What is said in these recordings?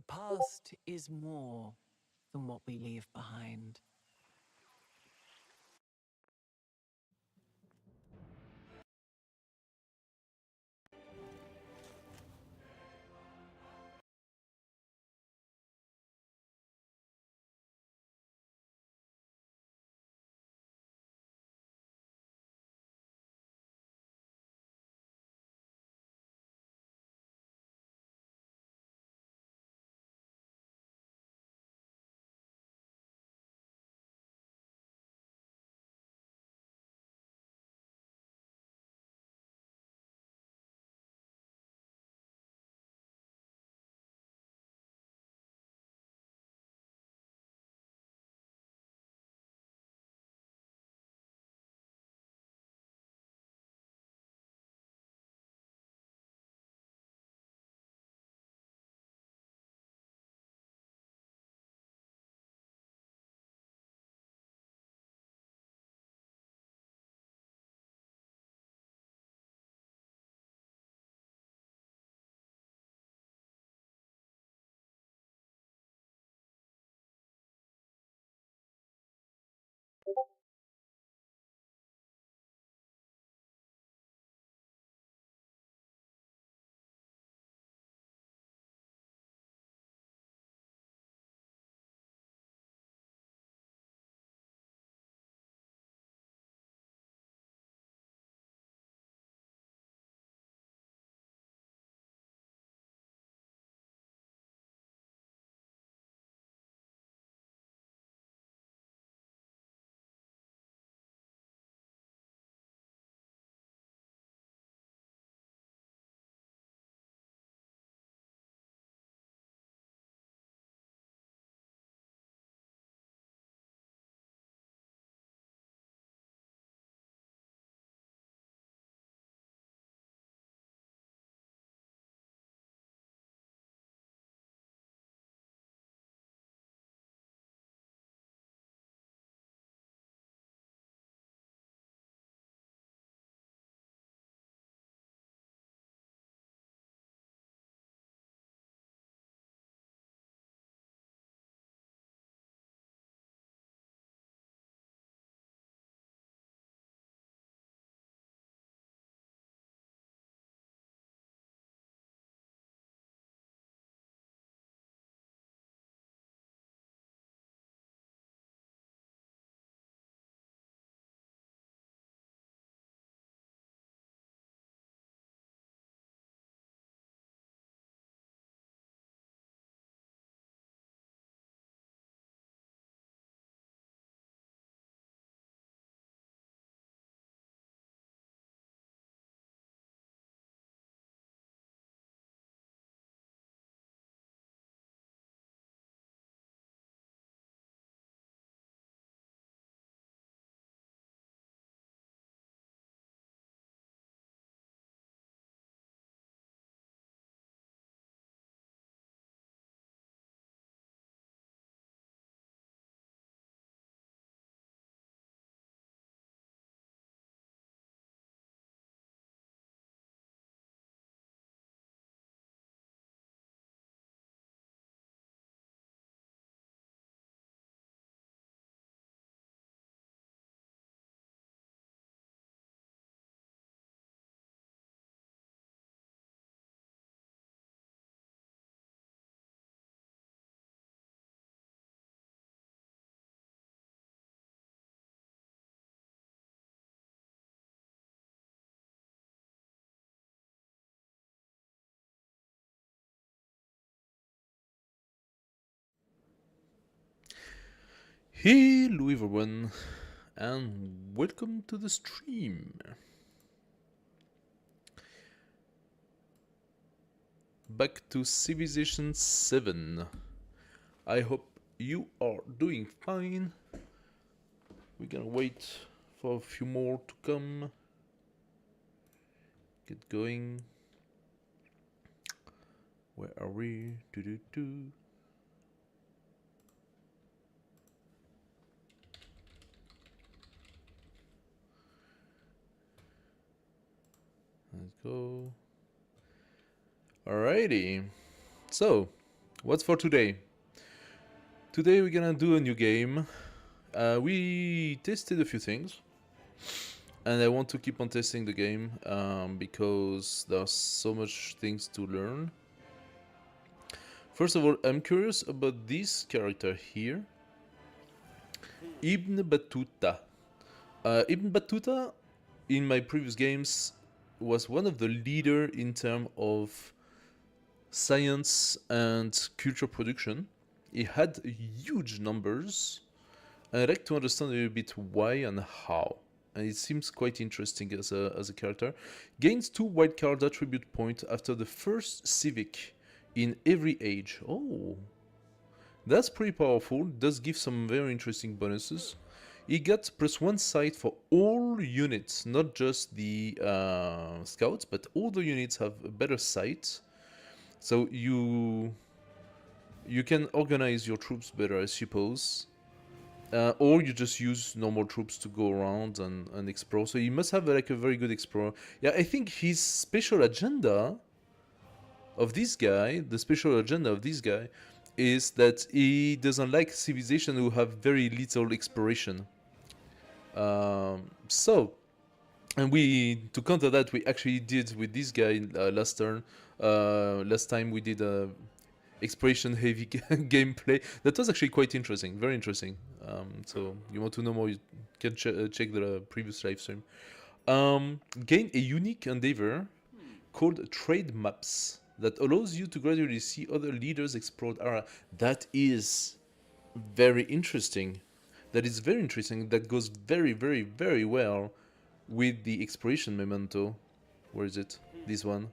past is more than what we leave behind. Hello everyone, and welcome to the stream. Back to Civilization 7. I hope you are doing fine. We're gonna wait for a few more to come. Get going. Where are we? Do. Let's go. Alrighty. So, What's for today? Today we're gonna do a new game. We tested a few things, and I want to keep on testing the game because there's so much things to learn. First of all, I'm curious about this character here, Ibn Battuta. Ibn Battuta, in my previous games, was one of the leader in terms of science and culture production. He had huge numbers. I'd like to understand a little bit why and how. And it seems quite interesting as a character. Gains 2 wildcard attribute points after the first civic in every age. Oh, that's pretty powerful. Does give some very interesting bonuses. He got +1 sight for all units, not just the scouts, but all the units have a better sight. So you can organize your troops better, I suppose. Or you just use normal troops to go around and explore. So he must have like a very good explorer. Yeah, I think his special agenda of this guy, the special agenda of this guy, is that he doesn't like civilization who have very little exploration. And to counter that, we actually did with this guy last turn. Last time we did a exploration heavy gameplay that was actually quite interesting, very interesting. So you want to know more, you can check the previous live stream. Gain a unique endeavor called Trade Maps that allows you to gradually see other leaders explored area. That is very interesting. That is very interesting. That goes very, very, very well with the exploration memento. Where is it? This one.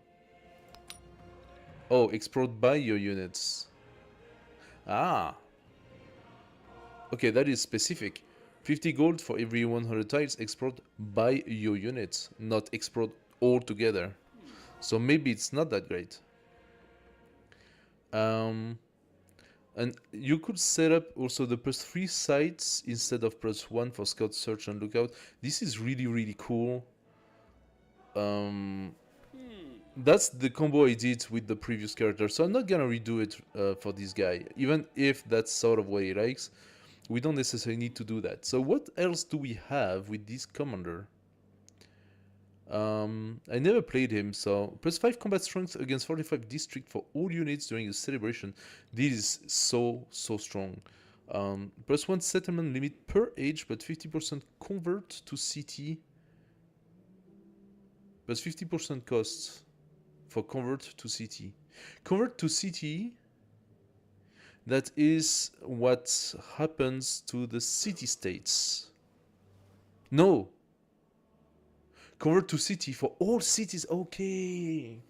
Oh, explored by your units. Ah. Okay, that is specific. 50 gold for every 100 tiles explored by your units, not explored all together. So maybe it's not that great. And you could set up also the +3 sites instead of +1 for scout, search, and lookout. This is really, really cool. That's the combo I did with the previous character, so I'm not gonna redo it for this guy, even if that's sort of what he likes. We don't necessarily need to do that. So what else do we have with this commander? I never played him, so +5 combat strength against 45 district for all units during the celebration. This is so strong. +1 settlement limit per age, but 50% convert to city. Plus 50% cost for convert to city. Convert to city, that is what happens to the city-states. No! Convert to city for all cities. Okay.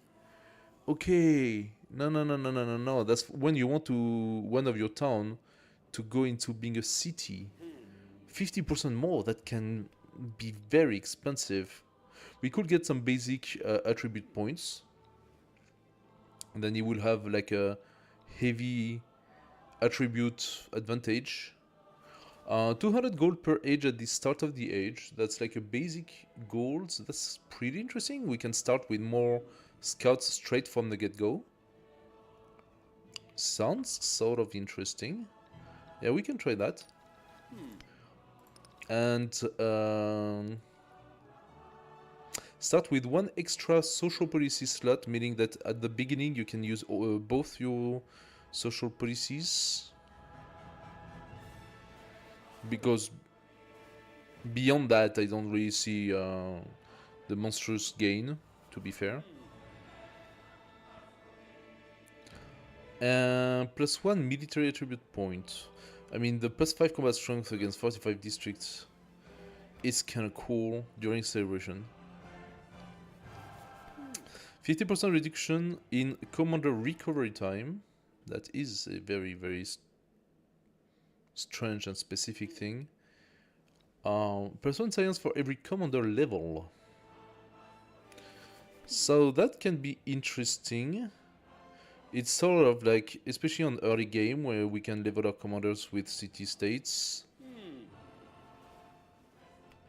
Okay. No. That's when you want to one of your town to go into being a city. 50% more. That can be very expensive. We could get some basic attribute points. And then you will have like a heavy attribute advantage. 200 gold per age at the start of the age. That's like a basic gold. That's pretty interesting. We can start with more scouts straight from the get-go. Sounds sort of interesting. Yeah, we can try that. And start with 1 extra social policy slot, meaning that at the beginning you can use both your social policies. Because beyond that, I don't really see the monstrous gain, to be fair. +1 military attribute point. I mean, the +5 combat strength against 45 districts is kind of cool during celebration. 50% reduction in commander recovery time. That is a very, very strange and specific thing. +1 science for every commander level. So that can be interesting. It's sort of like, especially on early game, where we can level our commanders with city-states.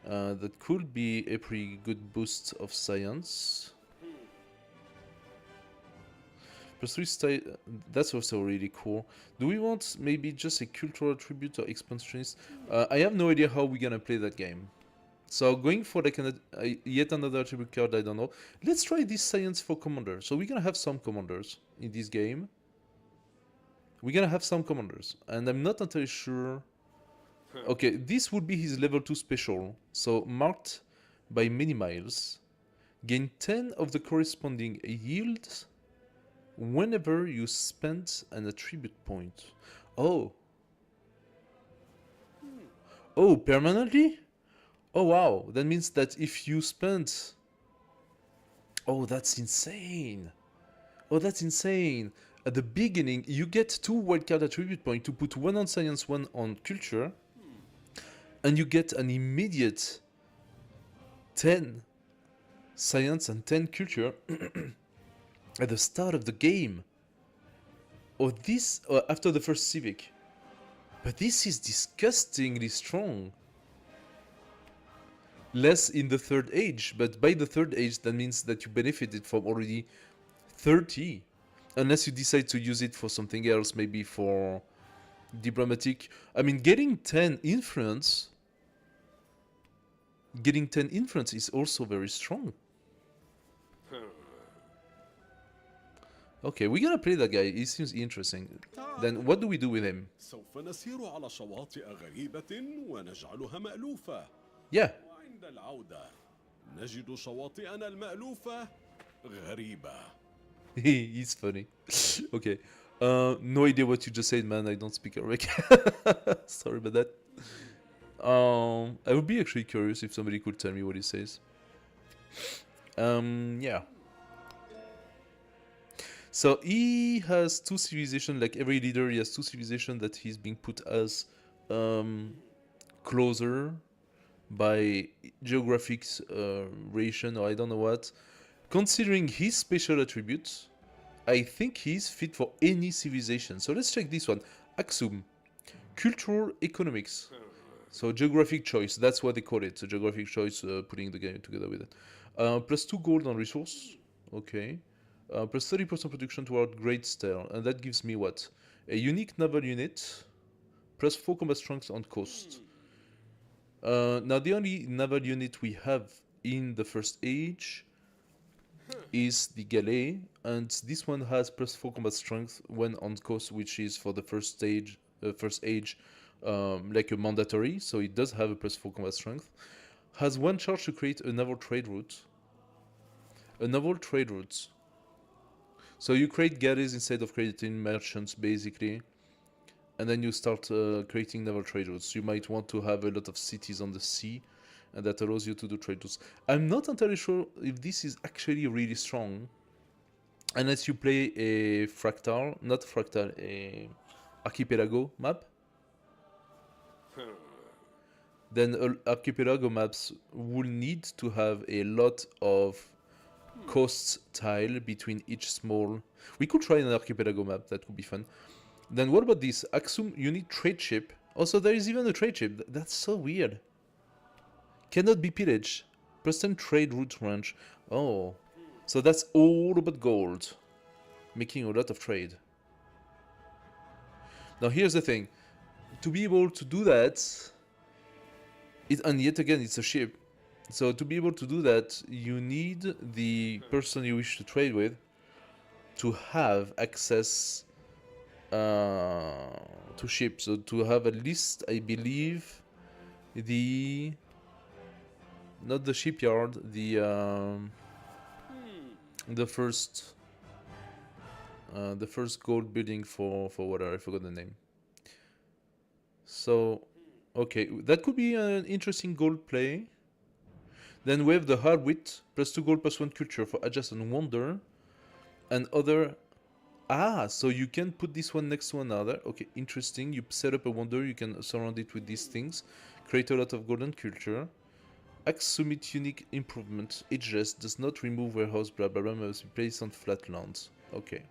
That could be a pretty good boost of science. Plus 3 style, that's also really cool. Do we want maybe just a cultural attribute or expansionist? I have no idea how we're gonna play that game. So going for like yet another attribute card, I don't know. Let's try this science for commander. So we're gonna have some commanders in this game. We're gonna have some commanders, and I'm not entirely sure. Okay, this would be his level 2 special. So marked by many miles. Gain 10 of the corresponding yields whenever you spend an attribute point. Oh. Oh, permanently? Oh wow, that means that if you spend... Oh, that's insane. Oh, that's insane. At the beginning, you get 2 wildcard attribute points to put 1 on science, 1 on culture. And you get an immediate 10 science and 10 culture at the start of the game. Or this, after the first civic. But this is disgustingly strong. Less in the third age, but by the third age that means that you benefited from already 30. Unless you decide to use it for something else, maybe for diplomatic. I mean, getting 10 influence is also very strong. Okay, we're gonna play that guy. He seems interesting. Then what do we do with him? سوف نسير على شواطئ غريبة ونجعلها مألوفة. Yeah. وعند العودة نجد شواطئنا المألوفة غريبة. He's funny. Okay. No idea what you just said, man. I don't speak Arabic. Sorry about that. I would be actually curious if somebody could tell me what he says. Yeah. So he has 2 civilizations, like every leader, he has 2 civilizations that he's being put as closer by geographic ration or I don't know what. Considering his special attributes, I think he's fit for any civilization. So let's check this one. Aksum. Cultural economics. So geographic choice, that's what they call it. So geographic choice, putting the game together with it. Plus 2 gold on resource. Okay. Plus 30% production toward Great Steel. And that gives me what? A unique naval unit. Plus 4 combat strength on coast. Now the only naval unit we have in the first age is the Galet, and this one has plus 4 combat strength when on coast, which is for the first age, like a mandatory, so it does have a plus 4 combat strength. Has 1 charge to create a naval trade route. A naval trade route. So you create galleys instead of creating merchants, basically. And then you start creating naval trade routes. You might want to have a lot of cities on the sea, and that allows you to do trade routes. I'm not entirely sure if this is actually really strong, unless you play a fractal, not fractal, a archipelago map. Then archipelago maps will need to have a lot of coast tile between each small. We could try an archipelago map, that would be fun. Then what about this? Aksum unit trade ship. Also, there is even a trade ship. That's so weird. Cannot be pillaged. Preston trade route range. Oh. So that's all about gold. Making a lot of trade. Now here's the thing. To be able to do that, and yet again it's a ship. So to be able to do that, you need the person you wish to trade with to have access to ships. So to have at least, I believe, not the shipyard, the first gold building for whatever, I forgot the name. So okay, that could be an interesting gold play. Then we have the hard wit, plus 2 gold, plus 1 culture for adjacent wonder, and other. Ah, so you can put this one next to another. Okay, interesting. You set up a wonder, you can surround it with these things, create a lot of golden culture. Summit unique improvement. Ageless does not remove warehouse, blah blah blah, must be placed on flat lands. Okay.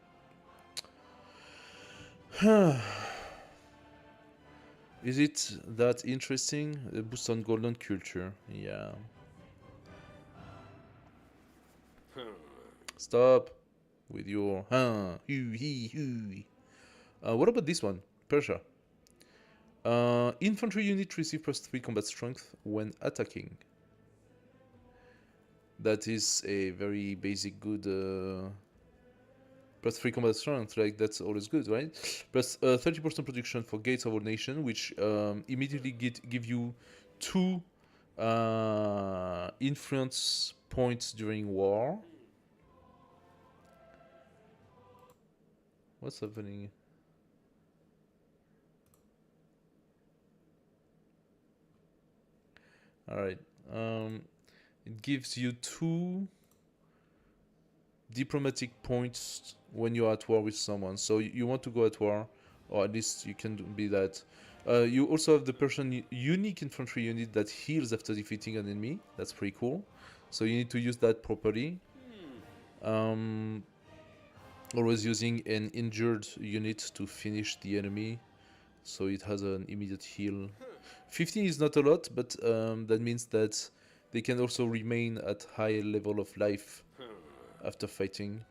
Is it that interesting? A boost on golden culture. Yeah. Stop. with your what about this one? Persia. Infantry unit receive +3 combat strength when attacking. That is a very basic good +3 combat strength, like that's always good, right? Plus 30% production for Gates of All Nation, which immediately give you 2 influence points during war. What's happening? Alright. It gives you 2 diplomatic points when you're at war with someone. So you want to go at war, or at least you can be that. You also have the Persian unique infantry unit that heals after defeating an enemy. That's pretty cool. So you need to use that properly. Always using an injured unit to finish the enemy, so it has an immediate heal. 15 is not a lot, but that means that they can also remain at high level of life after fighting.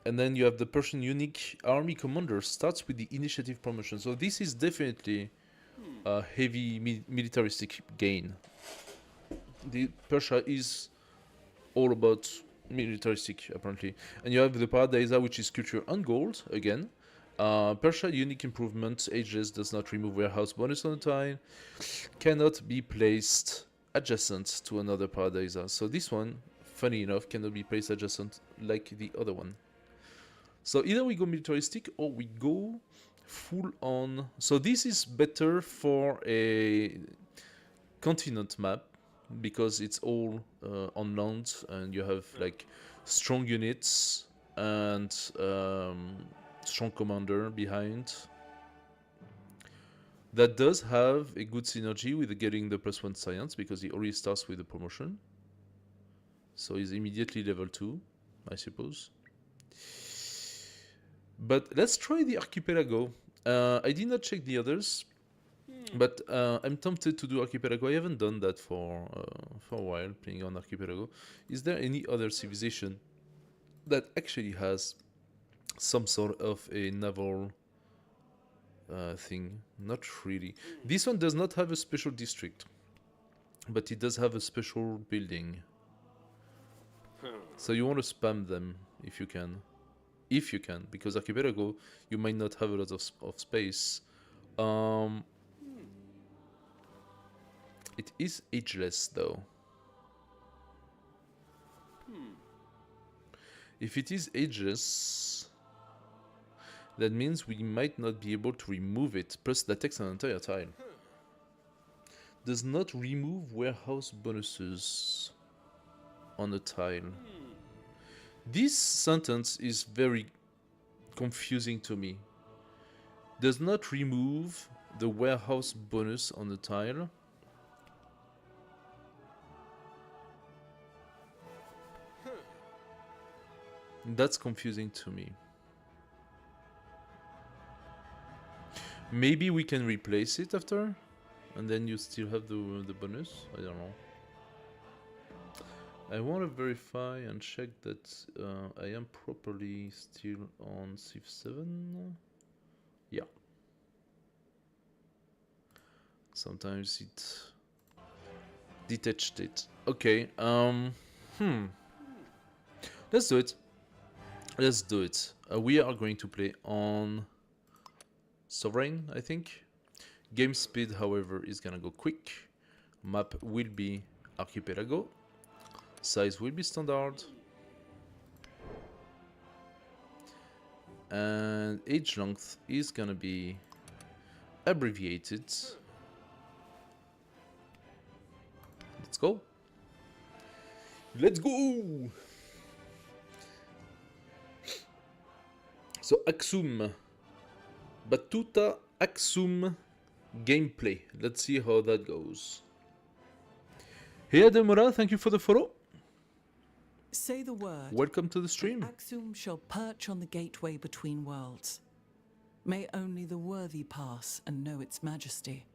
And then you have the Persian unique army commander starts with the initiative promotion. So this is definitely a heavy militaristic gain. The Persia is all about militaristic, apparently. And you have the Paradisa, which is culture and gold again. Persia unique improvement. Ageless does not remove warehouse bonus on the tile. Cannot be placed adjacent to another Paradisa. So this one, funny enough, cannot be placed adjacent like the other one. So either we go militaristic or we go full on. So this is better for a continent map because it's all on land and you have like strong units and strong commander behind. That does have a good synergy with getting the +1 science because he already starts with the promotion. So he's immediately level 2, I suppose. But let's try the Archipelago. I did not check the others, but I'm tempted to do Archipelago. I haven't done that for a while, playing on Archipelago. Is there any other civilization that actually has some sort of a naval thing? Not really. This one does not have a special district, but it does have a special building. So you want to spam them if you can. If you can, because Archipelago, you might not have a lot of space. It is ageless though. If it is ageless, that means we might not be able to remove it. Plus that takes an entire tile. Does not remove warehouse bonuses on a tile. This sentence is very confusing to me. Does not remove the warehouse bonus on the tile. That's confusing to me. Maybe we can replace it after, and then you still have the bonus. I don't know. I want to verify and check that I am properly still on Civ 7. Yeah. Sometimes it detached it. Okay. Let's do it. Let's do it. We are going to play on Sovereign, I think. Game speed, however, is gonna go quick. Map will be Archipelago. Size will be standard. And age length is gonna be abbreviated. Let's go. Let's go! So Axum. Battuta Axum gameplay. Let's see how that goes. Hey Ademora, thank you for the follow. Say the word. Welcome to the stream. Axum shall perch on the gateway between worlds. May only the worthy pass and know its majesty.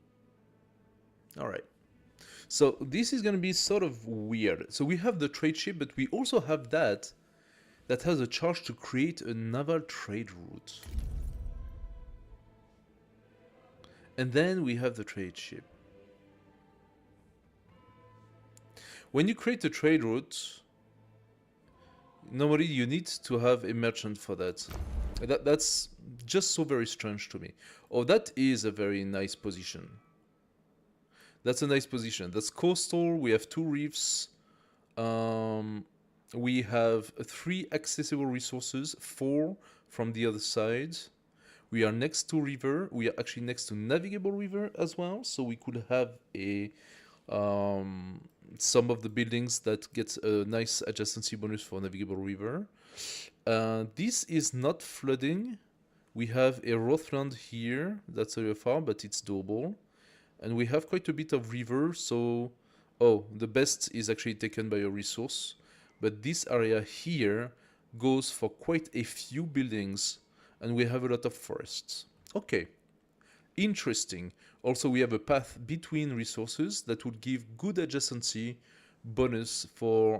Alright. So this is going to be sort of weird. So we have the trade ship, but we also have that that has a charge to create a naval trade route. And then we have the trade ship. When you create a trade route, normally you need to have a merchant for that. That's just so very strange to me. Oh, that is a very nice position. That's a nice position. That's coastal. We have 2 reefs. We have 3 accessible resources, 4 from the other side. We are next to river. We are actually next to navigable river as well. So we could have a some of the buildings that get a nice adjacency bonus for navigable river. This is not flooding. We have a Rothland here. That's a little far, but it's doable. And we have quite a bit of river, so... Oh, the best is actually taken by a resource. But this area here goes for quite a few buildings, and we have a lot of forests. Okay, interesting. Also, we have a path between resources that would give good adjacency bonus for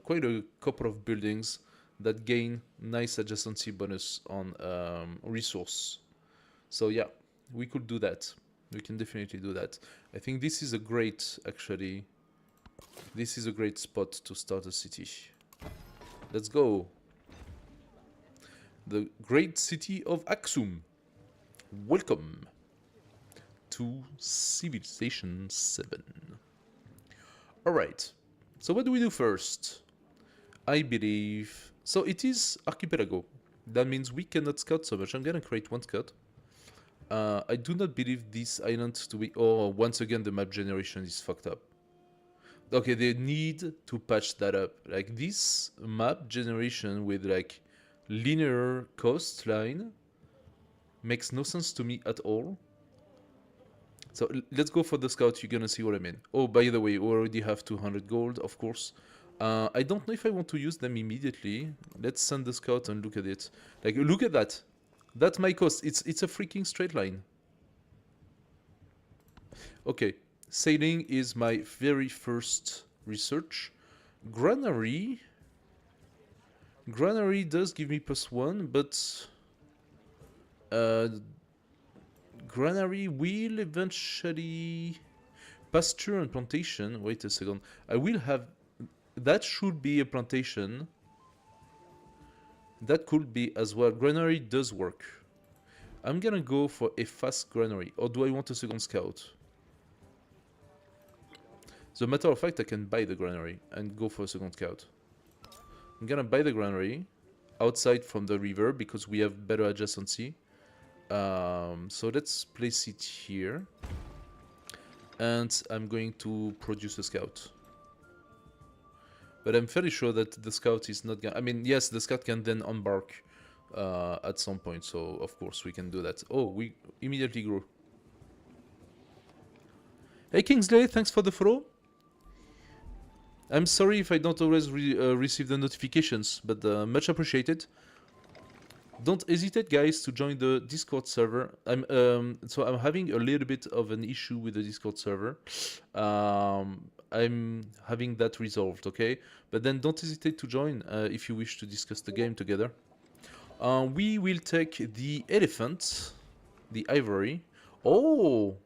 quite a couple of buildings that gain nice adjacency bonus on resource. So yeah, we could do that. We can definitely do that. I think this is a great, actually, this is a great spot to start a city. Let's go. The great city of Aksum. Welcome to Civilization 7. Alright, so what do we do first? I believe... So it is Archipelago. That means we cannot scout so much. I'm gonna create 1 scout. I do not believe this island to be... Oh, once again the map generation is fucked up. Okay, they need to patch that up. Like this map generation with like linear coastline makes no sense to me at all. So let's go for the scout, you're gonna see what I mean. Oh, by the way, we already have 200 gold, of course. I don't know if I want to use them immediately. Let's send the scout and look at it. Like, look at that. That's my cost. It's a freaking straight line. Okay, sailing is my very first research. Granary does give me +1, but Granary will eventually... Pasture and plantation. Wait a second. I will have... That should be a plantation. That could be as well. Granary does work. I'm gonna go for a fast granary. Or do I want a second scout? As a matter of fact, I can buy the granary and go for a second scout. I'm gonna buy the granary outside from the river because we have better adjacency. So let's place it here. And I'm going to produce a scout. But I'm fairly sure that the scout is not gonna... I mean, yes, the scout can then embark at some point, so of course we can do that. Oh, we immediately grew. Hey Kingsley, thanks for the follow. I'm sorry if I don't always receive the notifications, but much appreciated. Don't hesitate, guys, to join the Discord server. So I'm having a little bit of an issue with the Discord server. I'm having that resolved, okay? But then don't hesitate to join if you wish to discuss the game together. We will take the elephant, the ivory. Oh!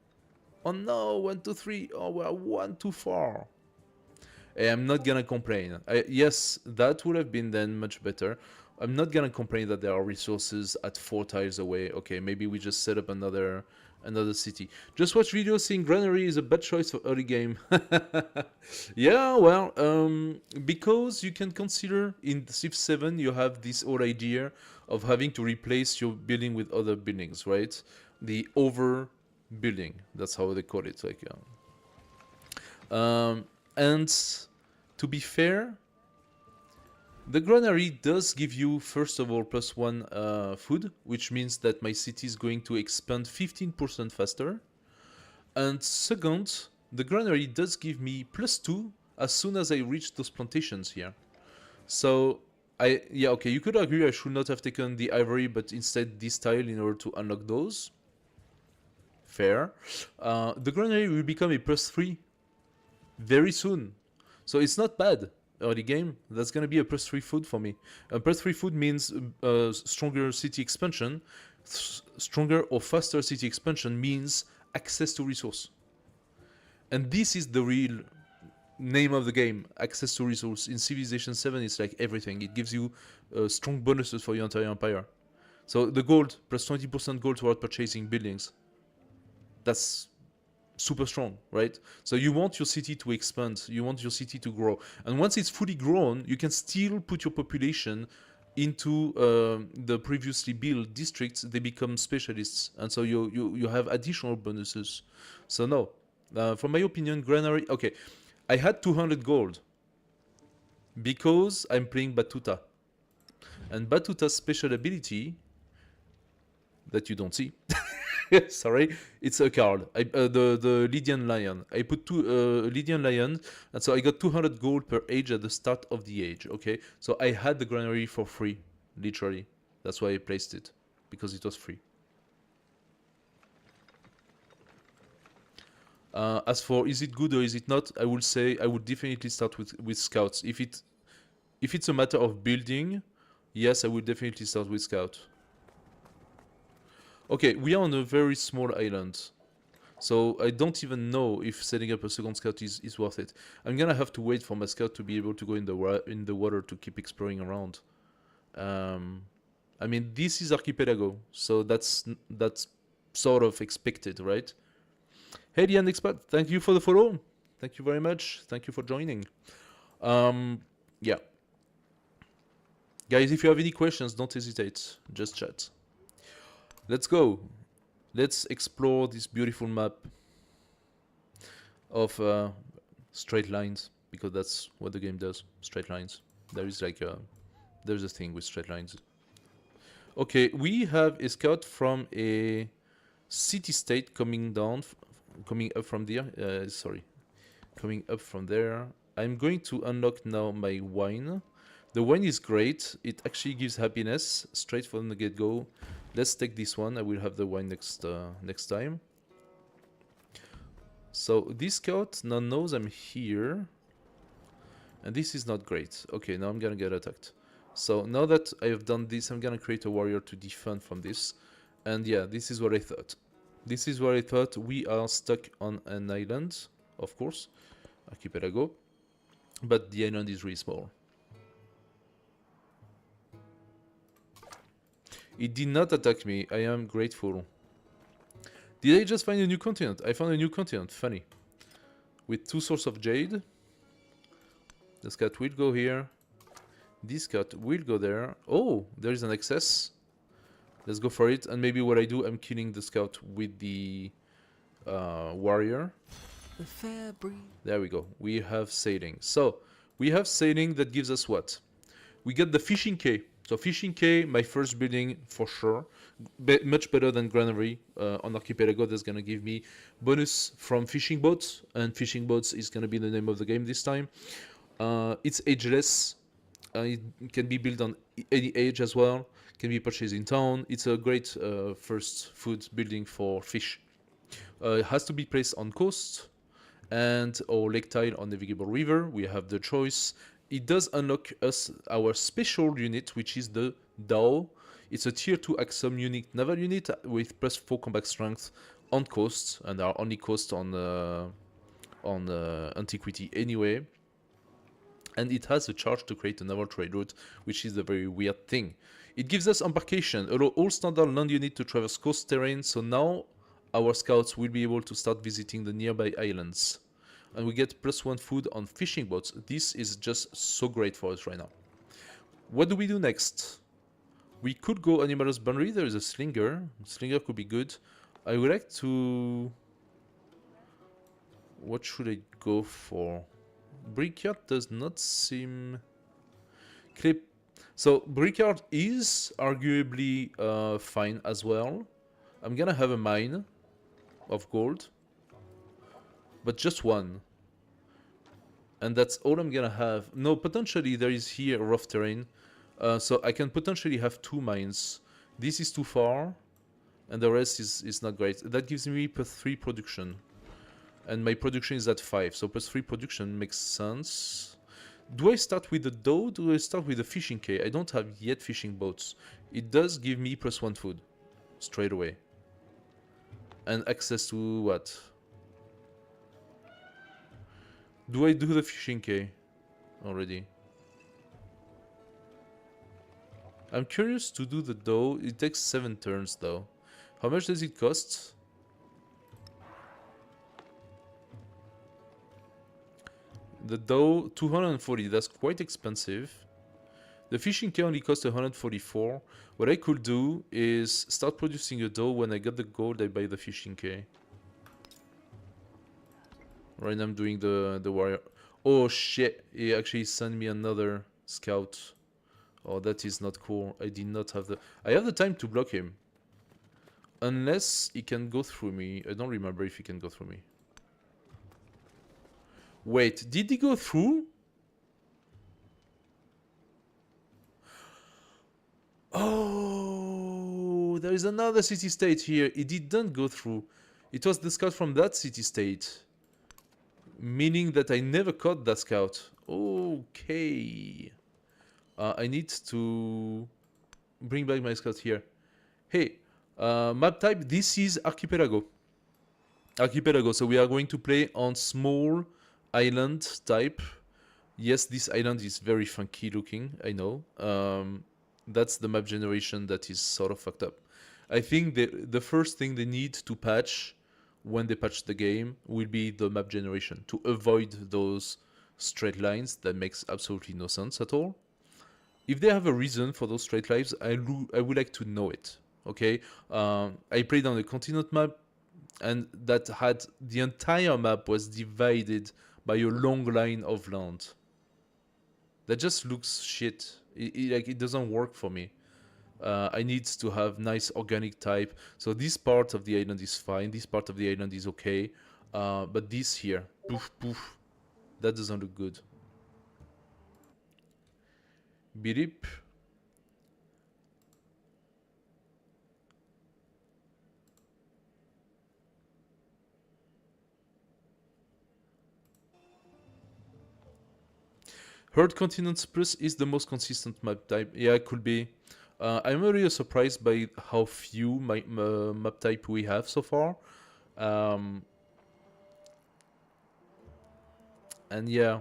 Oh no, 1, 2, 3. Oh, we're 1 too far. I'm not gonna complain. Yes, that would have been then much better. I'm not gonna complain that there are resources at 4 tiles away. Okay, maybe we just set up another city. Just watch videos saying Granary is a bad choice for early game. Yeah, well, because you can consider in Civ 7 you have this whole idea of having to replace your building with other buildings, right? The over building, that's how they call it. Like, and to be fair, the granary does give you, first of all, +1 food, which means that my city is going to expand 15% faster. And second, the granary does give me +2 as soon as I reach those plantations here. So, yeah, okay, you could argue I should not have taken the ivory, but instead this tile in order to unlock those. Fair. The granary will become a +3 very soon. So it's not bad. early game, that's gonna be a +3 food for me. +3 food means stronger city expansion. Stronger or faster city expansion means access to resource. And this is the real name of the game, access to resource. In Civilization 7, it's like everything. It gives you strong bonuses for your entire empire. So the gold, plus 20% gold toward purchasing buildings. That's super strong, right? So you want your city to expand, you want your city to grow. And once it's fully grown, you can still put your population into the previously built districts. They become specialists. And so you have additional bonuses. So no, from my opinion, Granary, okay, I had 200 gold because I'm playing Batuta. And Batuta's special ability that you don't see, sorry, it's a card. The Lydian Lion. I put two Lydian Lion, and so I got 200 gold per age at the start of the age, okay? So I had the Granary for free, literally. That's why I placed it, because it was free. As for is it good or is it not, I would say I would definitely start with scouts. If it's a matter of building, yes, I would definitely start with scout. Okay, we are on a very small island, so I don't even know if setting up a second scout is worth it. I'm gonna have to wait for my scout to be able to go in the water to keep exploring around. I mean, this is Archipelago, so that's sort of expected, right? Hey, the Expert, thank you for the follow. Thank you very much. Thank you for joining. Yeah. Guys, if you have any questions, don't hesitate. Just chat. Let's go. Let's explore this beautiful map of straight lines, because that's what the game does. Straight lines. There's a thing with straight lines. Okay, we have a scout from a city-state coming up from there. Coming up from there. I'm going to unlock now my wine. The wine is great. It actually gives happiness straight from the get-go. Let's take this one. I will have the wine next time. So this scout now knows I'm here. And this is not great. Okay, now I'm gonna get attacked. So now that I have done this, I'm gonna create a warrior to defend from this. And yeah, this is what I thought. This is what I thought. We are stuck on an island, of course. Archipelago. But the island is really small. It did not attack me. I am grateful. Did I just find a new continent? I found a new continent. Funny. With 2 sources of jade. The scout will go here. This scout will go there. Oh, there is an excess. Let's go for it. And maybe what I do, I'm killing the scout with the warrior. The fair breeze. There we go. We have sailing. So, we have sailing that gives us what? We get the fishing quay. So fishing quay, my first building for sure. Much better than Granary on Archipelago. That's going to give me bonus from fishing boats. And fishing boats is going to be the name of the game this time. It's ageless. It can be built on any age as well. Can be purchased in town. It's a great first food building for fish. It has to be placed on coast and or lake tile on navigable river. We have the choice. It does unlock us our special unit, which is the Dao. It's a tier 2 Axum unique naval unit with +4 combat strength on coast, and our only coast on antiquity anyway. And it has a charge to create a naval trade route, which is a very weird thing. It gives us embarkation, allow all standard land units to traverse coast terrain, so now our scouts will be able to start visiting the nearby islands. And we get +1 food on fishing boats. This is just so great for us right now. What do we do next? We could go Animalist Boundary. There is a Slinger. Slinger could be good. I would like to... What should I go for? Brickyard does not seem... Clip. So Brickyard is arguably fine as well. I'm gonna have a mine of gold. But just one. And that's all I'm gonna have. No, potentially there is here rough terrain. So I can potentially have 2 mines. This is too far. And the rest is not great. That gives me +3 production. And my production is at 5. So +3 production makes sense. Do I start with the dough? Do I start with the fishing K? I don't have yet fishing boats. It does give me +1 food straight away. And access to what? Do I do the fishing K already? I'm curious to do the dough. It takes 7 turns though. How much does it cost? The dough, 240. That's quite expensive. The fishing K only costs 144. What I could do is start producing a dough. When I get the gold, I buy the fishing K. Right now I'm doing the warrior. Oh shit, he actually sent me another scout. Oh, that is not cool. I did not have the... I have the time to block him. Unless he can go through me. I don't remember if he can go through me. Wait, did he go through? Oh, there is another city-state here. It didn't go through. It was the scout from that city-state. Meaning that I never caught that scout. Okay. I need to bring back my scout here. Hey, map type, this is Archipelago. Archipelago, so we are going to play on small island type. Yes, this island is very funky looking, I know. That's the map generation that is sort of fucked up. I think the first thing they need to patch when they patch the game will be the map generation to avoid those straight lines that makes absolutely no sense at all. If they have a reason for those straight lines, I would like to know it. Okay, I played on the continent map, and that had the entire map was divided by a long line of land. That just looks shit. It doesn't work for me. I need to have nice organic type. So this part of the island is fine. This part of the island is okay. But this here, poof, poof, that doesn't look good. Birip. Herd Continents Plus is the most consistent map type. Yeah, it could be. I'm really surprised by how few map type we have so far. And yeah.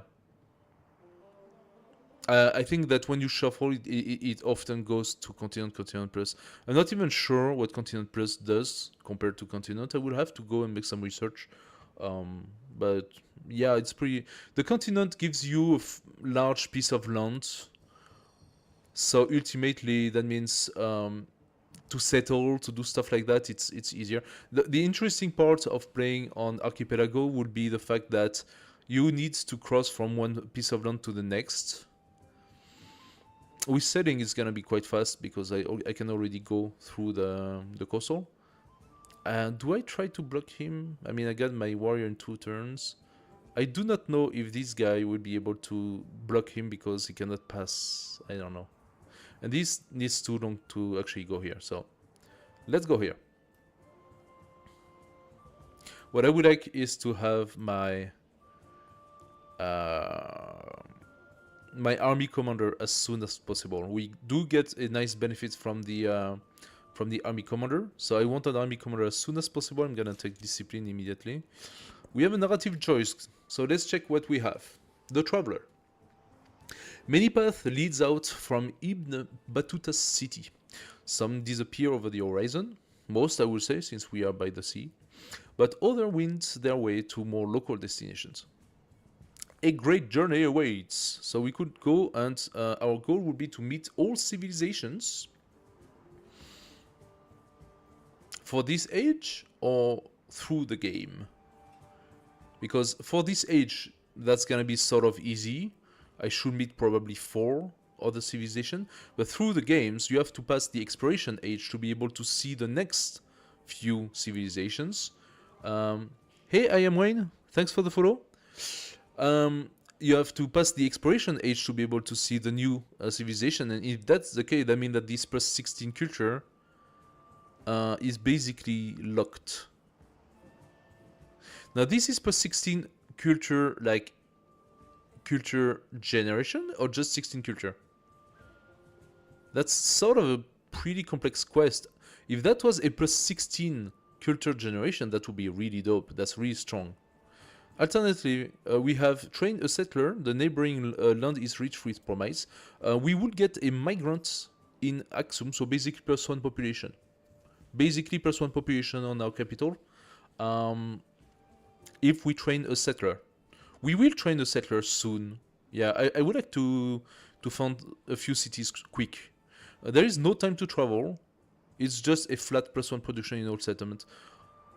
I think that when you shuffle, it often goes to Continent Plus. I'm not even sure what Continent Plus does compared to Continent. I will have to go and make some research. But yeah, it's pretty... The Continent gives you a large piece of land. So ultimately, that means to settle, to do stuff like that, it's easier. The interesting part of playing on Archipelago would be the fact that you need to cross from one piece of land to the next. With setting, it's gonna be quite fast because I can already go through the coastal. And do I try to block him? I mean, I got my warrior in 2 turns. I do not know if this guy will be able to block him because he cannot pass. I don't know. And this needs too long to actually go here. So let's go here. What I would like is to have my my army commander as soon as possible. We do get a nice benefit from the army commander, so I want an army commander as soon as possible. I'm gonna take discipline immediately. We have a narrative choice, so let's check what we have. The Traveler. Many paths leads out from Ibn Battuta's city. Some disappear over the horizon, most I would say since we are by the sea, but others wind their way to more local destinations. A great journey awaits, so we could go and our goal would be to meet all civilizations for this age or through the game. Because for this age, that's gonna be sort of easy. I should meet probably 4 other civilizations, but through the games, you have to pass the exploration age to be able to see the next few civilizations. Hey, I am Wayne. Thanks for the follow. You have to pass the exploration age to be able to see the new civilization, and if that's the case, that means that this plus 16 culture is basically locked. Now this is plus 16 culture like culture generation or just 16 culture? That's sort of a pretty complex quest. If that was a plus 16 culture generation, that would be really dope. That's really strong. Alternatively, we have trained a settler. The neighboring land is rich with promise. We would get a migrant in Aksum, so basically plus one population. Basically plus one population on our capital. If we train a settler. We will train a settler soon. Yeah, I would like to found a few cities quick. There is no time to travel. It's just a flat plus one production in all settlement.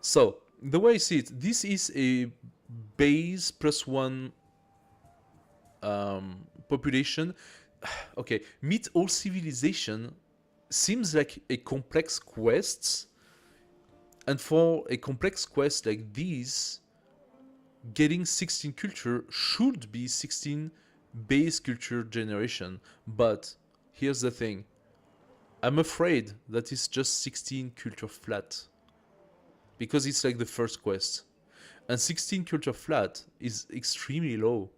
So, the way I see it, this is a base plus one population. Okay, meet all civilization seems like a complex quest. And for a complex quest like this, getting 16 culture should be 16 base culture generation. But here's the thing. I'm afraid that it's just 16 culture flat. Because it's like the first quest. And 16 culture flat is extremely low.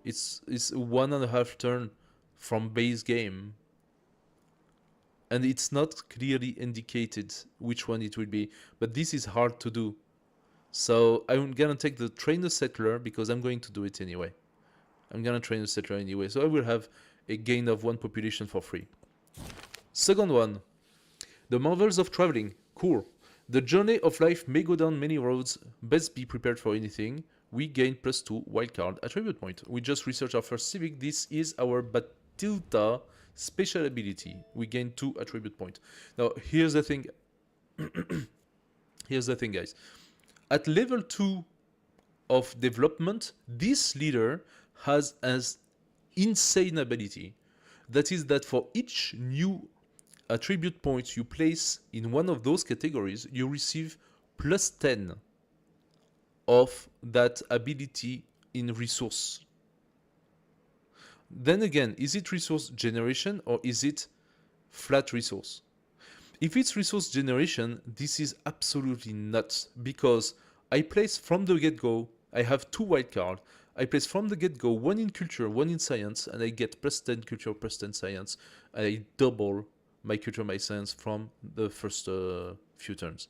It's 1.5 turn from base game. And it's not clearly indicated which one it will be. But this is hard to do. So I'm gonna take the train a settler because I'm going to do it anyway. I'm gonna train a settler anyway. So I will have a gain of 1 population for free. Second one. The marvels of traveling. Cool. The journey of life may go down many roads. Best be prepared for anything. We gain +2 wildcard attribute point. We just researched our first civic. This is our Batilta special ability. We gain 2 attribute point. Now here's the thing. Here's the thing, guys. At level 2 of development, this leader has an insane ability. That is that for each new attribute points you place in one of those categories, you receive +10 of that ability in resource. Then again, is it resource generation or is it flat resource? If it's resource generation, this is absolutely nuts because I place from the get-go, I have 2 wildcards. I place from the get-go 1 in culture, 1 in science, and I get +10 culture, +10 science. And I double my culture, my science from the first few turns.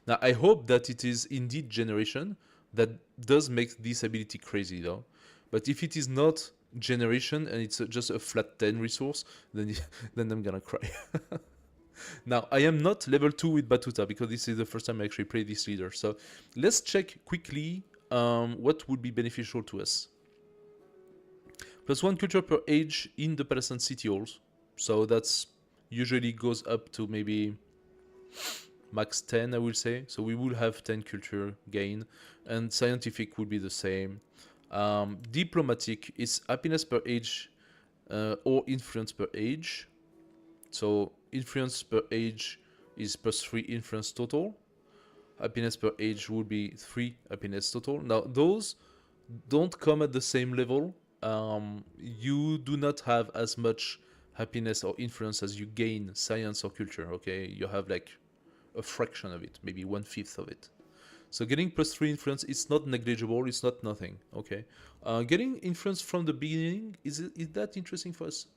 Now, I hope that it is indeed generation. That does make this ability crazy though. But if it is not generation and it's just a flat 10 resource, then I'm gonna cry. Now, I am not level 2 with Batuta because this is the first time I actually play this leader. So let's check quickly what would be beneficial to us. +1 culture per age in the Palestine city halls. So that's usually goes up to maybe max 10, I will say. So we will have 10 culture gain. And scientific will be the same. Diplomatic is happiness per age or influence per age. So influence per age is +3 influence total. Happiness per age would be 3 happiness total. Now those don't come at the same level. You do not have as much happiness or influence as you gain science or culture. Okay, you have like a fraction of it, maybe 1/5 of it. So getting +3 influence, it's not negligible, it's not nothing, okay? Getting influence from the beginning, is that interesting for us?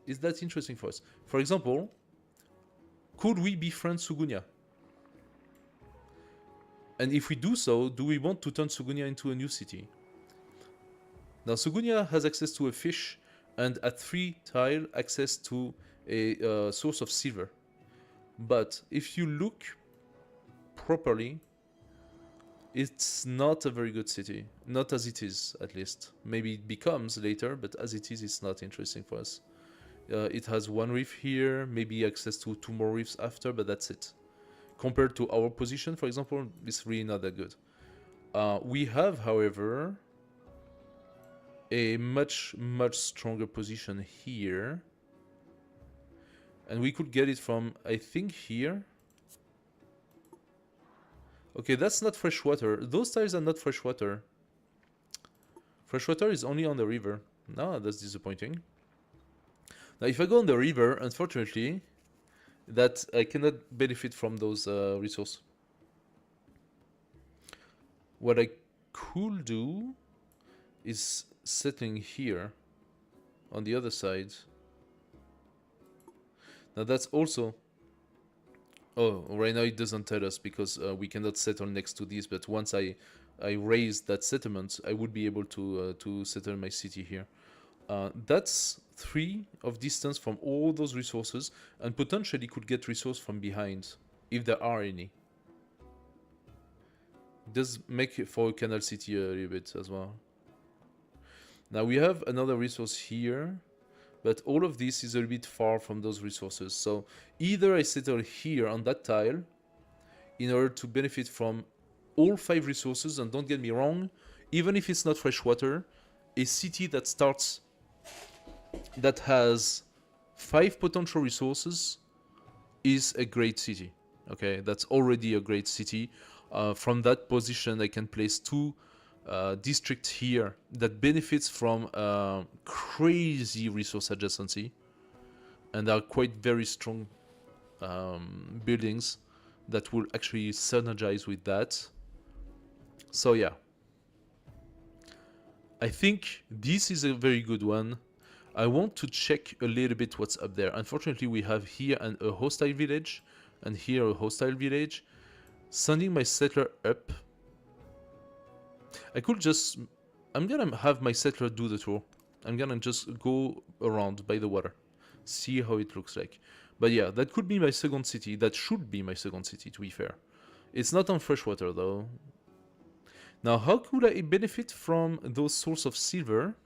Is that interesting for us? For example, could we befriend Sugunya? And if we do so, do we want to turn Sugunya into a new city? Now, Sugunya has access to a fish and at 3 tile access to a source of silver. But if you look properly, it's not a very good city. Not as it is, at least. Maybe it becomes later, but as it is, it's not interesting for us. It has 1 reef here, maybe access to 2 more reefs after, but that's it. Compared to our position, for example, it's really not that good. We have, however, a much stronger position here. And we could get it from, I think, here. Okay, that's not fresh water. Those tiles are not fresh water. Fresh water is only on the river. No, that's disappointing. Now, if I go on the river, unfortunately, that I cannot benefit from those resources. What I could do is settling here on the other side. Now that's also... Oh, right now it doesn't tell us because we cannot settle next to this, but once I raise that settlement, I would be able to settle my city here. That's 3 of distance from all those resources, and potentially could get resource from behind, if there are any. It does make for a canal city a little bit as well. Now we have another resource here, but all of this is a little bit far from those resources. So either I settle here on that tile in order to benefit from all 5 resources, and don't get me wrong, even if it's not fresh water, a city that starts, that has 5 potential resources is a great city. Okay, that's already a great city. From that position, I can place 2 districts here that benefits from crazy resource adjacency, and are quite very strong buildings that will actually synergize with that. So yeah, I think this is a very good one. I want to check a little bit what's up there. Unfortunately, we have here a hostile village, and here a hostile village. Sending my settler up. I could just... I'm gonna have my settler do the tour. I'm gonna just go around by the water. See how it looks like. But yeah, that could be my second city. That should be my second city, to be fair. It's not on freshwater, though. Now, how could I benefit from those sources of silver?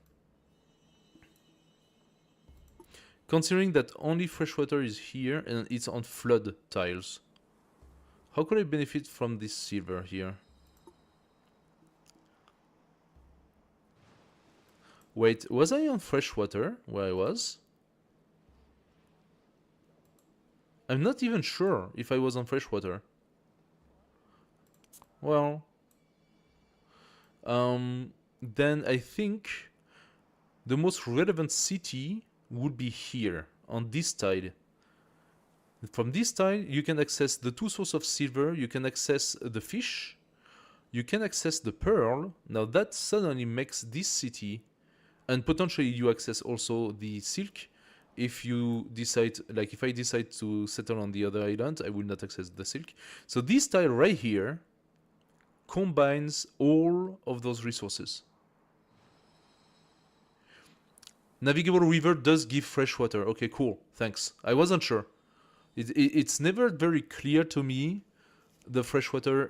Considering that only freshwater is here and it's on flood tiles. How could I benefit from this silver here? Wait, was I on freshwater where I was? I'm not even sure if I was on freshwater. Well, then I think the most relevant city would be here, on this tile. From this tile, you can access the 2 sources of silver, you can access the fish, you can access the pearl. Now that suddenly makes this city, and potentially you access also the silk. If you decide, like if I decide to settle on the other island, I will not access the silk. So this tile right here combines all of those resources. Navigable river does give fresh water. Okay, cool. Thanks. I wasn't sure. It's never very clear to me, the freshwater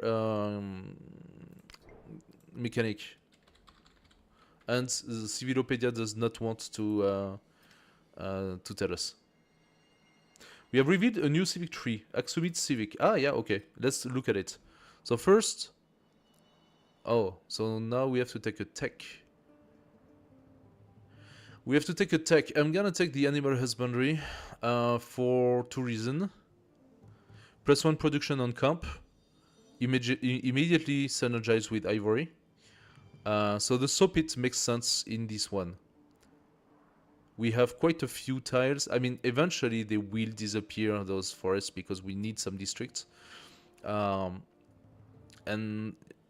mechanic. And the Civilopedia does not want to tell us. We have revealed a new civic tree, Axumit Civic. Ah, yeah, okay. Let's look at it. So first... Oh, so now we have to take a tech. We have to take a tech. I'm gonna take the animal husbandry for 2 reasons. +1 production on camp. Immediately synergize with ivory. So the soap pit makes sense in this one. We have quite a few tiles. I mean, eventually they will disappear, those forests, because we need some districts. And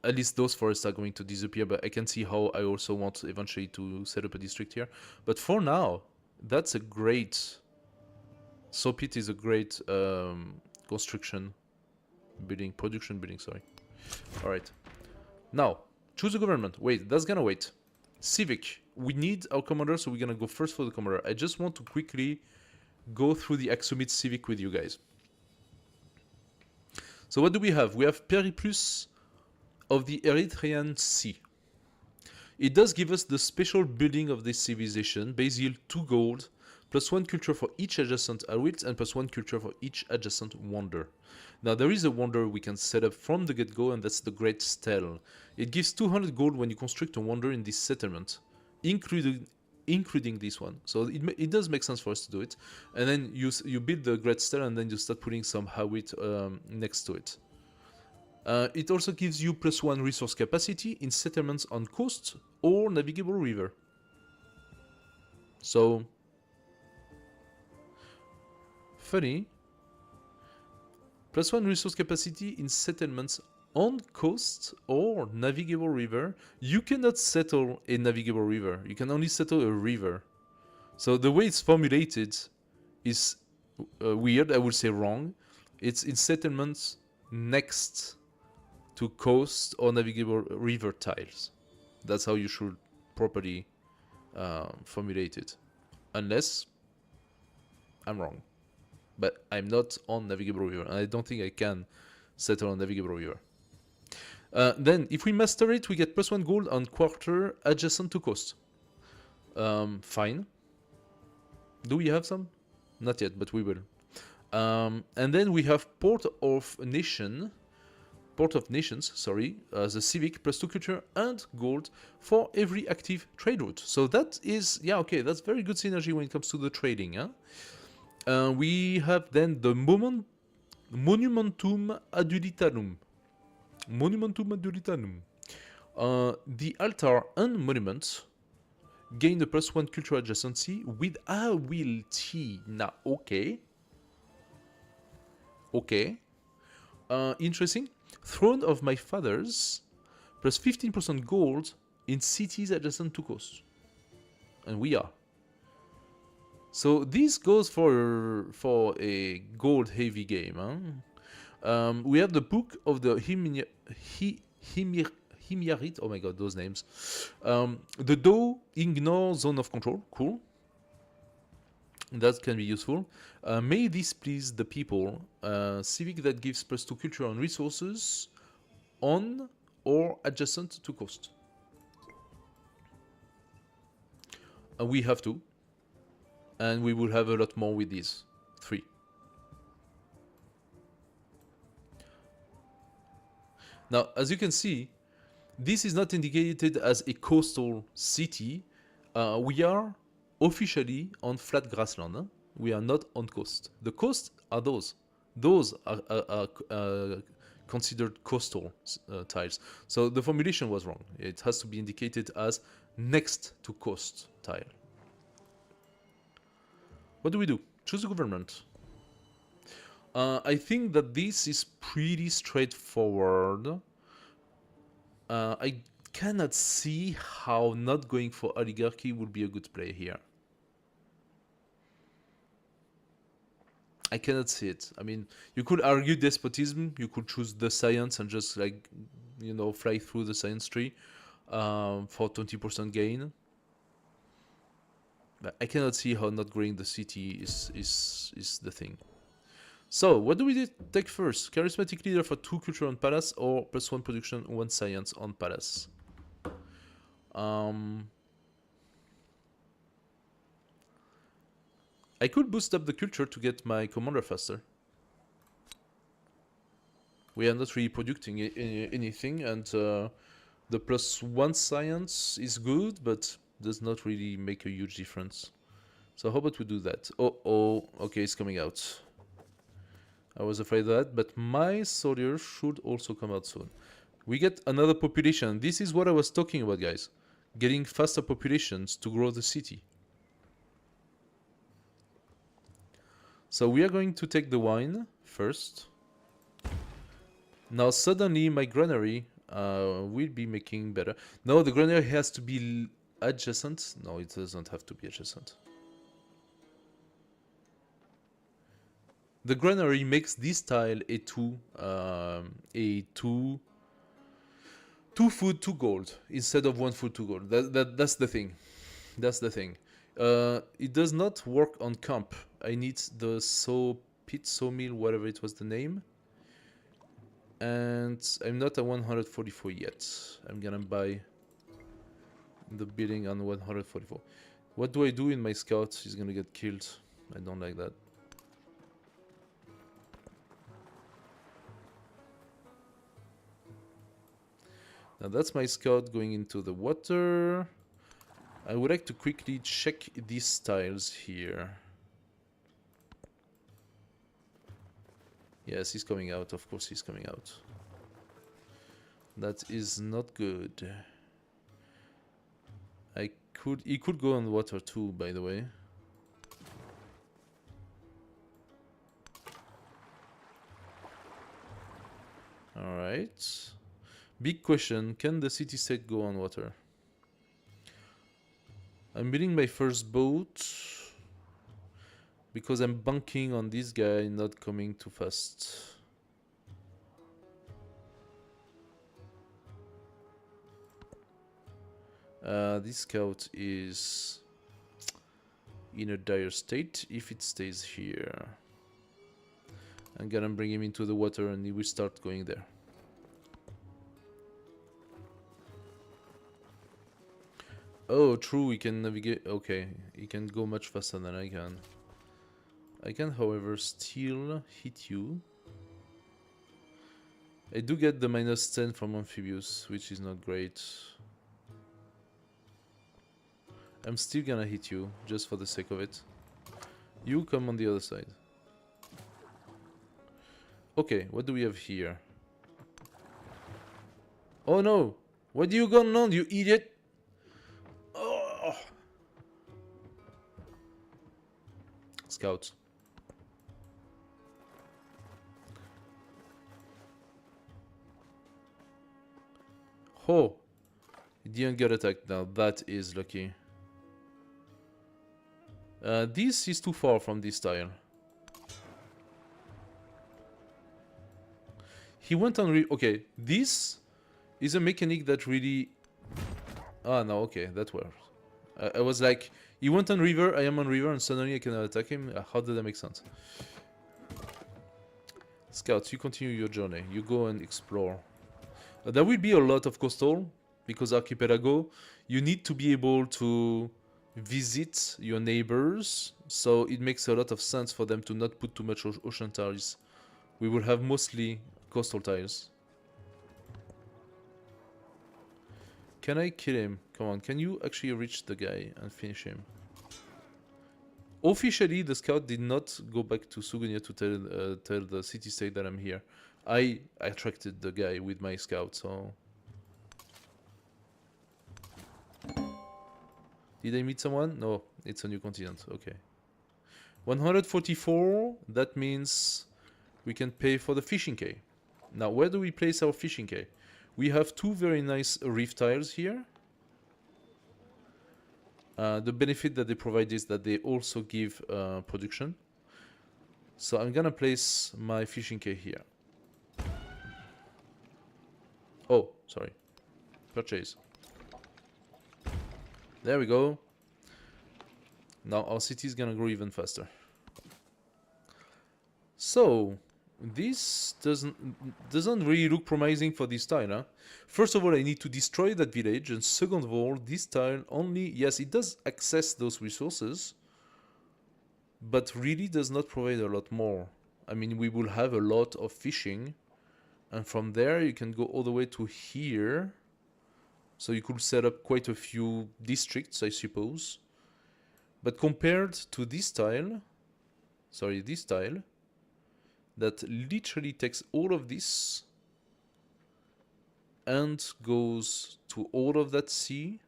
at least those forests are going to disappear, but I can see how I also want eventually to set up a district here. But for now, that's a great... Soap pit is a great construction building, production building, sorry. Alright. Now, choose a government. Wait, that's gonna wait. Civic. We need our commander, so we're gonna go first for the commander. I just want to quickly go through the Axumit Civic with you guys. So what do we have? We have Periplus of the Erythraean Sea. It does give us the special building of this civilization. Base yield 2 gold, +1 culture for each adjacent Alwilt, and +1 culture for each adjacent wonder. Now there is a wonder we can set up from the get-go, and that's the Great Stele. It gives 200 gold when you construct a wonder in this settlement, including this one. So it does make sense for us to do it. And then you build the Great Stele, and then you start putting some Hawit next to it. It also gives you +1 resource capacity in settlements on coast or navigable river. So, funny. +1 resource capacity in settlements on coast or navigable river. You cannot settle a navigable river. You can only settle a river. So the way it's formulated is weird. I would say wrong. It's in settlements next to coast or navigable river tiles. That's how you should properly formulate it. Unless I'm wrong. But I'm not on navigable river, and I don't think I can settle on navigable river. Then, if we master it, we get +1 gold on quarter adjacent to coast. Fine. Do we have some? Not yet, but we will. And then we have Port of Nations, the civic +2 culture and gold for every active trade route. So that is, yeah, okay, that's very good synergy when it comes to the trading. Huh? We have then the Monumentum Adulitarum. The altar and monument gain the +1 cultural adjacency with ability. Now, okay. Interesting. Throne of my fathers, plus 15% gold in cities adjacent to coast. And we are. So this goes for a gold heavy game. Huh? We have the Book of the Himyarit. Oh my god, those names. The Do Ignore Zone of Control. Cool. That can be useful. May this please the people. Civic that gives +2 culture and resources on or adjacent to coast. We have to. And we will have a lot more with these 3. Now, as you can see, this is not indicated as a coastal city. We are officially on flat grassland. Huh? We are not on coast. The coast are those. Those are considered coastal tiles. So the formulation was wrong. It has to be indicated as next to coast tile. What do we do? Choose a government. I think that this is pretty straightforward. I cannot see how not going for oligarchy would be a good play here. I cannot see it. I mean, you could argue despotism. You could choose the science and just like, you know, fly through the science tree for 20% gain. But I cannot see how not growing the city is the thing. So, what do we take first? Charismatic leader for 2 culture on palace or +1 production, 1 science on palace? I could boost up the culture to get my commander faster. We are not really producing anything, and the +1 science is good, but does not really make a huge difference. So how about we do that? Oh, okay, it's coming out. I was afraid of that, but my soldier should also come out soon. We get another population. This is what I was talking about, guys. Getting faster populations to grow the city. So we are going to take the wine first. Now suddenly my granary will be making better. No, the granary has to be adjacent. No, it doesn't have to be adjacent. The granary makes this tile a 2 food, 2 gold instead of 1 food, 2 gold. That's the thing. That's the thing. It does not work on camp. I need the sawmill, whatever it was the name. And I'm not at 144 yet. I'm gonna buy the building on 144. What do I do in my scout? He's gonna get killed. I don't like that. Now that's my scout going into the water. I would like to quickly check these tiles here. Yes, he's coming out. Of course he's coming out. That is not good. He could go on water too, by the way. Alright. Alright. Big question, can the city-state go on water? I'm building my first boat because I'm banking on this guy not coming too fast. This scout is in a dire state if it stays here. I'm gonna bring him into the water and he will start going there. Oh, true, he can navigate. Okay, he can go much faster than I can. I can, however, still hit you. I do get the -10 from amphibious, which is not great. I'm still gonna hit you, just for the sake of it. You come on the other side. Okay, what do we have here? Oh no! What are you going on, you idiot? Oh. Scouts. Oh! He didn't get attacked now, that is lucky. This is too far from this tile. He went on okay, this is a mechanic that really... Ah, no, okay, that works. I was like, he went on river, I am on river, and suddenly I cannot attack him. How did that make sense? Scouts, you continue your journey. You go and explore. There will be a lot of coastal, because Archipelago, you need to be able to visit your neighbors, so it makes a lot of sense for them to not put too much ocean tiles. We will have mostly coastal tiles. Can I kill him? Come on, can you actually reach the guy and finish him? Officially, the scout did not go back to Sugunia to tell the city-state that I'm here. I attracted the guy with my scout, so... Did I meet someone? No, it's a new continent, okay. 144, that means we can pay for the fishing quay. Now, where do we place our fishing quay? We have two very nice reef tiles here. The benefit that they provide is that they also give production. So I'm gonna place my fishing quay here. Oh, sorry. Purchase. There we go. Now our city is gonna grow even faster. So this doesn't really look promising for this tile, huh? First of all, I need to destroy that village, and second of all, this tile only, yes, it does access those resources, but really does not provide a lot more. I mean, we will have a lot of fishing, and from there you can go all the way to here. So you could set up quite a few districts, I suppose. But compared to this tile, that literally takes all of this and goes to all of that sea.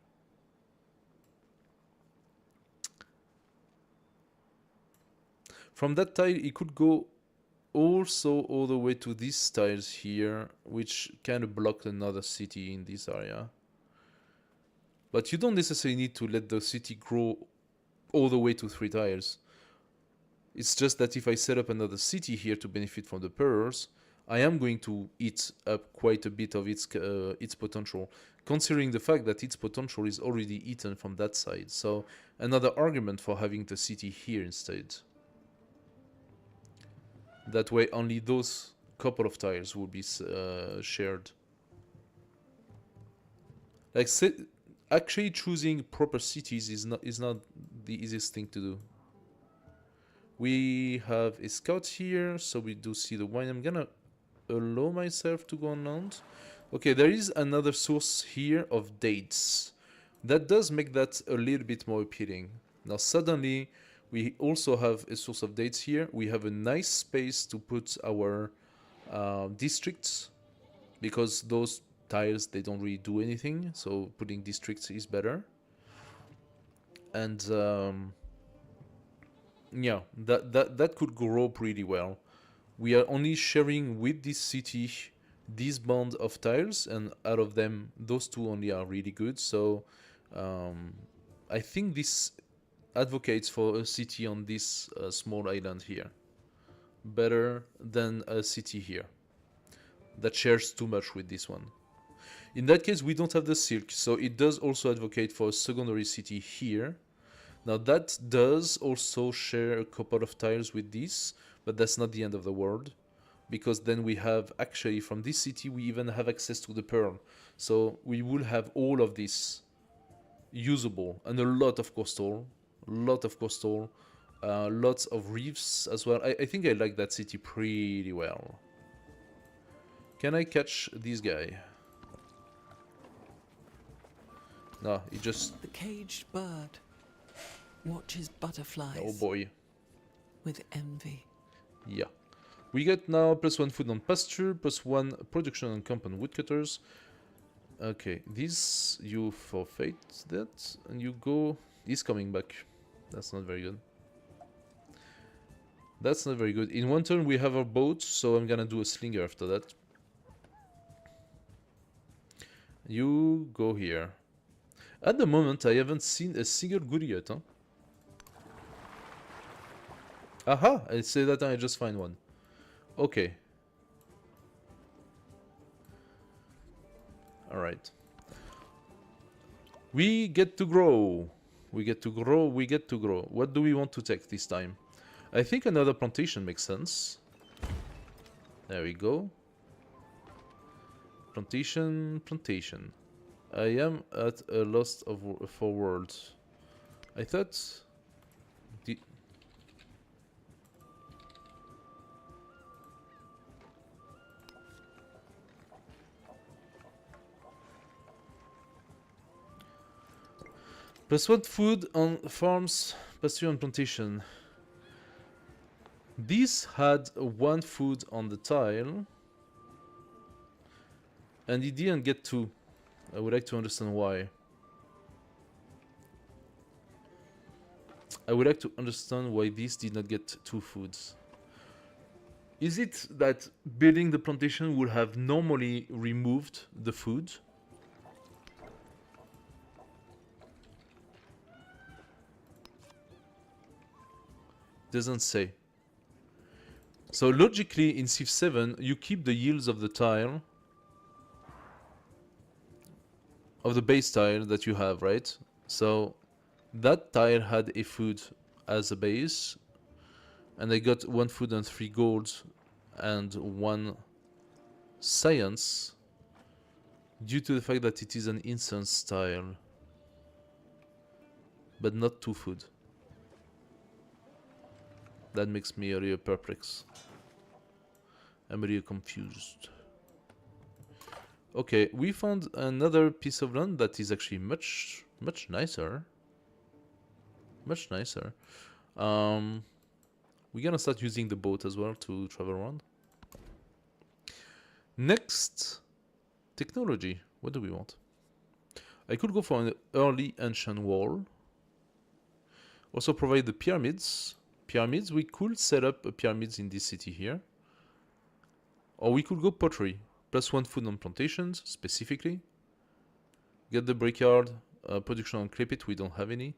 From that tile, it could go also all the way to these tiles here, which kind of block another city in this area. But you don't necessarily need to let the city grow all the way to 3 tiles. It's just that if I set up another city here to benefit from the pearls, I am going to eat up quite a bit of its potential, considering the fact that its potential is already eaten from that side. So another argument for having the city here instead. That way only those couple of tiles will be shared. Like, actually choosing proper cities is not the easiest thing to do. We have a scout here, so we do see the wine. I'm gonna allow myself to go on land. Okay, there is another source here of dates. That does make that a little bit more appealing. Now suddenly we also have a source of dates here. We have a nice space to put our districts, because those tiles, they don't really do anything, so putting districts is better. And yeah, that could grow pretty well. We are only sharing with this city this band of tiles, and out of them, those two only are really good. So I think this advocates for a city on this small island here better than a city here that shares too much with this one. In that case, we don't have the silk, so it does also advocate for a secondary city here. Now that does also share a couple of tiles with this, but that's not the end of the world, because then we have, actually from this city we even have access to the pearl, so we will have all of this usable, and a lot of coastal, lots of reefs as well. I think I like that city pretty well. Can I catch this guy? No, he just... The caged bird watches butterflies Oh boy. with envy. Yeah. We get now +1 food on pasture, +1 production on camp and woodcutters. Okay, this you forfeit that, and you go... He's coming back. That's not very good. That's not very good. In one turn we have our boat, so I'm gonna do a slinger after that. You go here. At the moment, I haven't seen a single goodie yet, huh? Aha! I say that and I just find one. Okay. Alright. We get to grow. We get to grow, we get to grow. What do we want to take this time? I think another plantation makes sense. There we go. Plantation, plantation. I am at a loss for words. I thought... The... +1 food on farms, pasture and plantation. This had 1 food on the tile, and it didn't get 2. I would like to understand why. I would like to understand why this did not get 2 foods. Is it that building the plantation would have normally removed the food? Doesn't say. So logically in Civ 7 you keep the yields of the tile, of the base tile that you have, right? So that tile had a food as a base, and I got 1 food and 3 gold and 1 science due to the fact that it is an instance tile, but not 2 food. That makes me a little perplex. I'm a little confused. Okay, we found another piece of land that is actually much nicer. Much nicer. We're gonna start using the boat as well to travel around. Next, technology. What do we want? I could go for an early ancient wall. Also provide the pyramids. Pyramids, we could set up a pyramids in this city here. Or we could go pottery. +1 food on plantations, specifically. Get the brickyard, production on clay pit, we don't have any.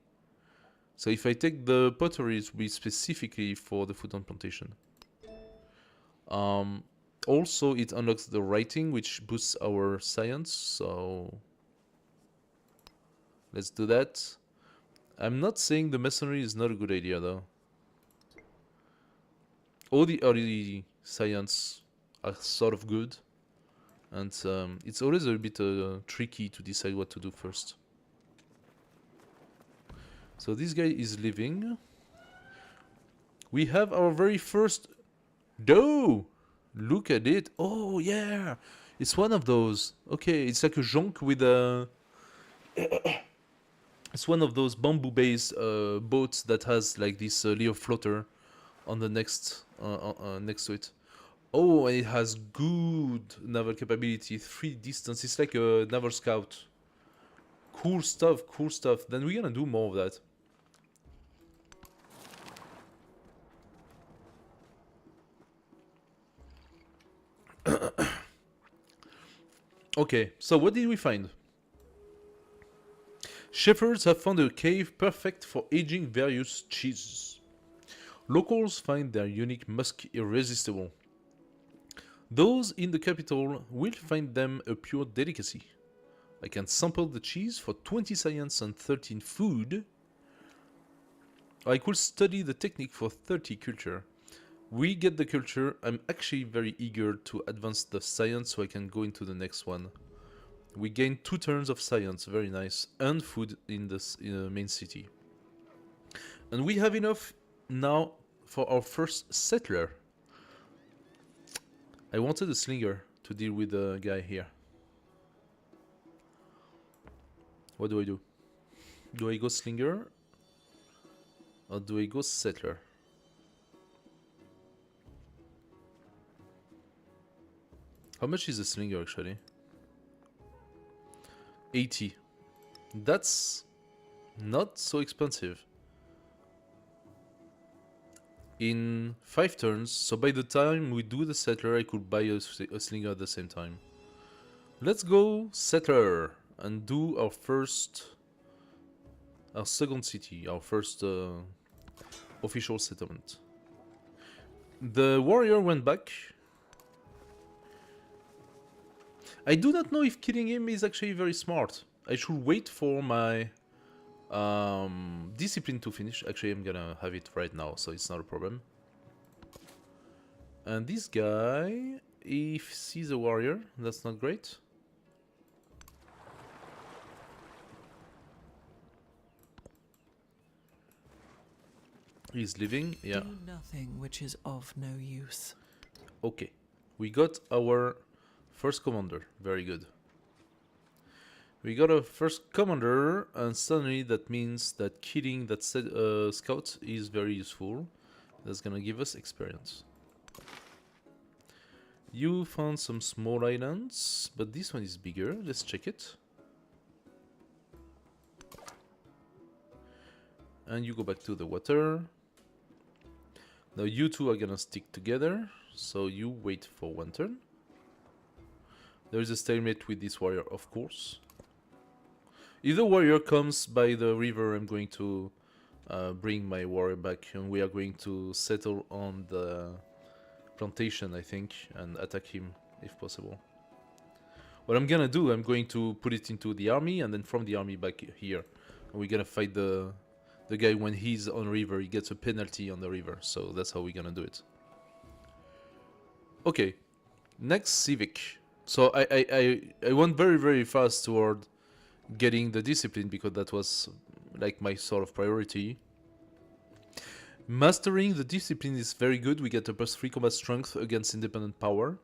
So if I take the potteries, we specifically for the food on plantation. Also, it unlocks the writing, which boosts our science, so... Let's do that. I'm not saying the masonry is not a good idea, though. All the early science are sort of good. And it's always a bit tricky to decide what to do first. So this guy is leaving. We have our very first doe. Look at it. Oh yeah, it's one of those. Okay, it's like a jonk with a. It's one of those bamboo-based boats that has like this little floater on the next to it. Oh, and it has good naval capability, 3 distance. It's like a naval scout. Cool stuff, cool stuff. Then we're gonna do more of that. Okay, so what did we find? Shepherds have found a cave perfect for aging various cheeses. Locals find their unique musk irresistible. Those in the capital will find them a pure delicacy. I can sample the cheese for 20 science and 13 food. I could study the technique for 30 culture. We get the culture. I'm actually very eager to advance the science so I can go into the next one. We gain 2 turns of science, very nice, and food in the main city. And we have enough now for our first settler. I wanted a slinger to deal with the guy here. What do I do? Do I go slinger? Or do I go settler? How much is a slinger actually? 80. That's not so expensive. In 5 turns, so by the time we do the settler, I could buy a slinger at the same time. Let's go settler and do our second city, our first official settlement. The warrior went back. I do not know if killing him is actually very smart. I should wait for my discipline to finish. Actually, I'm gonna have it right now, so it's not a problem. And this guy, if he's a warrior, that's not great. He's leaving, yeah. Do nothing which is of no use. Okay, we got our first commander. Very good. We got a first commander, and suddenly that means that killing that scout is very useful. That's gonna give us experience. You found some small islands, but this one is bigger. Let's check it. And you go back to the water. Now you two are gonna stick together, so you wait for 1 turn. There is a stalemate with this warrior, of course. If the warrior comes by the river, I'm going to bring my warrior back, and we are going to settle on the plantation, I think, and attack him if possible. What I'm gonna do, I'm going to put it into the army, and then from the army back here. And we're gonna fight the guy when he's on river. He gets a penalty on the river, so that's how we're gonna do it. Okay, next civic. So I went very, very fast toward getting the discipline because that was like my sort of priority. Mastering the discipline is very good. We get a +3 combat strength against independent power.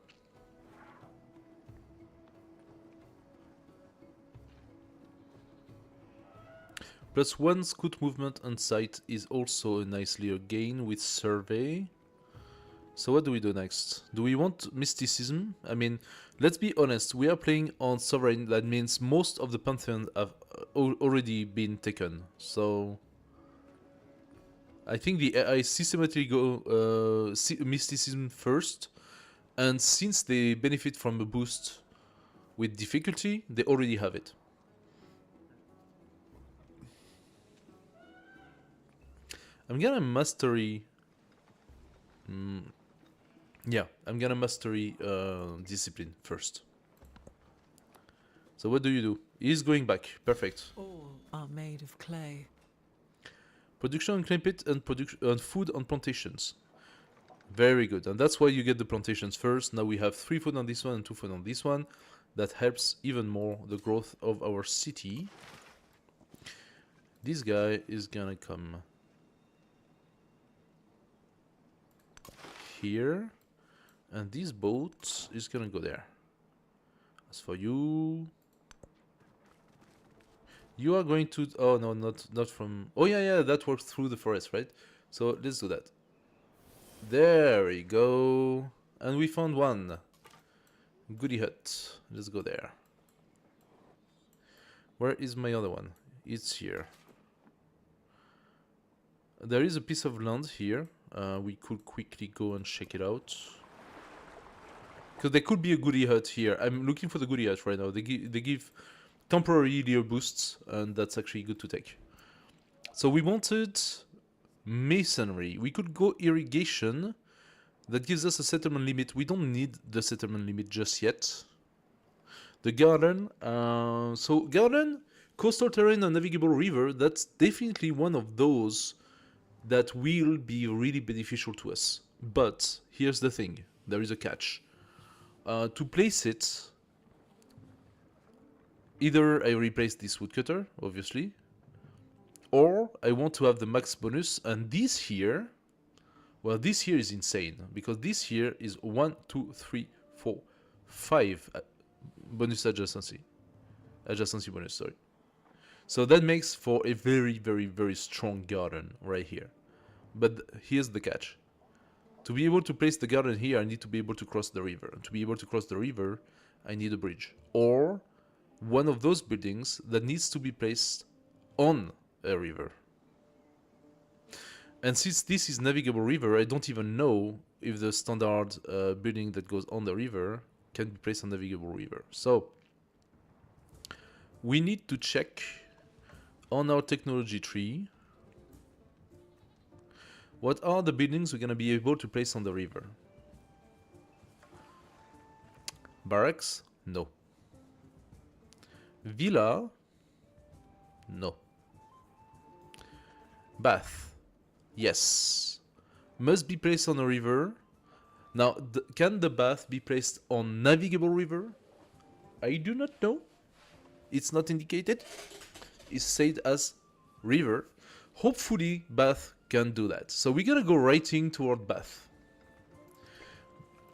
+1 scout movement and sight is also a nice little gain with survey. So what do we do next? Do we want mysticism? I mean, let's be honest, we are playing on sovereign. That means most of the pantheon have already been taken. So I think I systematically go mysticism first, and since they benefit from a boost with difficulty, they already have it. I'm gonna mastery. Yeah, I'm gonna mastery discipline first. So what do you do? He's going back. Perfect. All are made of clay. Production on clay pit and food on plantations. Very good. And that's why you get the plantations first. Now we have 3 food on this one and 2 food on this one. That helps even more the growth of our city. This guy is gonna come here. And this boat is gonna go there. As for you, you are going to. Oh no, not from. Oh yeah, that works through the forest, right? So let's do that. There we go, and we found one. Goody hut. Let's go there. Where is my other one? It's here. There is a piece of land here. We could quickly go and check it out. Because there could be a goodie hut here. I'm looking for the goodie hut right now. They give temporary leader boosts, and that's actually good to take. So we wanted masonry. We could go irrigation. That gives us a settlement limit. We don't need the settlement limit just yet. The garden. So garden, coastal terrain and navigable river, that's definitely one of those that will be really beneficial to us. But here's the thing. There is a catch. To place it, either I replace this woodcutter, obviously, or I want to have the max bonus, and this here, well, this here is insane, because this here is 1, 2, 3, 4, 5 bonus adjacency. Adjacency bonus, sorry. So that makes for a very, very, very strong garden right here. But here's the catch. To be able to place the garden here, I need to be able to cross the river. And to be able to cross the river, I need a bridge. Or one of those buildings that needs to be placed on a river. And since this is navigable river, I don't even know if the standard building that goes on the river can be placed on navigable river. So we need to check on our technology tree what are the buildings we're going to be able to place on the river. Barracks? No. Villa? No. Bath? Yes. Must be placed on a river. Now, can the bath be placed on navigable river? I do not know. It's not indicated. It's said as river. Hopefully, Bath can do that. So we're gonna go writing toward Bath.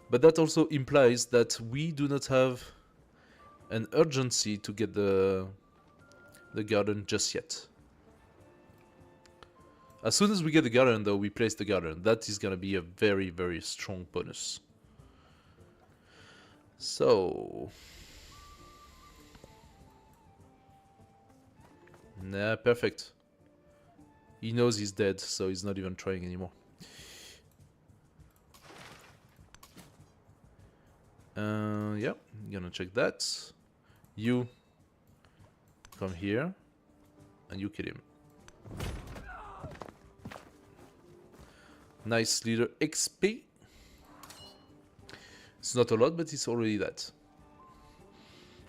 But that also implies that we do not have an urgency to get the garden just yet. As soon as we get the garden, though, we place the garden. That is gonna be a very, very strong bonus. So... nah, perfect. He knows he's dead, so he's not even trying anymore. Yeah, gonna check that. You come here, and you kill him. Nice leader XP. It's not a lot, but it's already that.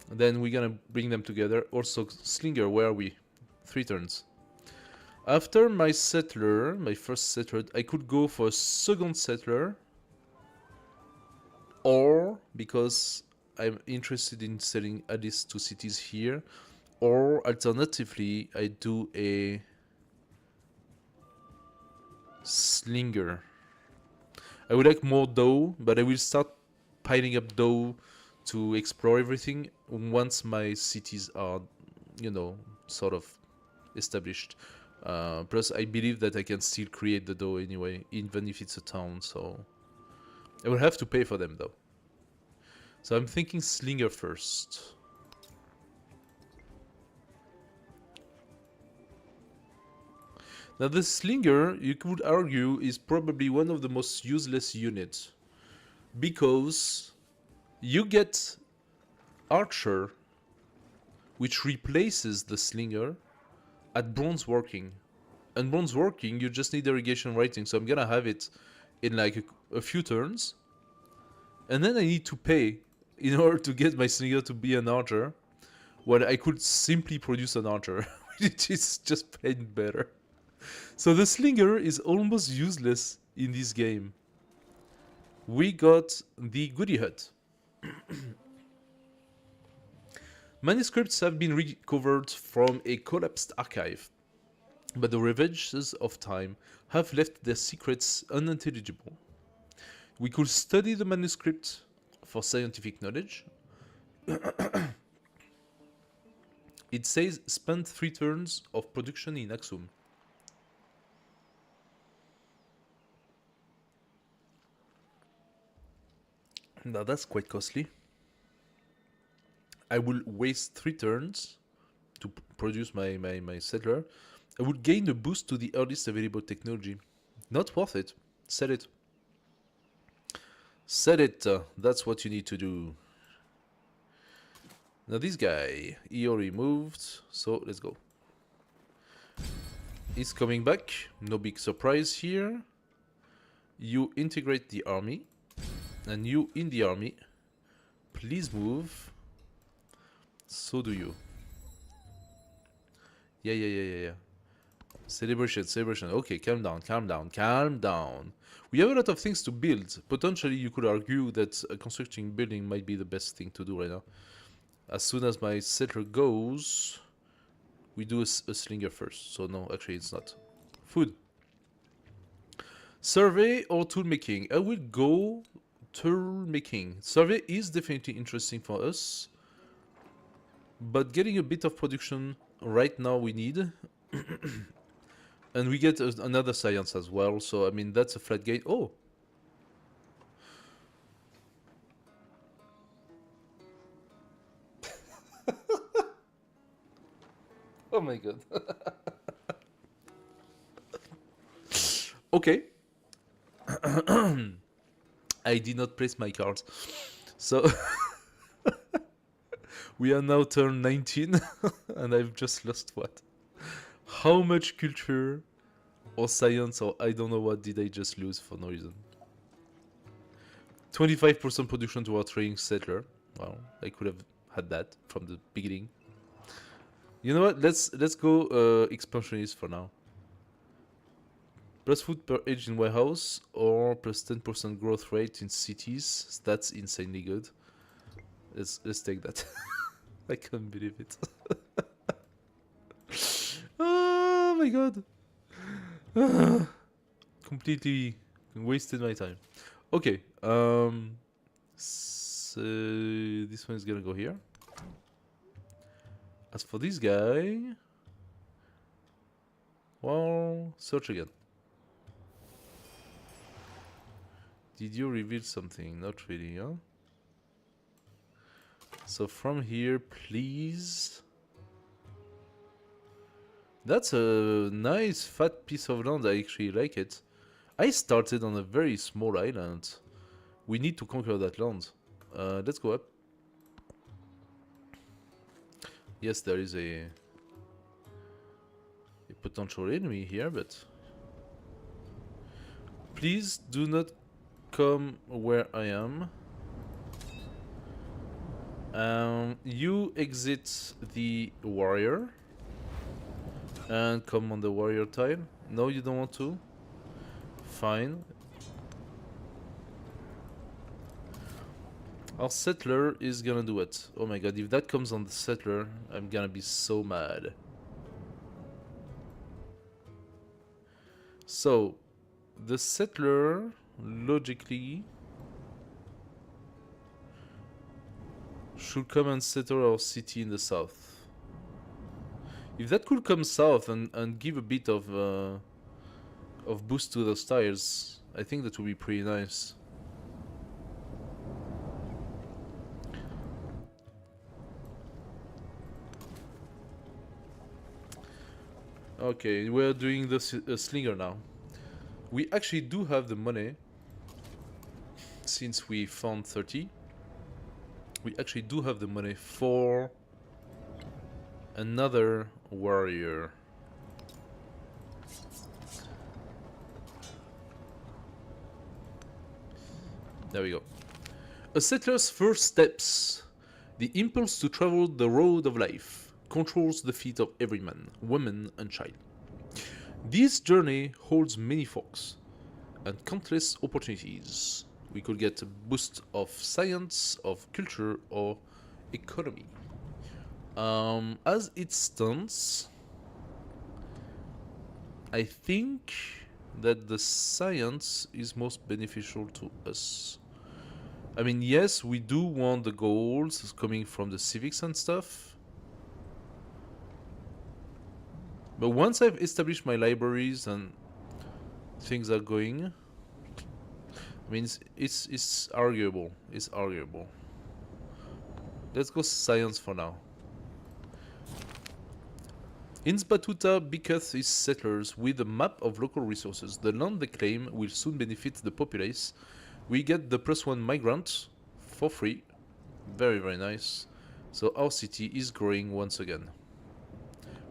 Then we're gonna bring them together. Also, Slinger, where are we? 3 turns. After my settler, my first settler, I could go for a second settler. Or, because I'm interested in selling at least 2 cities here. Or, alternatively, I do a Slinger. I would like more dough, but I will start piling up dough to explore everything once my cities are, you know, sort of established. Plus, I believe that I can still create the dough anyway, even if it's a town, so... I will have to pay for them, though. So I'm thinking Slinger first. Now, the Slinger, you could argue, is probably one of the most useless units. Because you get Archer, which replaces the Slinger, at Bronze Working. And Bronze Working, you just need irrigation writing, so I'm gonna have it in like a few turns. And then I need to pay in order to get my Slinger to be an Archer, when I could simply produce an Archer, which is just plain better. So the Slinger is almost useless in this game. We got the Goodie Hut. Manuscripts have been recovered from a collapsed archive, but the ravages of time have left their secrets unintelligible. We could study the manuscript for scientific knowledge. It says spend 3 turns of production in Axum. Now that's quite costly. I will waste 3 turns to produce my settler. I would gain a boost to the earliest available technology. Not worth it. Sell it. Set it. That's what you need to do. Now this guy, he already moved, so let's go. He's coming back. No big surprise here. You integrate the army. And you in the army. Please move. So do you. Yeah. Celebration. Okay, calm down. We have a lot of things to build. Potentially, you could argue that constructing building might be the best thing to do right now. As soon as my settler goes, we do a slinger first. So no, actually it's not. Food. Survey or tool making? I will go tool making. Survey is definitely interesting for us. But getting a bit of production right now we need. And we get another science as well. So I mean that's a flat gate. Oh! Oh my god. Okay. I did not place my cards. So we are now turn 19 and I've just lost what? How much culture or science or I don't know what did I just lose for no reason? 25% production to our trading settler. Well, I could have had that from the beginning. You know what? Let's go expansionist for now. Plus food per age in warehouse or plus 10% growth rate in cities. That's insanely good. Let's take that. I can't believe it. Oh my god. Completely wasted my time. Okay. So this one is gonna go here. As for this guy, well, search again. Did you reveal something? Not really, huh? So from here, please. That's a nice fat piece of land. I actually like it. I started on a very small island. We need to conquer that land. Let's go up. Yes, there is a potential enemy here, but please do not come where I am. You exit the warrior and come on the warrior tile. No, you don't want to? Fine. Our settler is gonna do it. Oh my god, if that comes on the settler, I'm gonna be so mad. So, the settler, logically, should come and settle our city in the south. If that could come south and give a bit of boost to those tiles, I think that would be pretty nice. Okay, we're doing the slinger now. We actually do have the money. Since we found 30. We actually do have the money for another warrior. There we go. A settler's first steps. The impulse to travel the road of life controls the feet of every man, woman, and child. This journey holds many forks and countless opportunities. We could get a boost of science, of culture, or economy. As it stands, I think that the science is most beneficial to us. I mean, yes, we do want the goals coming from the civics and stuff. But once I've established my libraries and things are going, I mean, it's arguable. It's arguable. Let's go science for now. In Batuta bequeaths its settlers with a map of local resources. The land they claim will soon benefit the populace we get the +1 migrant for free. Very, very nice. So our city is growing once again.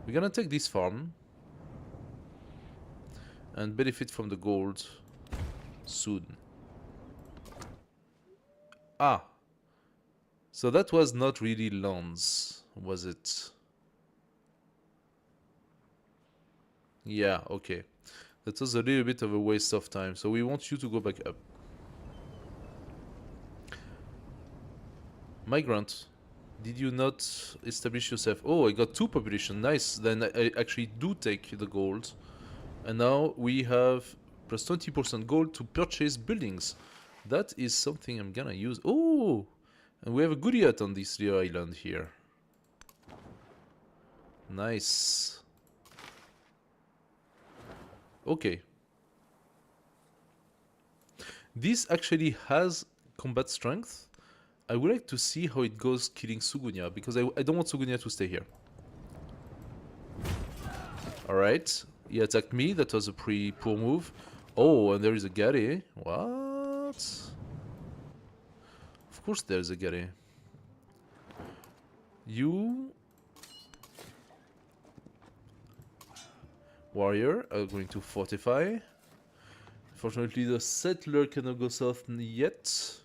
We're gonna take this farm and benefit from the gold soon. Ah, so that was not really lands, was it? Yeah, okay. That was a little bit of a waste of time, so we want you to go back up. Migrant, did you not establish yourself? Oh, I got 2 population, nice. Then I actually do take the gold. And now we have plus 20% gold to purchase buildings. That is something I'm gonna use. Oh, and we have a good yacht on this little island here. Nice. Okay. This actually has combat strength. I would like to see how it goes killing Sugunya, because I don't want Sugunya to stay here. Alright, he attacked me, that was a pretty poor move. Oh, and there is a Gary. What? Of course there's a Gary. You... warrior are going to fortify. Fortunately, the settler cannot go south yet.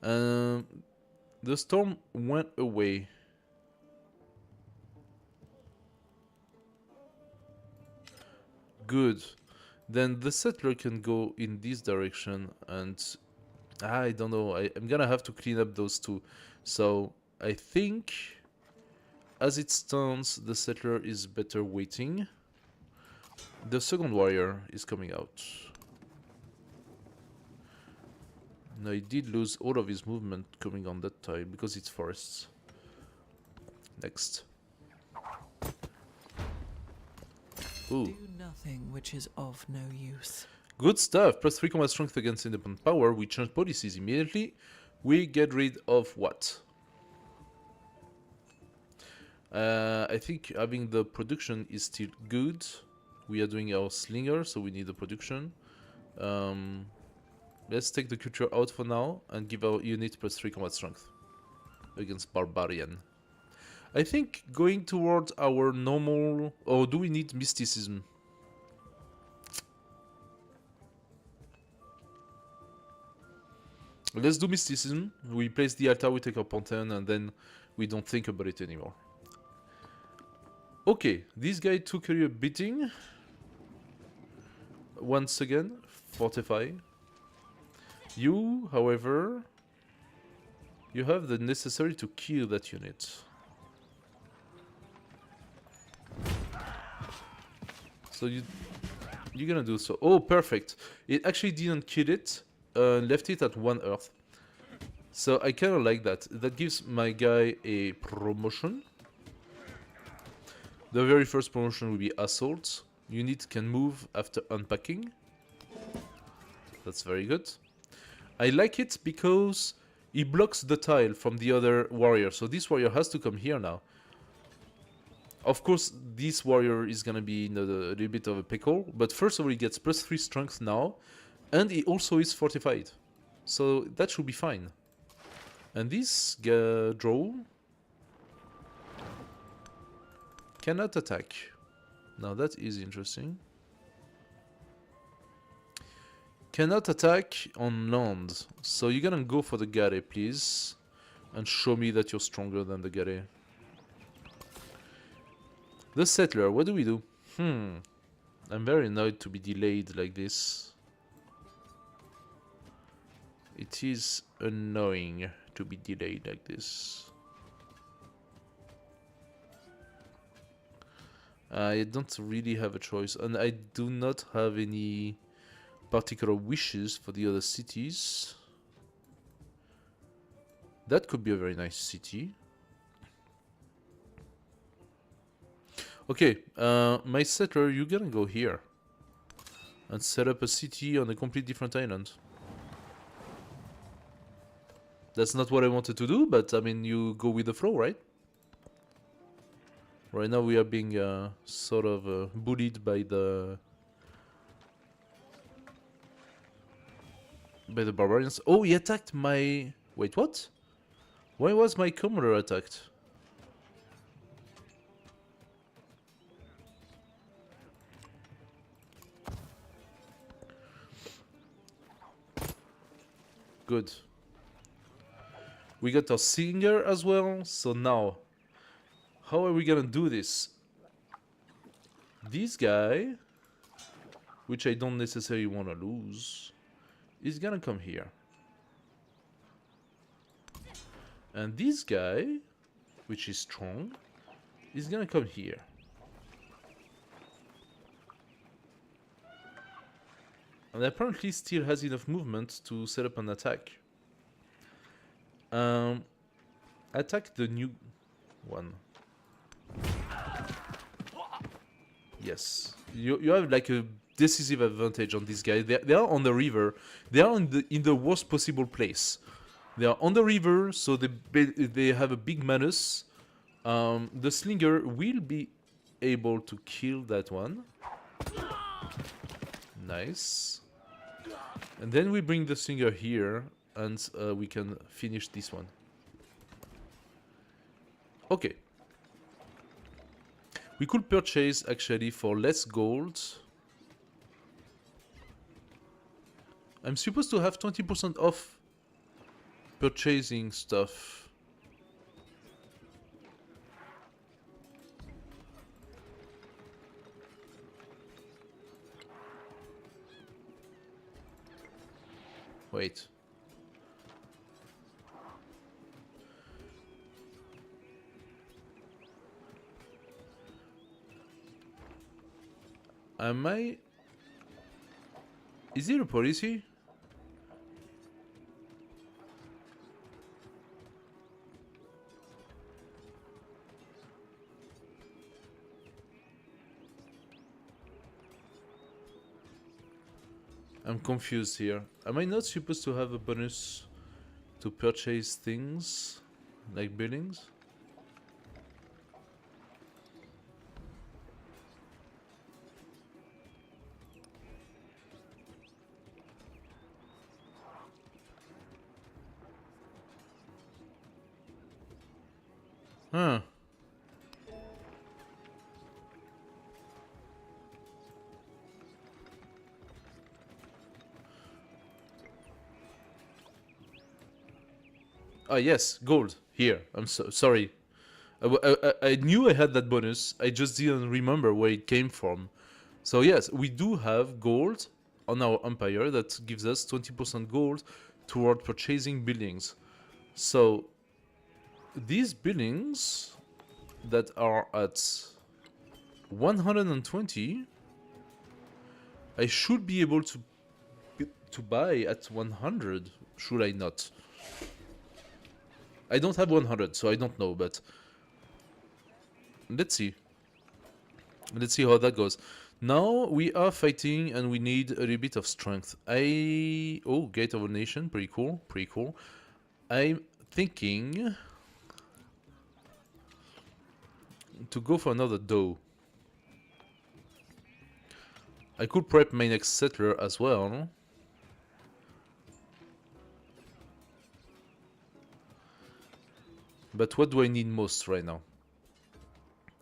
The storm went away. Good. Then the settler can go in this direction, and I don't know. I'm gonna have to clean up those two. So I think, as it stands, the settler is better waiting. The second warrior is coming out. Now he did lose all of his movement coming on that time because it's forests. Next. Ooh. Do nothing which is of no use. Good stuff. Plus 3 combat strength against independent power. We change policies immediately. We get rid of what? I think having the production is still good. We are doing our slinger, so we need the production. Let's take the culture out for now and give our unit plus 3 combat strength against barbarian. I think going towards our normal... or do we need mysticism? Let's do mysticism. We place the altar, we take our pantheon, and then we don't think about it anymore. Okay, this guy took a beating. Once again, fortify. You, however, you have the necessary to kill that unit. So you're gonna do so. Oh, perfect. It actually didn't kill it. Left it at 1 earth. So I kind of like that. That gives my guy a promotion. The very first promotion will be assault. Unit can move after unpacking. That's very good. I like it because he blocks the tile from the other warrior. So this warrior has to come here now. Of course, this warrior is gonna be in a little bit of a pickle. But first of all, he gets plus 3 strength now. And he also is fortified. So that should be fine. And this draw cannot attack. Now that is interesting. Cannot attack on land. So you're gonna go for the Gare, please. And show me that you're stronger than the Gare. The settler, what do we do? I'm very annoyed to be delayed like this. It is annoying to be delayed like this. I don't really have a choice, and I do not have any particular wishes for the other cities. That could be a very nice city. Okay, my settler, you're gonna go here and set up a city on a completely different island. That's not what I wanted to do, but I mean, you go with the flow, right? Right now we are being sort of bullied by the by the barbarians. Oh, he attacked my... Wait, what? Why was my commander attacked? Good. We got our singer as well, so now... How are we gonna do this? This guy, which I don't necessarily want to lose, is gonna come here. And this guy, which is strong, is gonna come here. And apparently still has enough movement to set up an attack. Attack the new one. Yes, you have like a decisive advantage on this guy. They are on the river. They are in the worst possible place. They are on the river, so they have a big menace. The slinger will be able to kill that one. Nice. And then we bring the slinger here, and we can finish this one. Okay. We could purchase actually for less gold. I'm supposed to have 20% off purchasing stuff. Wait. Am I... Is it a policy? I'm confused here. Am I not supposed to have a bonus to purchase things like buildings? Huh. Ah, yes, gold. Here. I'm so sorry. I knew I had that bonus. I just didn't remember where it came from. So yes, we do have gold on our empire that gives us 20% gold toward purchasing buildings. So these buildings that are at 120, I should be able to buy at 100, should I not? I don't have 100, so I don't know, but let's see. Let's see how that goes. Now we are fighting and we need a little bit of strength. Oh, Gate of a Nation, pretty cool, pretty cool. I'm thinking to go for another doe. I could prep my next settler as well. But what do I need most right now?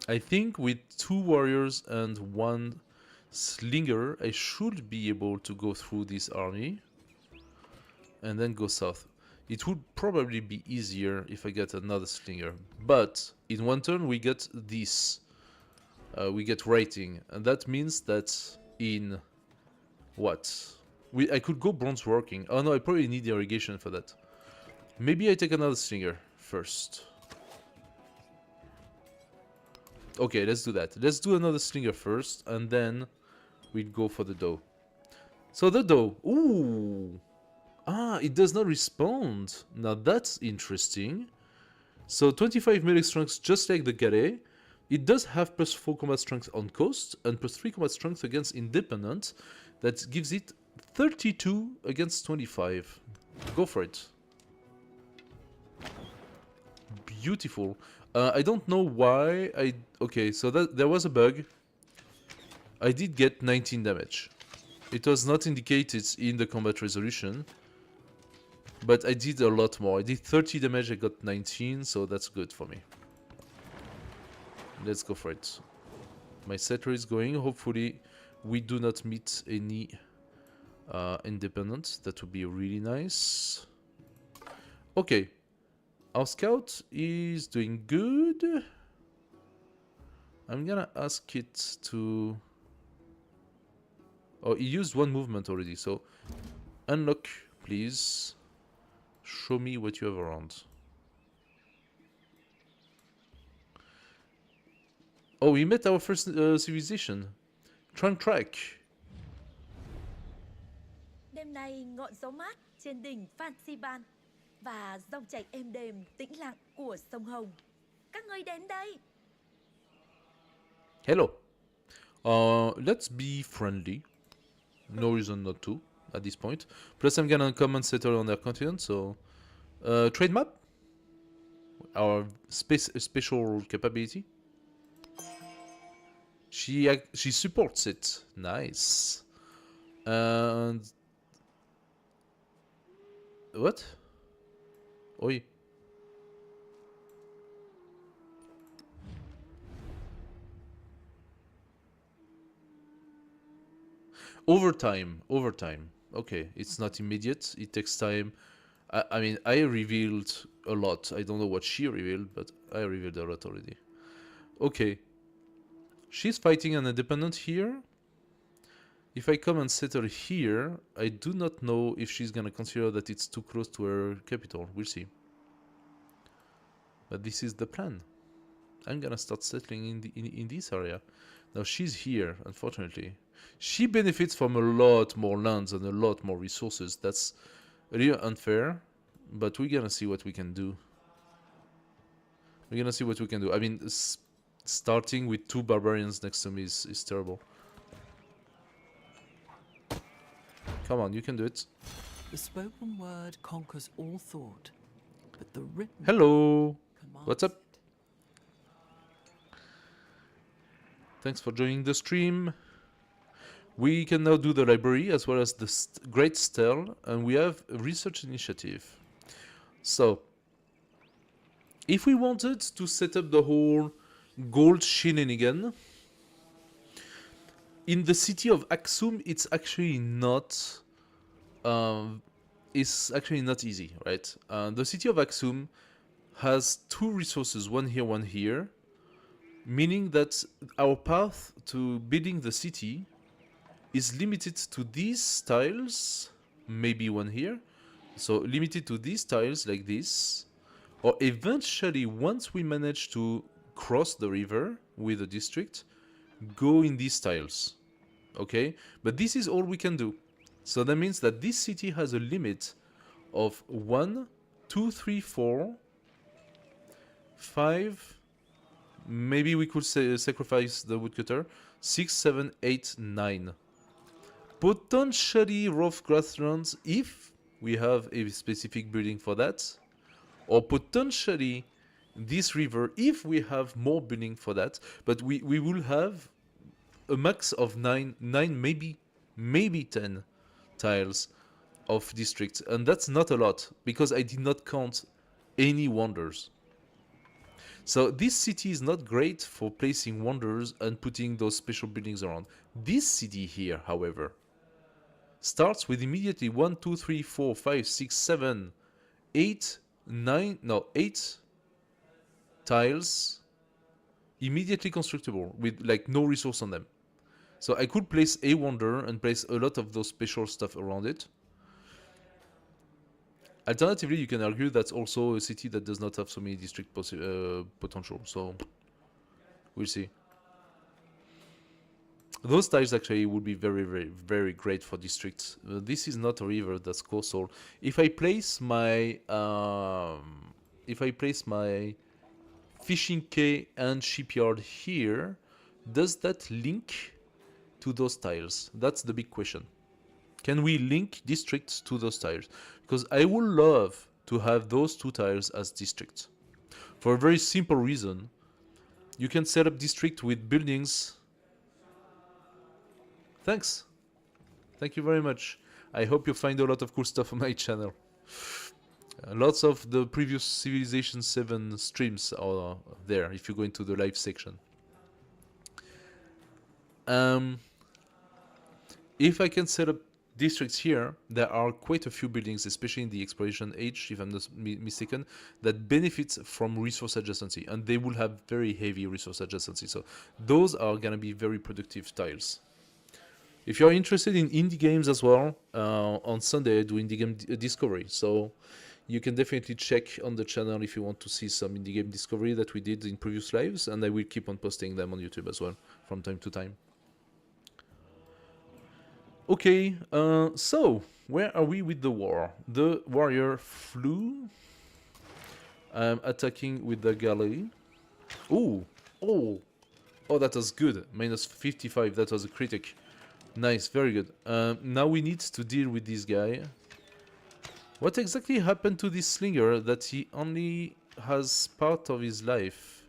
I think with 2 warriors and 1 slinger, I should be able to go through this army and then go south. It would probably be easier if I get another slinger. But in 1 turn we get this. We get rating. And that means that in... what? I could go bronze working. Oh no, I probably need irrigation for that. Maybe I take another slinger first. Okay, let's do that. Let's do another slinger first, and then we'd go for the doe. So the doe. Ooh! Ah, it does not respond. Now that's interesting. So 25 melee strength, just like the Galet. It does have +4 combat strength on coast, and +3 combat strength against independent. That gives it 32 against 25. Go for it. Beautiful. I don't know why I... Okay, so there was a bug. I did get 19 damage. It was not indicated in the combat resolution. But I did a lot more. I did 30 damage, I got 19, so that's good for me. Let's go for it. My settler is going. Hopefully we do not meet any independents. That would be really nice. Okay. Our scout is doing good. I'm gonna ask it to... Oh, he used one movement already, so... Unlock, please. Show me what you have around. Oh, we met our first civilization. Tran Trek. Đêm nay ngọn gió mát trên đỉnh Fansiban và dòng chảy êm đềm tĩnh lặng của sông Hồng. Các ngươi đến đây. Hello. Let's be friendly. No reason not to at this point. Plus, I'm gonna come and settle on their continent. So, trade map. Our special capability. She supports it. Nice. And what? Oi. Overtime. Okay, it's not immediate. It takes time. I mean, I revealed a lot. I don't know what she revealed, but I revealed a lot already. Okay. She's fighting an independent here. If I come and settle here, I do not know if she's gonna consider that it's too close to her capital. We'll see. But this is the plan. I'm gonna start settling in this area. Now she's here, unfortunately. She benefits from a lot more lands and a lot more resources. That's really unfair, but we're gonna see what we can do. I mean, starting with 2 barbarians next to me is terrible. Come on, you can do it. The spoken word conquers all thought, but the written Hello. commands What's up? it. Thanks for joining the stream. We can now do the library as well as the Great Stele, and we have a research initiative. So, if we wanted to set up the whole gold shenanigan, in the city of Aksum, it's actually not easy, right? The city of Aksum has 2 resources, one here, meaning that our path to building the city is limited to these tiles, maybe one here, so limited to these tiles like this, or eventually once we manage to cross the river with a district, go in these tiles, okay? But this is all we can do. So that means that this city has a limit of 1, 2, 3, 4, 5, maybe we could say sacrifice the woodcutter, 6, 7, 8, 9. Potentially rough grasslands if we have a specific building for that, or potentially this river if we have more building for that, but we will have a max of 9 maybe 10 tiles of districts, and that's not a lot because I did not count any wonders. So this city is not great for placing wonders and putting those special buildings around. This city here, however, starts with immediately 1, 2, 3, 4, 5, 6, 7, 8, 9, no, 8 tiles immediately constructible with like no resource on them. So I could place a wonder and place a lot of those special stuff around it. Alternatively, you can argue that's also a city that does not have so many district potential, so we'll see. Those tiles actually would be very, very, very great for districts. This is not a river, that's coastal. If I place my fishing quay and shipyard here, does that link to those tiles? That's the big question. Can we link districts to those tiles? Because I would love to have those 2 tiles as districts. For a very simple reason. You can set up district with buildings. Thanks. Thank you very much. I hope you find a lot of cool stuff on my channel. Lots of the previous Civilization 7 streams are there if you go into the live section. If I can set up districts here, there are quite a few buildings, especially in the exploration age, if I'm not mistaken, that benefit from resource adjacency, and they will have very heavy resource adjacency. So those are gonna be very productive tiles. If you're interested in indie games as well, on Sunday I do indie game discovery, so you can definitely check on the channel if you want to see some indie game discovery that we did in previous lives, and I will keep on posting them on YouTube as well from time to time. Okay, so where are we with the war? The warrior flew. I'm attacking with the galley. Ooh, oh, that was good. Minus 55, that was a critic. Nice, very good. Now we need to deal with this guy. What exactly happened to this slinger that he only has part of his life?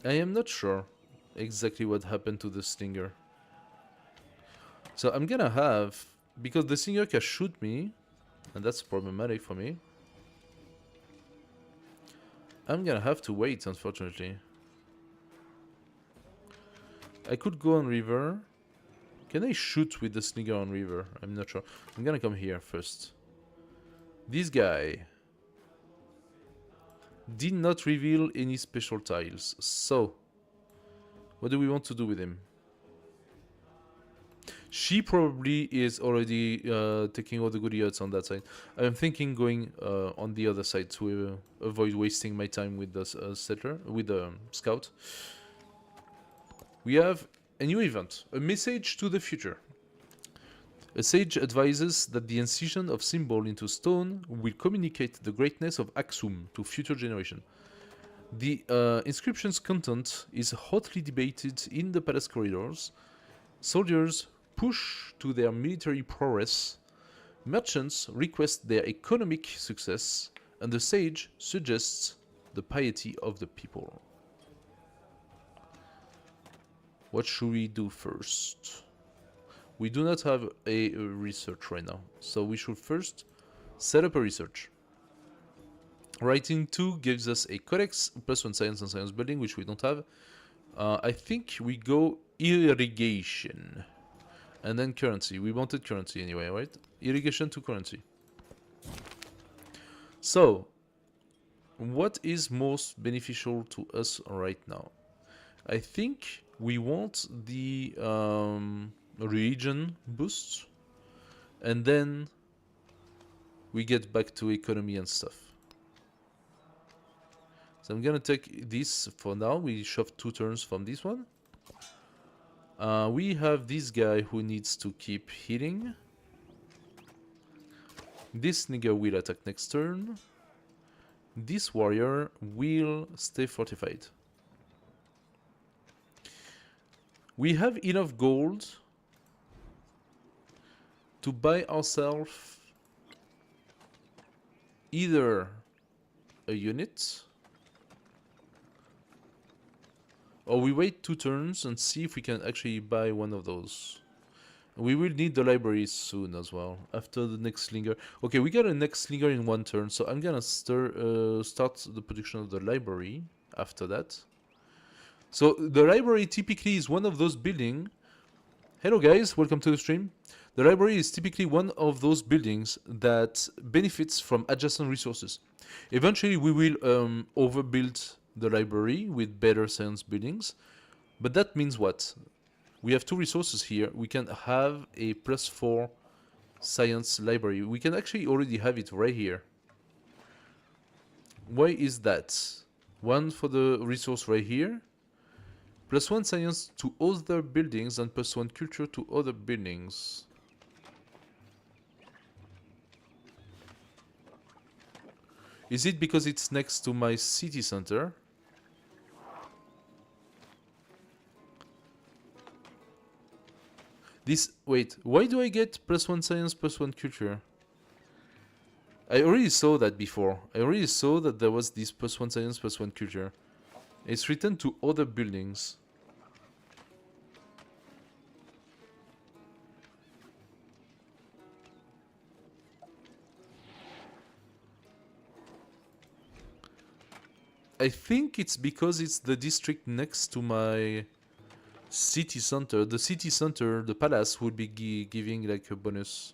I am not sure exactly what happened to the slinger. So I'm gonna have, because the slinger can shoot me, and that's problematic for me, I'm gonna have to wait, unfortunately. I could go on river. Can I shoot with the slinger on river? I'm not sure. I'm gonna come here first. This guy did not reveal any special tiles, so what do we want to do with him? She probably is already taking all the good yachts on that side. I'm thinking going on the other side to avoid wasting my time with the settler, with the scout. We have a new event, a message to the future. A sage advises that the incision of symbol into stone will communicate the greatness of Aksum to future generation. The inscription's content is hotly debated in the palace corridors. Soldiers push to their military prowess, merchants request their economic success, and the sage suggests the piety of the people. What should we do first? We do not have a research right now, so we should first set up a research. Writing 2 gives us a codex, +1 science and science building, which we don't have. I think we go irrigation. And then currency. We wanted currency anyway, right? Irrigation to currency. So, what is most beneficial to us right now? I think we want the religion boost. And then we get back to economy and stuff. So I'm gonna take this for now. We shove 2 turns from this one. We have this guy who needs to keep hitting. This nigger will attack next turn. This warrior will stay fortified. We have enough gold to buy ourselves either a unit, or we wait 2 turns and see if we can actually buy one of those. We will need the library soon as well, after the next slinger. Okay, we got a next slinger in 1 turn, so I'm gonna start the production of the library after that. So the library typically is one of those buildings. Hello guys, welcome to the stream. The library is typically one of those buildings that benefits from adjacent resources. Eventually we will overbuild the library with better science buildings, but that means what? We have 2 resources here. We can have a +4 science library. We can actually already have it right here. Why is that? 1 for the resource right here, +1 science to other buildings, and +1 culture to other buildings. Is it because it's next to my city center? Wait, why do I get +1 science, +1 culture? I already saw that before. I already saw that there was this +1 science, +1 culture. It's written to other buildings. I think it's because it's the district next to my city center. The city center, the palace, would be giving like a bonus.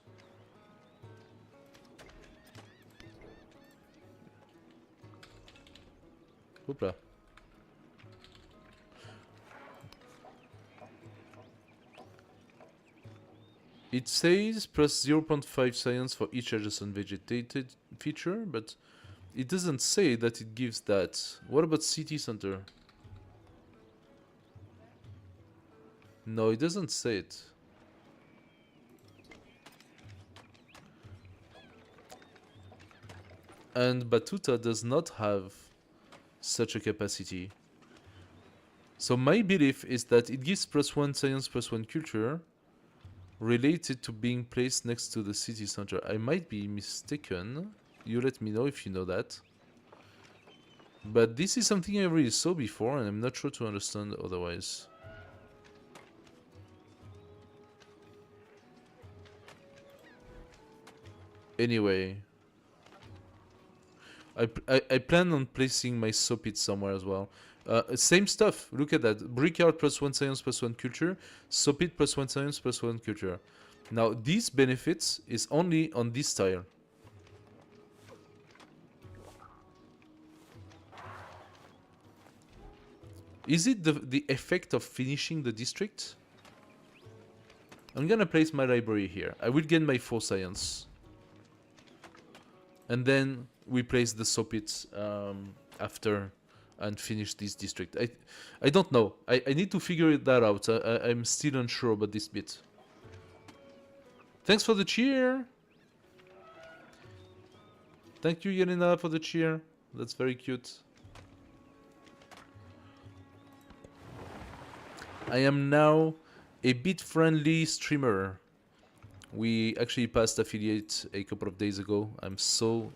Hoopla. It says plus 0.5 science for each adjacent vegetated feature, but it doesn't say that it gives that. What about city center? No, it doesn't say it. And Batuta does not have such a capacity. So my belief is that it gives +1 science, +1 culture related to being placed next to the city center. I might be mistaken. You let me know if you know that. But this is something I already saw before and I'm not sure to understand otherwise. Anyway, I plan on placing my soapit somewhere as well. Same stuff. Look at that. Brickyard +1 science, +1 culture. Soapit +1 science, +1 culture. Now, these benefits is only on this tile. Is it the effect of finishing the district? I'm gonna place my library here. I will get my 4 science. And then we place the soapit after and finish this district. I don't know. I need to figure that out. I'm still unsure about this bit. Thanks for the cheer. Thank you, Yelena, for the cheer. That's very cute. I am now a bit-friendly streamer. We actually passed affiliate a couple of days ago. I'm so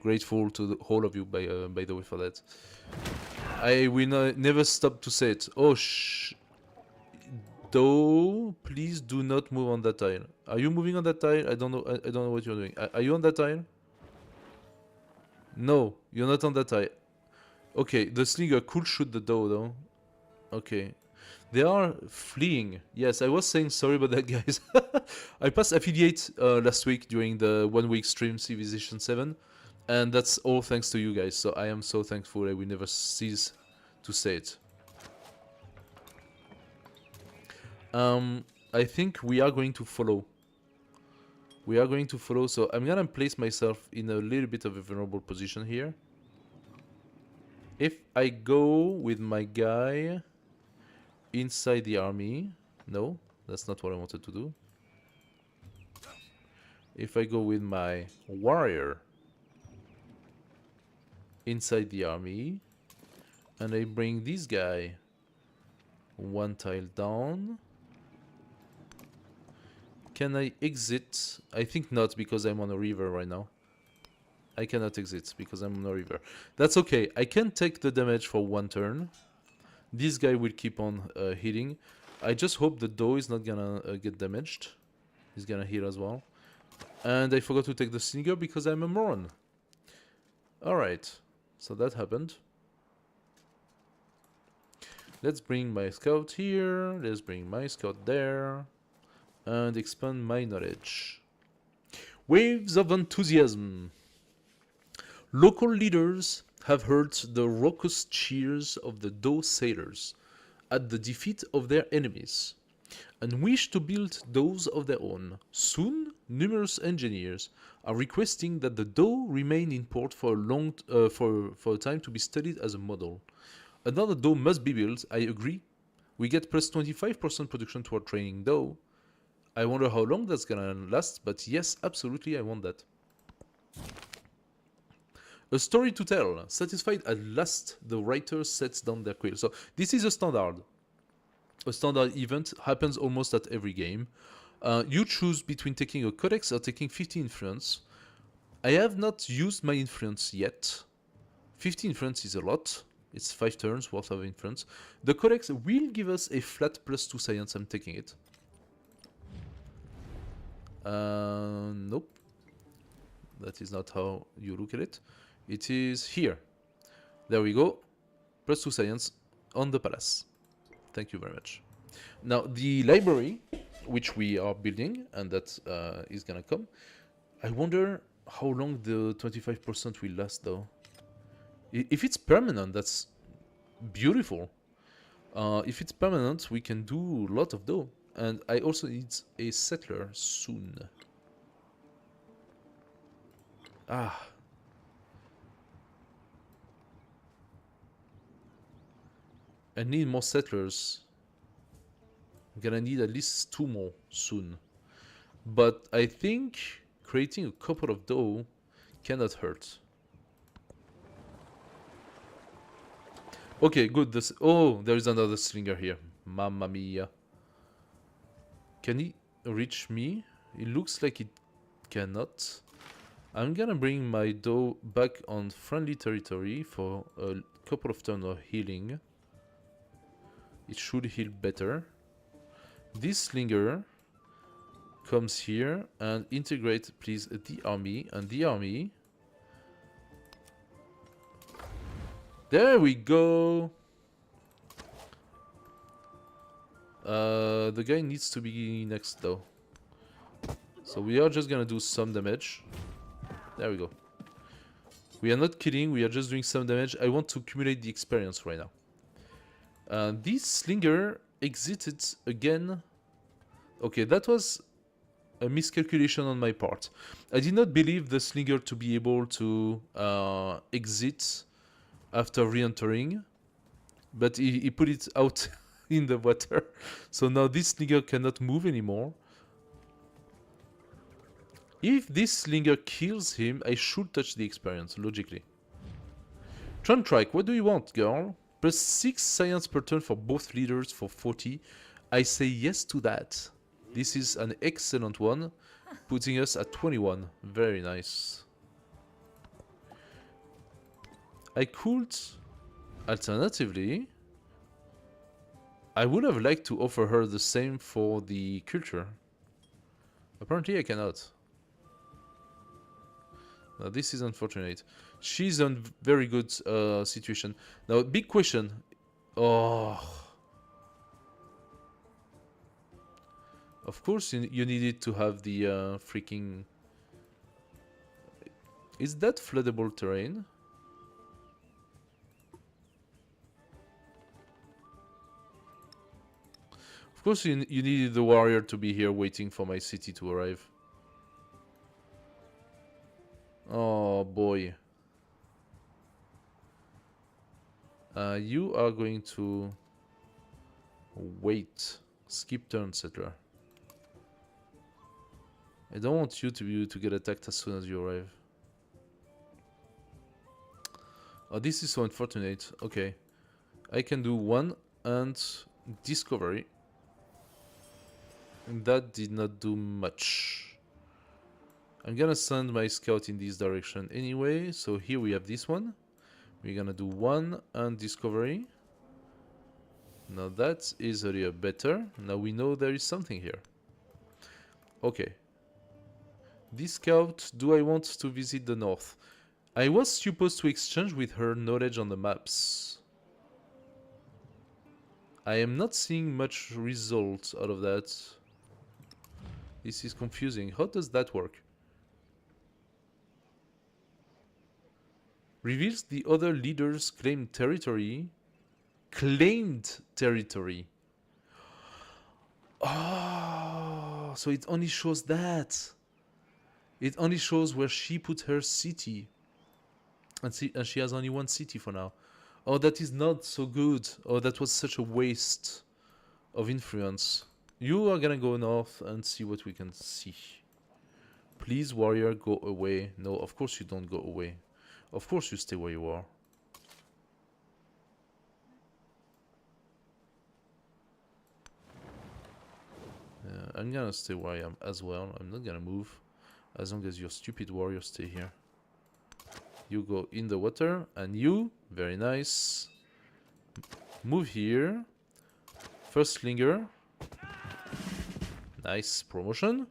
grateful to the whole of you, by the way, for that. I will never stop to say it. Oh, though, please do not move on that tile. Are you moving on that tile? I don't know. I don't know what you're doing. Are you on that tile? No, you're not on that tile. Okay, the slinger could shoot the doe, though. Okay. They are fleeing. Yes, I was saying sorry about that, guys. I passed affiliate last week during the 1 week stream Civilization 7. And that's all thanks to you guys. So I am so thankful. I will never cease to say it. I think we are going to follow. We are going to follow. So I'm going to place myself in a little bit of a vulnerable position here. If I go with my guy inside the army. No, that's not what I wanted to do. If I go with my warrior inside the army and I bring this guy 1 tile down, can I exit? I think not, because I'm on a river right now. I cannot exit because I'm on a river. That's okay. I can take the damage for 1 turn. This guy will keep on hitting. I just hope the doe is not gonna get damaged. He's gonna heal as well. And I forgot to take the slinger because I'm a moron. Alright, so that happened. Let's bring my scout here. Let's bring my scout there. And expand my knowledge. Waves of enthusiasm. Local leaders have heard the raucous cheers of the Doe sailors at the defeat of their enemies, and wish to build those of their own. Soon, numerous engineers are requesting that the Doe remain in port for a time to be studied as a model. Another Doe must be built. I agree. We get plus 25% production toward training Doe. I wonder how long that's gonna last, but yes, absolutely, I want that. A story to tell. Satisfied at last, the writer sets down their quill. So this is a standard. A standard event happens almost at every game. You choose between taking a codex or taking 50 influence. I have not used my influence yet. 50 influence is a lot. It's 5 turns worth of influence. The codex will give us a flat +2 science. I'm taking it. Nope. That is not how you look at it. It is here. There we go. +2 science on the palace. Thank you very much. Now, the library, which we are building, and that is gonna come, I wonder how long the 25% will last, though. If it's permanent, that's beautiful. If it's permanent, we can do a lot of dough. And I also need a settler soon. Ah. I need more settlers. I'm gonna need at least 2 more soon. But I think creating a couple of dough cannot hurt. Okay, good. Oh, there is another slinger here. Mamma mia. Can he reach me? It looks like it cannot. I'm gonna bring my dough back on friendly territory for a couple of turns of healing. It should heal better. This slinger comes here and integrate, please, the army. And the army... There we go! The guy needs to be next, though. So we are just gonna do some damage. There we go. We are not killing, we are just doing some damage. I want to accumulate the experience right now. This slinger exited again. Okay, that was a miscalculation on my part. I did not believe the slinger to be able to exit after re-entering, but he put it out in the water. So now this slinger cannot move anymore. If this slinger kills him, I should touch the experience, logically. Truntrike, what do you want, girl? +6 science per turn for both leaders for 40. I say yes to that. This is an excellent one, putting us at 21. Very nice. I could, alternatively, I would have liked to offer her the same for the culture. Apparently I cannot. Now this is unfortunate. She's in very good situation. Now, big question. Oh. Of course you needed to have the freaking... Is that floodable terrain? Of course you needed the warrior to be here waiting for my city to arrive. Oh boy. You are going to wait. Skip turn, settler. I don't want you to get attacked as soon as you arrive. Oh, this is so unfortunate. Okay. I can do 1 and discovery. And that did not do much. I'm gonna send my scout in this direction anyway. So here we have this one. We're gonna do 1 and discovery. Now that is a little better. Now we know there is something here. Okay. This scout, do I want to visit the north? I was supposed to exchange with her knowledge on the maps. I am not seeing much result out of that. This is confusing. How does that work? Reveals the other leaders' claimed territory. Claimed territory. Oh, so it only shows that. It only shows where she put her city. And she has only 1 city for now. Oh, that is not so good. Oh, that was such a waste of influence. You are gonna go north and see what we can see. Please, warrior, go away. No, of course you don't go away. Of course you stay where you are. I'm gonna stay where I am as well. I'm not gonna move. As long as your stupid warriors stay here. You go in the water. And you, very nice. Move here. First slinger. Nice promotion.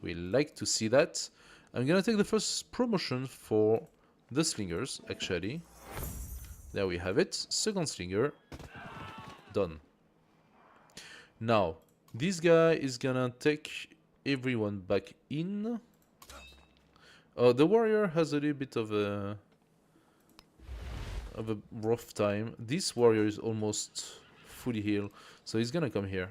We like to see that. I'm gonna take the first promotion for the slingers, actually. There we have it. Second slinger. Done. Now, this guy is gonna take everyone back in. Oh, the warrior has a little bit of a rough time. This warrior is almost fully healed, so he's gonna come here.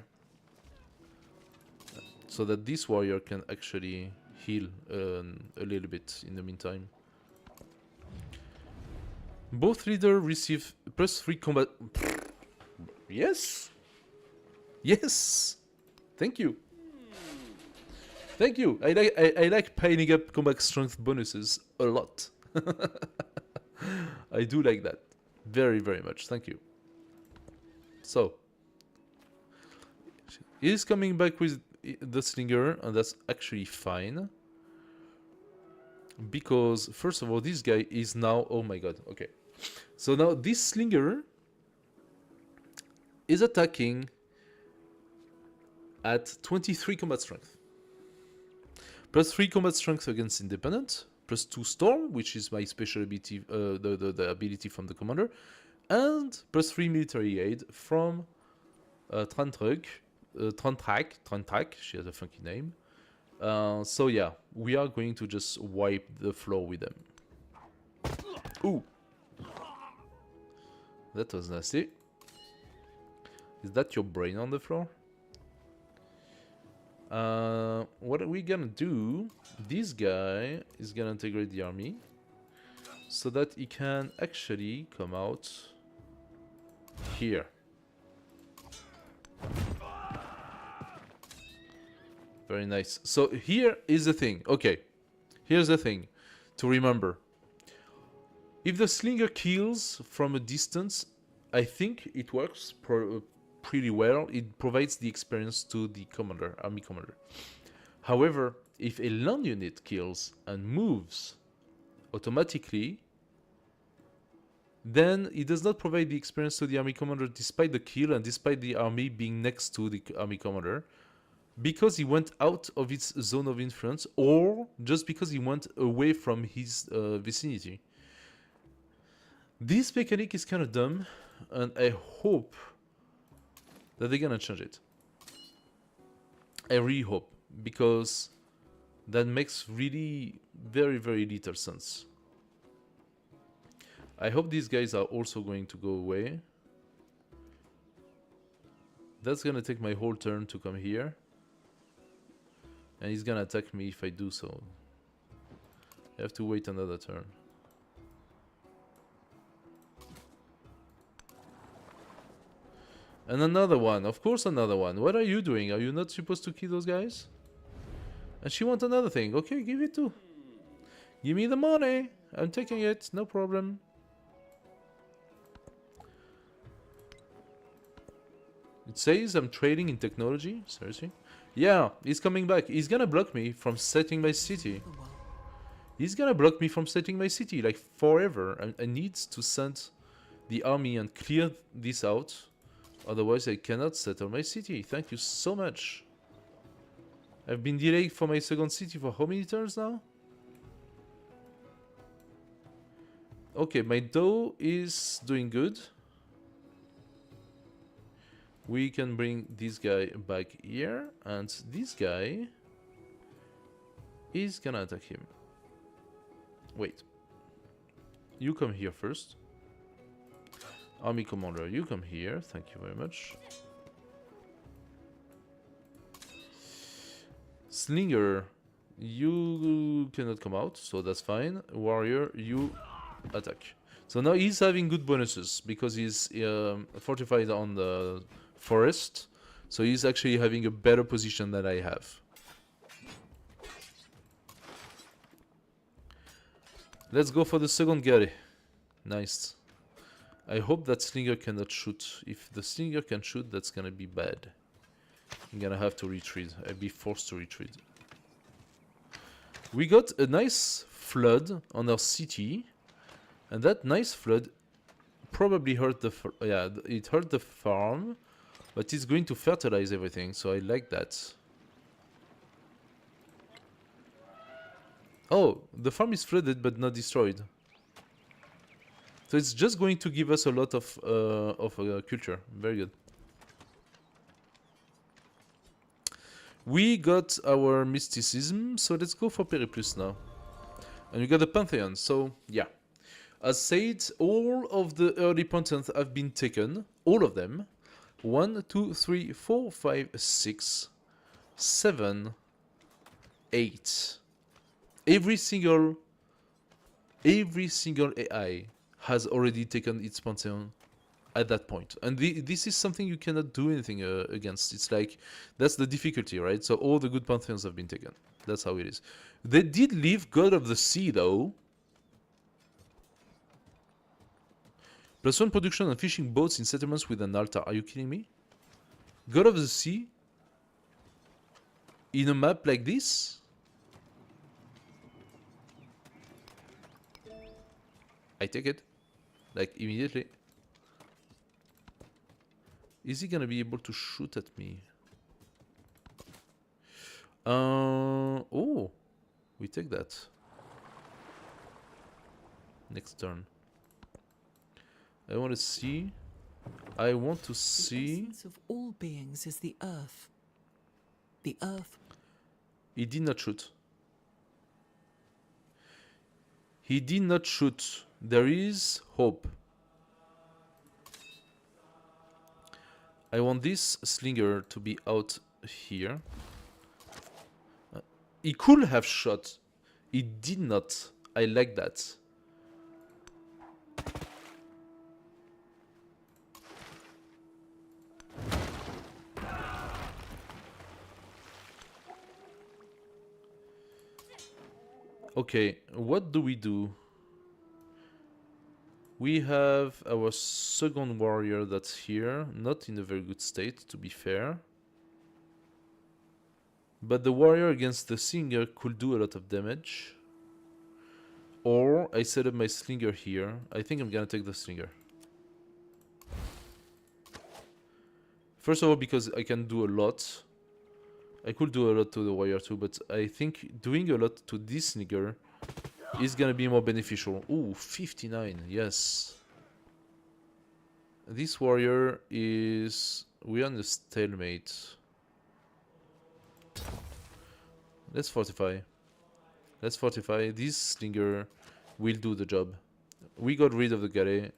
So that this warrior can actually heal a little bit in the meantime. Both leaders receive +3 combat. Yes! Yes! Thank you. Thank you. I like piling up combat strength bonuses a lot. I do like that. Very, very much. Thank you. So. He's coming back with the slinger, and that's actually fine. Because, first of all, this guy is now... Oh my god, okay. So now this slinger is attacking at 23 combat strength. +3 combat strength against independent. +2 storm, which is my special ability, the ability from the commander. And +3 military aid from Trantrak, she has a funky name. So yeah, we are going to just wipe the floor with them. Ooh! That was nasty. Is that your brain on the floor? What are we gonna do? This guy is gonna integrate the army so that he can actually come out here. Very nice. So here is the thing. Okay, here's the thing to remember. If the slinger kills from a distance, I think it works pretty well. It provides the experience to the commander, army commander. However, if a land unit kills and moves automatically, then it does not provide the experience to the army commander despite the kill and despite the army being next to the army commander, because he went out of its zone of influence or just because he went away from his vicinity. This mechanic is kind of dumb, and I hope that they're gonna change it. I really hope, because that makes really very, very little sense. I hope these guys are also going to go away. That's gonna take my whole turn to come here. And he's gonna attack me if I do so. I have to wait another turn. And another one, of course another one. What are you doing? Are you not supposed to kill those guys? And she wants another thing. Okay, give it to. Give me the money. I'm taking it, no problem. It says I'm trading in technology? Seriously? Yeah, he's coming back. He's gonna block me from setting my city. He's gonna block me from setting my city, like forever. I need to send the army and clear this out. Otherwise, I cannot settle my city. Thank you so much. I've been delayed for my second city for how many turns now? Okay, my dough is doing good. We can bring this guy back here, and this guy is gonna attack him. Wait. You come here first. Army commander, you come here. Thank you very much. Slinger, you cannot come out, so that's fine. Warrior, you attack. So now he's having good bonuses because he's fortified on the forest. So he's actually having a better position than I have. Let's go for the second guy. Nice. I hope that Slinger cannot shoot. If the Slinger can shoot, that's gonna be bad. I'm gonna have to retreat. I'll be forced to retreat. We got a nice flood on our city. And that nice flood probably hurt the... it hurt the farm. But it's going to fertilize everything, so I like that. Oh, the farm is flooded but not destroyed. So it's just going to give us a lot of culture. Very good. We got our mysticism, so let's go for Periplus now. And we got the Pantheon, so yeah. As said, all of the early Pantheons have been taken. All of them. 1, 2, 3, 4, 5, 6, 7, 8. Every single AI has already taken its Pantheon at that point. And this is something you cannot do anything against. It's like, that's the difficulty, right? So all the good Pantheons have been taken. That's how it is. They did leave God of the Sea, though. +1 production on fishing boats in settlements with an altar. Are you kidding me? God of the Sea? In a map like this? I take it. Like, immediately. Is he gonna be able to shoot at me? Oh, we take that. Next turn. I want to see. I want to The see. essence of all beings is the earth. The earth. He did not shoot. He did not shoot. There is hope. I want this slinger to be out here. He could have shot. He did not. I like that. Okay, what do we do? We have our second warrior that's here, not in a very good state, to be fair. But the warrior against the slinger could do a lot of damage. Or I set up my slinger here. I think I'm gonna take the slinger. First of all, because I can do a lot. I could do a lot to the warrior too, but I think doing a lot to this nigger is gonna be more beneficial. Ooh, 59, yes. This warrior is... we're on a stalemate. Let's fortify. Let's fortify. This slinger will do the job. We got rid of the galley.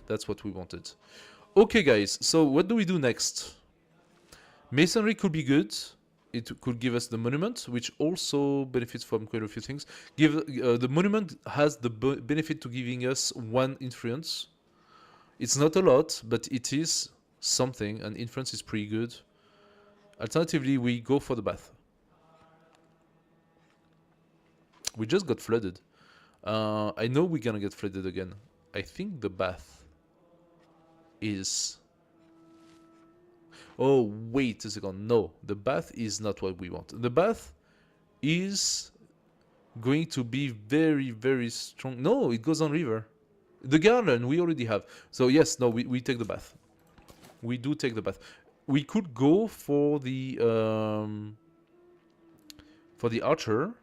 That's what we wanted. Okay, guys, so what do we do next? Masonry could be good. It could give us the monument, which also benefits from quite a few things. The monument has the benefit to giving us 1 influence. It's not a lot, but it is something, and influence is pretty good. Alternatively, we go for the bath. We just got flooded. I know we're gonna get flooded again. I think the bath is... Oh, wait a second. No, the bath is not what we want. The bath is going to be very, very strong. No, it goes on river. The garland we already have. So yes, no, we take the bath. We do take the bath. We could go for the archer.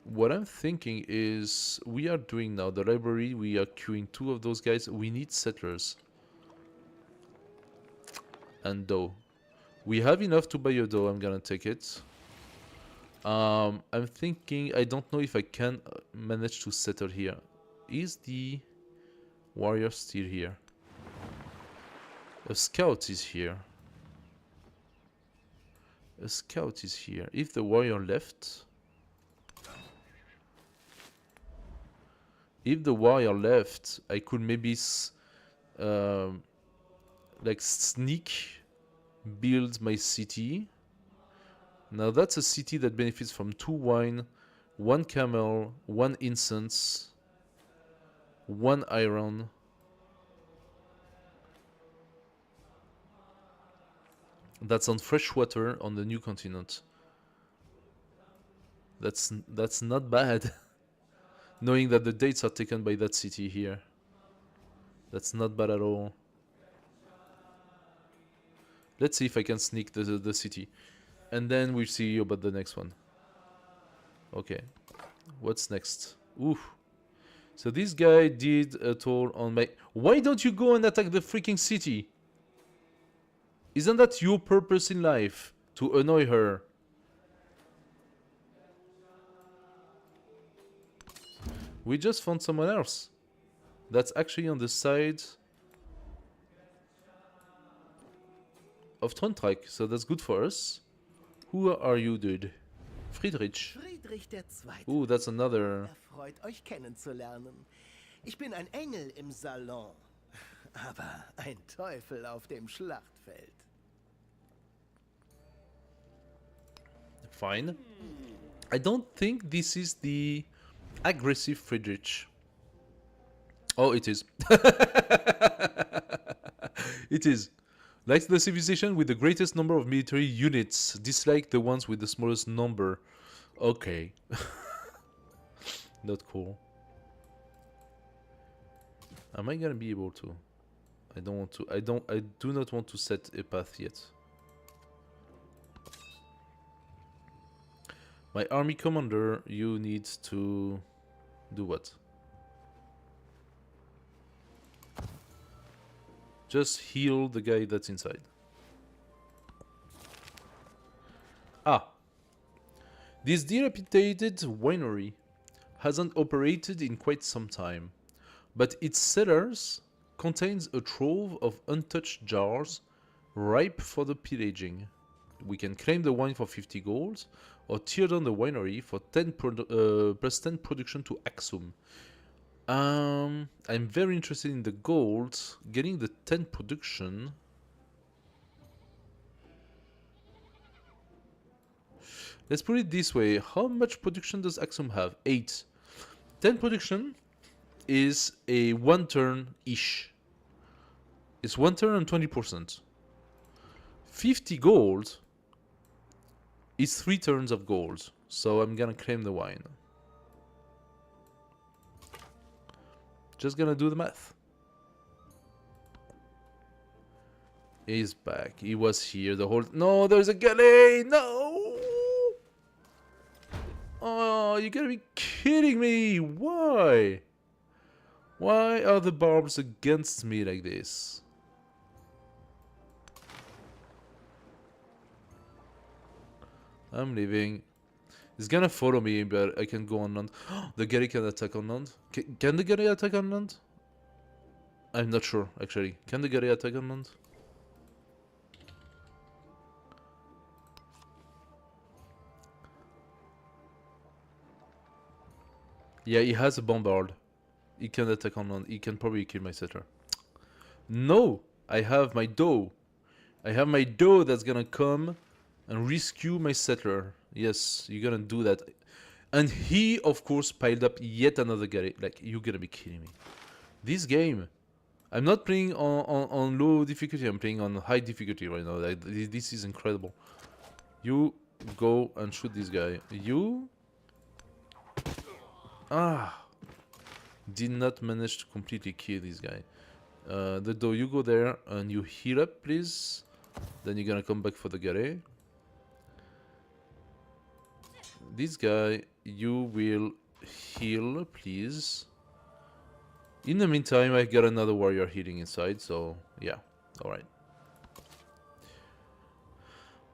What I'm thinking is, we are doing now the library, we are queuing 2 of those guys. We need settlers. And dough. We have enough to buy a dough, I'm gonna take it. I'm thinking, I don't know if I can manage to settle here. Is the warrior still here? A scout is here. A scout is here. If the warrior left... If the warrior left, I could maybe like sneak build my city. Now that's a city that benefits from 2 wine, 1 camel, 1 incense, 1 iron. That's on fresh water on the new continent. That's not bad. Knowing that the dates are taken by that city here. That's not bad at all. Let's see if I can sneak the city. And then we'll see about the next one. Okay. What's next? Ooh. So this guy did a toll on my... Why don't you go and attack the freaking city? Isn't that your purpose in life? To annoy her? We just found someone else. That's actually on the side of Trondheim, so that's good for us. Who are you, dude? Friedrich. Friedrich der Zweite. Ooh, that's another... Erfreut, euch kennenzulernen. Ich bin ein Engel im Salon, aber ein Teufel auf dem Schlachtfeld. Fine. I don't think this is the aggressive Friedrich. Oh, it is. It is. Likes the civilization with the greatest number of military units. Dislike the ones with the smallest number. Okay. Not cool. Am I gonna be able to? I don't want to. I do not want to set a path yet. My army commander, you need to do what? Just heal the guy that's inside. Ah. This dilapidated winery hasn't operated in quite some time, but its cellars contains a trove of untouched jars ripe for the pillaging. We can claim the wine for 50 gold, or tear down the winery for plus 10 production to Axum. I'm very interested in the gold. Getting the 10 production. Let's put it this way. How much production does Axum have? 8. 10 production is a 1 turn-ish. It's 1 turn and 20%. 50 gold is 3 turns of gold. So I'm gonna claim the wine. Just gonna do the math. He's back. He was here the whole... No, there's a galley! No! Oh, you gotta be kidding me! Why? Why are the barbs against me like this? I'm leaving. He's gonna follow me, but I can go on land. The galley can attack on land? Can the galley attack on land? I'm not sure, actually. Can the galley attack on land? Yeah, he has a bombard. He can attack on land. He can probably kill my settler. No! I have my doe. I have my doe that's gonna come and rescue my settler. Yes, you're gonna do that. And he, of course, piled up yet another galley. Like, you're gonna be kidding me. This game, I'm not playing on low difficulty. I'm playing on high difficulty right now. Like, this is incredible. You go and shoot this guy. You... Ah! Did not manage to completely kill this guy. The doe, you go there and you heal up, please. Then you're gonna come back for the galley. This guy, you will heal, please. In the meantime, I got another warrior healing inside, so yeah, alright.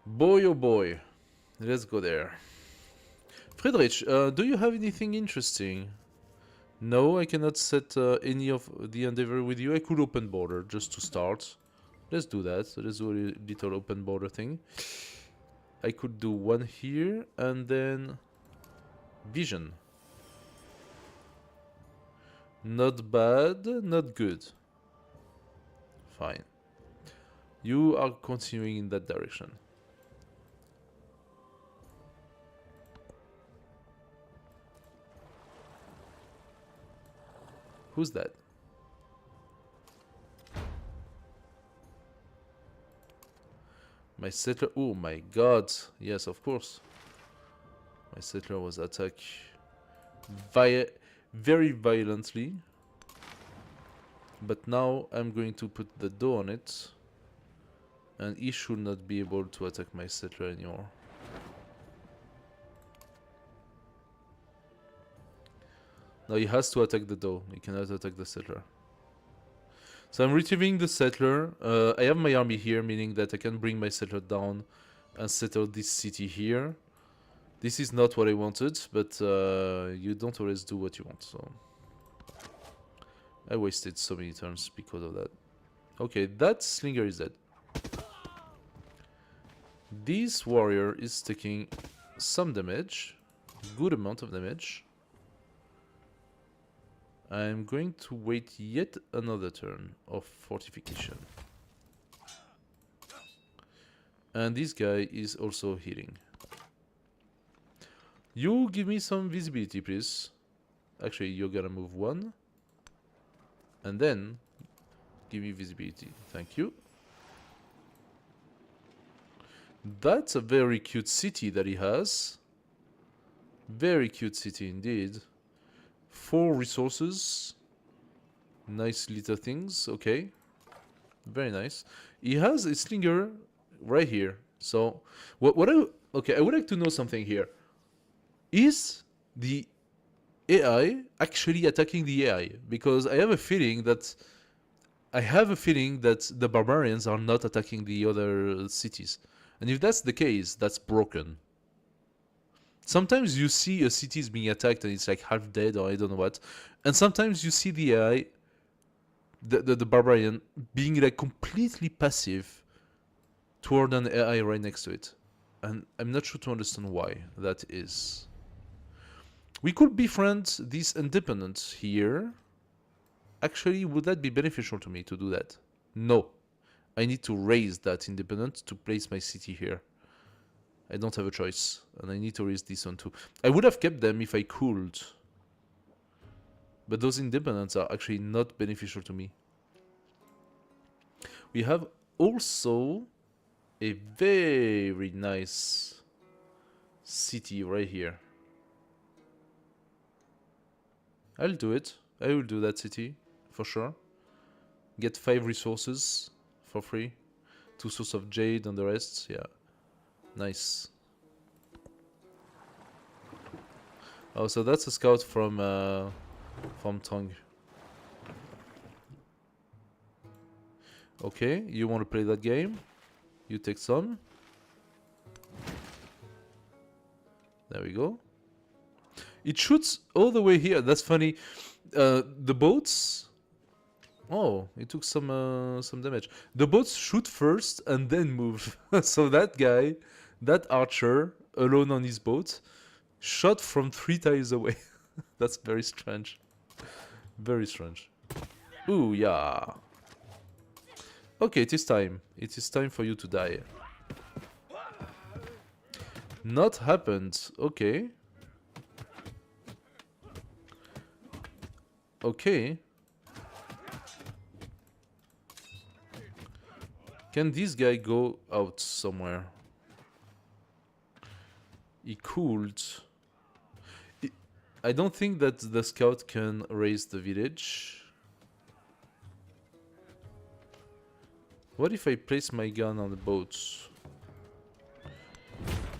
Boy oh boy, let's go there. Friedrich, do you have anything interesting? No, I cannot set any of the endeavor with you. I could open border just to start. Let's do that. So let's do a little open border thing. I could do one here and then vision. Not bad, not good. Fine. You are continuing in that direction. Who's that? My settler. Oh my god. Yes, of course. My settler was attacked very violently. But now I'm going to put the doe on it. And he should not be able to attack my settler anymore. No, he has to attack the dough. He cannot attack the settler. So I'm retrieving the settler. I have my army here, meaning that I can bring my settler down and settle this city here. This is not what I wanted, but you don't always do what you want, so... I wasted so many turns because of that. Okay, that slinger is dead. This warrior is taking some damage. Good amount of damage. I'm going to wait yet another turn of fortification. And this guy is also healing. You give me some visibility, please. Actually, you're gonna move one. And then give me visibility. Thank you. That's a very cute city that he has. Very cute city indeed. 4 resources. Nice little things. Okay. Very nice. He has a slinger right here. So, okay, I would like to know something here. Is the AI actually attacking the AI? Because I have a feeling that the barbarians are not attacking the other cities. And if that's the case, that's broken. Sometimes you see a city is being attacked and it's like half dead or I don't know what. And sometimes you see the AI, the barbarian, being like completely passive toward an AI right next to it. And I'm not sure to understand why that is. We could befriend this independent here. Actually, would that be beneficial to me to do that? No. I need to raise that independent to place my city here. I don't have a choice. And I need to raise this one too. I would have kept them if I could. But those independents are actually not beneficial to me. We have also a very nice city right here. I'll do it. I will do that city, for sure. Get 5 resources for free. 2 sources of jade and the rest, yeah. Nice. Oh, so that's a scout from Tong. Okay, you want to play that game? You take some. There we go. It shoots all the way here. That's funny. The boats. Oh, it took some damage. The boats shoot first and then move. So that guy, that archer, alone on his boat, shot from 3 tiles away. That's very strange. Very strange. Ooh, yeah. Okay, it is time. It is time for you to die. Not happened. Okay. Okay. Can this guy go out somewhere? He could. I don't think that the scout can raise the village. What if I place my gun on the boats?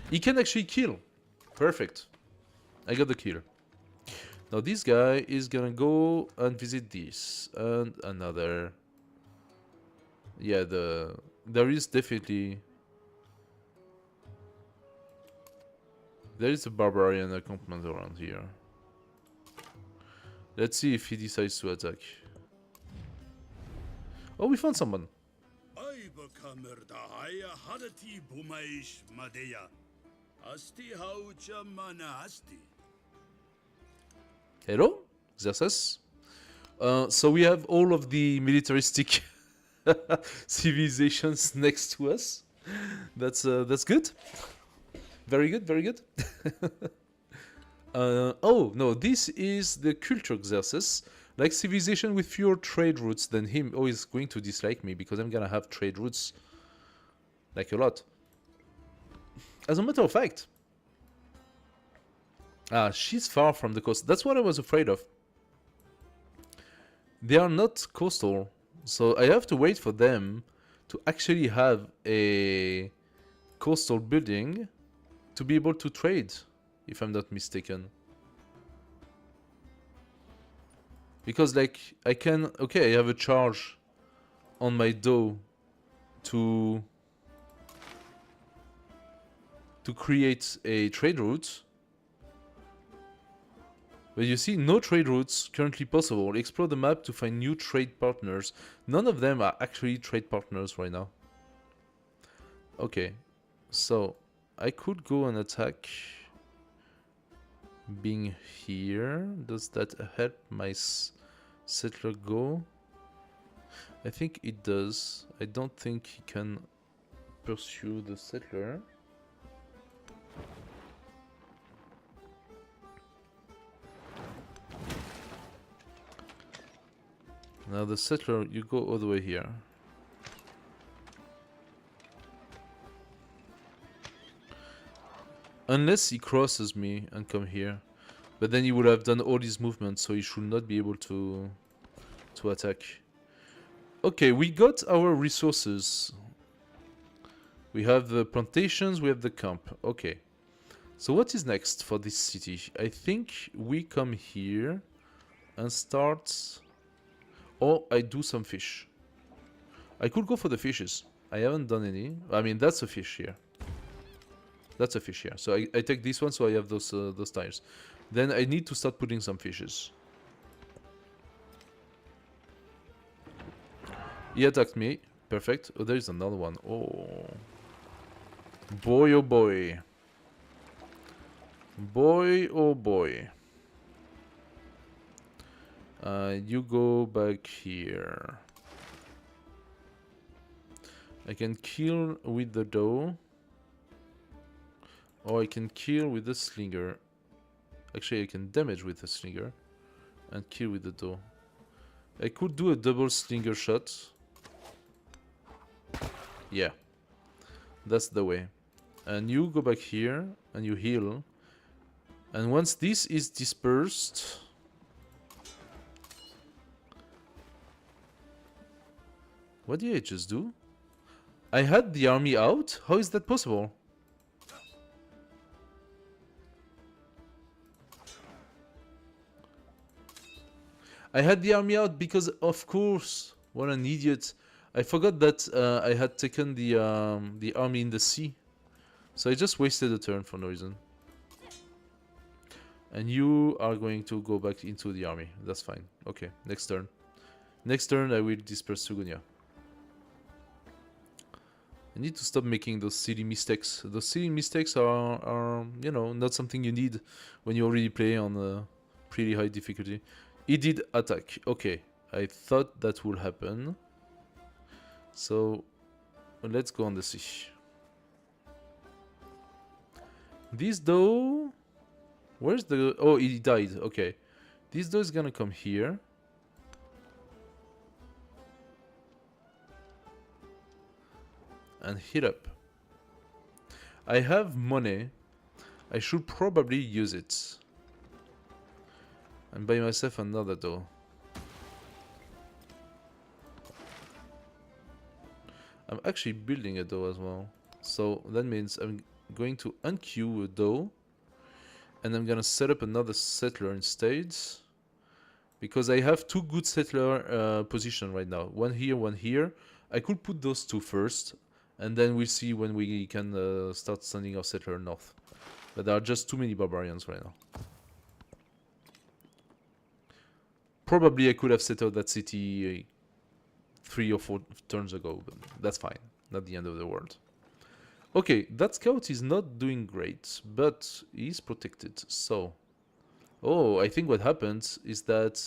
He can actually kill. Perfect. I got the kill. Now this guy is gonna go and visit this and another. Yeah, there is definitely there is a barbarian encampment around here. Let's see if he decides to attack. Oh, we found someone. Hello, Xerxes. So we have all of the militaristic civilizations next to us. That's good. Very good, very good. Oh no, this is the culture Xerxes. Like civilization with fewer trade routes than him. Oh, he's going to dislike me because I'm gonna have trade routes like a lot. As a matter of fact, she's far from the coast. That's what I was afraid of. They are not coastal, so I have to wait for them to actually have a coastal building to be able to trade, if I'm not mistaken. Because like I can, okay, I have a charge on my dough to create a trade route. But you see, no trade routes currently possible. Explore the map to find new trade partners. None of them are actually trade partners right now. Okay, so I could go and attack being here. Does that help my settler go? I think it does. I don't think he can pursue the settler. Now the settler, you go all the way here. Unless he crosses me and come here. But then he would have done all these movements, so he should not be able to attack. Okay, we got our resources. We have the plantations, we have the camp. Okay. So what is next for this city? I think we come here and start... Or I do some fish. I could go for the fishes. I haven't done any. I mean, that's a fish here. That's a fish here. So I take this one, so I have those tires. Then I need to start putting some fishes. He attacked me. Perfect. Oh, there is another one. Oh. Boy, oh boy. Boy, oh boy. You go back here. I can kill with the dough. Or I can kill with the slinger. Actually, I can damage with the slinger. And kill with the dough. I could do a double slinger shot. Yeah. That's the way. And you go back here. And you heal. And once this is dispersed... What did I just do? I had the army out? How is that possible? I had the army out because, of course, what an idiot. I forgot that I had taken the army in the sea. So I just wasted a turn for no reason. And you are going to go back into the army. That's fine. Okay, next turn. Next turn I will disperse Sugunia. I need to stop making those silly mistakes. Those silly mistakes are you know, not something you need when you already play on a pretty high difficulty. He did attack. Okay, I thought that would happen. So, let's go on the sea. This though... Where's the... Oh, he died. Okay. This though is gonna come here. And hit up. I have money. I should probably use it. And buy myself another door. I'm actually building a door as well. So that means I'm going to unqueue a door. And I'm gonna set up another settler instead. Because I have two good settler positions right now. One here, one here. I could put those two first. And then we'll see when we can start sending our settler north. But there are just too many barbarians right now. Probably I could have settled that city 3 or 4 turns ago, but that's fine. Not the end of the world. Okay, that scout is not doing great, but he's protected, so... Oh, I think what happened is that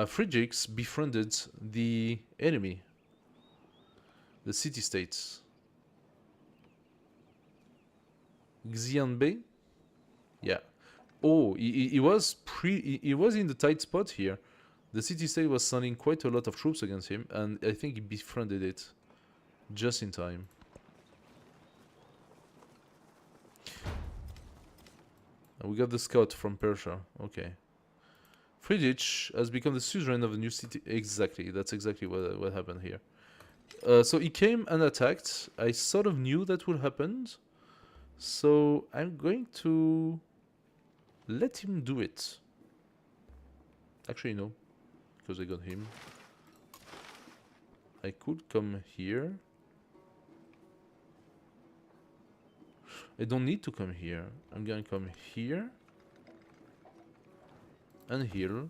Friedrichs befriended the enemy. The city-states. Xianbei? Yeah. Oh, he was in the tight spot here. The city-state was sending quite a lot of troops against him, and I think he befriended it just in time. And we got the scout from Persia. Okay. Friedrich has become the suzerain of a new city. Exactly, that's exactly what happened here. So he came and attacked. I sort of knew that would happen. So I'm going to let him do it. Actually, no, because I got him. I could come here. I don't need to come here. I'm gonna come here. And here.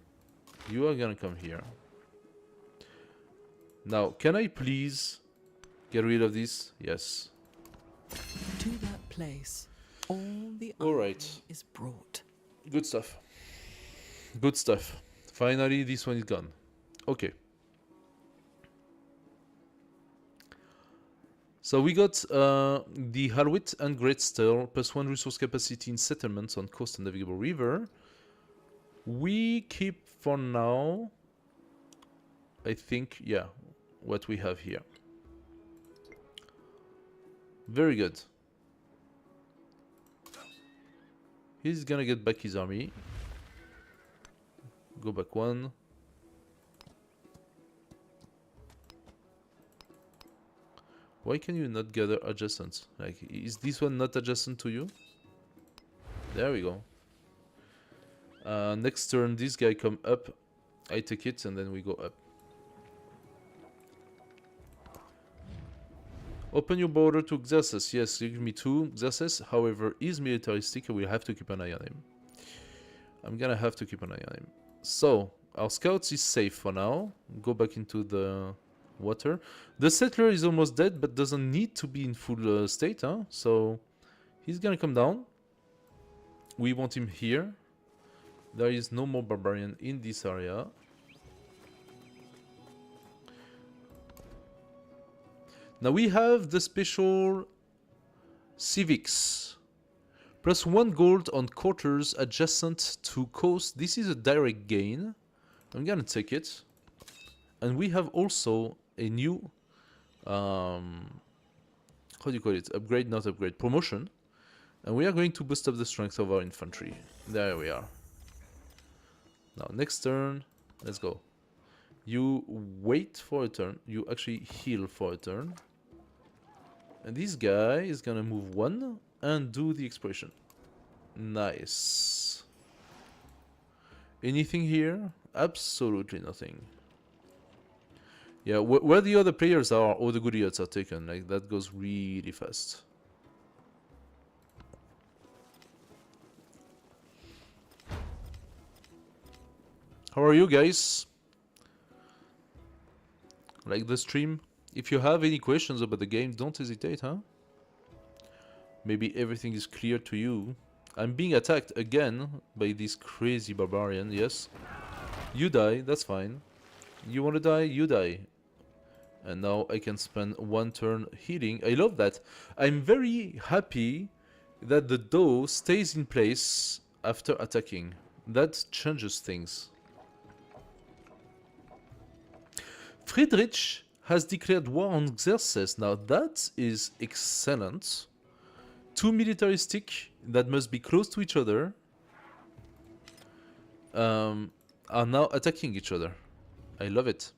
You are gonna come here. Now, can I please get rid of this? Yes. To that place, all the All iron right. is brought. Good stuff. Good stuff. Finally, this one is gone. Okay. So we got the Halwit and Great Stir, +1 resource capacity in settlements on coast and navigable river. We keep for now, I think, yeah, what we have here. Very good. He's gonna get back his army. Go back one. Why can you not gather adjacent? Like, is this one not adjacent to you? There we go. Next turn, this guy come up. I take it, and then we go up. Open your border to Xerxes. Yes, give me 2. Xerxes, however, is militaristic. I will have to keep an eye on him. I'm gonna have to keep an eye on him. So, our scouts is safe for now. Go back into the water. The settler is almost dead, but doesn't need to be in full state, huh? So, he's gonna come down. We want him here. There is no more barbarian in this area. Now we have the special civics. +1 gold on quarters adjacent to coast. This is a direct gain. I'm gonna take it. And we have also a new, how do you call it? Upgrade, not upgrade, promotion. And we are going to boost up the strength of our infantry. There we are. Now, next turn, let's go. You wait for a turn. You actually heal for a turn. And this guy is gonna move 1 and do the exploration. Nice. Anything here? Absolutely nothing. Yeah, where the other players are, all the good idiots are taken. Like, that goes really fast. How are you guys? Like the stream? If you have any questions about the game, don't hesitate, huh? Maybe everything is clear to you. I'm being attacked again by this crazy barbarian, yes. You die, that's fine. You wanna die? You die. And now I can spend 1 turn healing. I love that. I'm very happy that the dough stays in place after attacking. That changes things. Friedrich has declared war on Xerxes. Now that is excellent. 2 militaristic that must be close to each other are now attacking each other. I love it.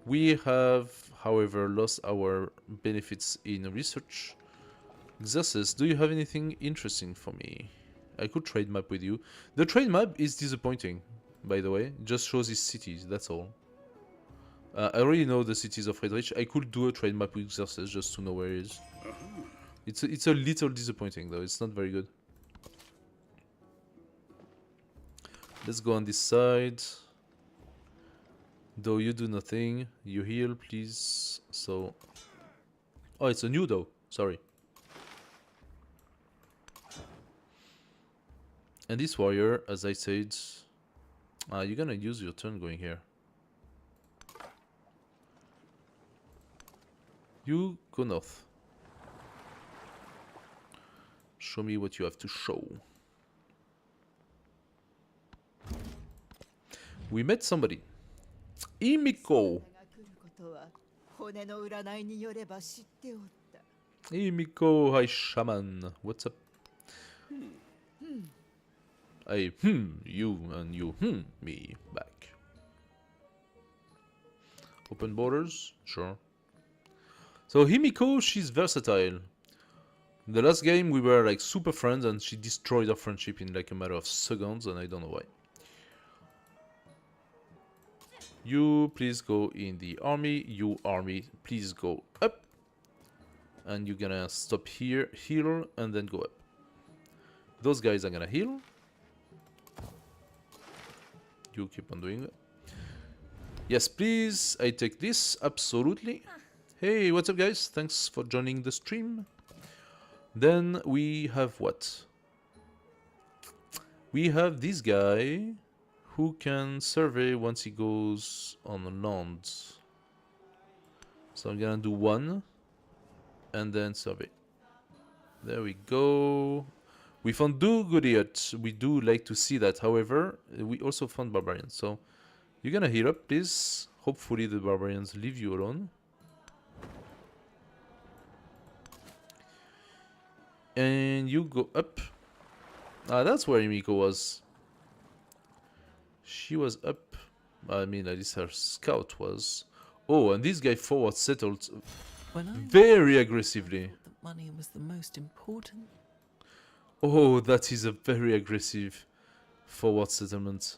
We have, however, lost our benefits in research. Xerxes, do you have anything interesting for me? I could trade map with you. The trade map is disappointing, by the way. It just shows his cities, that's all. I already know the cities of Friedrich. I could do a trade map with Xerxes just to know where he is. It's a little disappointing though, it's not very good. Let's go on this side. Though you do nothing, you heal please. So, oh, it's a new though, sorry. And this warrior, as I said, you're gonna use your turn going here. You go north. Show me what you have to show. We met somebody. Imiko. が来ることは骨の占いによれば知っておった。 Imiko, hi shaman. What's up? I you and you me back. Open borders? Sure. So Himiko, she's versatile. The last game we were like super friends and she destroyed our friendship in like a matter of seconds and I don't know why. You please go in the army. You army, please go up. And you're gonna stop here, heal, and then go up. Those guys are gonna heal. You keep on doing it. Yes, please. I take this. Absolutely. Hey, what's up, guys? Thanks for joining the stream. Then we have what? We have this guy who can survey once he goes on land. So I'm gonna do 1 and then survey. There we go. We found Do-Goodiot. We do like to see that. However, we also found Barbarians. So you're gonna heal up, please. Hopefully the Barbarians leave you alone. And you go up. Ah, that's where Emiko was. She was up. I mean, at least her scout was. Oh, and this guy forward settled When I very aggressively. thought that money was the most important. Oh, that is a very aggressive forward settlement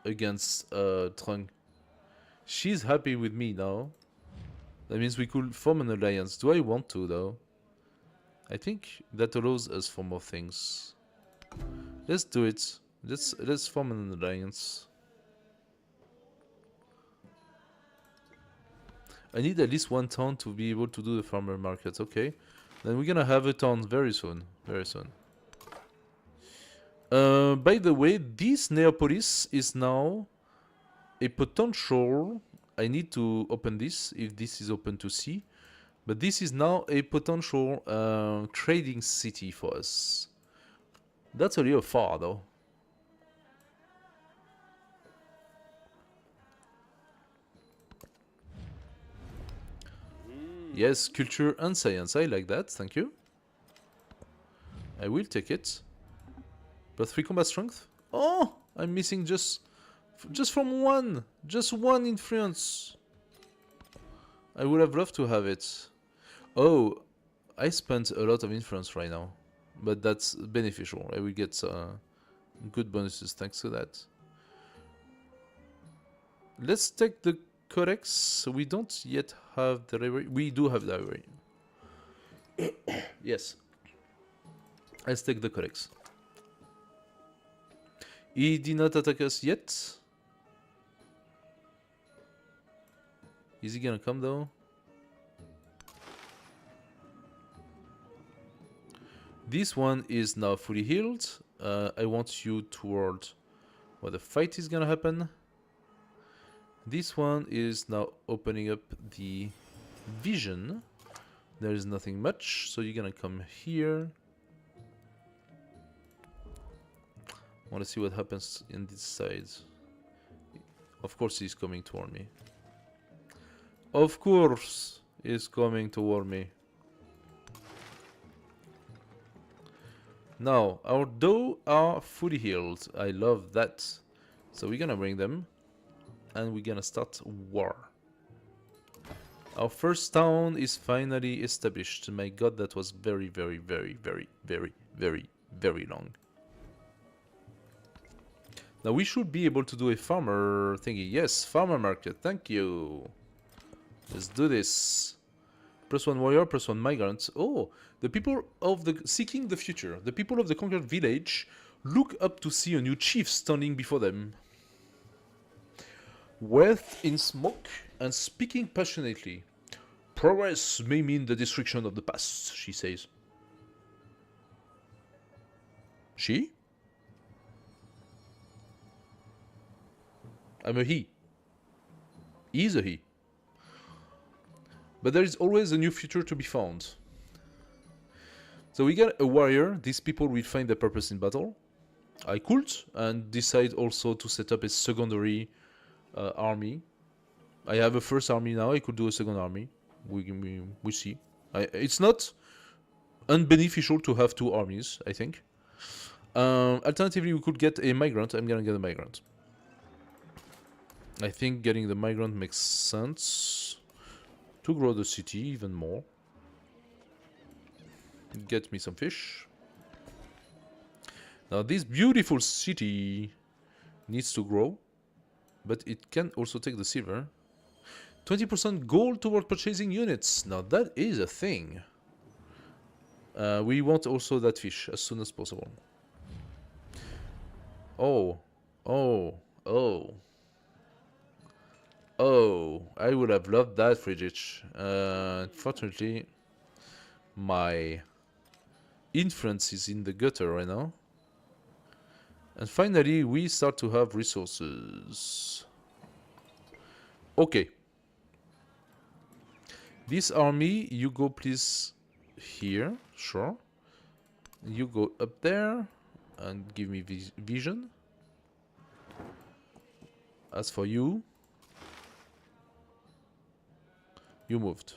against Trung. She's happy with me now. That means we could form an alliance. Do I want to, though? I think that allows us for more things. Let's do it. Let's form an alliance. I need at least one town to be able to do the farmer market. Okay. Then we're gonna have a town very soon. Very soon. By the way, this Neapolis is now a potential. I need to open this if this is open to see. But this is now a potential trading city for us. That's a little far, though. Yes, culture and science. I like that. Thank you. I will take it. But 3 combat strength? Oh, I'm missing just from 1. Just 1 influence. I would have loved to have it. Oh, I spent a lot of influence right now. But that's beneficial. I will get good bonuses thanks to that. Let's take the Codex. We don't yet have the library. We do have the library. Yes. Let's take the Codex. He did not attack us yet. Is he gonna come though? This one is now fully healed. I want you toward where the fight is gonna happen. This one is now opening up the vision. There is nothing much, so you're gonna come here. I want to see what happens in this side. Of course he's coming toward me. Of course he's coming toward me. Now, our dough are fully healed. I love that. So we're gonna bring them. And we're gonna start war. Our first town is finally established. My god, that was very, very, very, very, very, very, very long. Now we should be able to do a farmer thingy. Yes, farmer market. Thank you. Let's do this. +1 warrior, +1 migrant. Oh, the people of the seeking the future. The people of the conquered village look up to see a new chief standing before them. Wealth in smoke and speaking passionately. Progress may mean the destruction of the past, she says. She? I'm a he. He's a he. But there is always a new future to be found. So we got a warrior. These people will find their purpose in battle. I could, and decide also to set up a secondary army. I have a first army now. I could do a second army. We see. It's not unbeneficial to have 2 armies, I think. Alternatively, we could get a migrant. I'm gonna get a migrant. I think getting the migrant makes sense to grow the city even more. Get me some fish. Now this beautiful city needs to grow. but it can also take the silver. 20% gold toward purchasing units. Now that is a thing. We want also that fish as soon as possible. Oh, oh, oh. Oh, I would have loved that Friedrich. Unfortunately, my influence is in the gutter right now. And finally, we start to have resources. Okay. This army, you go please here, sure. You go up there and give me vision. As for you, you moved.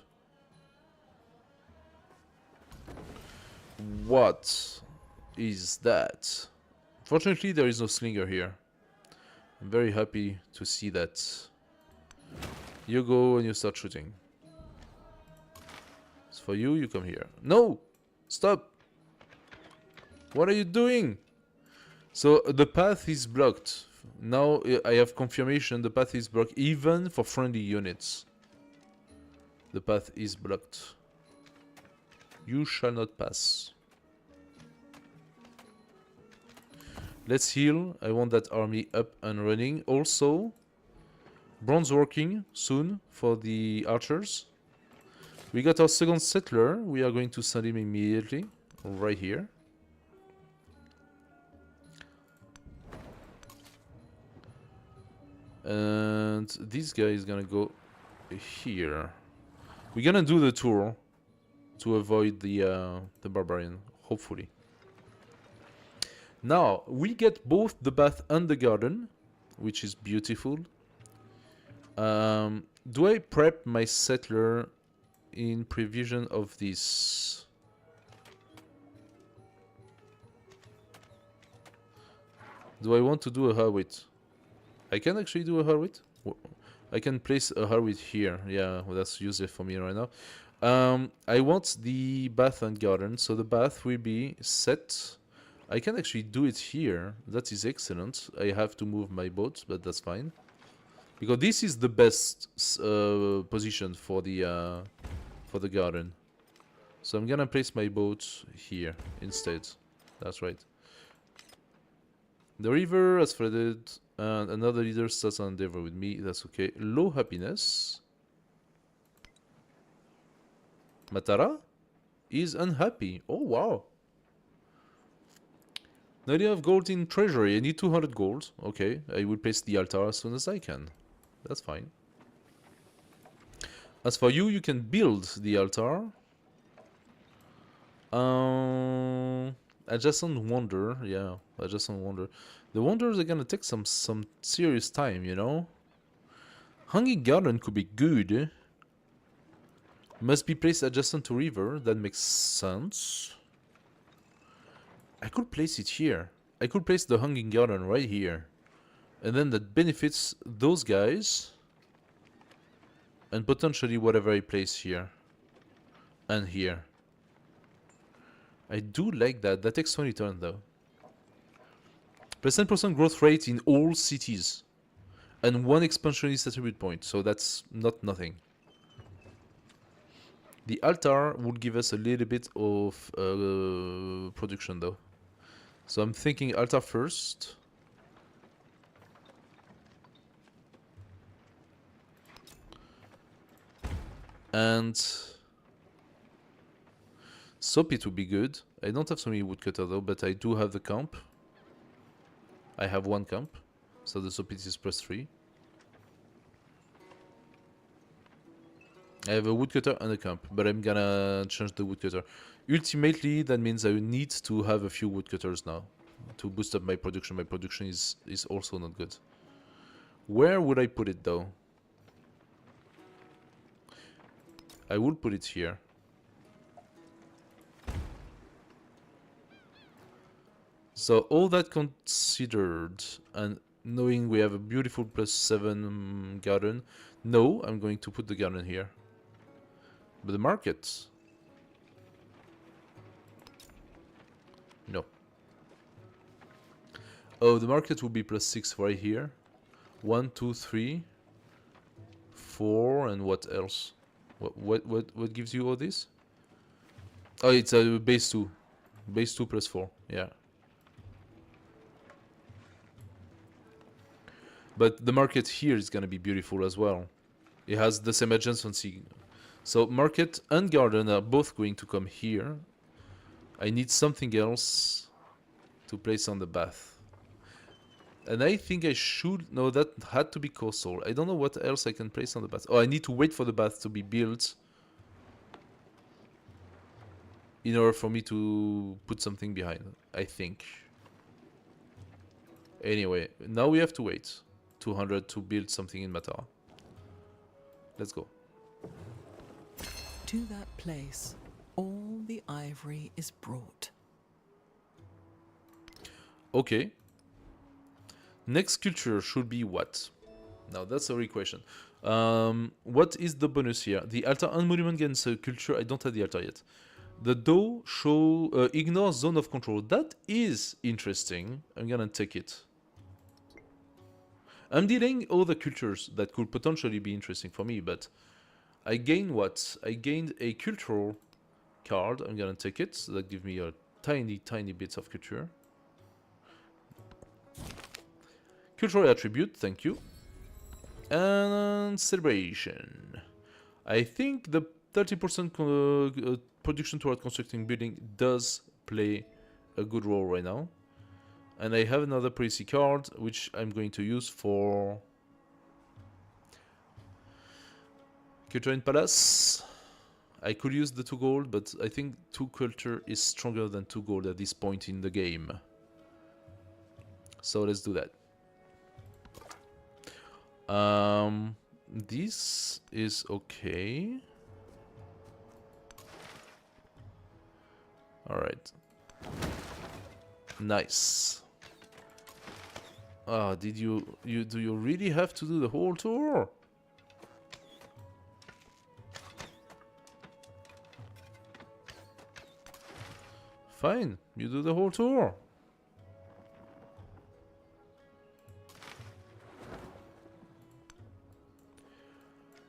What is that? Fortunately, there is no slinger here. I'm very happy to see that. You go and you start shooting. As for you, you come here. No! Stop! What are you doing? So the path is blocked. Now I have confirmation the path is blocked even for friendly units. The path is blocked. You shall not pass. Let's heal. I want that army up and running. Also, bronze working soon for the archers. We got our second settler. We are going to send him immediately. Right here. And this guy is gonna go here. We're gonna do the tour to avoid the barbarian, hopefully. Now, we get both the bath and the garden, which is beautiful. Do I prep my settler in prevision of this? Do I want to do a Harwit? I can actually do a Harwit. I can place a Harwit here. Yeah, well, that's useless for me right now. I want the bath and garden, so the bath will be set. I can actually do it here. That is excellent. I have to move my boat, but that's fine. Because this is the best position for the garden. So I'm gonna place my boat here instead. That's right. The river has flooded, and another leader starts an endeavor with me. That's okay. Low happiness. Matara is unhappy. Oh wow. Now you have gold in treasury. I need 200 gold. Okay, I will place the altar as soon as I can. That's fine. As for you, you can build the altar. Adjacent wonder. Yeah, adjacent wonder. The wonders are gonna take some serious time, you know. Hanging garden could be good. Must be placed adjacent to river. That makes sense. I could place it here. I could place the hanging garden right here. And then that benefits those guys. And potentially whatever I place here. And here. I do like that. That takes 20 turns though. Plus 10% growth rate in all cities. And 1 expansionist attribute point. So that's not nothing. The altar would give us a little bit of production though. So I'm thinking altar first. And Soapit would be good. I don't have so many woodcutter though, but I do have the camp. I have 1 camp. So the Soapit is +3. I have a woodcutter and a camp, but I'm gonna change the woodcutter. Ultimately, that means I need to have a few woodcutters now to boost up my production. My production is also not good. Where would I put it though? I would put it here. So all that considered, and knowing we have a beautiful +7 garden, no, I'm going to put the garden here. But the market? No. Oh, the market will be +6 right here. 1, 2, 3, 4, and what else? What gives you all this? Oh, it's a base 2. Base 2 plus 4, yeah. But the market here is gonna be beautiful as well. It has the same adjacency. So market and garden are both going to come here. I need something else to place on the bath. And I think I should... No, that had to be coastal. I don't know what else I can place on the bath. Oh, I need to wait for the bath to be built in order for me to put something behind, I think. Anyway, now we have to wait 200 to build something in Matara. Let's go. To that place, all the ivory is brought. Okay. Next culture should be what? Now that's a real question. What is the bonus here? The altar and monument gains culture. I don't have the altar yet. The dough show ignore zone of control. That is interesting. I'm gonna take it. I'm delaying all the cultures that could potentially be interesting for me, but I gained what? I gained a cultural card. I'm gonna take it. So that gives me a tiny bits of culture. Cultural attribute, thank you. And celebration. I think the 30% production toward constructing building does play a good role right now. And I have another policy card, which I'm going to use for Culture in Palace. I could use the 2 gold, but I think 2 culture is stronger than 2 gold at this point in the game. So let's do that. This is okay. All right. Nice. Ah, do you really have to do the whole tour? Fine, you do the whole tour.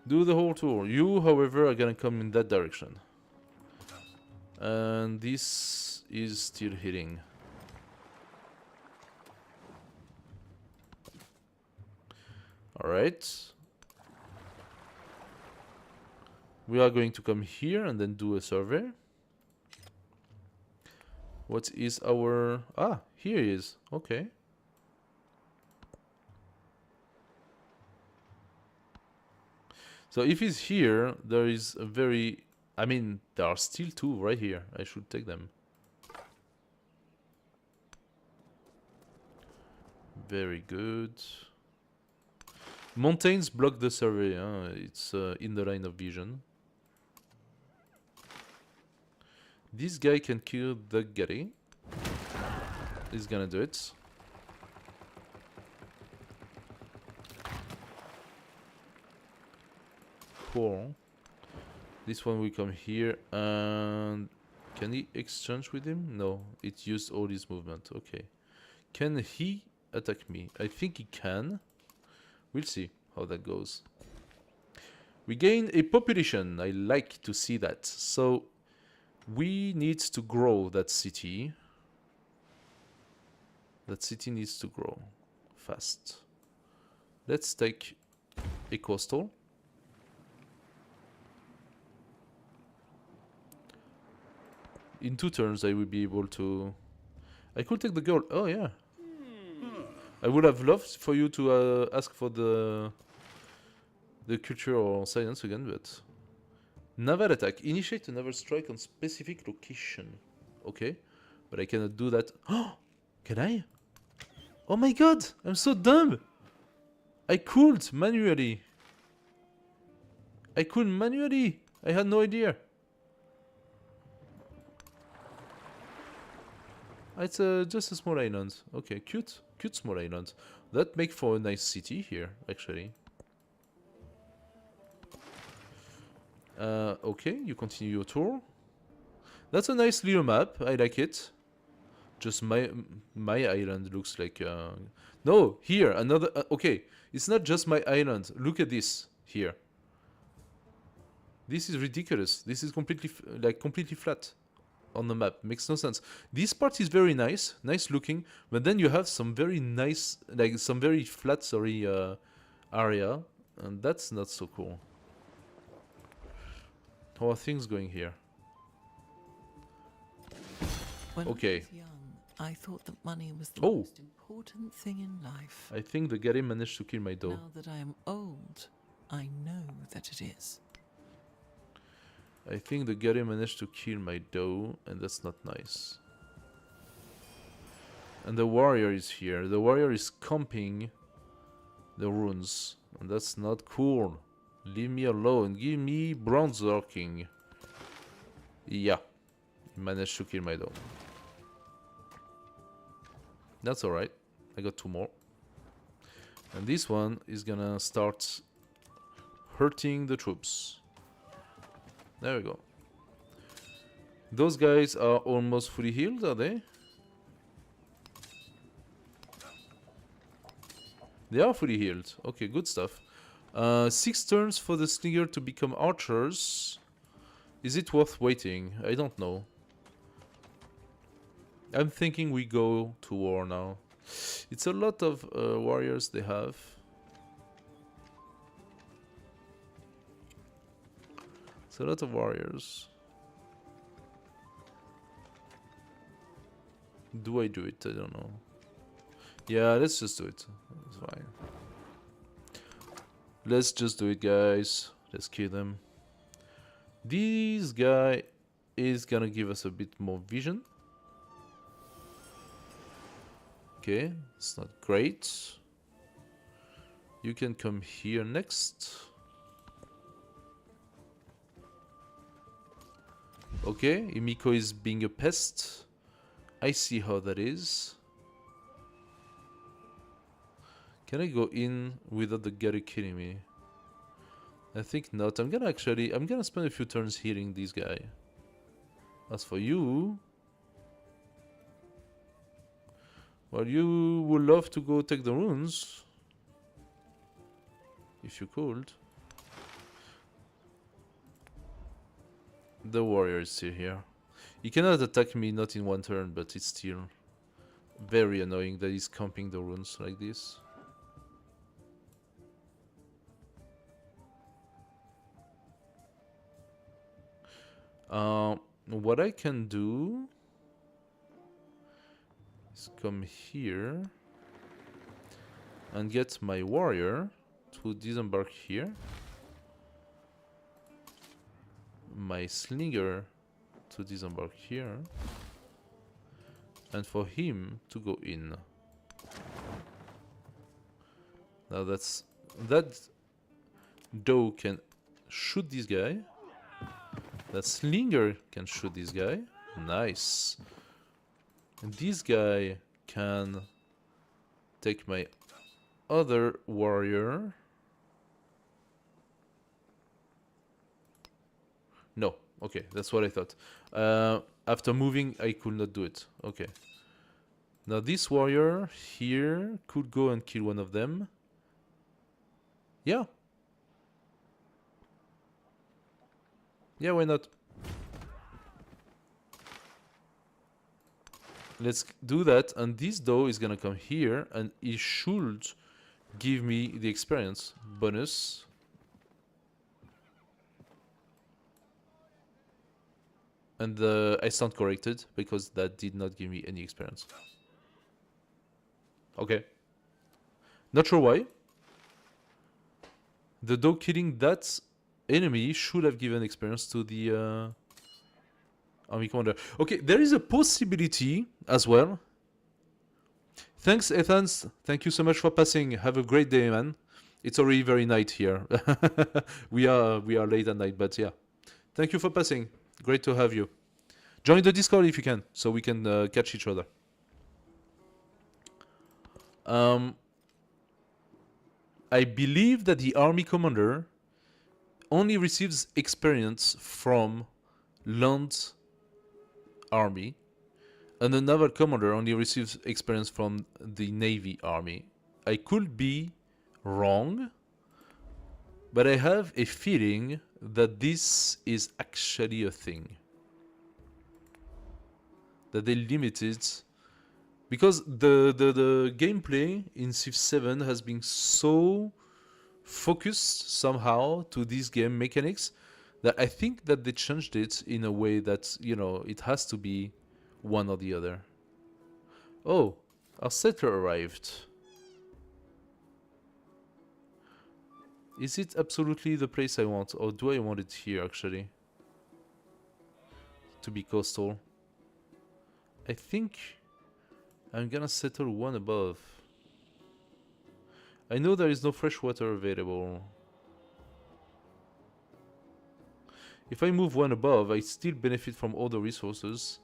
Do the whole tour. You, however, are gonna come in that direction. And this is still hitting. Alright. We are going to come here and then do a survey. What is our... Ah, here he is. Okay. So if he's here, there is a very... I mean, there are still 2 right here. I should take them. Very good. Mountains block the survey. Huh? It's in the line of vision. This guy can kill the Gary. He's gonna do it. Cool. This one will come here and... Can he exchange with him? No, it used all his movement. Okay. Can he attack me? I think he can. We'll see how that goes. We gain a population. I like to see that. So we need to grow that city. That city needs to grow fast. Let's take a coastal. In 2 turns I will be able to... I could take the gold. Oh yeah. I would have loved for you to ask for the culture or science again, but... Naval attack. Initiate a naval strike on specific location. Okay. But I cannot do that. Oh! Can I? Oh my god! I'm so dumb! I could manually. I could manually. I had no idea. It's just a small island. Okay, cute. Cute small island. That makes for a nice city here, actually. Okay, you continue your tour. That's a nice little map. I like it. just my island looks like no, here another okay, it's not just my island. Look at this here. This is ridiculous. This is completely completely flat on the map. Makes no sense. This part is very nice looking, but then you have some very nice, like some very flat, sorry, area, and that's not so cool. How are things going here? When Okay. I was young, I thought that money was the Oh. most important thing in life. I think the Gary managed to kill my dog. Now that I am old, I know that it is. I think the Gary managed to kill my doe, and that's not nice. And the warrior is here. The warrior is camping the runes, and that's not cool. Leave me alone. Give me Bronzer King. Yeah, he managed to kill my doe. That's alright. I got 2 more. And this one is gonna start hurting the troops. There we go. Those guys are almost fully healed, are they? They are fully healed. Okay, good stuff. 6 turns for the Slinger to become archers. Is it worth waiting? I don't know. I'm thinking we go to war now. It's a lot of warriors they have. It's a lot of warriors. Do I do it? I don't know. Yeah, let's just do it. It's fine. Let's just do it, guys. Let's kill them. This guy is gonna give us a bit more vision. Okay, it's not great. You can come here next. Okay, Himiko is being a pest. I see how that is. Can I go in without the Gary killing me? I think not. I'm gonna spend a few turns healing this guy. As for you, well, you would love to go take the runes. If you could. The warrior is still here. He cannot attack me, not in 1 turn, but it's still very annoying that he's camping the runes like this. What I can do is come here and get my warrior to disembark here. My Slinger to disembark here. And for him to go in. Now that doe can shoot this guy. That Slinger can shoot this guy. Nice. And this guy can take my other warrior. No. Okay, that's what I thought. After moving, I could not do it. Okay. Now this warrior here could go and kill one of them. Yeah. Yeah, why not? Let's do that, and this doe is gonna come here, and it should give me the experience bonus. And I stand corrected, because that did not give me any experience. Okay. Not sure why. The doe killing that enemy should have given experience to the army commander. Okay, there is a possibility as well. Thanks, Ethan. Thank you so much for passing. Have a great day, man. It's already very night here. we are late at night, but yeah. Thank you for passing. Great to have you. Join the Discord if you can, so we can catch each other. I believe that the army commander only receives experience from land army. and a naval commander only receives experience from the Navy army. I could be wrong, but I have a feeling that this is actually a thing. That they limited, because the gameplay in Civ 7 has been so focused somehow to these game mechanics that I think that they changed it in a way that, you know, it has to be one or the other. Oh, our settler arrived. Is it absolutely the place I want, or do I want it here actually? To be coastal. I think I'm gonna settle one above. I know there is no fresh water available. If I move one above, I still benefit from all the resources.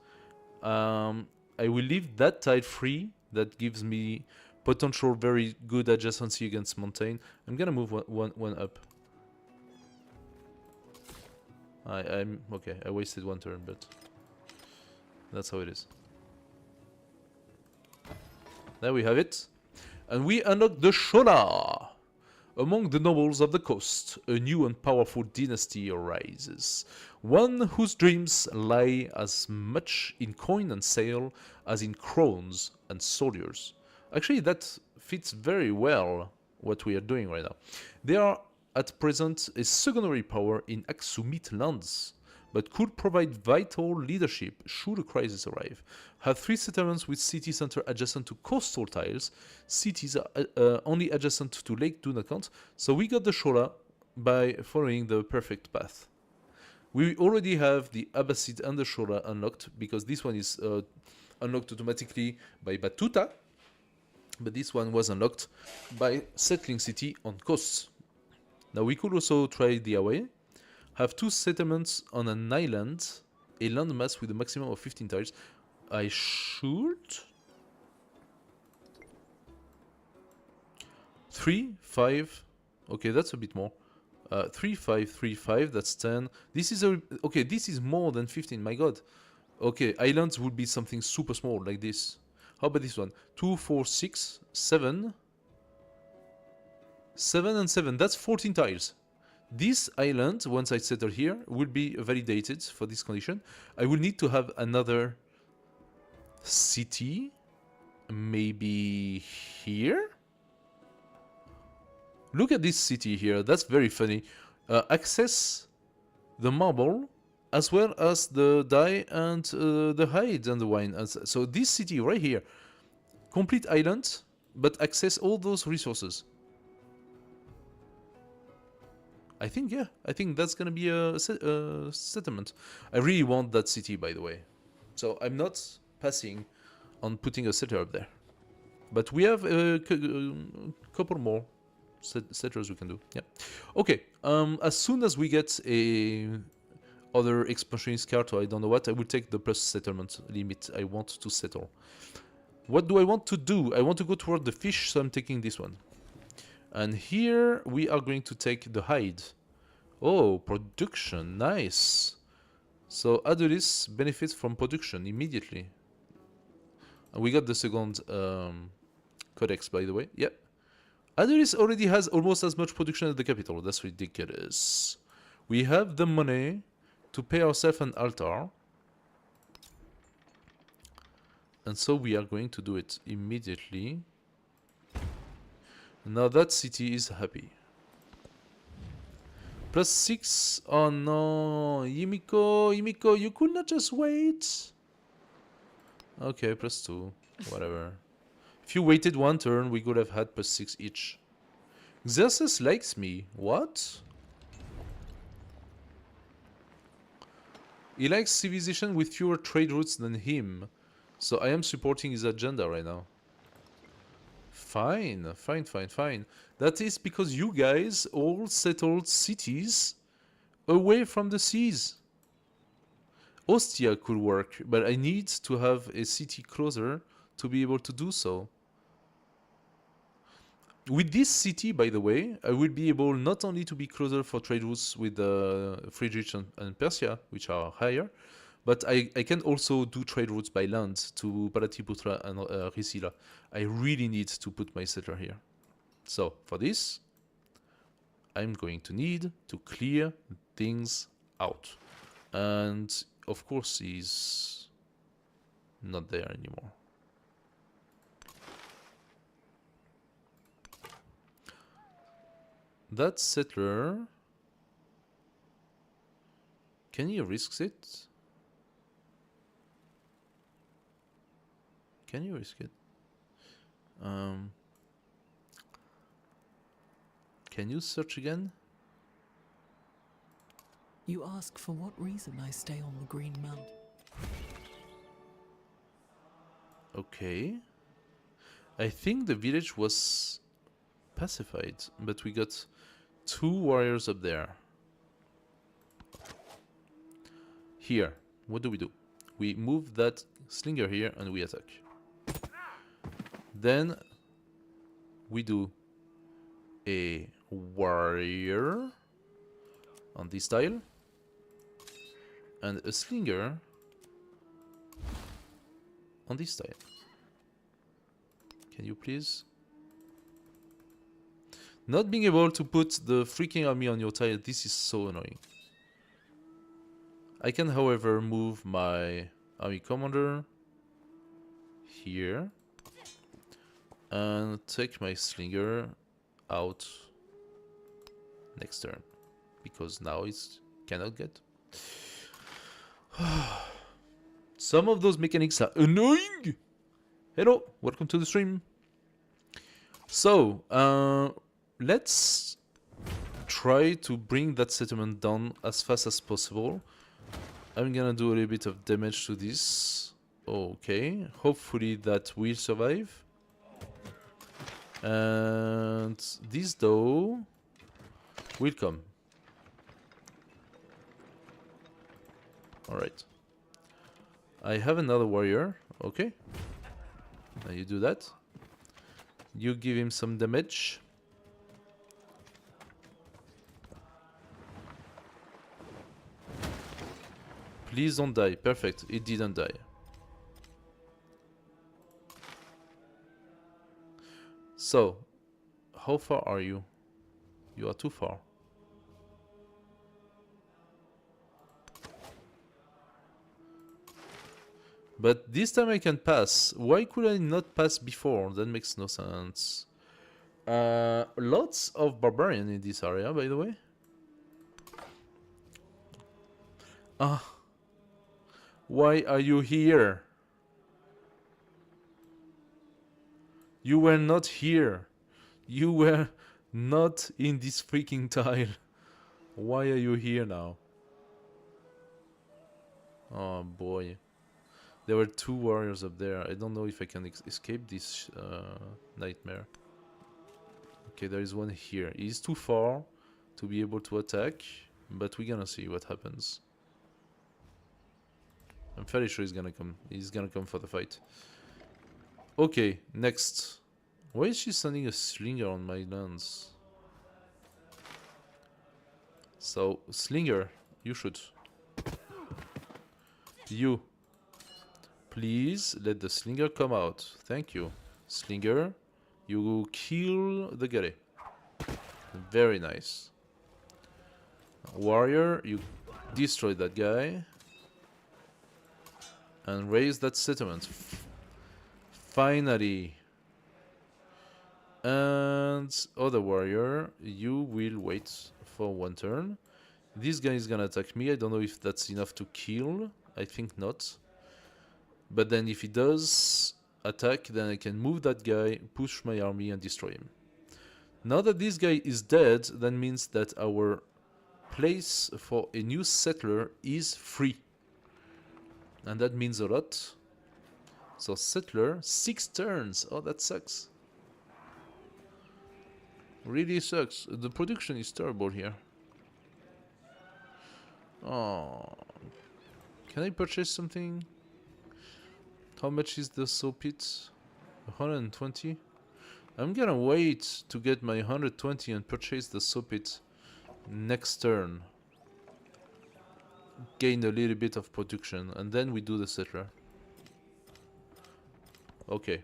I will leave that tide free. That gives me potential very good adjacency against mountain. I'm gonna move one up. I'm okay. I wasted one turn, but that's how it is. There we have it. And we unlock the Shola. Among the nobles of the coast, a new and powerful dynasty arises. One whose dreams lie as much in coin and sail as in crowns and soldiers. Actually, that fits very well what we are doing right now. They are at present a secondary power in Aksumit lands, but could provide vital leadership should a crisis arrive. Have 3 settlements with city center adjacent to coastal tiles. Cities only adjacent to lake do not count. So we got the Shola by following the perfect path. We already have the Abbasid and the Shola unlocked, because this one is unlocked automatically by Batuta, but this one was unlocked by settling city on coasts. Now we could also try the away. Have 2 settlements on an island, a landmass with a maximum of 15 tiles. I should 3, 5. Okay, that's a bit more. 3, 5, 3, 5. That's 10. This is a okay. This is more than 15. My God. Okay, islands would be something super small like this. How about this one? 2, 4, 6, 7. 7 and 7. That's 14 tiles. This island, once I settle here, will be validated for this condition. I will need to have another city, maybe here. Look at this city here. That's very funny. Access the marble as well as the dye and the hide and the wine. And so this city right here, complete island, but access all those resources. I think, yeah, I think that's gonna be a settlement. I really want that city, by the way. So I'm not passing on putting a settler up there. But we have a couple more settlers we can do. Yeah. Okay. As soon as we get a other expansionist card, or I don't know what, I will take the plus settlement limit I want to settle. What do I want to do? I want to go toward the fish, so I'm taking this one. And here we are going to take the hide. Oh, production, nice. So Adulis benefits from production immediately. And we got the second codex, by the way. Yep. Adulis already has almost as much production as the capital. That's ridiculous. We have the money to pay ourselves an altar. And so we are going to do it immediately. Now that city is happy. Plus 6. Oh no. Yimiko, you could not just wait. Okay, plus 2. Whatever. If you waited one turn, we could have had plus 6 each. Xerxes likes me. What? He likes civilization with fewer trade routes than him. So I am supporting his agenda right now. Fine. That is because you guys all settled cities away from the seas. Ostia could work, but I need to have a city closer to be able to do so. With this city, by the way, I will be able not only to be closer for trade routes with Friedrich and Persia, which are higher, But I can also do trade routes by land to Paratiputra and Risila. I really need to put my settler here. So for this, I'm going to need to clear things out. And of course he's not there anymore. That settler, can he risk it? Can you risk it? Can you search again? You ask for what reason I stay on the Green Mount. Okay. I think the village was pacified, but we got 2 warriors up there. Here, what do? We move that slinger here and we attack. Then we do a warrior on this tile and a slinger on this tile. Can you please? Not being able to put the freaking army on your tile, this is so annoying. I can, however, move my army commander here and take my slinger out next turn, because now it cannot get. Some of those mechanics are annoying. Hello, welcome to the stream. So, let's try to bring that settlement down as fast as possible. I'm gonna do a little bit of damage to this. Okay, hopefully that will survive. And this though will come. Alright. I have another warrior. Okay. Now you do that. You give him some damage. Please don't die. Perfect. It didn't die. So, how far are you? You are too far. But this time I can pass. Why could I not pass before? That makes no sense. Lots of barbarian in this area, by the way. Why are you here? You were not here. You were not in this freaking tile. Why are you here now? Oh boy. There were 2 warriors up there. I don't know if I can escape this nightmare. Okay, there is one here. He's too far to be able to attack, but we're gonna see what happens. I'm fairly sure he's gonna come. He's gonna come for the fight. Okay, next. Why is she sending a slinger on my lands? So, slinger, you should. You. Please let the slinger come out. Thank you. Slinger, you kill the guy. Very nice. Warrior, you destroy that guy. And raise that settlement. Finally. And other warrior, you will wait for 1 turn. This guy is gonna attack me. I don't know if that's enough to kill. I think not. But then if he does attack, then I can move that guy, push my army and destroy him. Now that this guy is dead, that means that our place for a new settler is free. And that means a lot. So settler, 6 turns. Oh, that sucks. Really sucks. The production is terrible here. Oh. Can I purchase something? How much is the soap pit? 120? I'm gonna wait to get my 120 and purchase the soap pit next turn. gain a little bit of production, and then we do the settler. Okay.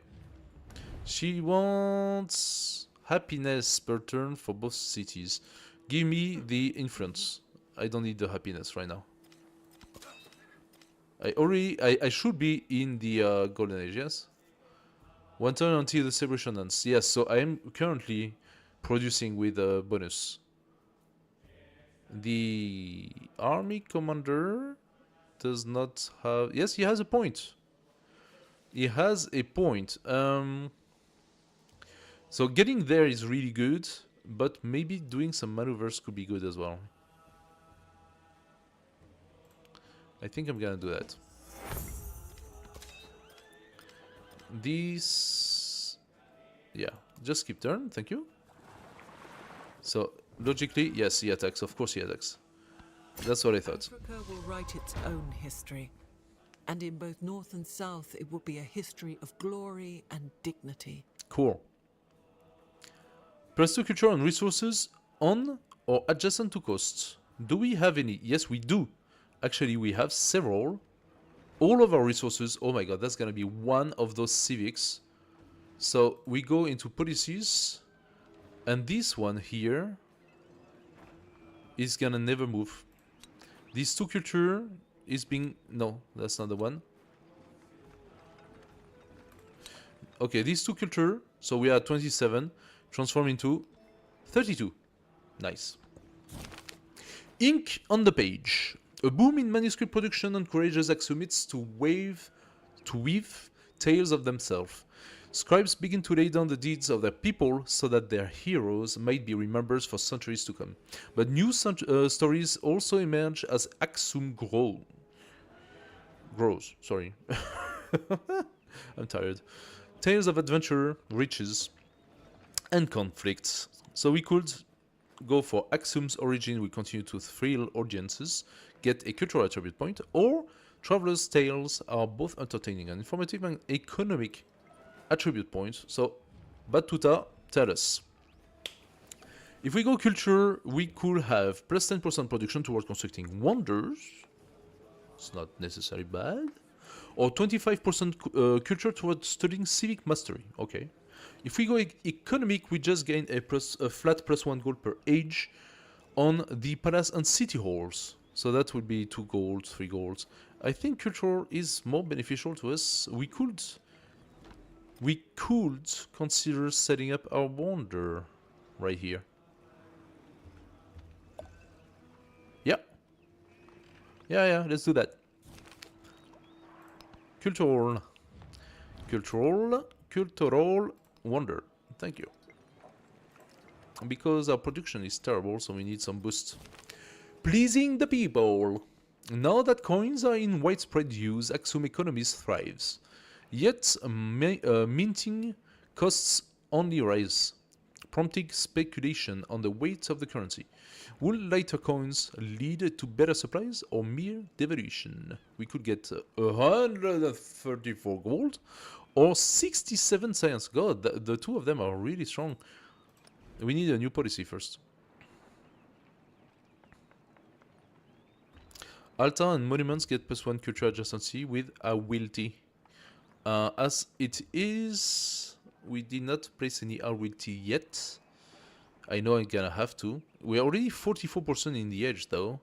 She wants happiness per turn for both cities. Give me the influence. I don't need the happiness right now. I should be in the golden age, yes? One turn until the celebration ends. Yes, so I am currently producing with a bonus. The army commander does not have... Yes, he has a point. He has a point. So getting there is really good, but maybe doing some maneuvers could be good as well. I think I'm gonna do that. These... Yeah, just keep turn, thank you. So, logically, yes, he attacks. Of course he attacks. That's what I thought. Africa will write its own history. And in both north and south, it will be a history of glory and dignity. Cool. +2 culture and resources on or adjacent to coasts. Do we have any? Yes, we do. Actually, we have several. All of our resources. Oh my god, that's gonna be one of those civics. So we go into policies. And this one here is gonna never move. These 2 culture is being... No, that's not the one. Okay, these 2 culture, so we are at 27, transform into 32. Nice. Ink on the page. A boom in manuscript production encourages Axumites to weave tales of themselves. Scribes begin to lay down the deeds of their people so that their heroes might be remembered for centuries to come. But new stories also emerge as Axum grows. Sorry. I'm tired. Tales of adventure, riches, and conflicts. So we could go for Axum's origin, we continue to thrill audiences, get a cultural attribute point, or Traveler's Tales are both entertaining and informative and economic attribute points. So, Batuta, tell us. If we go culture, we could have plus 10% production towards constructing wonders. It's not necessarily bad. Or 25% culture towards studying civic mastery. Okay. If we go economic, we just gain a flat +1 gold per age on the palace and city halls. So that would be 2 golds, 3 golds. I think culture is more beneficial to us. We could consider setting up our wonder right here. Yeah, let's do that. Cultural wonder. Thank you. Because our production is terrible, so we need some boost. Pleasing the people. Now that coins are in widespread use, Axum economies thrives. Yet minting costs only rise, prompting speculation on the weight of the currency. Will lighter coins lead to better supplies or mere devaluation? We could get 134 gold or 67 science. God, the 2 of them are really strong. We need a new policy first. Altar and monuments get +1 culture adjacency with a wilty. As it is, we did not place any wilty yet. I know I'm gonna have to. We're already 44% in the edge though.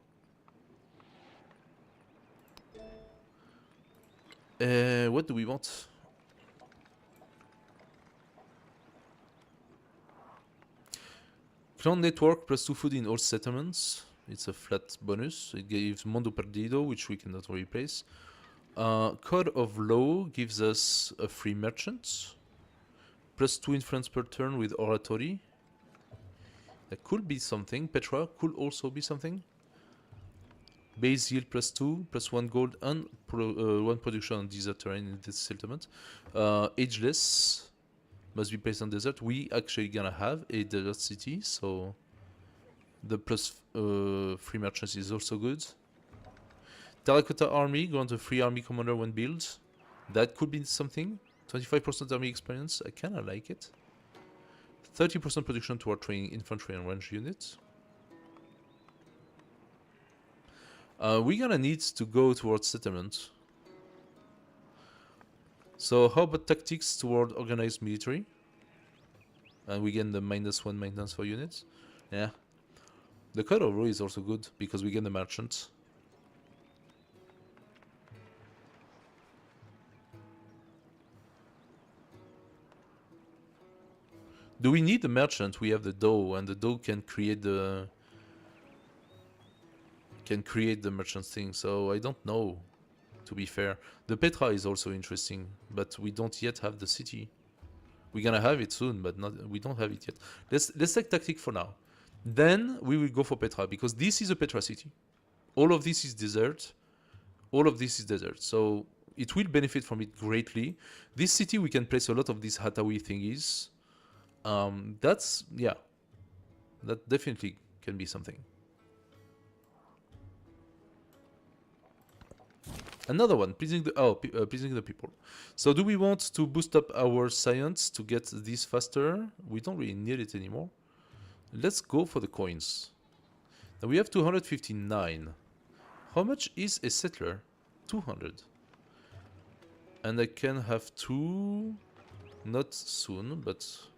What do we want? Clan network +2 food in all settlements. It's a flat bonus. It gives Mondo Perdido, which we cannot replace. Code of Law gives us a free merchant. +2 influence per turn with oratory. That could be something. Petra could also be something. Base yield +2, +1 gold, and 1 production on desert terrain in this settlement. Ageless must be placed on desert. We actually gonna have a desert city, so the free merchants is also good. Terracotta army, grant a free army commander when built. That could be something. 25% army experience, I kinda like it. 30% production toward training infantry and range units. We're gonna need to go towards settlement. So how about tactics toward organized military? And we get the -1 maintenance for units. Yeah. The Code of Law is also good because we get the merchant. Do we need the merchant? We have the Doe, and the Doe can create the merchant thing. So I don't know. To be fair, the Petra is also interesting, but we don't yet have the city. We're gonna have it soon, but we don't have it yet. Let's take tactic for now. Then we will go for Petra because this is a Petra city. All of this is desert. All of this is desert, so it will benefit from it greatly. This city we can place a lot of these Hatawi thingies. That's yeah, that definitely can be something. Another one, pleasing the people. So do we want to boost up our science to get this faster? We don't really need it anymore. Let's go for the coins. Now we have 259. How much is a settler? 200. And I can have 2, not soon, but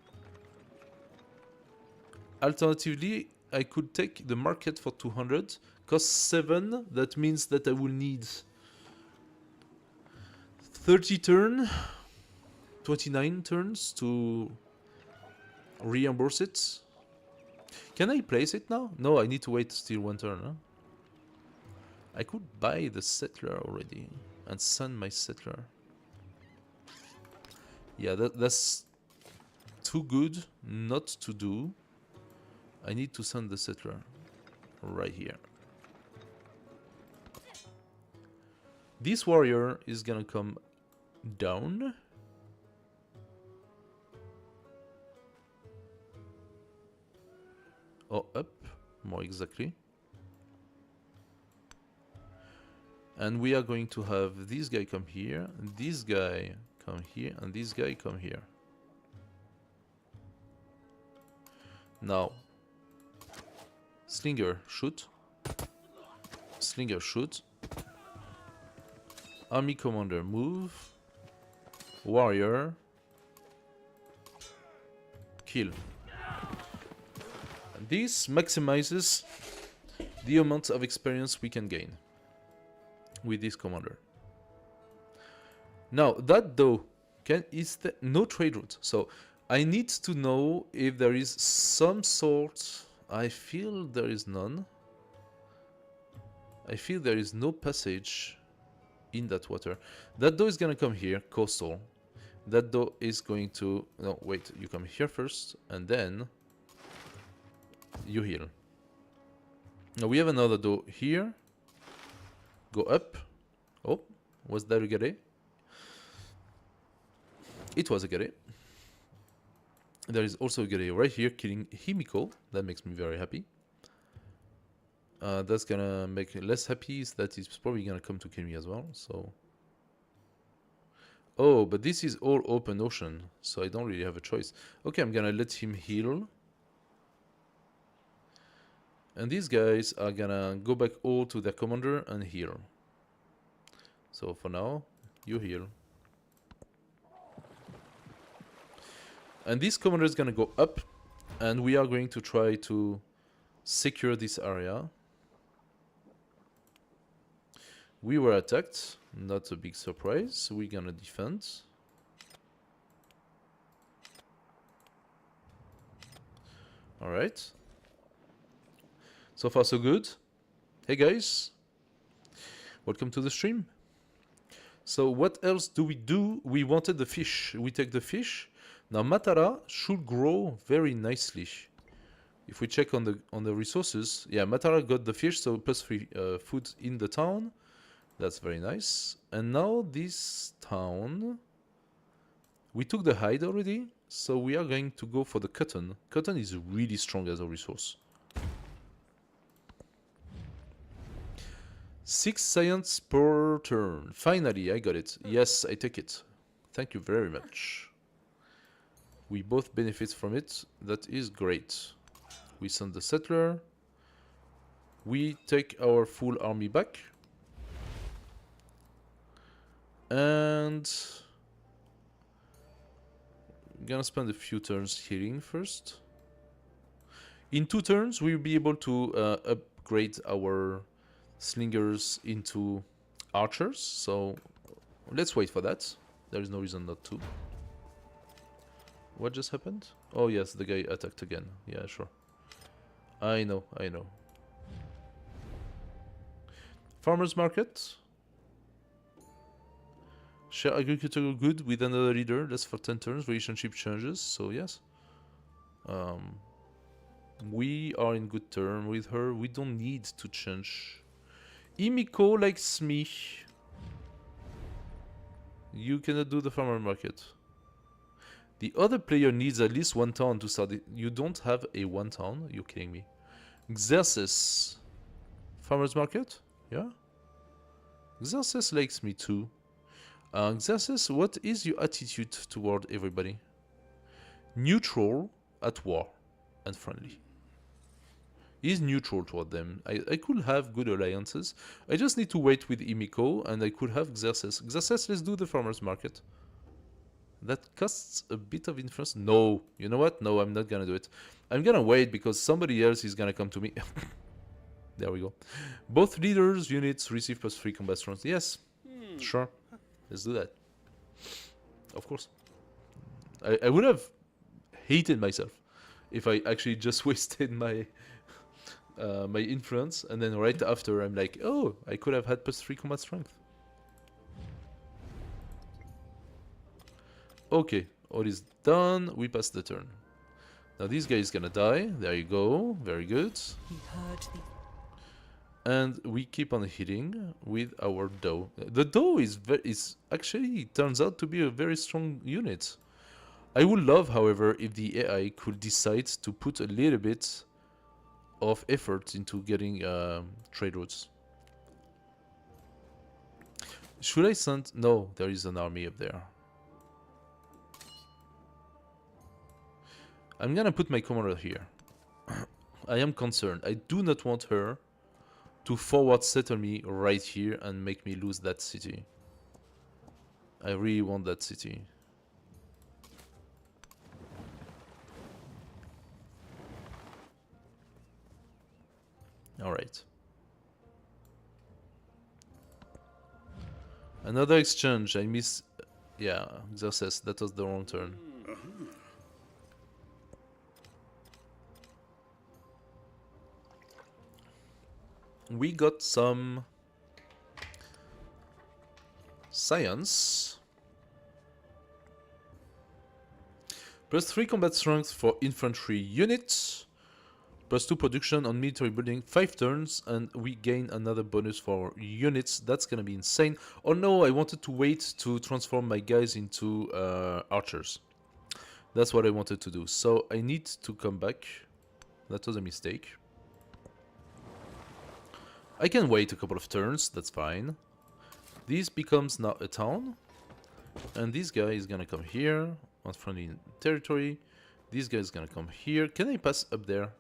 alternatively, I could take the market for 200, cost 7, that means that I will need 30 turn, 29 turns to reimburse it. Can I place it now? No, I need to wait still 1 turn, huh? I could buy the settler already and send my settler. Yeah, that's too good not to do. I need to send the settler right here. This warrior is gonna come down. Or up, more exactly. And we are going to have this guy come here, this guy come here, and this guy come here. Now, Slinger, shoot. Slinger, shoot. Army commander, move. Warrior, kill. And this maximizes the amount of experience we can gain with this commander. Now, that though, is the no trade route. So, I need to know if there is some sort. I feel there is none. I feel there is no passage in that water. That door is gonna come here, coastal. That door is going to... No, wait, you come here first, and then you heal. Now we have another door here. Go up. Oh, was that a gare? It was a gare. There is also a gare right here killing Himiko. That makes me very happy. That's gonna make me less happy is that he's probably gonna come to kill me as well, so... Oh, but this is all open ocean, so I don't really have a choice. Okay, I'm gonna let him heal. And these guys are gonna go back all to their commander and heal. So for now, you heal. And this commander is gonna go up, and we are going to try to secure this area. We were attacked, not a big surprise. We're gonna defend. Alright. So far so good. Hey guys, welcome to the stream. So what else do? We wanted the fish. We take the fish. Now Matara should grow very nicely. If we check on the resources, yeah, Matara got the fish, so +3 food in the town. That's very nice. And now this town, we took the hide already, so we are going to go for the cotton. Cotton is really strong as a resource. 6 science per turn. Finally, I got it. Yes, I take it. Thank you very much. We both benefit from it. That is great. We send the settler. We take our full army back. And gonna spend a few turns healing first. In 2 turns, we'll be able to upgrade our slingers into archers. So let's wait for that. There is no reason not to. What just happened? Oh yes, the guy attacked again. Yeah, sure. I know, I know. Farmers market. Share agricultural good with another leader. That's for 10 turns. Relationship changes. So yes. We are in good term with her. We don't need to change. Imiko likes me. You cannot do the farmer market. The other player needs at least 1 town to start it. You don't have a 1 town? You're kidding me. Xerxes. Farmers market? Yeah? Xerxes likes me too. Xerxes, what is your attitude toward everybody? Neutral at war and friendly. He's neutral toward them. I could have good alliances. I just need to wait with Imiko and I could have Xerxes. Xerxes, let's do the farmers market. That costs a bit of influence. No, you know what? No, I'm not gonna do it. I'm gonna wait because somebody else is gonna come to me. There we go. Both leaders units receive +3 combat strength. Yes, sure. Let's do that. Of course. I would have hated myself if I actually just wasted my my influence and then right after I'm like, oh, I could have had +3 combat strength. Okay, all is done. We pass the turn. Now this guy is gonna die. There you go. Very good. He heard the And we keep on hitting with our Doe. The Doe is actually turns out to be a very strong unit. I would love, however, if the AI could decide to put a little bit of effort into getting trade routes. Should I send? No, there is an army up there. I'm gonna put my commander here. I am concerned. I do not want her to forward settle me right here and make me lose that city. I really want that city. Alright. Another exchange. I miss... Yeah, Xerxes. That was the wrong turn. We got some science. +3 combat strength for infantry units. +2 production on military building, 5 turns, and we gain another bonus for units. That's gonna be insane. Oh no, I wanted to wait to transform my guys into archers. That's what I wanted to do. So I need to come back. That was a mistake. I can wait a couple of turns, that's fine. This becomes now a town. And this guy is gonna come here, on friendly territory. This guy is gonna come here. Can I pass up there?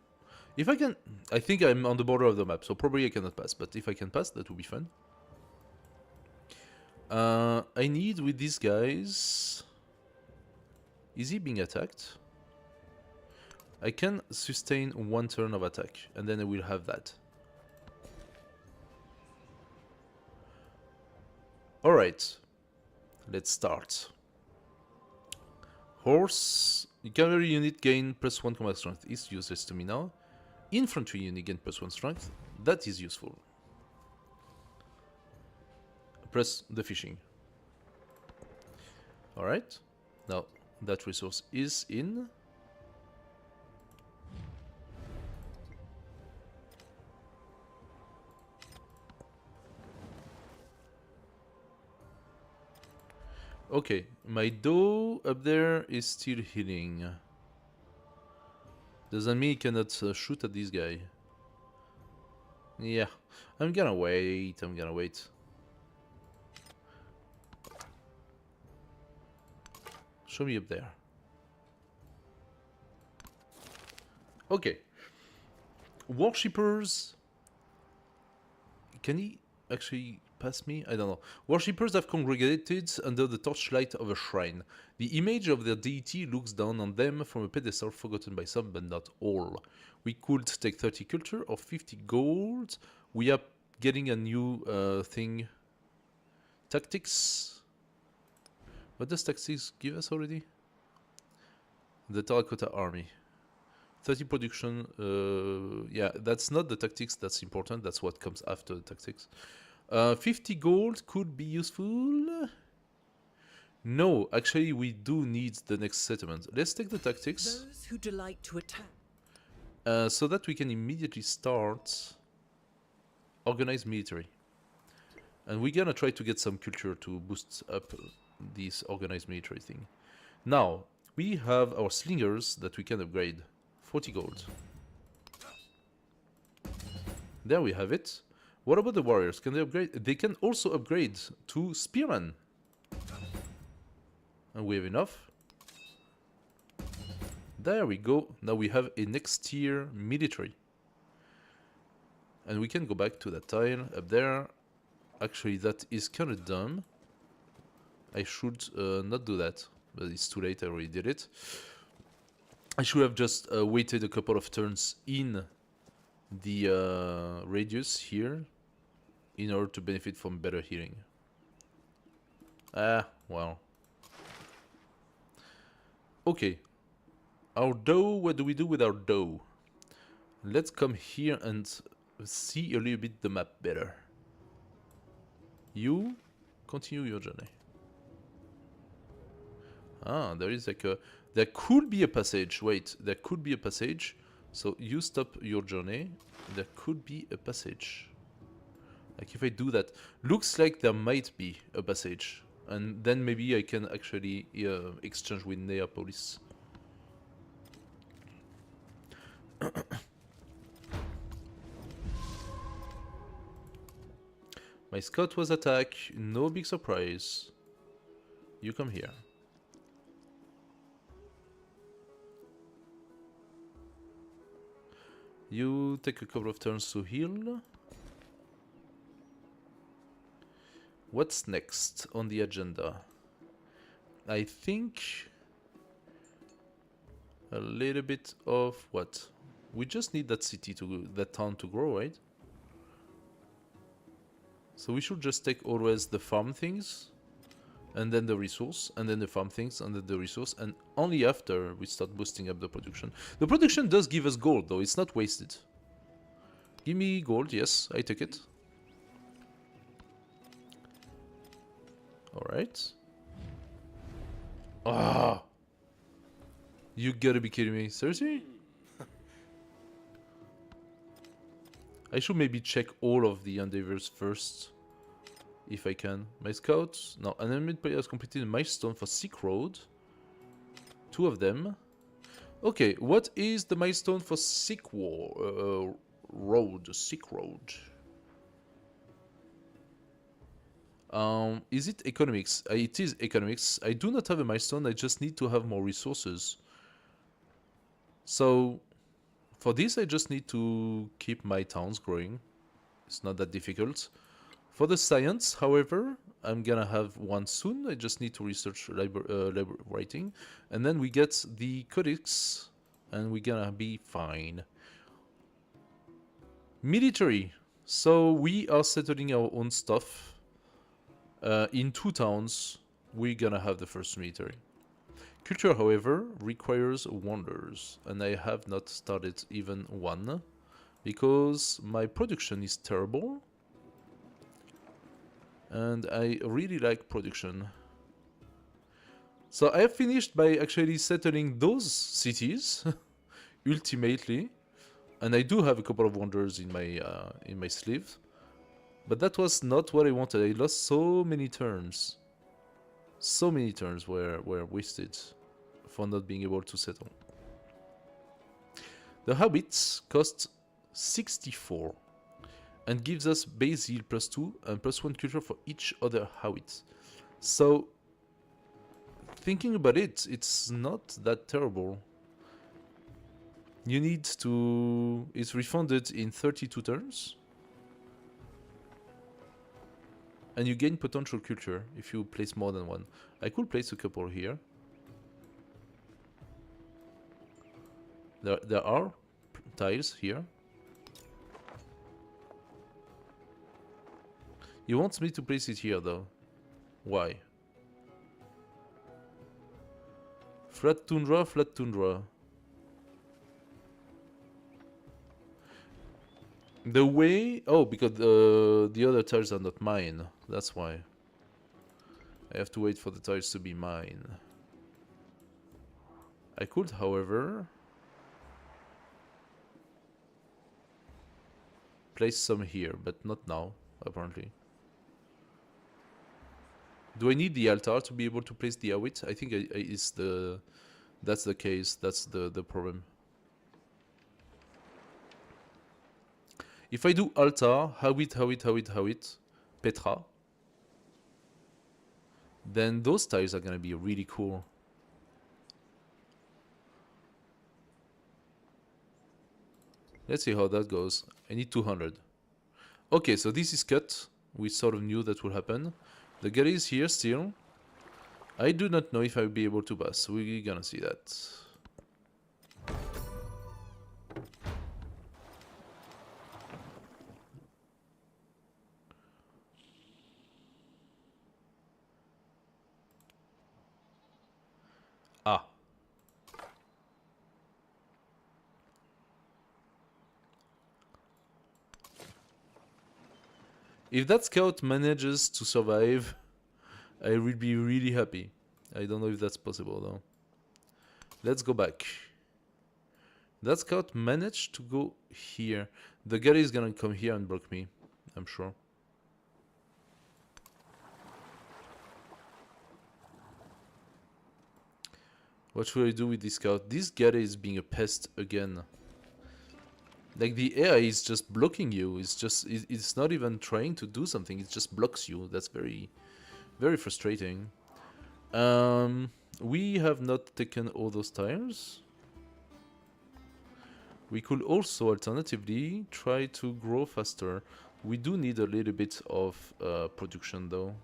If I can... I think I'm on the border of the map, so probably I cannot pass. But if I can pass, that would be fun. I need with these guys... Is he being attacked? I can sustain 1 turn of attack, and then I will have that. Alright, let's start. Horse, cavalry unit gain +1 combat strength is useless to me now. Infantry unit gain +1 strength, that is useful. Press the fishing. Alright, now that resource is in. Okay, my Doe up there is still healing. Does that mean he cannot shoot at this guy? Yeah, I'm gonna wait, Show me up there. Okay. Worshippers Can he actually pass me? I don't know. Worshippers have congregated under the torchlight of a shrine. The image of their deity looks down on them from a pedestal, forgotten by some, but not all. We could take 30 culture or 50 gold. We are getting a new thing. Tactics. What does tactics give us already? The Terracotta Army. 30 production. Yeah, that's not the tactics that's important. That's what comes after the tactics. 50 gold could be useful. No, actually, we do need the next settlement. Let's take the tactics. Those who delight to attack. So that we can immediately start organized military. And we're gonna try to get some culture to boost up this organized military thing. Now, we have our slingers that we can upgrade. 40 gold. There we have it. What about the warriors? Can they upgrade? They can also upgrade to spearmen. And we have enough. There we go. Now we have a next tier military. And we can go back to that tile up there. Actually, that is kind of dumb. I should not do that. But it's too late, I already did it. I should have just waited a couple of turns in the radius here in order to benefit from better healing. Ah, well. Okay. Our dough, what do we do with our dough? Let's come here and see a little bit the map better. You continue your journey. Ah, there is like a... There could be a passage. Wait, there could be a passage. So you stop your journey. There could be a passage. Like if I do that. Looks like there might be a passage. And then maybe I can actually exchange with Neapolis. My scout was attacked. No big surprise. You come here. You take a couple of turns to heal. What's next on the agenda? I think a little bit of what? We just need that city to that town to grow, right? So we should just take always the farm things, and then the resource, and then the farm things, and then the resource, and only after we start boosting up the production. The production does give us gold, though. It's not wasted. Give me gold, yes, I take it. Alright. Ah! You gotta be kidding me. Seriously? I should maybe check all of the endeavors first. If I can. My scouts. Now, an enemy player has completed a milestone for Silk Road. 2 of them. Okay, what is the milestone for Silk Road? Silk Road. Is it economics? It is economics. I do not have a milestone. I just need to have more resources. So, for this, I just need to keep my towns growing. It's not that difficult. For the science, however, I'm gonna have one soon. I just need to research writing. And then we get the codex, and we're gonna be fine. Military. So we are settling our own stuff. In 2 towns, we're gonna have the first military. Culture, however, requires wonders, and I have not started even one, because my production is terrible. And I really like production. So I have finished by actually settling those cities, ultimately. And I do have a couple of wonders in my sleeve. But that was not what I wanted. I lost so many turns. So many turns were wasted for not being able to settle. The habits cost 64. And gives us base yield +2 and +1 culture for each other habit. So, thinking about it, it's not that terrible. You need to... It's refunded in 32 turns. And you gain potential culture if you place more than one. I could place a couple here. There are tiles here. He wants me to place it here though. Why? Flat tundra, flat tundra. The way... Oh, because the other tiles are not mine. That's why. I have to wait for the tiles to be mine. I could, however... place some here, but not now, apparently. Do I need the altar to be able to place the Awit? I think that's the case. That's the problem. If I do altar, Hawit, Petra, then those tiles are gonna be really cool. Let's see how that goes. I need 200. Okay, so this is cut. We sort of knew that would happen. The galley is here still. I do not know if I'll be able to pass. We're gonna see that. Ah. If that scout manages to survive, I will be really happy. I don't know if that's possible though. Let's go back. That scout managed to go here. The galley is gonna come here and block me, I'm sure. What should I do with this scout? This galley is being a pest again. Like the AI is just blocking you. It's not even trying to do something. It just blocks you. That's very, very frustrating. We have not taken all those tiles. We could also alternatively try to grow faster. We do need a little bit of production though.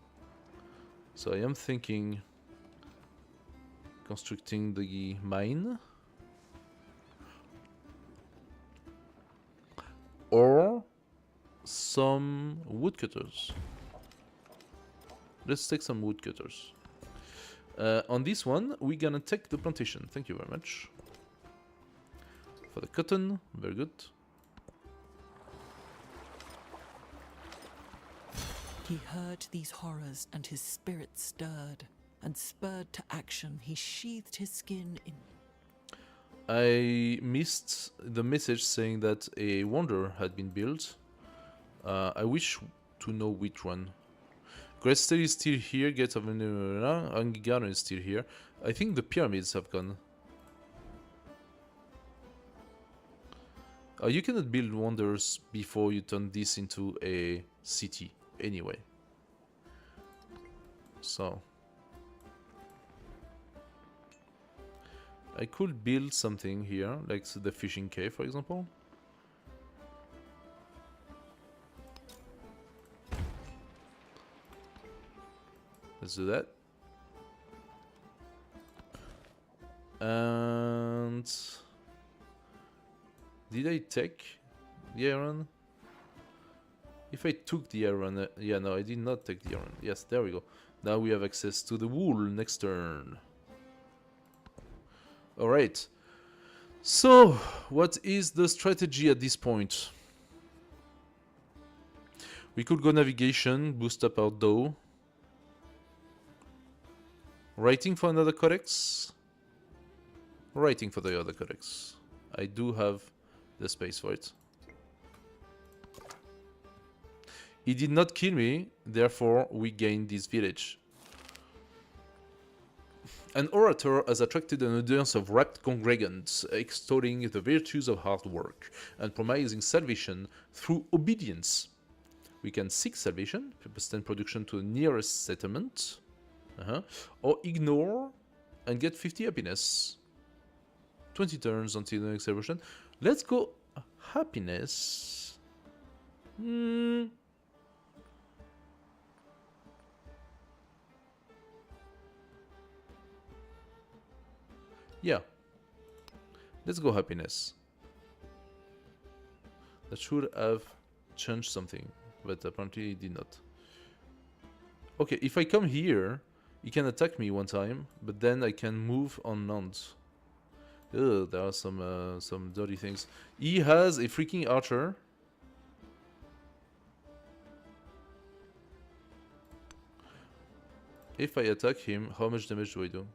So I am thinking constructing the mine. Or some woodcutters. Let's take some woodcutters. On this one, we're gonna take the plantation. Thank you very much. For the cotton, very good. He heard these horrors and his spirit stirred, and spurred to action, he sheathed his skin in... I missed the message saying that a wonder had been built. I wish to know which one. Great Steel is still here, Gate of Angigarden is still here. I think the pyramids have gone. You cannot build wonders before you turn this into a city, anyway. So... I could build something here, like the fishing cave, for example. Let's do that. And... did I take the iron? If I took the iron... yeah, no, I did not take the iron. Yes, there we go. Now we have access to the wool next turn. Alright, so what is the strategy at this point? We could go navigation, boost up our dough. Writing for another codex? Writing for the other codex. I do have the space for it. He did not kill me, therefore we gain this village. An orator has attracted an audience of rapt congregants, extolling the virtues of hard work and promising salvation through obedience. We can seek salvation, send production to the nearest settlement, or ignore and get 50 happiness. 20 turns until the next celebration. Let's go happiness. Yeah. Let's go happiness. That should have changed something, but apparently it did not. Okay, if I come here, he can attack me one time, but then I can move on land. Ugh, there are some dirty things. He has a freaking archer. If I attack him, how much damage do I do?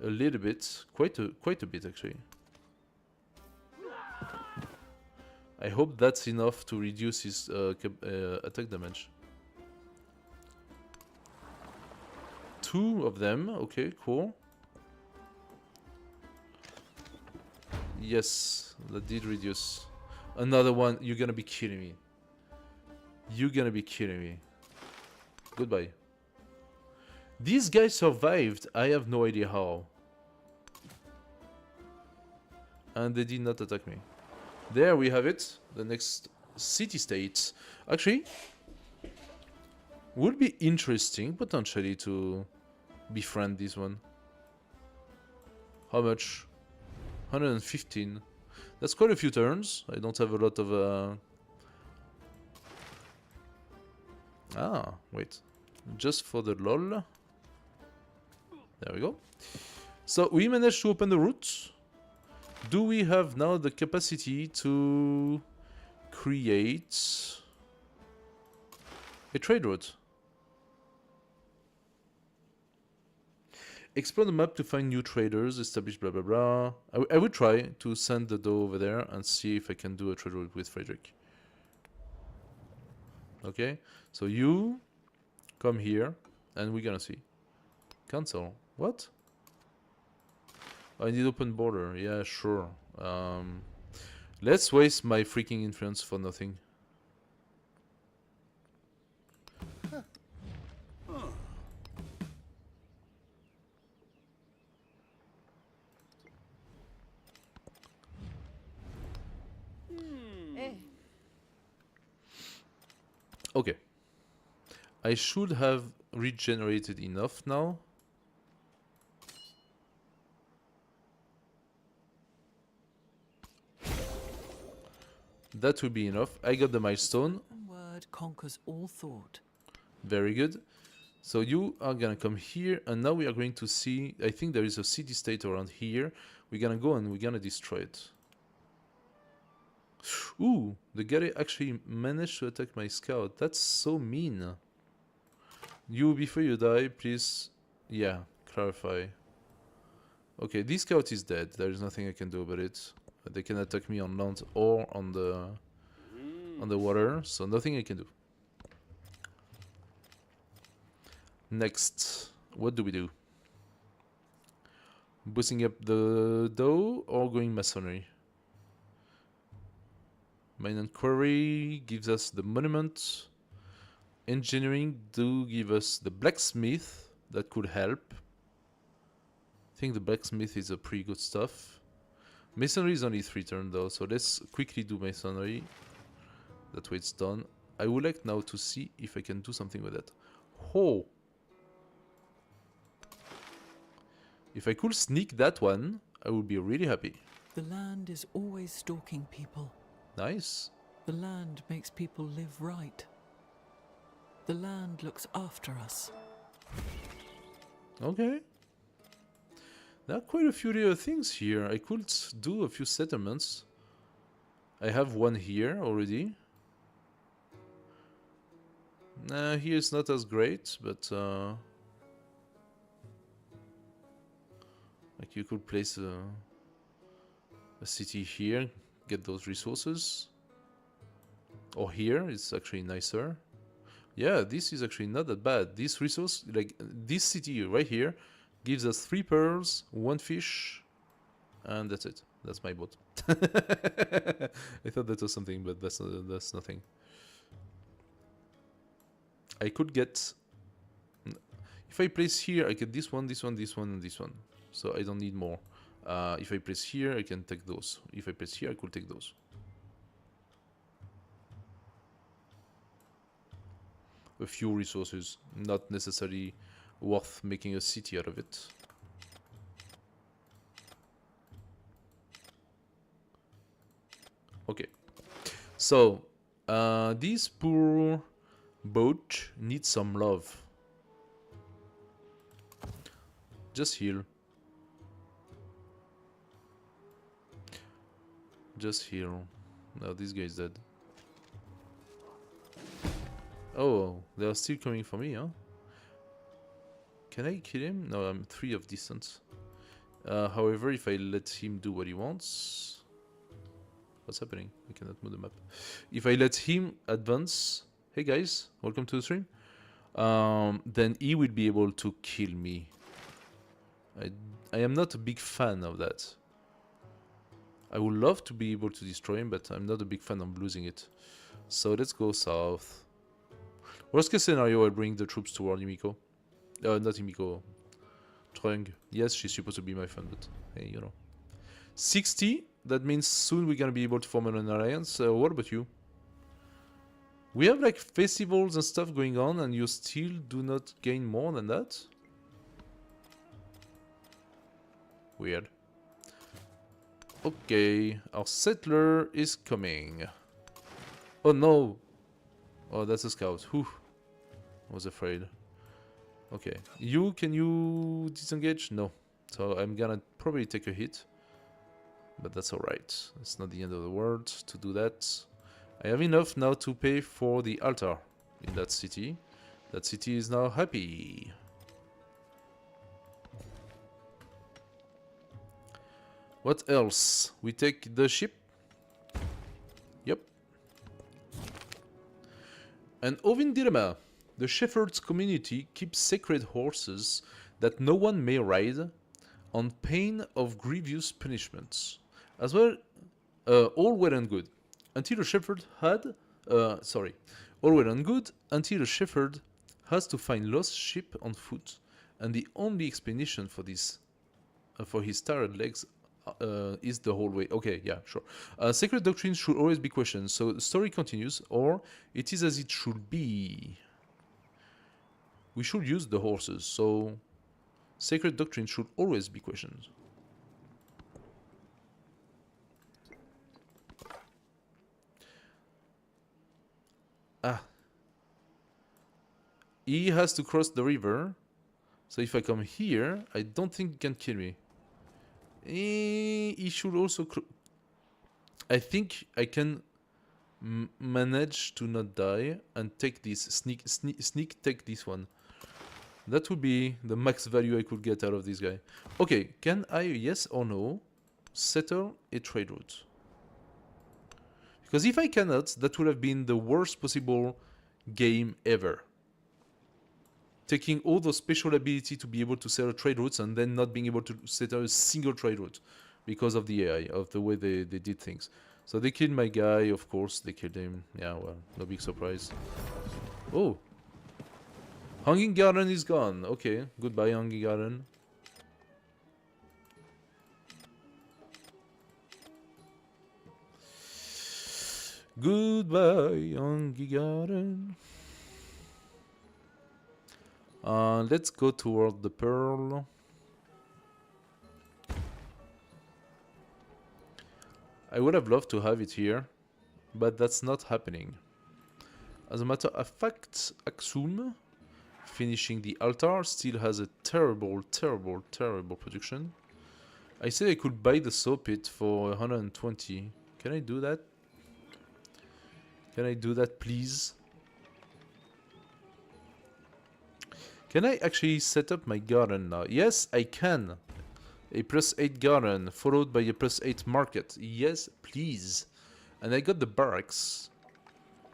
A little bit, quite a bit actually. I hope that's enough to reduce his attack damage. 2 of them, okay, cool. Yes, that did reduce. Another one, you're gonna be kidding me. You're gonna be kidding me. Goodbye. These guys survived, I have no idea how. And they did not attack me. There we have it, the next city-state. Actually, would be interesting potentially to befriend this one. How much? 115. That's quite a few turns. I don't have a lot of... Ah, wait. Just for the lol. There we go. So we managed to open the route. Do we have now the capacity to create a trade route? Explore the map to find new traders, establish blah blah blah. I would try to send the dough over there and see if I can do a trade route with Frederick. Okay, so you come here and we're gonna see. Cancel. What? I need open border. Yeah, sure. Let's waste my freaking influence for nothing. Okay. I should have regenerated enough now. That will be enough. I got the milestone. One word conquers all thought. Very good. So you are gonna come here, and now we are going to see. I think there is a city-state around here. We're gonna go and we're gonna destroy it. Ooh, the guy actually managed to attack my scout. That's so mean. You, before you die, please. Yeah, clarify. Okay, this scout is dead. There is nothing I can do about it. They can attack me on land or on the water, so nothing I can do. Next, what do we do? Boosting up the dough or going masonry? Mine and quarry gives us the monument. Engineering do give us the blacksmith. That could help. I think the blacksmith is a pretty good stuff. Masonry is only 3 turns though, so let's quickly do masonry. That way it's done. I would like now to see if I can do something with that. Oh! If I could sneak that one, I would be really happy. The land is always stalking people. Nice. The land makes people live right. The land looks after us. Okay. There are quite a few little things here. I could do a few settlements. I have one here already. Here is not as great, but like you could place a city here, get those resources. Or here, it's actually nicer. Yeah, this is actually not that bad. This resource, like this city right here, gives us 3 pearls, 1 fish, and that's it. That's my boat. I thought that was something, but that's nothing. I could get... If I place here, I get this one, this one, this one, and this one. So I don't need more. If I place here, I can take those. If I place here, I could take those. A few resources, not necessarily worth making a city out of it. So, this poor boat needs some love. Just heal. Just heal. No, this guy is dead. Oh, they are still coming for me, huh? Can I kill him? No, I'm 3 of distance. However, if I let him do what he wants... What's happening? I cannot move the map. If I let him advance... Hey guys, welcome to the stream. Then he will be able to kill me. I am not a big fan of that. I would love to be able to destroy him, but I'm not a big fan of losing it. So let's go south. Worst case scenario, I bring the troops toward Himiko. Not Himiko. Trung. Yes, she's supposed to be my friend, but hey, you know. 60, that means soon we're gonna be able to form an alliance. What about you? We have like festivals and stuff going on, and you still do not gain more than that? Weird. Okay, our settler is coming. Oh no! Oh, that's a scout. Whew. I was afraid. Okay. Can you disengage? No. So I'm gonna probably take a hit. But that's alright. It's not the end of the world to do that. I have enough now to pay for the altar in that city. That city is now happy. What else? We take the ship? Yep. And Ovin Dilemma. The Shepherd's community keeps sacred horses that no one may ride on pain of grievous punishments. As well, all well and good. Until a shepherd had... all well and good until a shepherd has to find lost sheep on foot. And the only explanation for this, for his tired legs, is the whole way. Okay, yeah, sure. Sacred doctrines should always be questioned. So the story continues, or it is as it should be. We should use the horses, so sacred doctrine should always be questioned. Ah. He has to cross the river, so if I come here, I don't think he can kill me. He should also... I think I can manage to not die and take this, sneak take this one. That would be the max value I could get out of this guy. Okay, can I, yes or no, settle a trade route? Because if I cannot, that would have been the worst possible game ever. Taking all those special ability to be able to settle trade routes and then not being able to settle a single trade route because of the AI, of the way they did things. So they killed my guy, of course, they killed him. Yeah, well, no big surprise. Oh. Hanging Garden is gone. Okay, goodbye, Hanging Garden. Goodbye, Hanging Garden. Let's go toward the Pearl. I would have loved to have it here, but that's not happening. As a matter of fact, Aksum, finishing the altar, still has a terrible production. I said I could buy the saw pit for 120. Can I do that? Can I do that, please? Can I actually set up my garden now? Yes, I can. A +8 garden, followed by a +8 market. Yes, please. And I got the barracks,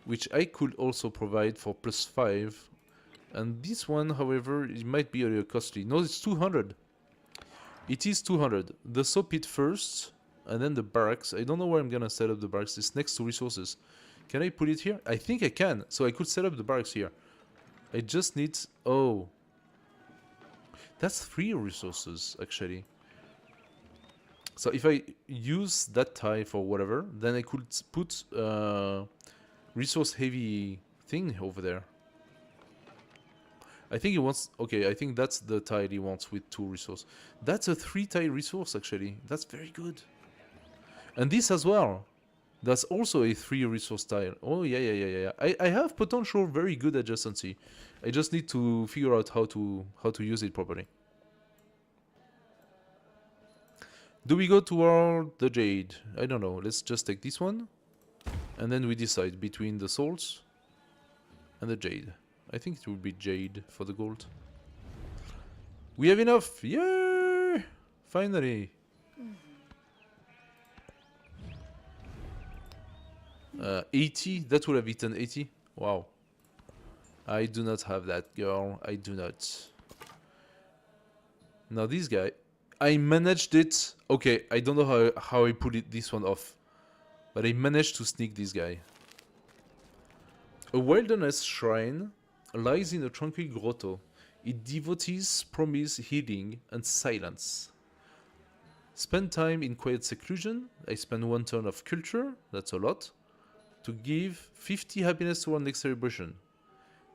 which I could also provide for +5. And this one, however, it might be a little costly. No, it's 200. It is 200. The saw pit first, and then the barracks. I don't know where I'm gonna set up the barracks. It's next to resources. Can I put it here? I think I can. So I could set up the barracks here. I just need... Oh. That's 3 resources, actually. So if I use that tile for whatever, then I could put resource-heavy thing over there. I think he wants... Okay, I think that's the tile he wants with 2 resources. That's a 3-tile resource, actually. That's very good. And this as well. That's also a 3 resource tile. Oh yeah. I have potential very good adjacency. I just need to figure out how to use it properly. Do we go toward the jade? I don't know. Let's just take this one. And then we decide between the souls and the jade. I think it will be jade for the gold. We have enough! Yeah! Finally! 80? That would have eaten 80? Wow. I do not have that, girl. I do not. Now this guy... I managed it. Okay, I don't know how I pulled this one off. But I managed to sneak this guy. A wilderness shrine lies in a tranquil grotto. Its devotees promise healing and silence. Spend time in quiet seclusion. I spend 1 turn of culture. That's a lot. To give 50 happiness to our next celebration.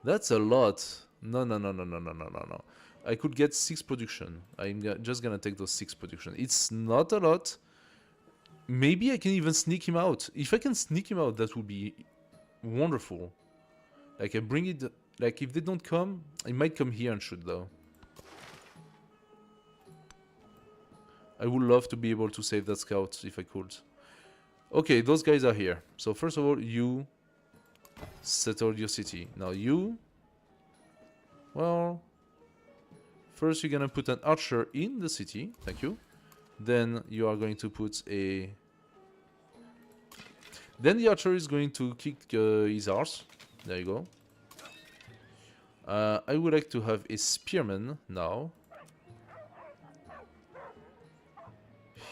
That's a lot. No. I could get 6 production. I'm just gonna take those 6 production. It's not a lot. Maybe I can even sneak him out. If I can sneak him out, that would be wonderful. Like I bring it. Like if they don't come, I might come here and shoot though. I would love to be able to save that scout if I could. Okay, those guys are here. So first of all, you settle your city. Now you... Well... First you're gonna put an archer in the city. Thank you. Then you are going to put a... Then the archer is going to kick his arse. There you go. I would like to have a spearman now.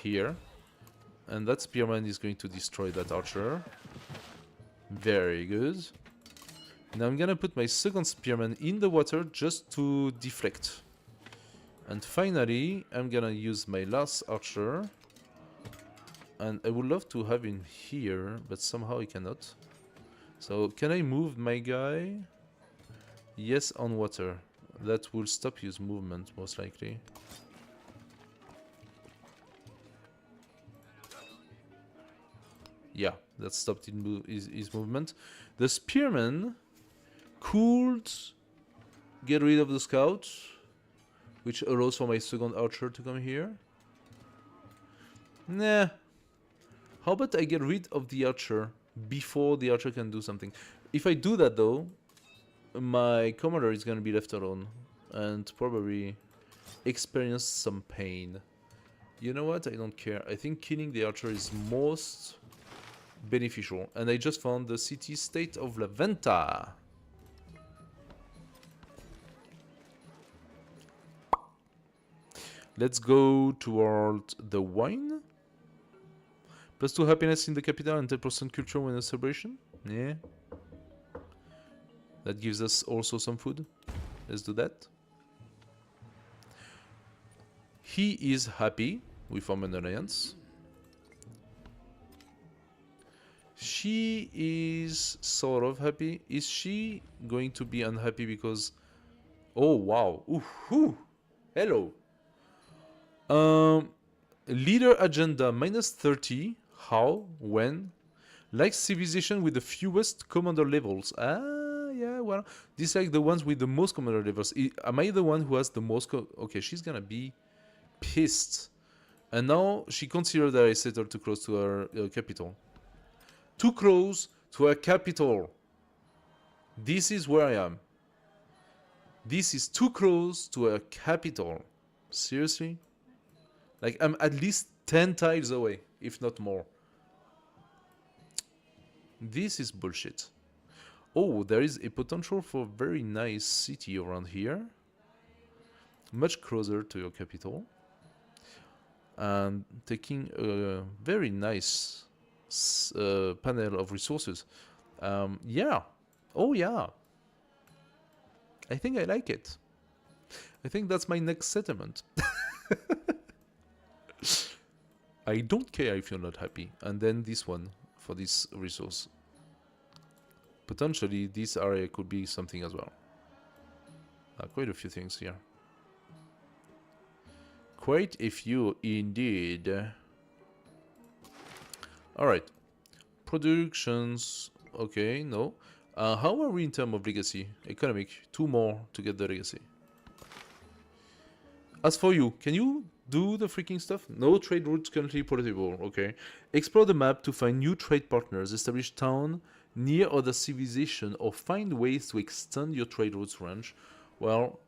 Here. And that spearman is going to destroy that archer. Very good. Now I'm gonna put my second spearman in the water just to deflect. And finally, I'm gonna use my last archer. And I would love to have him here, but somehow I cannot. So, can I move my guy? Yes, on water. That will stop his movement, most likely. Yeah, that stopped his movement. The spearman could get rid of the scout, which allows for my second archer to come here. Nah. How about I get rid of the archer before the archer can do something? If I do that though, my commander is gonna be left alone and probably experience some pain. You know what? I don't care. I think killing the archer is most beneficial. And I just found the city-state of La Venta. Let's go toward the wine. +2 happiness in the capital and 10% culture when a celebration. Yeah. That gives us also some food. Let's do that. He is happy. We form an alliance. She is sort of happy. Is she going to be unhappy because... Oh, wow. Ooh, hello. Leader agenda -30. How? When? Like civilization with the fewest commander levels. Ah, yeah, well, these are like the ones with the most commander levels. Am I the one who has the most? Okay, she's gonna be pissed. And now she considers that I settled too close to her capital. Too close to her capital. This is where I am. This is too close to her capital. Seriously? Like, I'm at least 10 tiles away, if not more. This is bullshit. Oh, there is a potential for a very nice city around here. Much closer to your capital. And taking a very nice panel of resources. Yeah. Oh, yeah. I think I like it. I think that's my next settlement. I don't care if you're not happy. And then this one for this resource. Potentially this area could be something as well. Quite a few things here. Quite a few indeed. Alright. productions. Okay, no. How are we in terms of legacy? Economic. 2 more to get the legacy. As for you, can you do the freaking stuff? No trade routes currently portable. Okay. Explore the map to find new trade partners, establish town near other civilization, or find ways to extend your trade routes range. Well,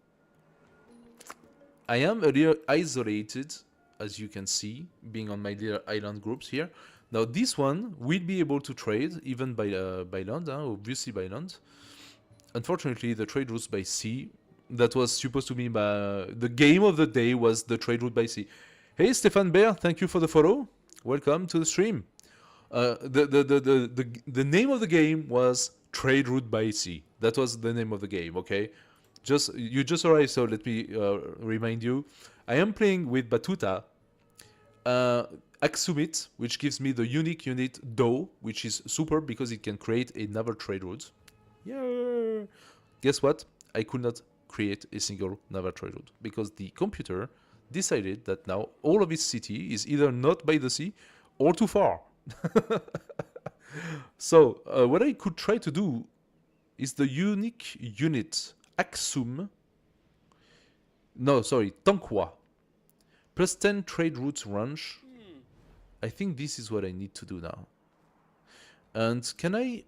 I am a little isolated, as you can see, being on my little island groups here. Now this one will be able to trade even by land, obviously by land. Unfortunately, the trade routes by sea, that was supposed to be the game of the day was the trade route by sea. Hey Stefan Bear, thank you for the follow. Welcome to the stream. The name of the game was Trade Route by Sea. That was the name of the game, okay? You just arrived, so let me remind you. I am playing with Batuta, Aksumit, which gives me the unique unit Do, which is super because it can create a naval trade route. Yeah. Guess what? I could not create a single naval trade route because the computer decided that now all of its city is either not by the sea or too far. So what I could try to do is the unique unit Aksum. No, sorry, Tanqua. Plus 10 trade routes range. I think this is what I need to do now. And can I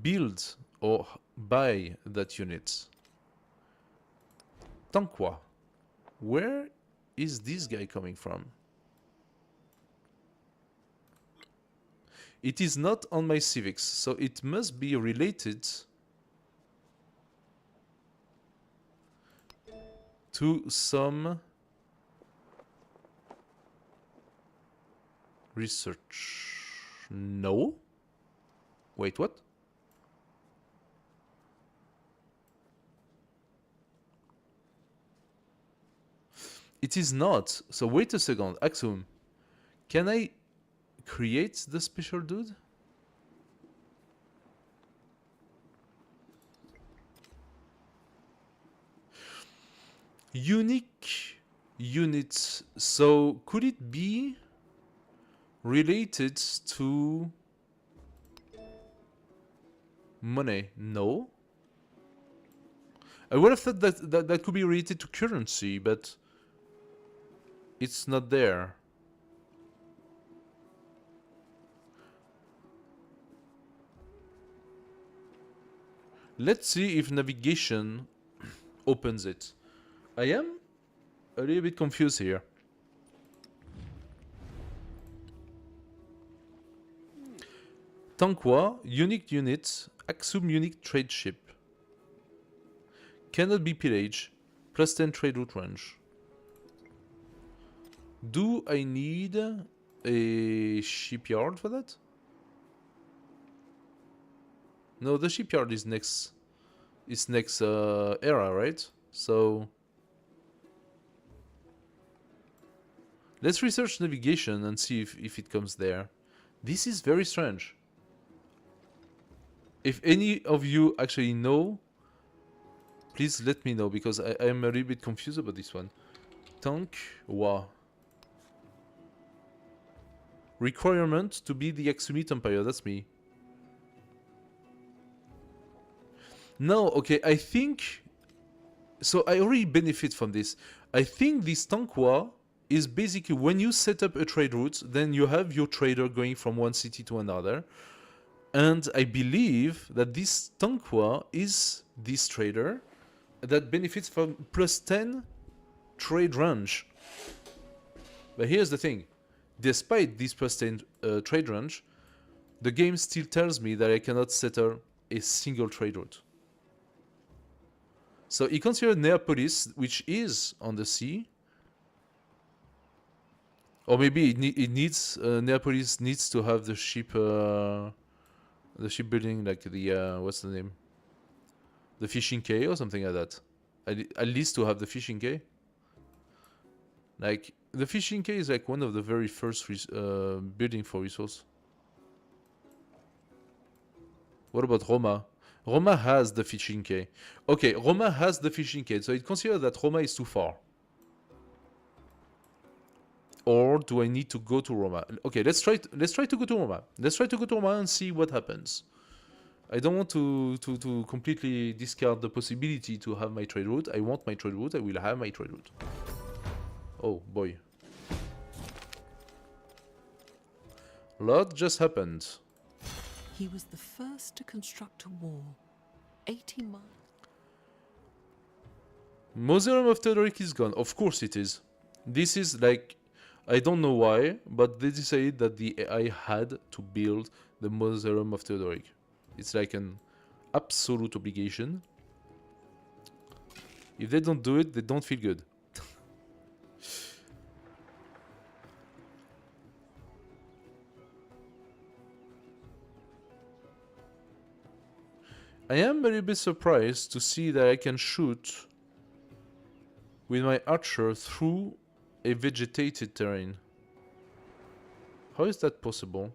build or buy that unit? Tanqua. Where is this guy coming from? It is not on my civics, so it must be related to some research. No? Wait, what? It is not. So wait a second, Axum. Can I create the special dude? Unique units. So could it be related to money? No. I would have thought that could be related to currency, but it's not there. Let's see if navigation opens it. I am a little bit confused here. Tanqua, unique unit, Aksum unique trade ship. Cannot be pillaged, plus 10 trade route range. Do I need a shipyard for that? No, the shipyard is next era, right? So let's research navigation and see if it comes there. This is very strange. If any of you actually know, please let me know because I am a little bit confused about this one. Tanqua. Requirement to be the Aksumite Empire, that's me. No, okay, I think... So I already benefit from this. I think this Tanqua is basically when you set up a trade route, then you have your trader going from one city to another. And I believe that this Tanqua is this trader that benefits from plus 10 trade range. But here's the thing. Despite this plus 10 trade range, the game still tells me that I cannot settle a single trade route. So he considered Neapolis, which is on the sea, or maybe it needs Neapolis needs to have the shipbuilding, like the what's the name, the fishing quay or something like that. At least to have the fishing quay. Like the fishing quay is like one of the very first building for resource. What about Roma? Roma has the fishing quay. Okay, Roma has the fishing quay, so it considers that Roma is too far. Or do I need to go to Roma? Okay, let's try to go to Roma. Let's try to go to Roma and see what happens. I don't want to completely discard the possibility to have my trade route. I want my trade route. I will have my trade route. Oh boy. A lot just happened. He was the first to construct a wall 80 miles. Mausoleum of Theodoric is gone. Of course it is. This is like, I don't know why, but they decided that the AI had to build the Mausoleum of Theodoric. It's like an absolute obligation. If they don't do it, they don't feel good. I am a little bit surprised to see that I can shoot with my archer through a vegetated terrain. How is that possible?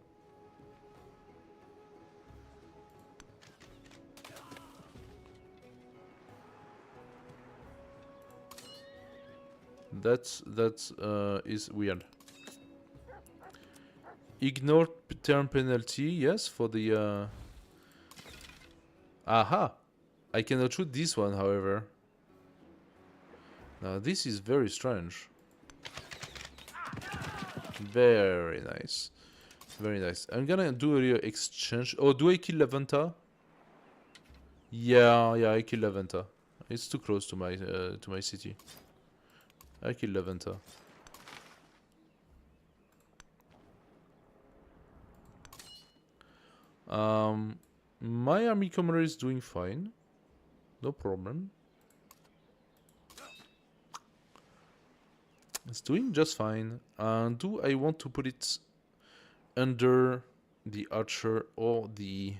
That is weird. Ignore turn penalty, yes, for the aha! I cannot shoot this one, however. Now this is very strange. Very nice. Very nice. I'm gonna do a little exchange. Oh, do I kill Laventa? Yeah, I kill Laventa. It's too close to my city. I kill Laventa. My army commander is doing fine. No problem. It's doing just fine. Do I want to put it under the archer or the...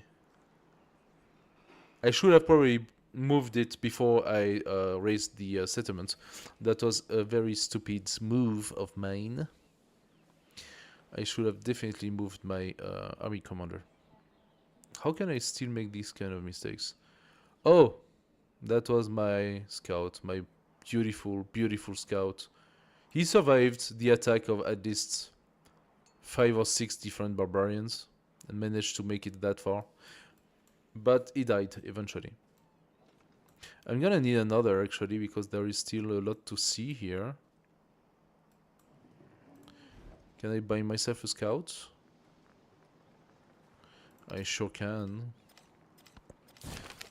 I should have probably moved it before I raised the settlement. That was a very stupid move of mine. I should have definitely moved my army commander. How can I still make these kind of mistakes? Oh, that was my scout, my beautiful, beautiful scout. He survived the attack of at least 5 or 6 different barbarians and managed to make it that far. But he died eventually. I'm gonna need another actually because there is still a lot to see here. Can I buy myself a scout? I sure can.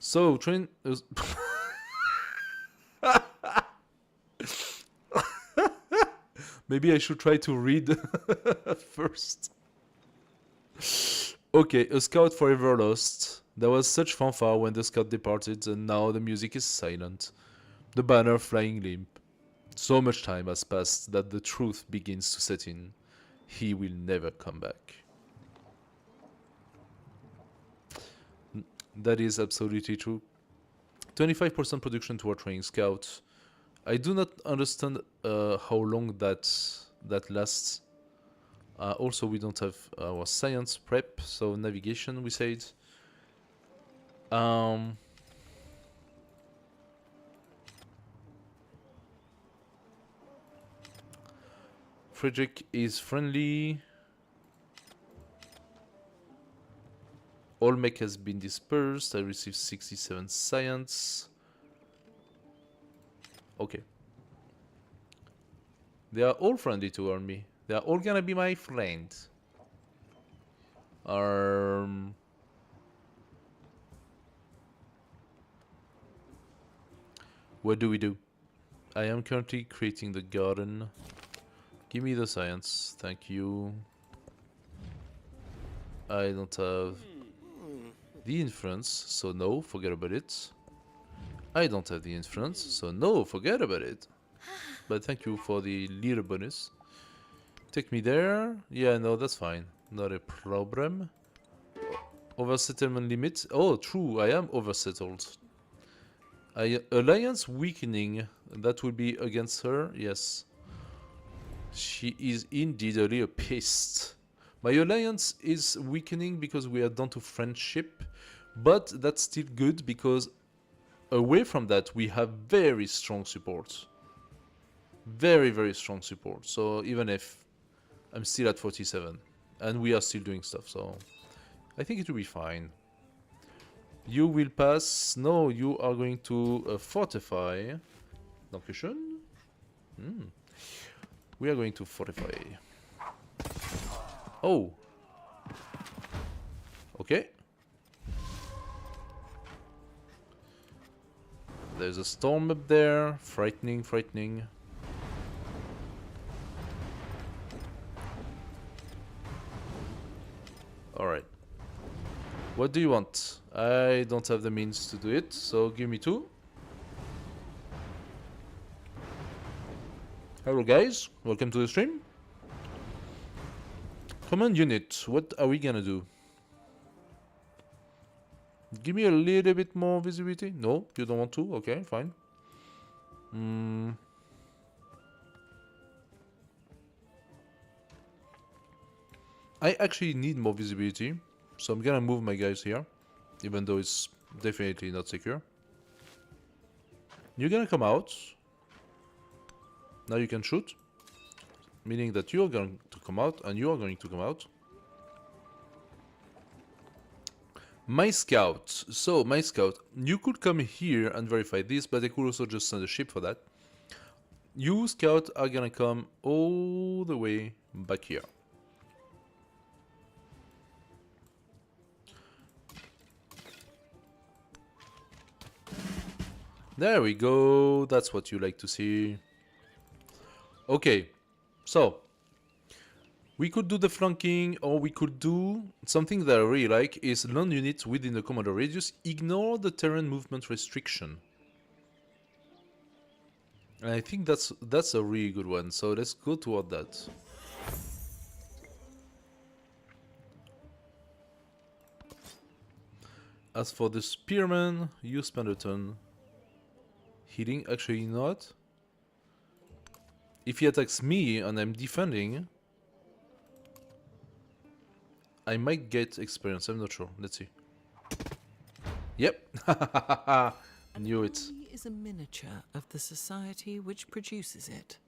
So, train... Maybe I should try to read first. Okay, a scout forever lost. There was such fanfare when the scout departed, and now the music is silent. The banner flying limp. So much time has passed that the truth begins to set in. He will never come back. That is absolutely true. 25% production toward training scouts. I do not understand how long that lasts. Also, we don't have our science prep, so navigation, we said. Frederick is friendly. Olmec has been dispersed. I received 67 science. Okay. They are all friendly toward me. They are all gonna be my friend. What do we do? I am currently creating the garden. Give me the science. Thank you. I don't have the influence, so no, forget about it. I don't have the influence, so no, forget about it. But thank you for the little bonus. Take me there. Yeah, no, that's fine. Not a problem. Oversettlement limit. Oh, true, I am oversettled. Alliance weakening. That will be against her. Yes. She is indeed a little pissed. My alliance is weakening because we are down to friendship. But that's still good because away from that we have very strong support. Very, very strong support. So even if I'm still at 47. And we are still doing stuff, so I think it will be fine. You will pass. No, you are going to fortify. Dankeschön. We are going to fortify. Oh. Okay. There's a storm up there. Frightening, frightening. Alright. What do you want? I don't have the means to do it, so give me 2. Hello guys, welcome to the stream. Command unit, what are we gonna do? Give me a little bit more visibility. No, you don't want to? Okay, fine. I actually need more visibility, so I'm gonna move my guys here, even though it's definitely not secure. You're gonna come out. Now you can shoot, meaning that you are going to come out and you are going to come out. My scout. So, my scout, you could come here and verify this, but I could also just send a ship for that. You, scout, are gonna come all the way back here. There we go. That's what you like to see. Okay, so we could do the flanking, or we could do something that I really like is land units within the commander radius ignore the terrain movement restriction. And I think that's a really good one. So let's go toward that. As for the spearman, you spend a turn healing. Actually, not. If he attacks me and I'm defending, I might get experience. I'm not sure. Let's see. Yep. Knew it. Army is a miniature of the society which produces it.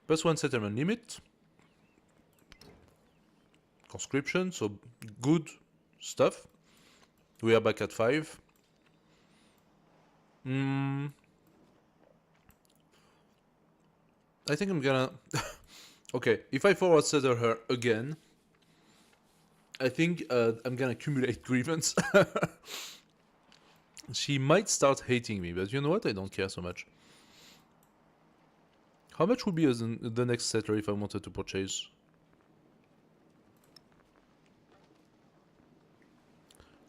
+1 settlement limit. Conscription, so good stuff. We are back at 5. I think I'm gonna... Okay, if I forward settle her again, I think I'm gonna accumulate grievance. She might start hating me, but you know what? I don't care so much. How much would be the next settler if I wanted to purchase?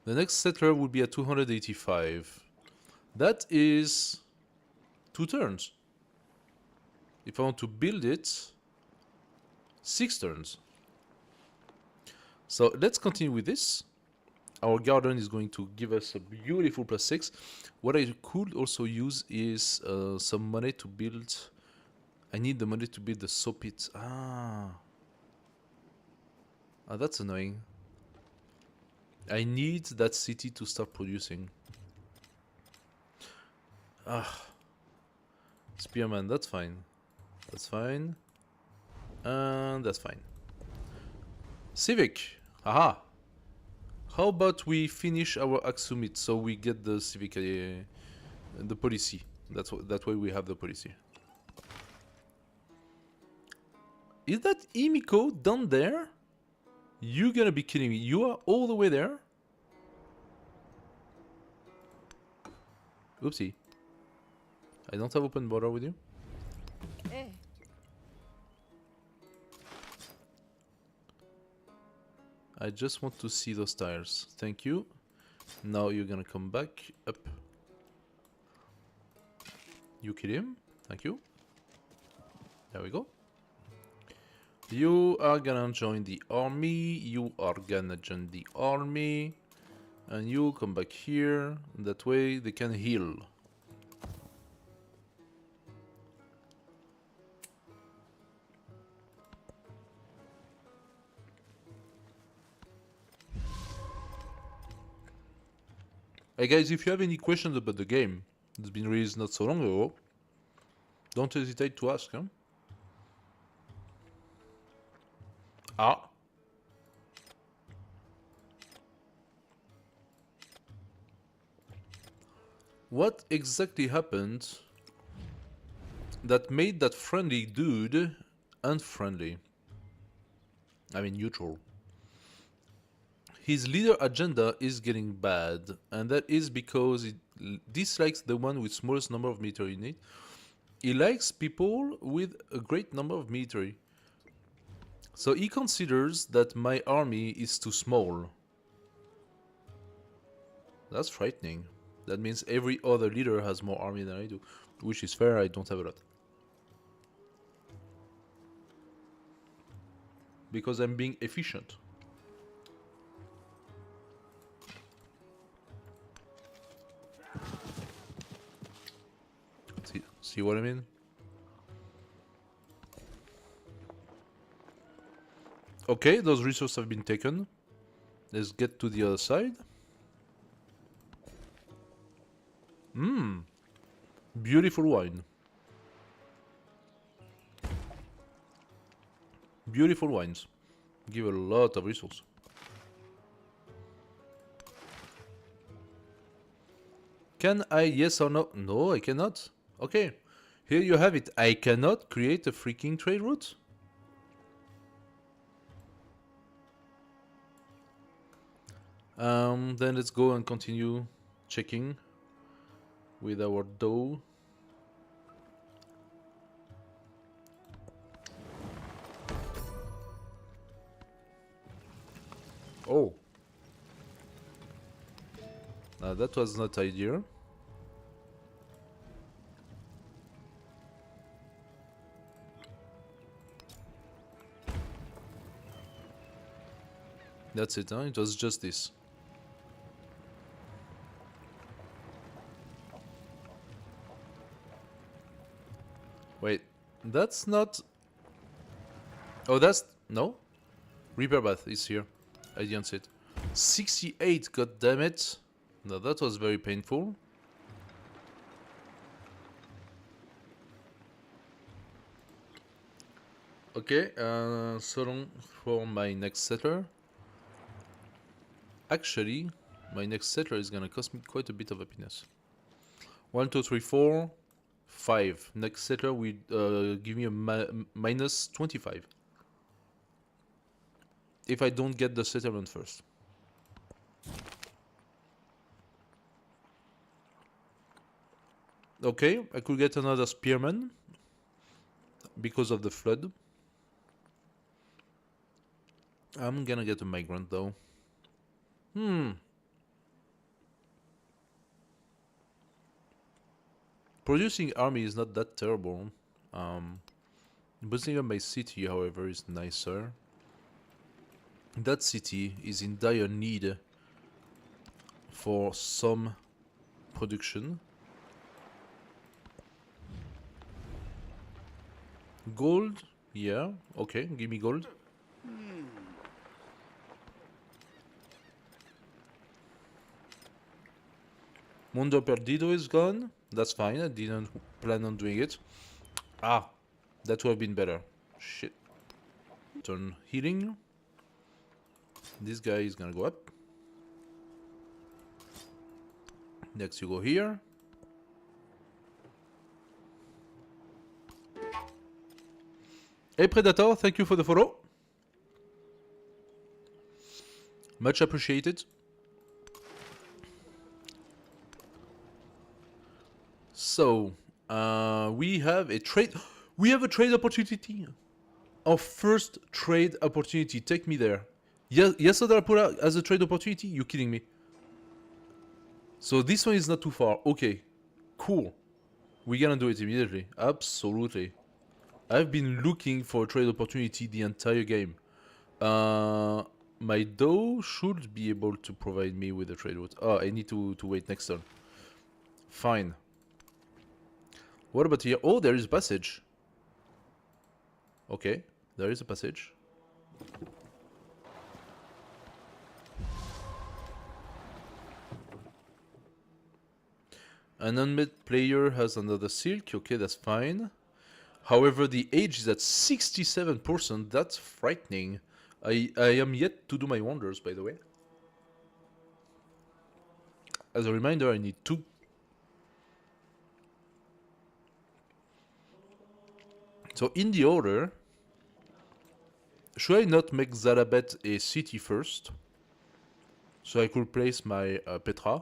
The next settler would be at 285. That is 2 turns. If I want to build it, 6 turns. So let's continue with this. Our garden is going to give us a beautiful +6. What I could also use is some money to build. I need the money to build the saw pit. That's annoying. I need that city to start producing. Spearman, that's fine. That's fine. And that's fine. Civic. Aha. How about we finish our Aksumit so we get the civic, the policy. That way we have the policy. Is that Emiko down there? You gonna be kidding me. You are all the way there? Oopsie. I don't have open border with you. Eh. I just want to see those tires. Thank you. Now you're gonna come back up. You kill him. Thank you. There we go. You are gonna join the army. You are gonna join the army. And you come back here. That way they can heal. Hey guys, if you have any questions about the game, it's been released not so long ago, don't hesitate to ask, huh? Ah. What exactly happened that made that friendly dude unfriendly? I mean, neutral. His leader agenda is getting bad, and that is because he dislikes the one with smallest number of military units. He likes people with a great number of military. So he considers that my army is too small. That's frightening. That means every other leader has more army than I do, which is fair, I don't have a lot. Because I'm being efficient. See what I mean? Okay, those resources have been taken. Let's get to the other side. Beautiful wine. Beautiful wines. Give a lot of resources. Can I, yes or no? No, I cannot. Okay, here you have it. I cannot create a freaking trade route. Then let's go and continue checking with our dough. Oh. That was not ideal. That's it, huh? It was just this. Wait, that's not... Oh, that's... No? Reaper Bath is here. I didn't see it. 68, god damn it. No, that was very painful. Okay, so long for my next settler. Actually, my next settler is gonna cost me quite a bit of happiness. 1, 2, 3, 4, 5. Next settler will give me a minus 25. If I don't get the settlement first. Okay, I could get another spearman because of the flood. I'm gonna get a migrant though. Producing army is not that terrible. Boosting up my city, however, is nicer. That city is in dire need for some production. Gold? Yeah, okay, give me gold. Mundo Perdido is gone. That's fine, I didn't plan on doing it. Ah, that would have been better. Shit. Turn healing. This guy is gonna go up. Next you go here. Hey Predator, thank you for the follow. Much appreciated. So, we have a trade. We have a trade opportunity. Our first trade opportunity. Take me there. Yes, I put out as a trade opportunity. You kidding me? So this one is not too far. Okay, cool. We're gonna do it immediately. Absolutely. I've been looking for a trade opportunity the entire game. My dough should be able to provide me with a trade route. Oh, I need to wait next turn. Fine. What about here? Oh, there is a passage. Okay, there is a passage. An unmet player has another silk. Okay, that's fine. However, the age is at 67%. That's frightening. I am yet to do my wonders, by the way. As a reminder, I need 2. So in the order, should I not make Zalabet a city first? So I could place my Petra.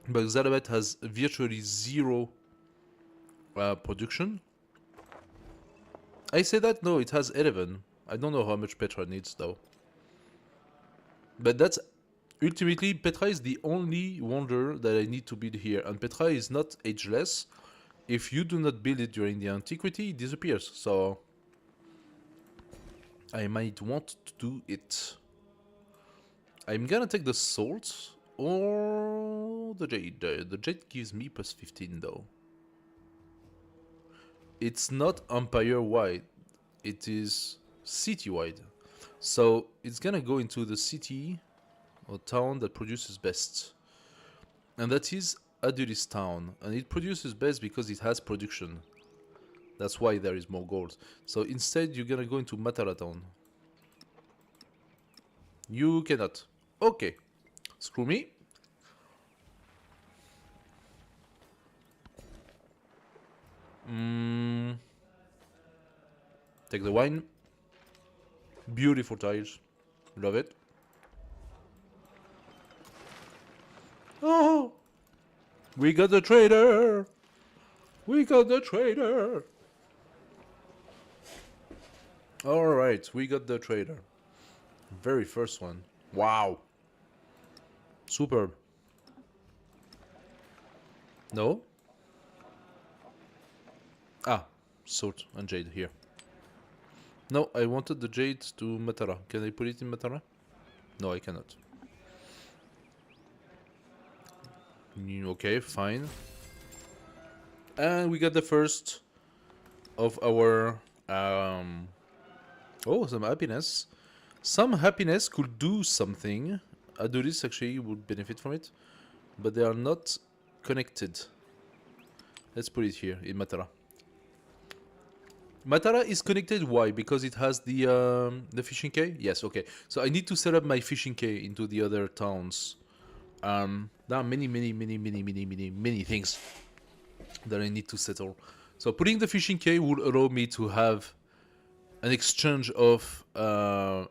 But Zalabet has virtually 0 production. I say that? No, it has 11. I don't know how much Petra needs though. But that's ultimately, Petra is the only wonder that I need to build here. And Petra is not ageless. If you do not build it during the antiquity, it disappears. So I might want to do it. I'm gonna take the salt or the jade. The jade gives me plus 15 though. It's not empire-wide, it is city-wide. So it's gonna go into the city or town that produces best. And that is Adulis town. And it produces best because it has production. That's why there is more gold. So instead you're gonna go into Matara town. You cannot. Okay. Screw me. Take the wine. Beautiful tiles. Love it. Oh! We got the trader! We got the trader! Alright, we got the trader. Very first one. Wow. Superb. No? Ah, salt and jade here. No, I wanted the jade to Matara. Can I put it in Matara? No, I cannot. Okay, fine. And we got the first of our... oh, some happiness. Some happiness could do something. Adulis actually would benefit from it. But they are not connected. Let's put it here in Matara. Matara is connected. Why? Because it has the fishing quay? Yes, okay. So I need to set up my fishing quay into the other towns. There are many things that I need to settle. So putting the fishing quay will allow me to have an exchange of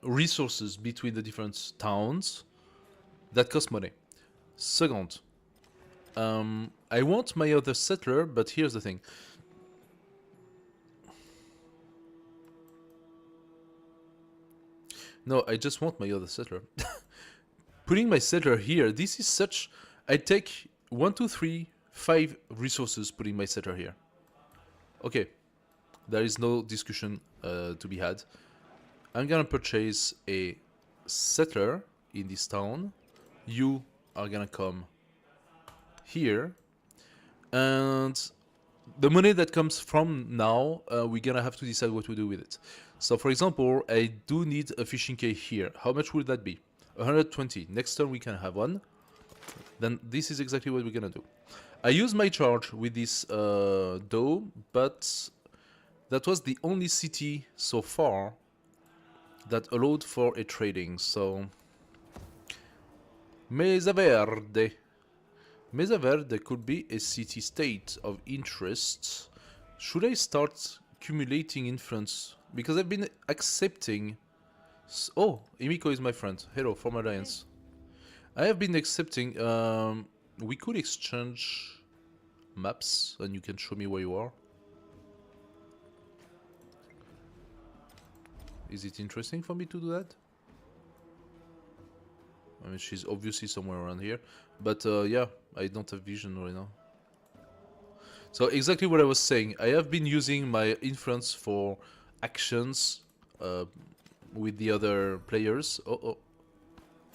resources between the different towns that cost money. Second, I want my other settler, but here's the thing. No, I just want my other settler. Putting my settler here, this is such... I take 1, 2, 3, 5 resources putting my settler here. Okay, there is no discussion to be had. I'm gonna purchase a settler in this town. You are gonna come here. And the money that comes from now, we're gonna have to decide what to do with it. So for example, I do need a fishing quay here. How much would that be? 120. Next turn we can have one. Then this is exactly what we're gonna do. I use my charge with this dough, but that was the only city so far that allowed for a trading. So Mesa Verde. Mesa Verde could be a city-state of interest. Should I start accumulating influence? Because I've been accepting... Oh, Emiko is my friend. Hello, from Alliance. I have been accepting... we could exchange maps, and you can show me where you are. Is it interesting for me to do that? I mean, she's obviously somewhere around here. But yeah, I don't have vision right now. So exactly what I was saying. I have been using my influence for actions with the other players. Oh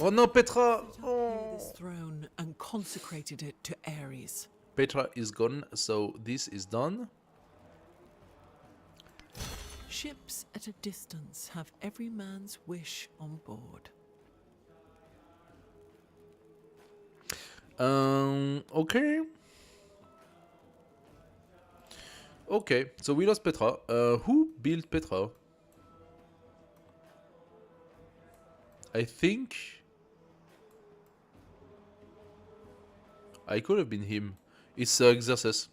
no, Petra! Oh. This throne and consecrated it to Ares. Petra is gone, so this is done. Ships at a distance have every man's wish on board. Okay. Okay, so we lost Petra. Who built Petra? I think I could have been him. It's Xerxes.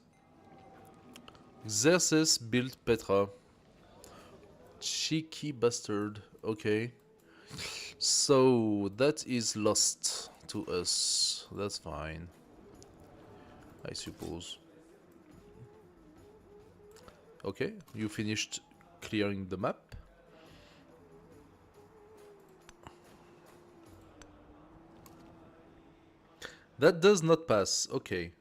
Xerxes built Petra. Cheeky bastard. Okay. So that is lost to us. That's fine, I suppose. Okay, you finished clearing the map. That does not pass. Okay.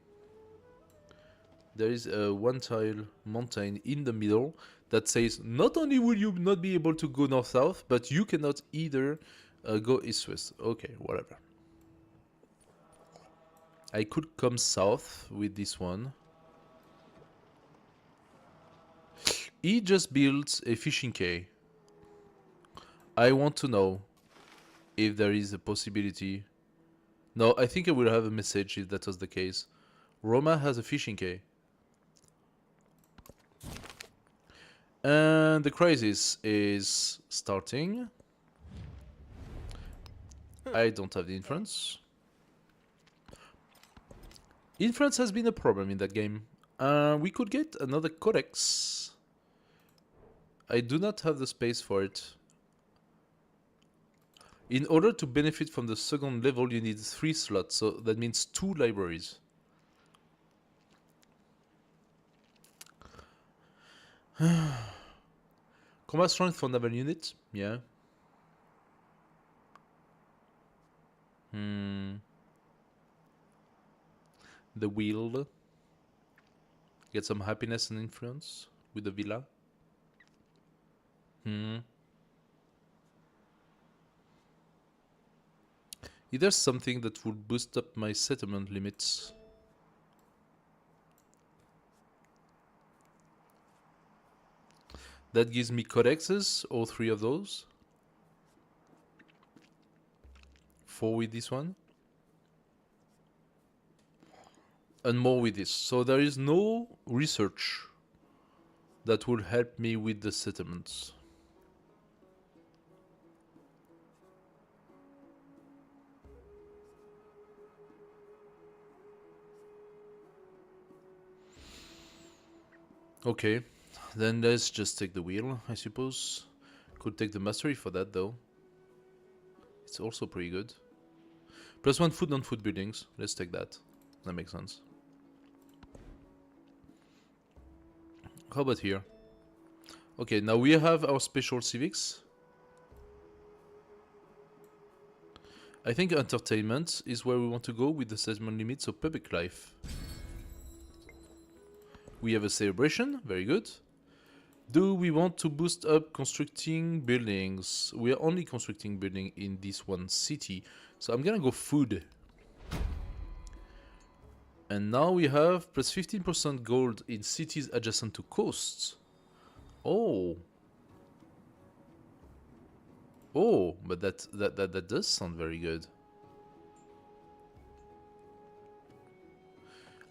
There is a one-tile mountain in the middle that says not only will you not be able to go north-south, but you cannot either go east-west. Okay, whatever. I could come south with this one. He just built a fishing quay. I want to know if there is a possibility. No, I think I will have a message if that was the case. Roma has a fishing quay. And the crisis is starting. I don't have the influence. Influence has been a problem in that game. We could get another codex. I do not have the space for it. In order to benefit from the second level, you need 3 slots, so that means 2 libraries. Combat strength for naval unit? Yeah. The wheel. Get some happiness and influence with the villa. Is there something that would boost up my settlement limits? That gives me codexes, all 3 of those. 4 with this one. And more with this. So there is no research that will help me with the settlements. Okay, then let's just take the wheel, I suppose. Could take the mastery for that though. It's also pretty good. +1 food, non-food buildings. Let's take that. That makes sense. How about here? Okay, now we have our special civics. I think entertainment is where we want to go with the settlement limits of public life. We have a celebration, very good. Do we want to boost up constructing buildings? We are only constructing building in this one city. So I'm gonna go food. And now we have plus 15% gold in cities adjacent to coasts. Oh. Oh, but that does sound very good.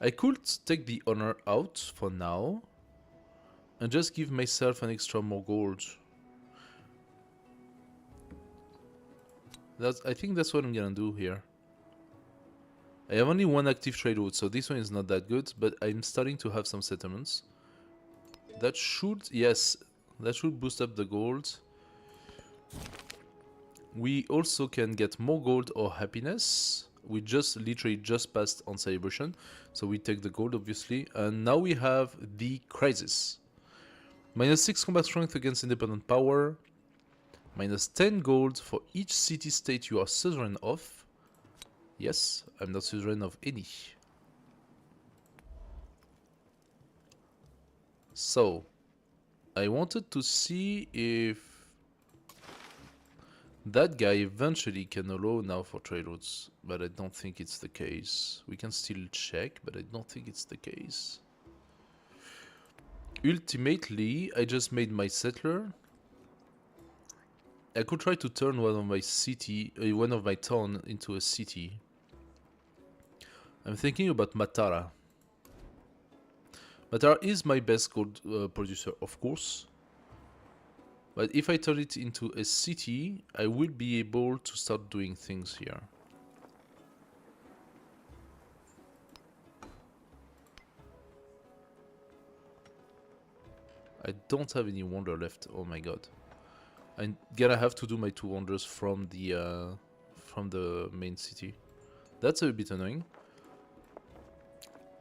I could take the honor out for now and just give myself an extra more gold. I think that's what I'm gonna do here. I have only 1 active trade route, so this one is not that good, but I'm starting to have some settlements. That should, yes, that should boost up the gold. We also can get more gold or happiness. We just literally just passed on celebration, so we take the gold obviously, and now we have the crisis. -6 combat strength against independent power, -10 gold for each city-state you are suzerain of. Yes, I'm not suzerain of any. So, I wanted to see if that guy eventually can allow now for trade routes, but I don't think it's the case. We can still check, but I don't think it's the case. Ultimately, I just made my settler. I could try to turn one of my town into a city. I'm thinking about Matara. Matara is my best gold producer, of course. But if I turn it into a city, I will be able to start doing things here. I don't have any wonder left. Oh my god. I'm gonna have to do my 2 wonders from the main city. That's a bit annoying.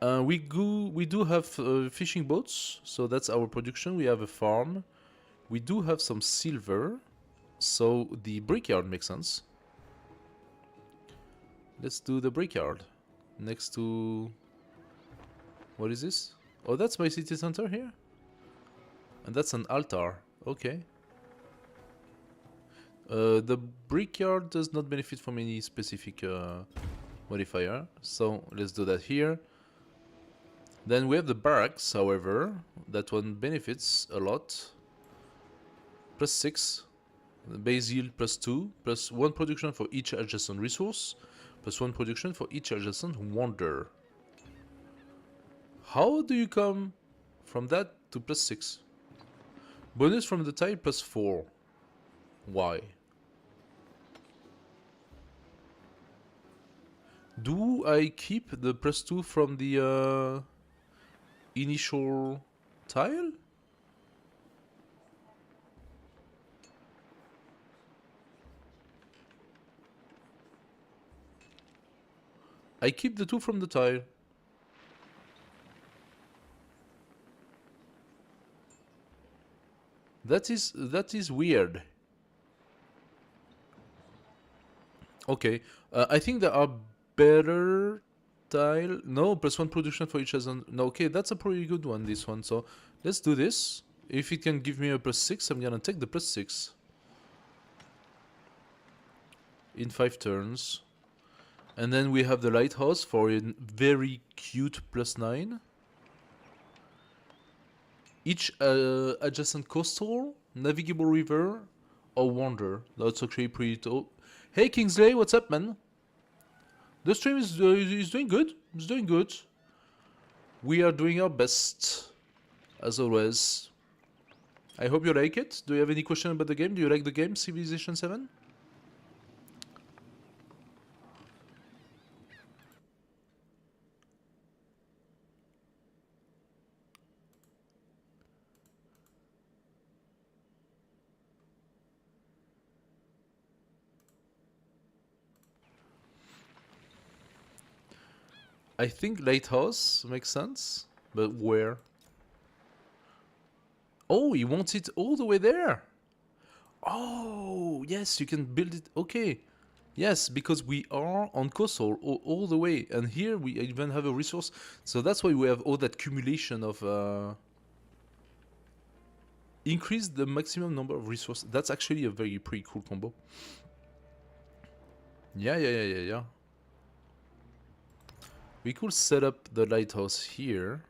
We do have fishing boats, so that's our production. We have a farm. We do have some silver, so the brickyard makes sense. Let's do the brickyard next to... What is this? Oh, that's my city center here? And that's an altar. Okay. The brickyard does not benefit from any specific modifier, so let's do that here. Then we have the barracks, however, that one benefits a lot. +6, the base yield +2, +1 production for each adjacent resource, +1 production for each adjacent wonder. How do you come from that to +6? Bonus from the tile +4. Why? Do I keep the +2 from the initial tile? I keep the 2 from the tile. That is weird. Okay, I think there are better tile. No, +1 production for each other. No, okay, that's a pretty good one, this one. So let's do this. If it can give me a +6, I'm gonna take the +6 in 5 turns. And then we have the lighthouse for a very cute +9. Each adjacent coastal, navigable river, or wonder. That's actually pretty dope. Hey Kingsley, what's up, man? The stream is doing good. It's doing good. We are doing our best, as always. I hope you like it. Do you have any question about the game? Do you like the game, Civilization 7? I think lighthouse makes sense, but where? Oh, you want it all the way there? Oh, yes, you can build it. Okay. Yes, because we are on coastal all the way. And here we even have a resource. So that's why we have all that accumulation of... increase the maximum number of resources. That's actually a very pretty cool combo. Yeah. We could set up the lighthouse here,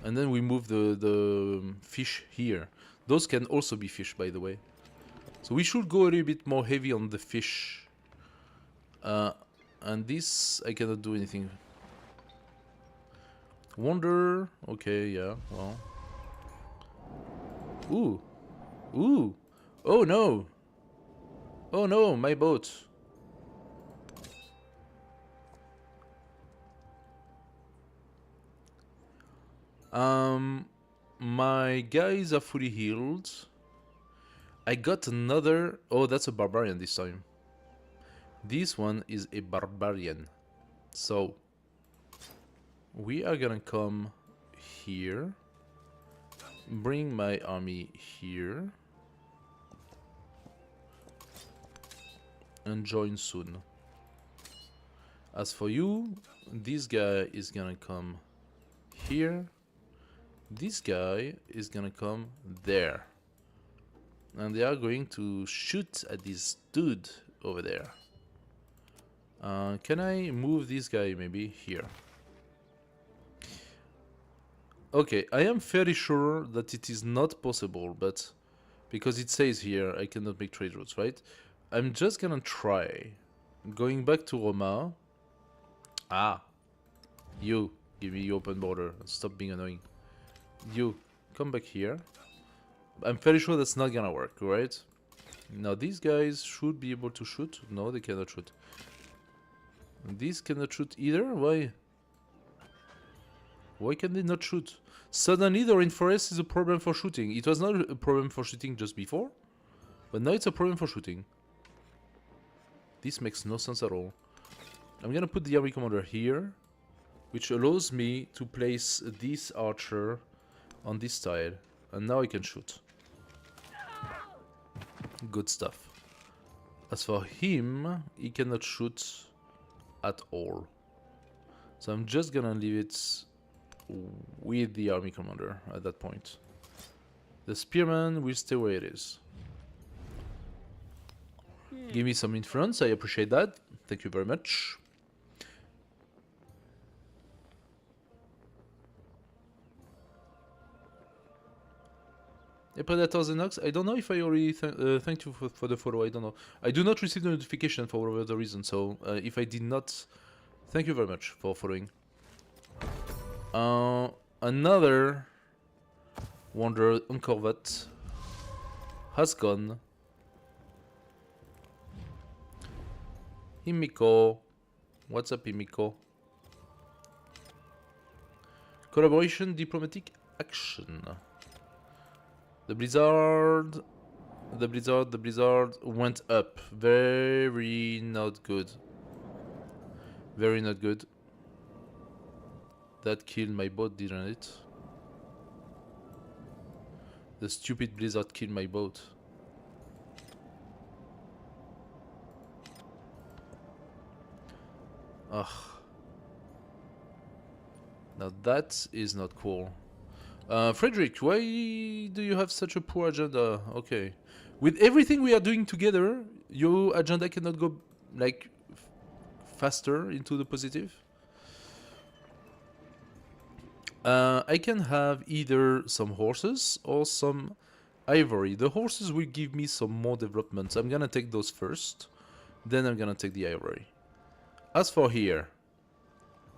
and then we move the fish here. Those can also be fish, by the way. So we should go a little bit more heavy on the fish. And this, I cannot do anything. Wonder, okay, yeah, well. Ooh, oh no! Oh no, my boat. My guys are fully healed. I got another... Oh, that's a barbarian this time. This one is a barbarian. So, we are gonna come here. Bring my army here. And join soon. As for you, this guy is gonna come here. This guy is gonna come there. And they are going to shoot at this dude over there. Can I move this guy maybe here? Okay, I am fairly sure that it is not possible, but because it says here I cannot make trade routes, right? I'm just gonna try. Going back to Roma. Ah, you give me open border. Stop being annoying. You come back here. I'm fairly sure that's not gonna work, right? Now these guys should be able to shoot. No, they cannot shoot. These cannot shoot either? Why? Why can they not shoot? Suddenly the rainforest is a problem for shooting. It was not a problem for shooting just before, but now it's a problem for shooting. This makes no sense at all. I'm gonna put the army commander here, which allows me to place this archer on this tile, and now I can shoot. Good stuff. As for him, he cannot shoot at all. So I'm just gonna leave it with the army commander at that point. The spearman will stay where it is. Give me some influence, I appreciate that. Thank you very much. Predators and Ox, I don't know if I already thanked you for the follow, I don't know. I do not receive the notification for whatever the reason, so if I did not, thank you very much for following. Another Wanderer Uncorvat has gone. Himiko. What's up, Himiko? Collaboration, diplomatic action. The blizzard went up. Very not good. Very not good. That killed my boat, didn't it? The stupid blizzard killed my boat. Ugh. Now that is not cool. Frederick, why do you have such a poor agenda? Okay. With everything we are doing together, your agenda cannot go, like, faster into the positive? I can have either some horses or some ivory. The horses will give me some more development. I'm gonna take those first. Then I'm gonna take the ivory. As for here,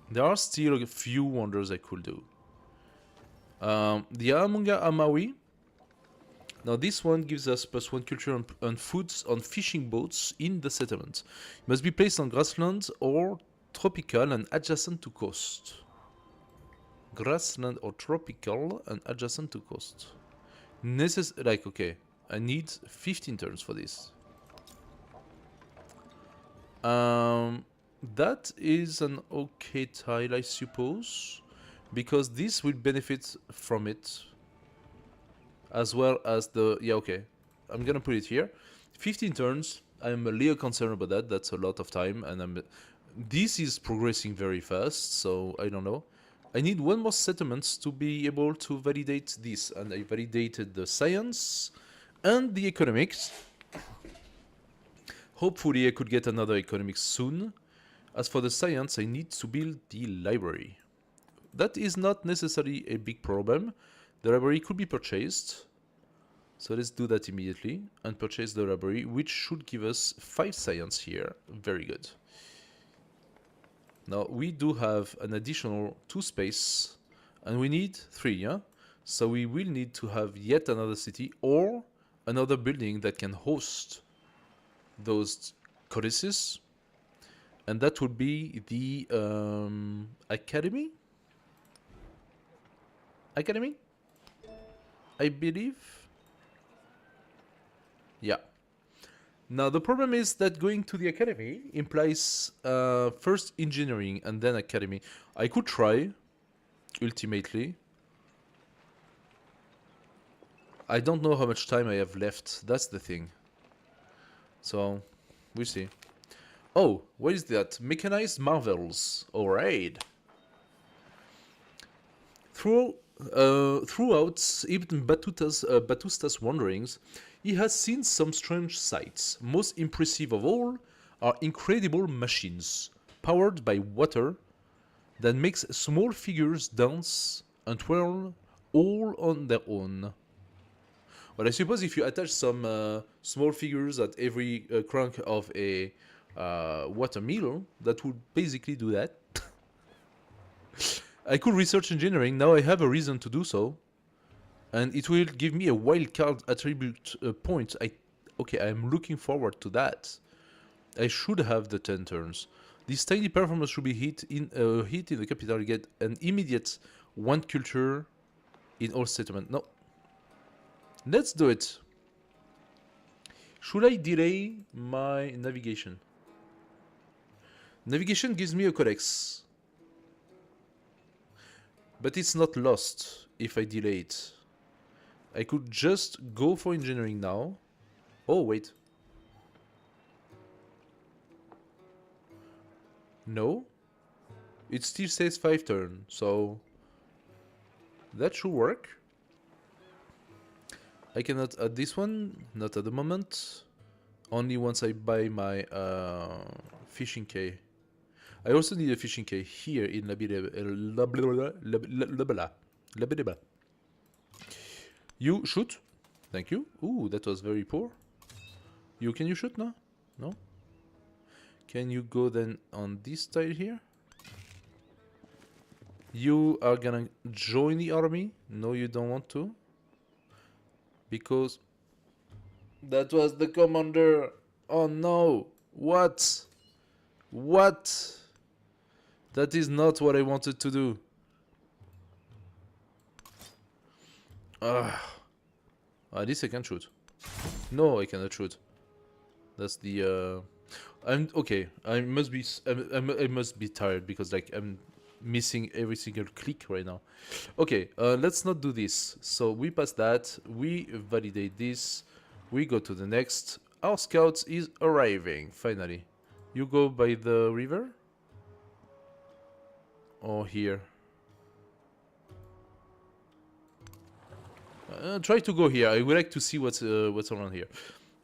there are still a few wonders I could do. The Amunga Amawi. Now this one gives us +1 culture and foods on fishing boats in the settlement. It must be placed on grassland or tropical and adjacent to coast. Grassland or tropical and adjacent to coast. Like, okay, I need 15 turns for this. That is an okay tile, I suppose, because this will benefit from it, as well as the... Yeah, okay, I'm gonna put it here. 15 turns, I'm a little concerned about that, that's a lot of time, and this is progressing very fast, so I don't know. I need one more settlement to be able to validate this, and I validated the science and the economics. Hopefully I could get another economics soon. As for the science, I need to build the library. That is not necessarily a big problem. The library could be purchased. So let's do that immediately and purchase the library, which should give us 5 science here. Very good. Now we do have an additional 2 space and we need 3, yeah? So we will need to have yet another city or another building that can host those codices. And that would be the academy? Academy? I believe? Yeah. Now the problem is that going to the academy implies first engineering and then academy. I could try, ultimately. I don't know how much time I have left, that's the thing. So, we'll see. Oh, what is that? Mechanized marvels. Alright. Throughout Ibn Battusta's wanderings, he has seen some strange sights. Most impressive of all are incredible machines, powered by water, that makes small figures dance and twirl all on their own. But I suppose if you attach some small figures at every crank of a water mill, that would basically do that. I could research engineering, now I have a reason to do so. and it will give me a wildcard attribute point. Okay, I'm looking forward to that. I should have the 10 turns. This tiny performance should be hit in the capital. Get an immediate 1 culture in all settlement. No. Let's do it. Should I delay my navigation? Navigation gives me a codex. But it's not lost if I delay it. I could just go for engineering now. Oh, wait. No. It still says 5 turn, so that should work. I cannot add this one, not at the moment. Only once I buy my fishing quay. I also need a fishing quay here in Labideba. You shoot. Thank you. Ooh, that was very poor. Can you shoot now? No? Can you go then on this tile here? You are gonna join the army? No, you don't want to. Because that was the commander. Oh no. What? What? That is not what I wanted to do. At least I can shoot. No, I cannot shoot. That's the I'm okay. I must be tired because like I'm missing every single click right now. Okay, let's not do this. So we pass that. We validate this. We go to the next. Our scouts is arriving finally. You go by the river or here. Try to go here. I would like to see what's around here.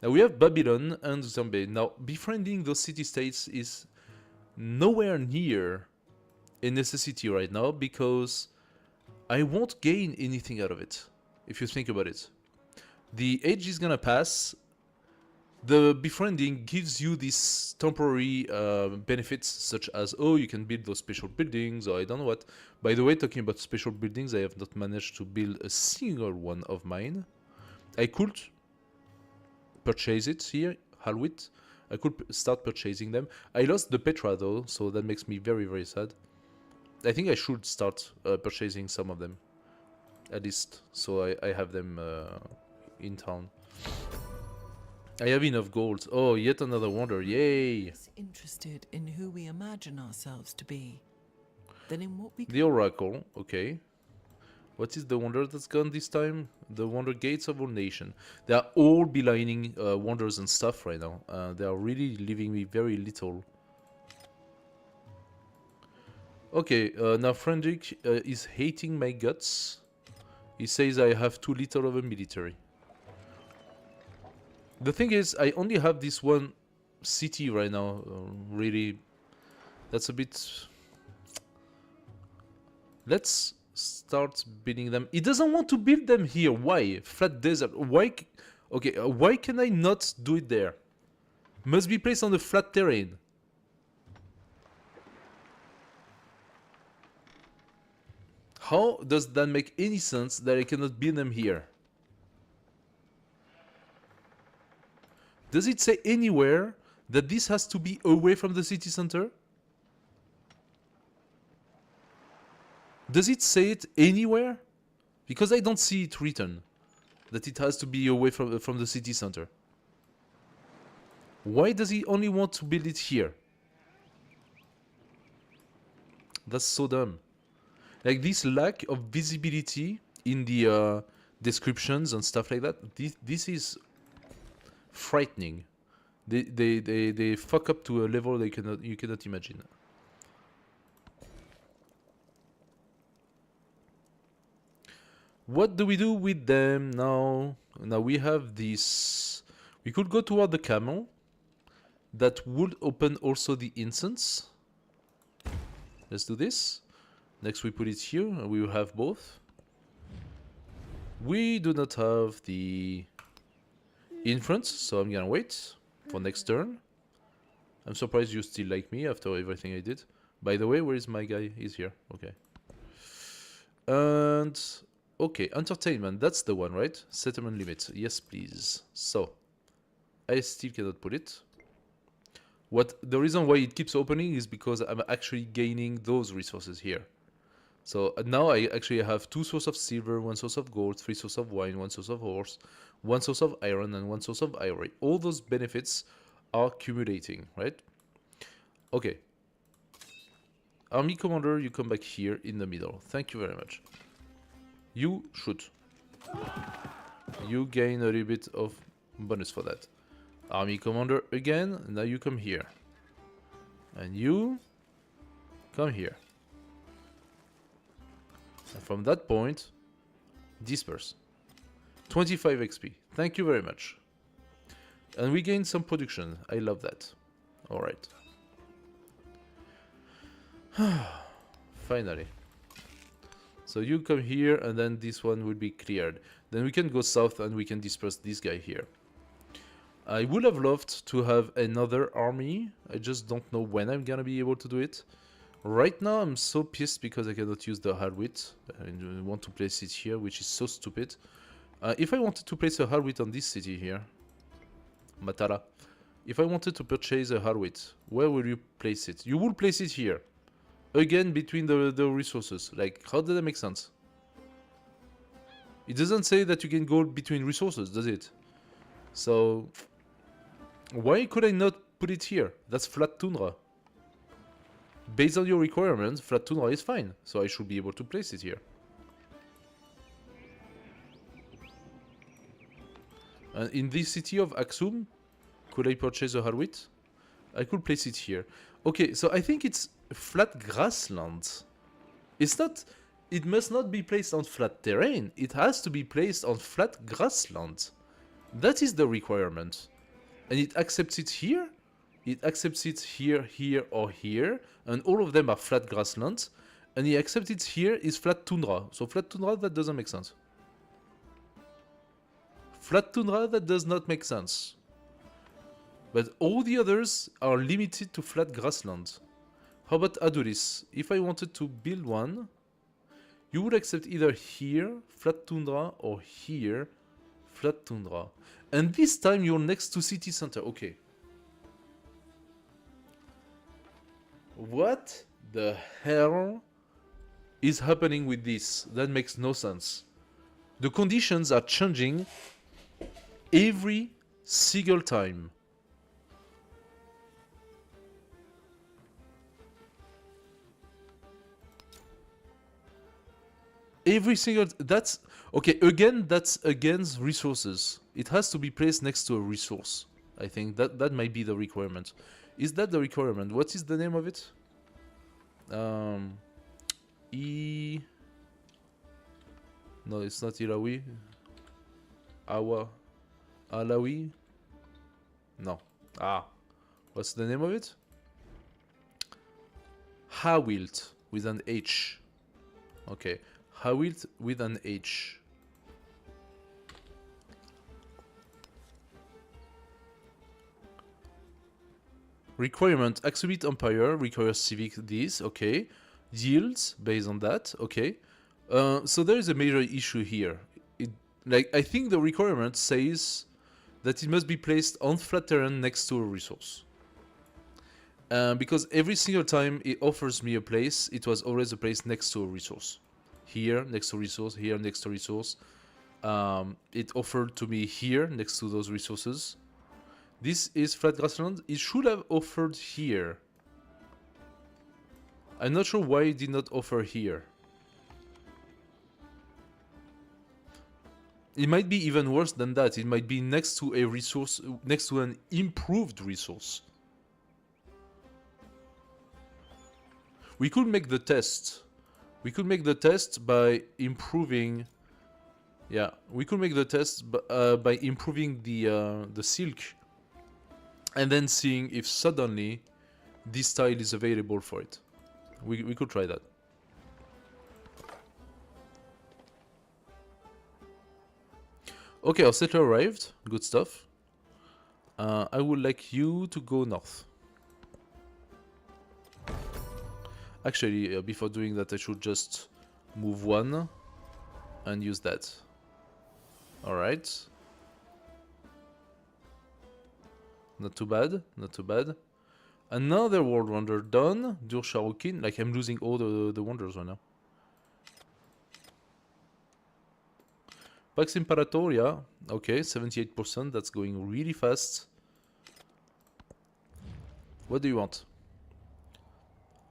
Now we have Babylon and Zombie. Now befriending those city-states is nowhere near a necessity right now because I won't gain anything out of it. If you think about it, the age is gonna pass. The befriending gives you these temporary benefits such as, oh, you can build those special buildings or I don't know what. By the way, talking about special buildings, I have not managed to build a single one of mine. I could purchase it here, Halwit. I could start purchasing them. I lost the Petra though, so that makes me very, very sad. I think I should start purchasing some of them. At least, so I have them in town. I have enough gold. Oh, yet another wonder. Yay! Less interested in who we imagine ourselves to be than in what we The Oracle, okay. What is the wonder that's gone this time? The Wonder Gates of all nation. They are all belining wonders and stuff right now. They are really leaving me very little. Okay, now Frederick is hating my guts. He says I have too little of a military. The thing is, I only have this one city right now. Really, that's a bit... Let's start building them. He doesn't want to build them here. Why? Flat desert. Why? Okay, why can I not do it there? Must be placed on the flat terrain. How does that make any sense that I cannot build them here? Does it say anywhere that this has to be away from the city center? Does it say it anywhere? Because I don't see it written that it has to be away from the city center. Why does he only want to build it here? That's so dumb. Like this lack of visibility in the descriptions and stuff like that. This is frightening. They fuck up to a level you cannot imagine. What do we do with them now? Now we have this. We could go toward the camel. That would open also the incense. Let's do this. Next we put it here and we will have both. We do not have the inference, so I'm gonna wait for next turn. I'm surprised you still like me after everything I did. By the way, where is my guy? He's here. Okay. And Okay, entertainment, that's the one, right? Settlement limit, yes please. So, I still cannot put it. The reason why it keeps opening is because I'm actually gaining those resources here. So now I actually have 2 sources of silver, 1 source of gold, 3 sources of wine, 1 source of horse, 1 source of iron, and 1 source of ivory. All those benefits are accumulating, right? Okay. Army commander, you come back here in the middle. Thank you very much. You shoot. You gain a little bit of bonus for that. Army commander again, now you come here. And you come here. And from that point, disperse. 25 XP. Thank you very much. And we gain some production. I love that. Alright. Finally. So you come here and then this one will be cleared. Then we can go south and we can disperse this guy here. I would have loved to have another army. I just don't know when I'm gonna be able to do it. Right now I'm so pissed because I cannot use the Harwit. I want to place it here, which is so stupid. If I wanted to place a Harwit on this city here, Matara, if I wanted to purchase a Harwit, where will you place it? You will place it here. Again, between the resources. Like, how does that make sense? It doesn't say that you can go between resources, does it? So, why could I not put it here? That's flat tundra. Based on your requirements, flat tundra is fine, so I should be able to place it here. And in this city of Aksum, could I purchase a Harwit? I could place it here. Okay, so I think it's flat grassland. It's not... It must not be placed on flat terrain. It has to be placed on flat grassland. That is the requirement. And it accepts it here. It accepts it here, here, or here. And all of them are flat grasslands. And it accepts it here is flat tundra. So flat tundra, that doesn't make sense. Flat tundra, that does not make sense. But all the others are limited to flat grassland. How about Adulis? If I wanted to build one, you would accept either here, flat tundra, or here, flat tundra. And this time you're next to city center. Okay. What the hell is happening with this? That makes no sense. The conditions are changing every single time. Every single... That's... Okay, again, that's against resources. It has to be placed next to a resource. I think that might be the requirement. Is that the requirement? What is the name of it? No, it's not Ilawi. Alawi? No. What's the name of it? Hawilt with an H. Okay. Hawilt with an H. Requirement, Axumite Empire requires civic this, okay. Yields, based on that, okay. So there is a major issue here. I think the requirement says that it must be placed on flat terrain next to a resource. Because every single time it offers me a place, it was always a place next to a resource. Here, next to resource, here, next to resource. It offered to me here, next to those resources. This is flat grassland. It should have offered here. I'm not sure why it did not offer here. It might be even worse than that. It might be next to a resource, next to an improved resource. We could make the test. We could make the test by improving... Yeah, we could make the test by improving the silk. And then seeing if suddenly this style is available for it. We could try that. Okay, our settler arrived. Good stuff. I would like you to go north. Actually, before doing that, I should just move one. and use that. Alright. Not too bad, not too bad. Another world wonder done. Dur Sharokin. Like, I'm losing all the wonders right now. Pax Imperatoria. Okay, 78%. That's going really fast. What do you want?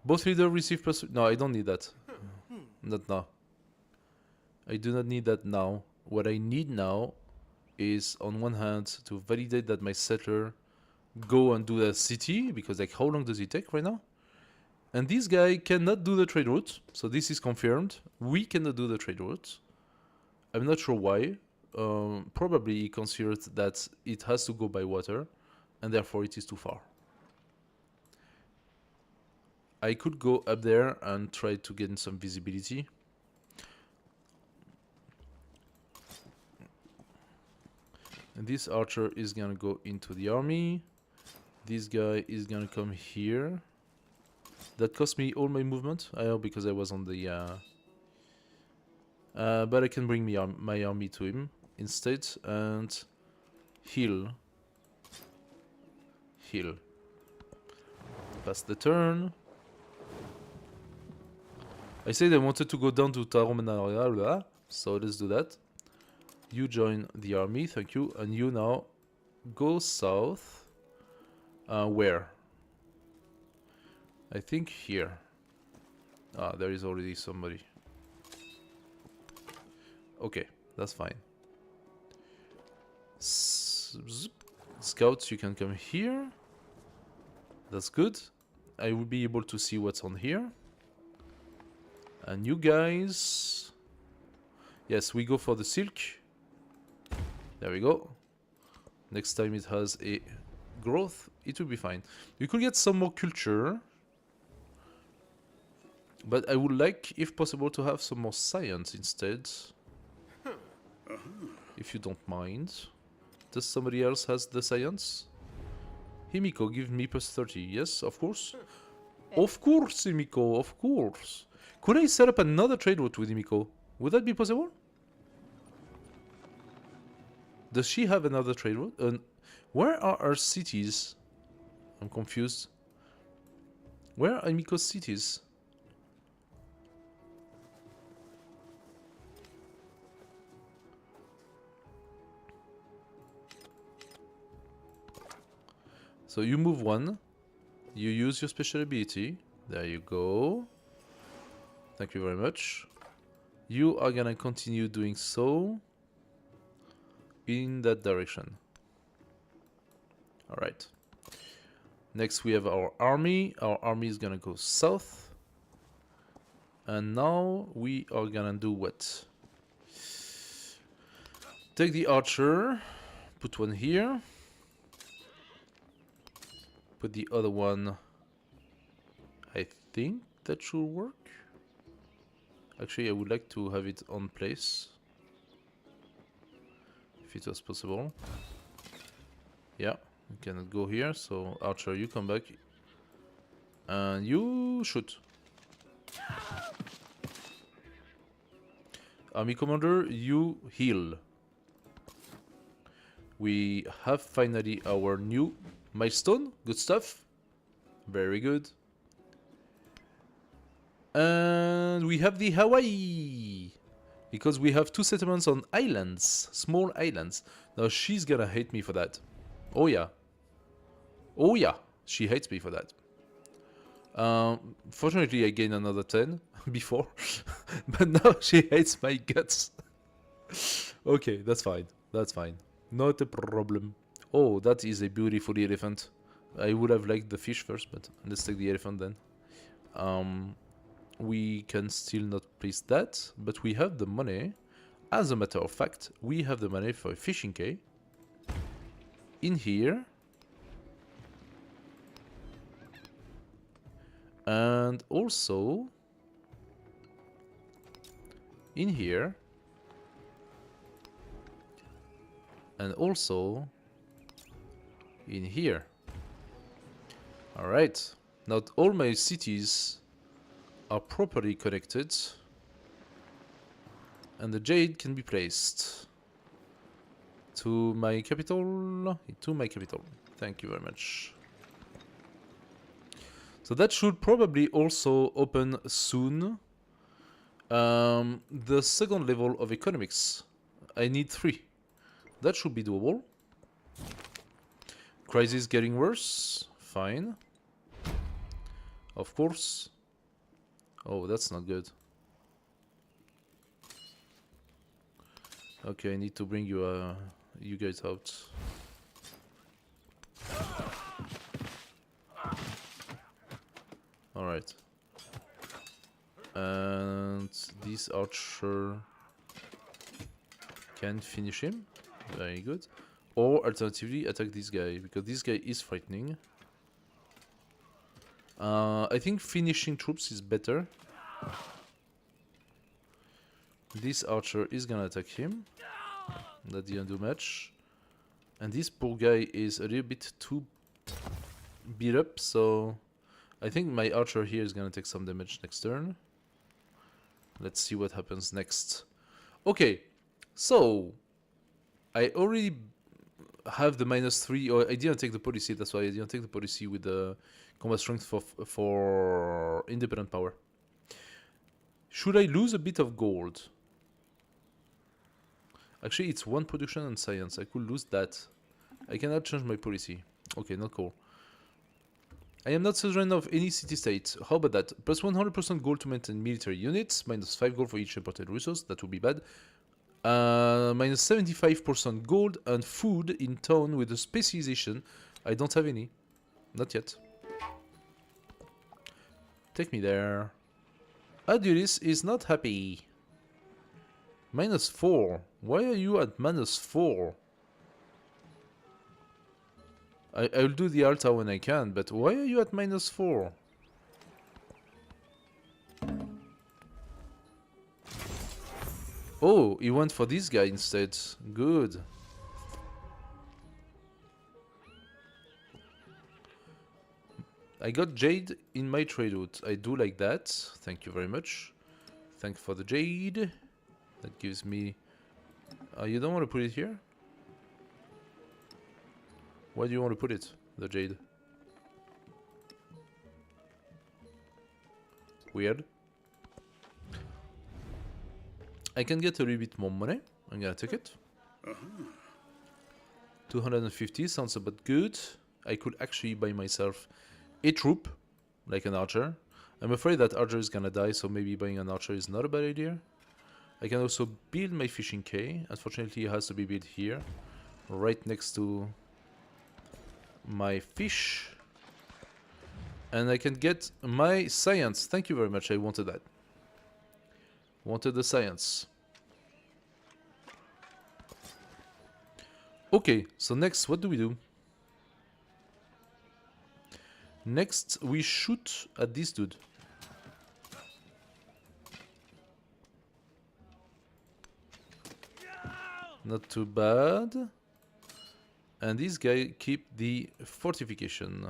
Both leaders receive plus... No, I don't need that. Not now. I do not need that now. What I need now is, on one hand, to validate that my settler go and do the city, because like how long does it take right now? And this guy cannot do the trade route, so this is confirmed. We cannot do the trade route. I'm not sure why. Probably he considers that it has to go by water, and therefore it is too far. I could go up there and try to gain some visibility. And this archer is gonna go into the army. This guy is gonna come here. That cost me all my movement. I know, because I was on the... but I can bring my army to him instead and heal. Heal. Pass the turn. I said I wanted to go down to Taromenaria, so let's do that. You join the army, thank you, and you now go south. Where? I think here. Ah, there is already somebody. Okay, that's fine. Scouts, you can come here. That's good. I will be able to see what's on here. And you guys... Yes, we go for the silk. There we go. Next time it has a growth, it will be fine. You could get some more culture. But I would like, if possible, to have some more science instead. If you don't mind. Does somebody else has the science? Himiko, give me plus 30. Yes, of course. Of course, Himiko, of course. Could I set up another trade route with Himiko? Would that be possible? Does she have another trade route? Where are her cities? I'm confused. Where are Himiko's cities? So you move one, you use your special ability, there you go. Thank you very much. You are gonna continue doing so in that direction. Alright. Next we have our army. Our army is gonna go south. And now we are gonna do what? Take the archer, put one here. Put the other one, I think that should work. Actually, I would like to have it on place, if it was possible. Yeah, you cannot go here, so archer, you come back. And you shoot. Army commander, you heal. We have finally our new milestone, good stuff. Very good. And we have the Hawaii. Because we have two settlements on islands, small islands. Now she's gonna hate me for that. Oh yeah. Oh yeah, she hates me for that. Fortunately I gained another 10 before. But now she hates my guts. Okay, that's fine. That's fine. Not a problem. Oh, that is a beautiful elephant. I would have liked the fish first, but let's take the elephant then. We can still not place that, but we have the money. As a matter of fact, we have the money for a fishing quay. In here. And also... in here. And also... in here. Alright. Not all my cities are properly connected. And the jade can be placed to my capital. To my capital. Thank you very much. So that should probably also open soon. The second level of economics. I need 3. That should be doable. Crisis getting worse. Fine. Of course. Oh, that's not good. Okay, I need to bring you guys out. All right. And this archer can finish him. Very good. Or alternatively, attack this guy, because this guy is frightening. I think finishing troops is better. This archer is gonna attack him. That didn't do much. And this poor guy is a little bit too beat up, so I think my archer here is gonna take some damage next turn. Let's see what happens next. Okay, so I already have the -3, or I didn't take the policy, that's why I didn't take the policy with the combat strength for independent power. Should I lose a bit of gold? Actually, it's 1 production and science. I could lose that. I cannot change my policy. Okay, not cool. I am not suzerain of any city-state. How about that? Plus 100% gold to maintain military units. Minus 5 gold for each imported resource. That would be bad. Minus 75% gold and food in town with a specialization. I don't have any. Not yet. Take me there. Adulis is not happy. Minus 4. Why are you at minus 4? I'll do the altar when I can, but why are you at minus 4? Oh, he went for this guy instead. Good. I got jade in my trade route. I do like that. Thank you very much. Thanks for the jade. That gives me... you don't want to put it here? Why do you want to put it? The jade. Weird. I can get a little bit more money. I'm gonna take it. 250 sounds about good. I could actually buy myself a troop, like an archer. I'm afraid that archer is gonna die, so maybe buying an archer is not a bad idea. I can also build my fishing quay. Unfortunately, it has to be built here, right next to my fish. And I can get my science. Thank you very much, I wanted that. Wanted the science. Okay, so next, what do we do? Next, we shoot at this dude. Not too bad. And this guy keep the fortification.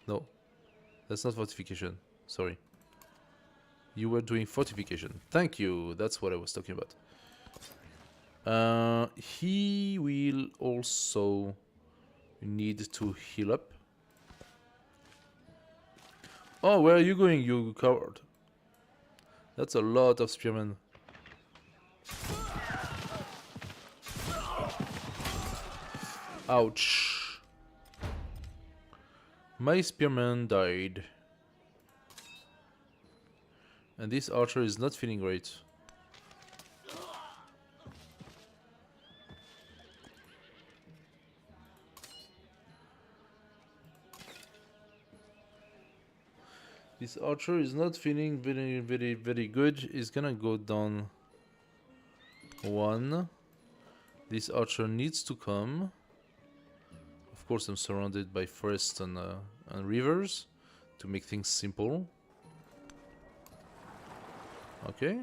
No, that's not fortification. Sorry. You were doing fortification. Thank you. That's what I was talking about. He will also need to heal up. Oh, where are you going, you coward? That's a lot of spearmen. Ouch. My spearman died. And this archer is not feeling great. This archer is not feeling very good. He's gonna go down 1. This archer needs to come. Of course, I'm surrounded by forests and rivers to make things simple. Okay.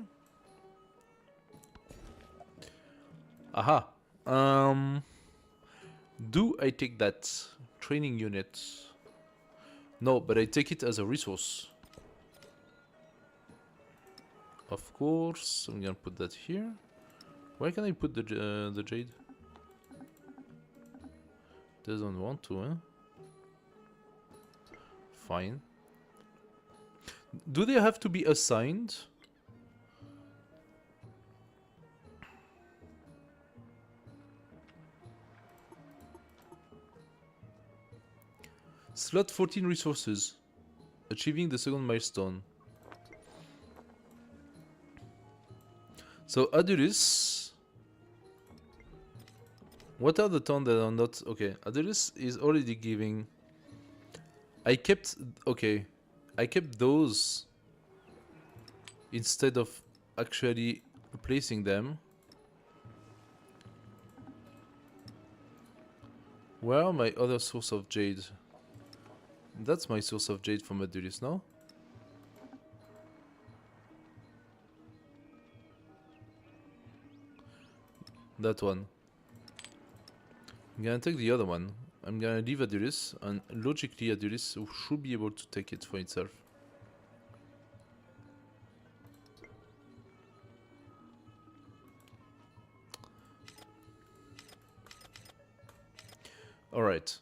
Aha. Do I take that training unit? No, but I take it as a resource. Of course, I'm gonna put that here. Where can I put the jade? Doesn't want to, eh? Fine. Do they have to be assigned? Slot 14 resources. Achieving the second milestone. So Adulis. What are the towns that are not okay? Adulis is already giving. I kept those instead of actually replacing them. Where are my other source of jade? That's my source of jade from Adulis, no? That one. I'm gonna take the other one. I'm gonna leave Adulis, and logically Adulis should be able to take it for itself. Alright.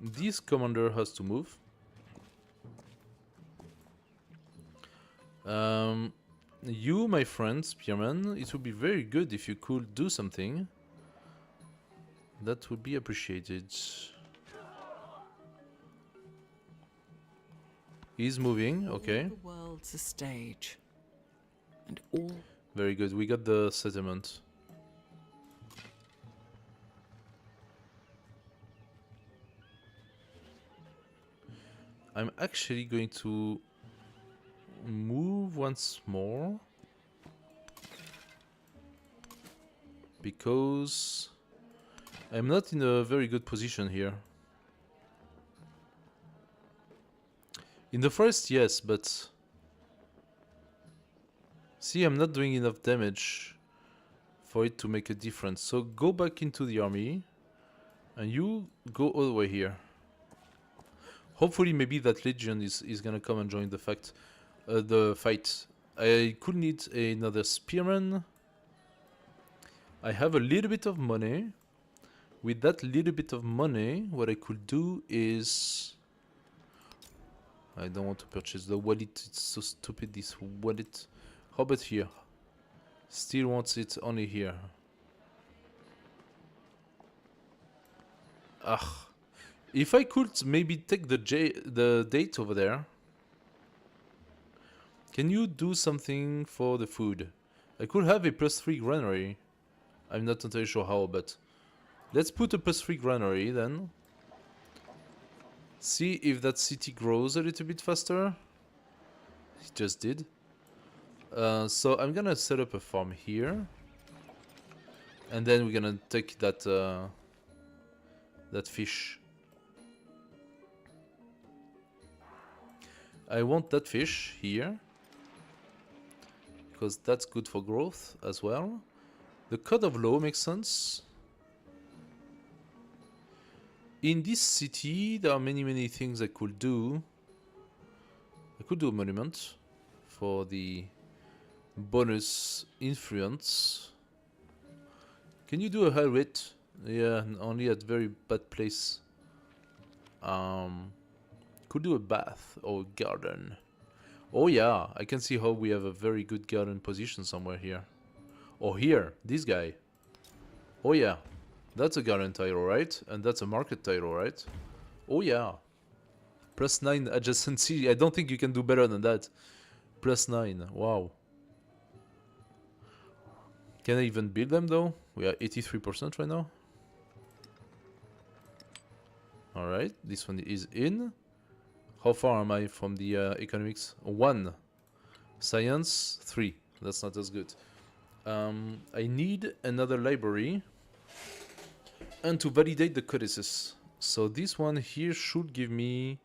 This commander has to move. You, my friend, Spearman, it would be very good if you could do something. That would be appreciated. He's moving, okay. All the world's a stage, and all Very good, we got the settlement. I'm actually going to move once more because I'm not in a very good position here. In the forest, yes, but see, I'm not doing enough damage for it to make a difference. So go back into the army and you go all the way here. Hopefully maybe that legion is gonna come and join the fight. I could need another spearman. I have a little bit of money. With that little bit of money, what I could do is... I don't want to purchase the wallet, it's so stupid, this wallet. How about here? Still wants it only here. Ah. If I could maybe take the date over there. Can you do something for the food? I could have a +3 granary. I'm not entirely sure how, but let's put a +3 granary then. See if that city grows a little bit faster. It just did. So I'm gonna set up a farm here. And then we're gonna take that fish. I want that fish here. Because that's good for growth as well. The Code of Law makes sense. In this city, there are many things I could do. I could do a monument for the bonus influence. Can you do a high rate? Yeah, only at very bad place. Could do a bath or a garden. Oh yeah, I can see how we have a very good garden position somewhere here. Or here, this guy. Oh yeah, that's a garden title, right? And that's a market title, right? Oh yeah. +9 adjacency. I don't think you can do better than that. +9, wow. Can I even build them though? We are 83% right now. Alright, this one is in. How far am I from the economics? 1. Science, 3. That's not as good. I need another library. And to validate the codices. So this one here should give me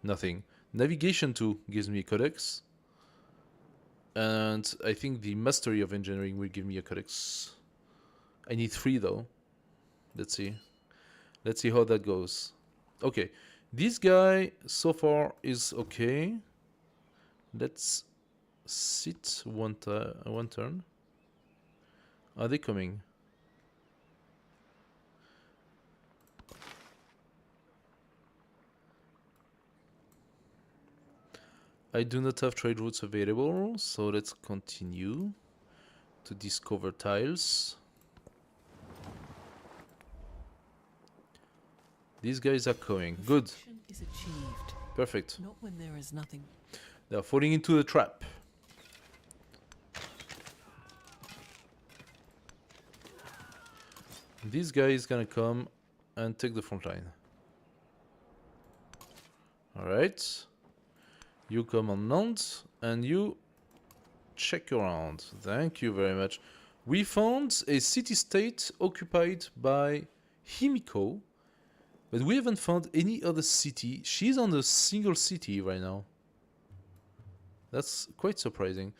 nothing. Navigation 2 gives me a codex. And I think the Mastery of Engineering will give me a codex. I need 3 though. Let's see. Let's see how that goes. Okay. This guy so far is okay. Let's sit one turn. Are they coming? I do not have trade routes available, so let's continue to discover tiles. These guys are coming. Good. Perfection is achieved, Perfect. not when there is nothing. They are falling into the trap. This guy is gonna come and take the front line. Alright. You come on land and you check around. Thank you very much. We found a city-state occupied by Himiko, but we haven't found any other city. She's on a single city right now. That's quite surprising.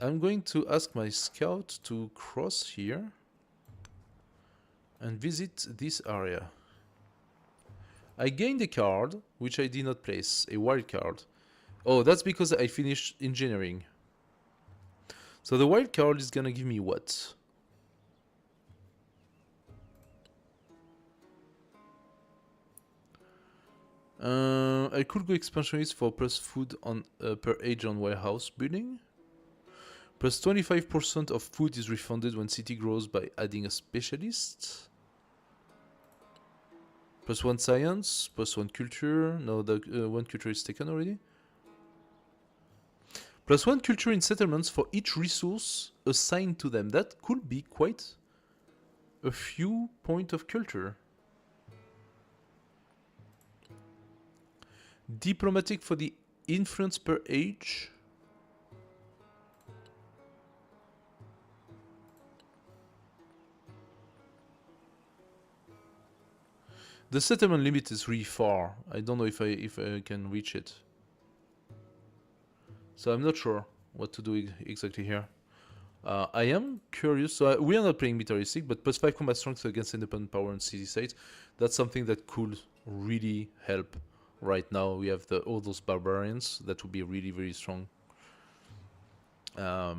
I'm going to ask my scout to cross here and visit this area. I gained a card, which I did not place, a wild card. Oh, that's because I finished engineering. So the wild card is gonna give me what? I could go expansionist for plus food on per age on warehouse building. Plus 25% of food is refunded when city grows by adding a specialist. Plus 1 science, plus 1 culture. No, the 1 culture is taken already. Plus 1 culture in settlements for each resource assigned to them. That could be quite a few points of culture. Diplomatic for the influence per age. The settlement limit is really far. I don't know if I can reach it. So I'm not sure what to do exactly here. I am curious. So we are not playing militaristic, but plus 5 combat strength against independent power and city states. That's something that could really help. Right now we have all those barbarians that would be really, really strong. But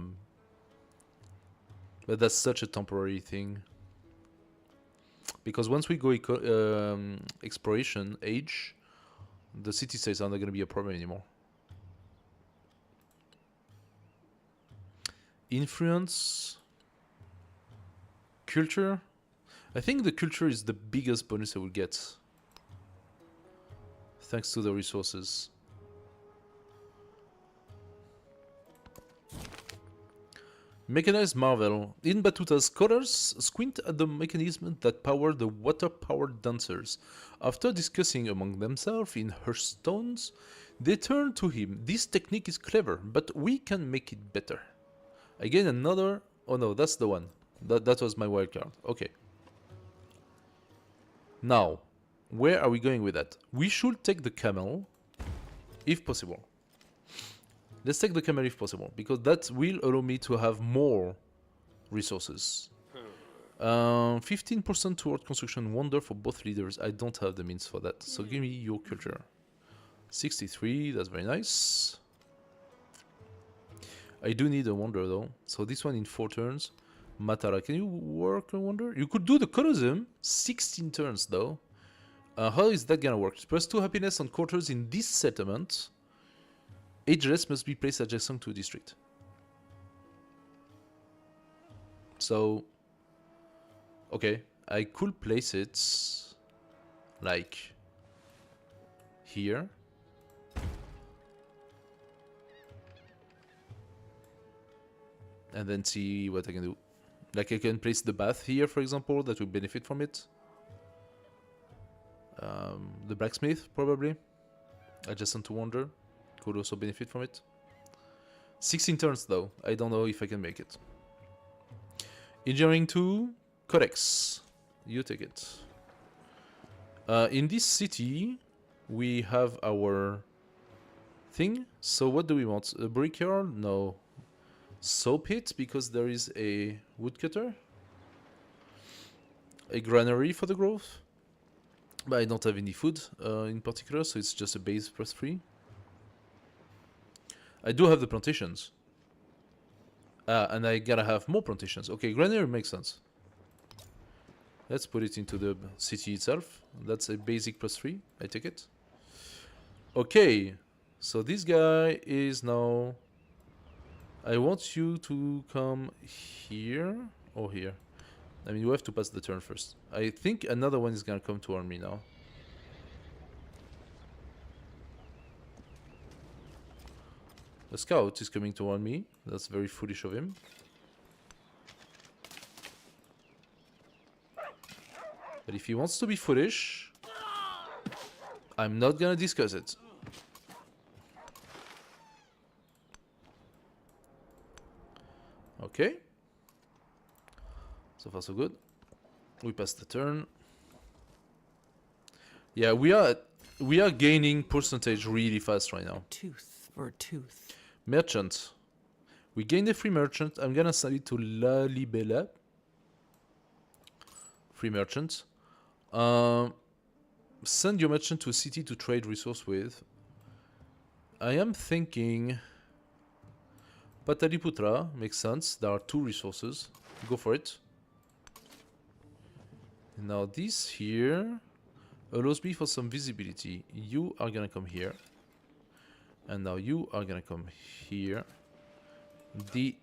that's such a temporary thing. Because once we go exploration age, the city states are not going to be a problem anymore. Influence, culture. I think the culture is the biggest bonus I will get. Thanks to the resources. Mechanized Marvel. In Batuta's scholars squint at the mechanism that power the water-powered dancers. After discussing among themselves in Hearthstones, they turn to him. This technique is clever, but we can make it better. Again, another... Oh no, that's the one. That was my wildcard. Okay. Now, where are we going with that? We should take the camel, if possible. Let's take the camel if possible, because that will allow me to have more resources. 15% toward construction wonder for both leaders. I don't have the means for that, so give me your culture. 63, that's very nice. I do need a wonder though, so this one in 4 turns. Matara, can you work a wonder? You could do the Colosseum, 16 turns though. How is that gonna work? Plus 2 happiness on quarters in this settlement. Ageless must be placed adjacent to a district. So, okay, I could place it like here. And then see what I can do. Like I can place the bath here, for example, that will benefit from it. The blacksmith, probably. Adjacent to wonder. Could also benefit from it. 16 turns though. I don't know if I can make it. Engineering 2, Codex. You take it. In this city, we have our thing. So what do we want? A brickyard? No. Saw pit, because there is a woodcutter. A granary for the growth. But I don't have any food in particular, so it's just a base plus 3. I do have the plantations. And I gotta have more plantations. Okay, granary makes sense. Let's put it into the city itself. That's a basic +3, I take it. Okay, so this guy is now... I want you to come here or here. I mean, you have to pass the turn first. I think another one is gonna come to army now. The scout is coming to army. That's very foolish of him. But if he wants to be foolish, I'm not gonna discuss it. Okay. So far so good. We passed the turn. Yeah, we are gaining percentage really fast right now. Tooth for a tooth. Merchant. We gained a free merchant. I'm gonna send it to La Libella. Free merchant. Send your merchant to a city to trade resource with. I am thinking Pataliputra makes sense. There are 2 resources. Go for it. Now this here allows me for some visibility. You are gonna come here. And now you are gonna come here. The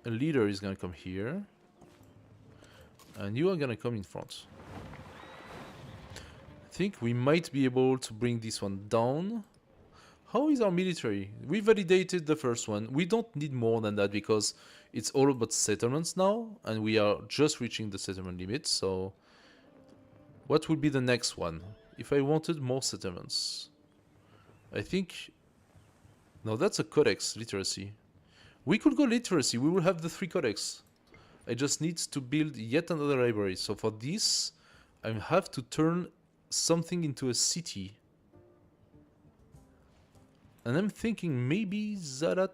leader is gonna come here. And you are gonna come in front. I think we might be able to bring this one down. How is our military? We validated the first one. We don't need more than that because it's all about settlements now. And we are just reaching the settlement limit. So what would be the next one? If I wanted more settlements. I think... No, that's a codex, literacy. We could go literacy. We will have the 3 codex. I just need to build yet another library. So for this, I have to turn something into a city. And I'm thinking maybe Zarat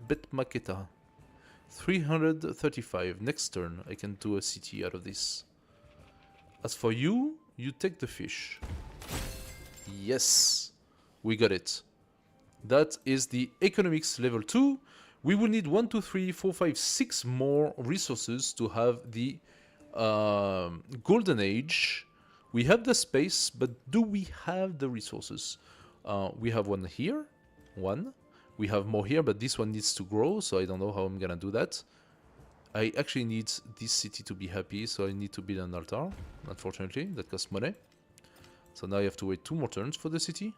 Bet Maketa. 335. Next turn, I can do a city out of this. As for you, you take the fish. Yes, we got it. That is the economics level 2. We will need 1, 2, 3, 4, 5, 6 more resources to have the golden age. We have the space, but do we have the resources? We have one here. One. We have more here, but this one needs to grow, so I don't know how I'm gonna do that. I actually need this city to be happy, so I need to build an altar. Unfortunately, that costs money. So now I have to wait 2 more turns for the city.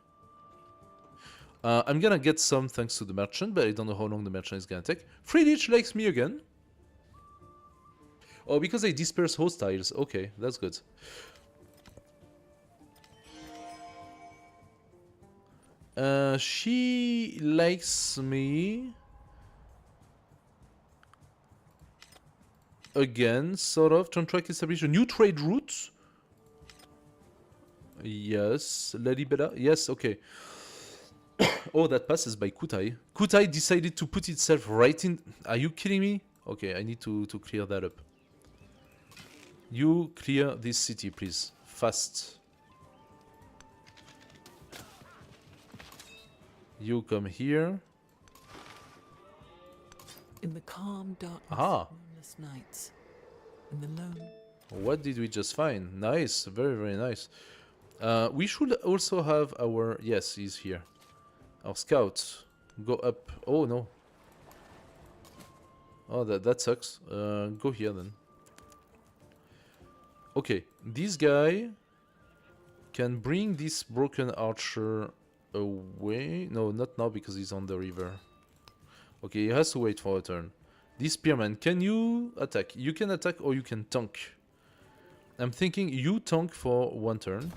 I'm gonna get some thanks to the merchant, but I don't know how long the merchant is gonna take. Friedrich likes me again. Oh, because I disperse hostiles. Okay, that's good. She likes me again, sort of. Contract establish a new trade route. Yes, Lalibela. Yes, okay. Oh, that passes by Kutai. Kutai decided to put itself right in... Are you kidding me? Okay, I need to clear that up. You clear this city, please. Fast. You come here. In the calm darkness Aha. of moonless nights, in the lone... What did we just find? Nice. Very, very nice. We should also have our... Yes, he's here. Our scouts. Go up. Oh, no. Oh, that sucks. Go here, then. Okay. This guy can bring this broken archer away. No, not now, because he's on the river. Okay, he has to wait for a turn. This spearman, can you attack? You can attack or you can tank. I'm thinking you tank for 1 turn.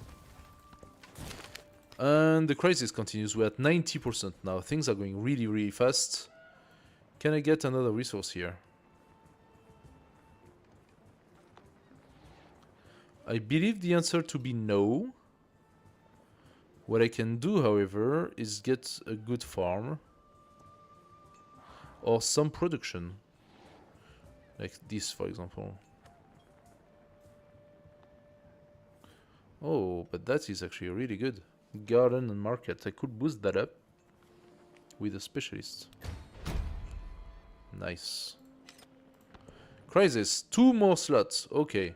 And the crisis continues. We're at 90% now. Things are going really, really fast. Can I get another resource here? I believe the answer to be no. What I can do, however, is get a good farm. Or some production. Like this, for example. Oh, but that is actually really good. Garden and market. I could boost that up with a specialist. Nice. Crisis. 2 more slots. Okay.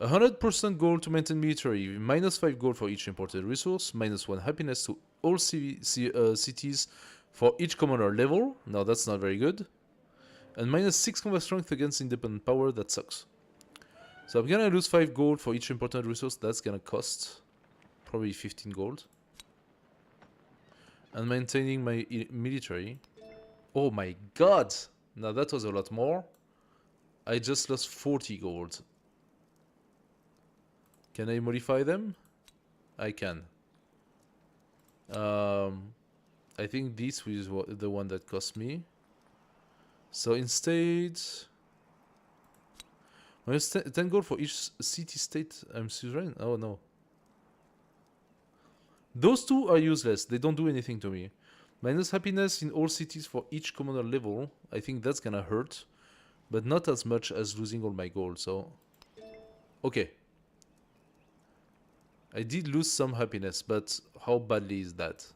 100% gold to maintain military. -5 gold for each imported resource. -1 happiness to all cities for each commander level. Now that's not very good. And -6 combat strength against independent power. That sucks. So I'm gonna lose 5 gold for each important resource. That's gonna cost probably 15 gold. And maintaining my military. Oh my god! Now that was a lot more. I just lost 40 gold. Can I modify them? I can. I think this is the one that cost me. So instead... -10 gold for each city-state I'm suzerain? Oh no. Those two are useless. They don't do anything to me. Minus happiness in all cities for each commander level. I think that's gonna hurt. But not as much as losing all my gold, so... Okay. I did lose some happiness, but how badly is that?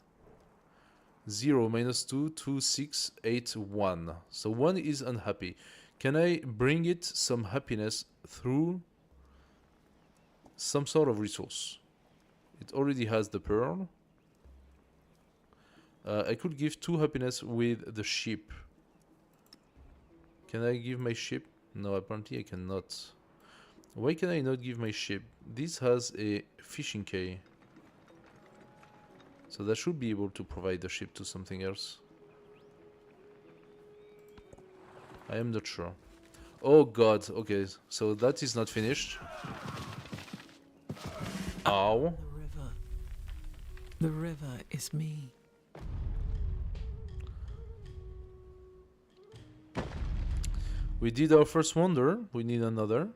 0, -2, 2, 6, 8, 1. So 1 is unhappy. Can I bring it some happiness through some sort of resource? It already has the pearl. I could give 2 happiness with the ship. Can I give my ship? No, apparently I cannot. Why can I not give my ship? This has a fishing quay. So that should be able to provide the ship to something else. I am not sure. Oh god, okay, so that is not finished. Ow. The river. The river is me. We did our first wonder. We need another.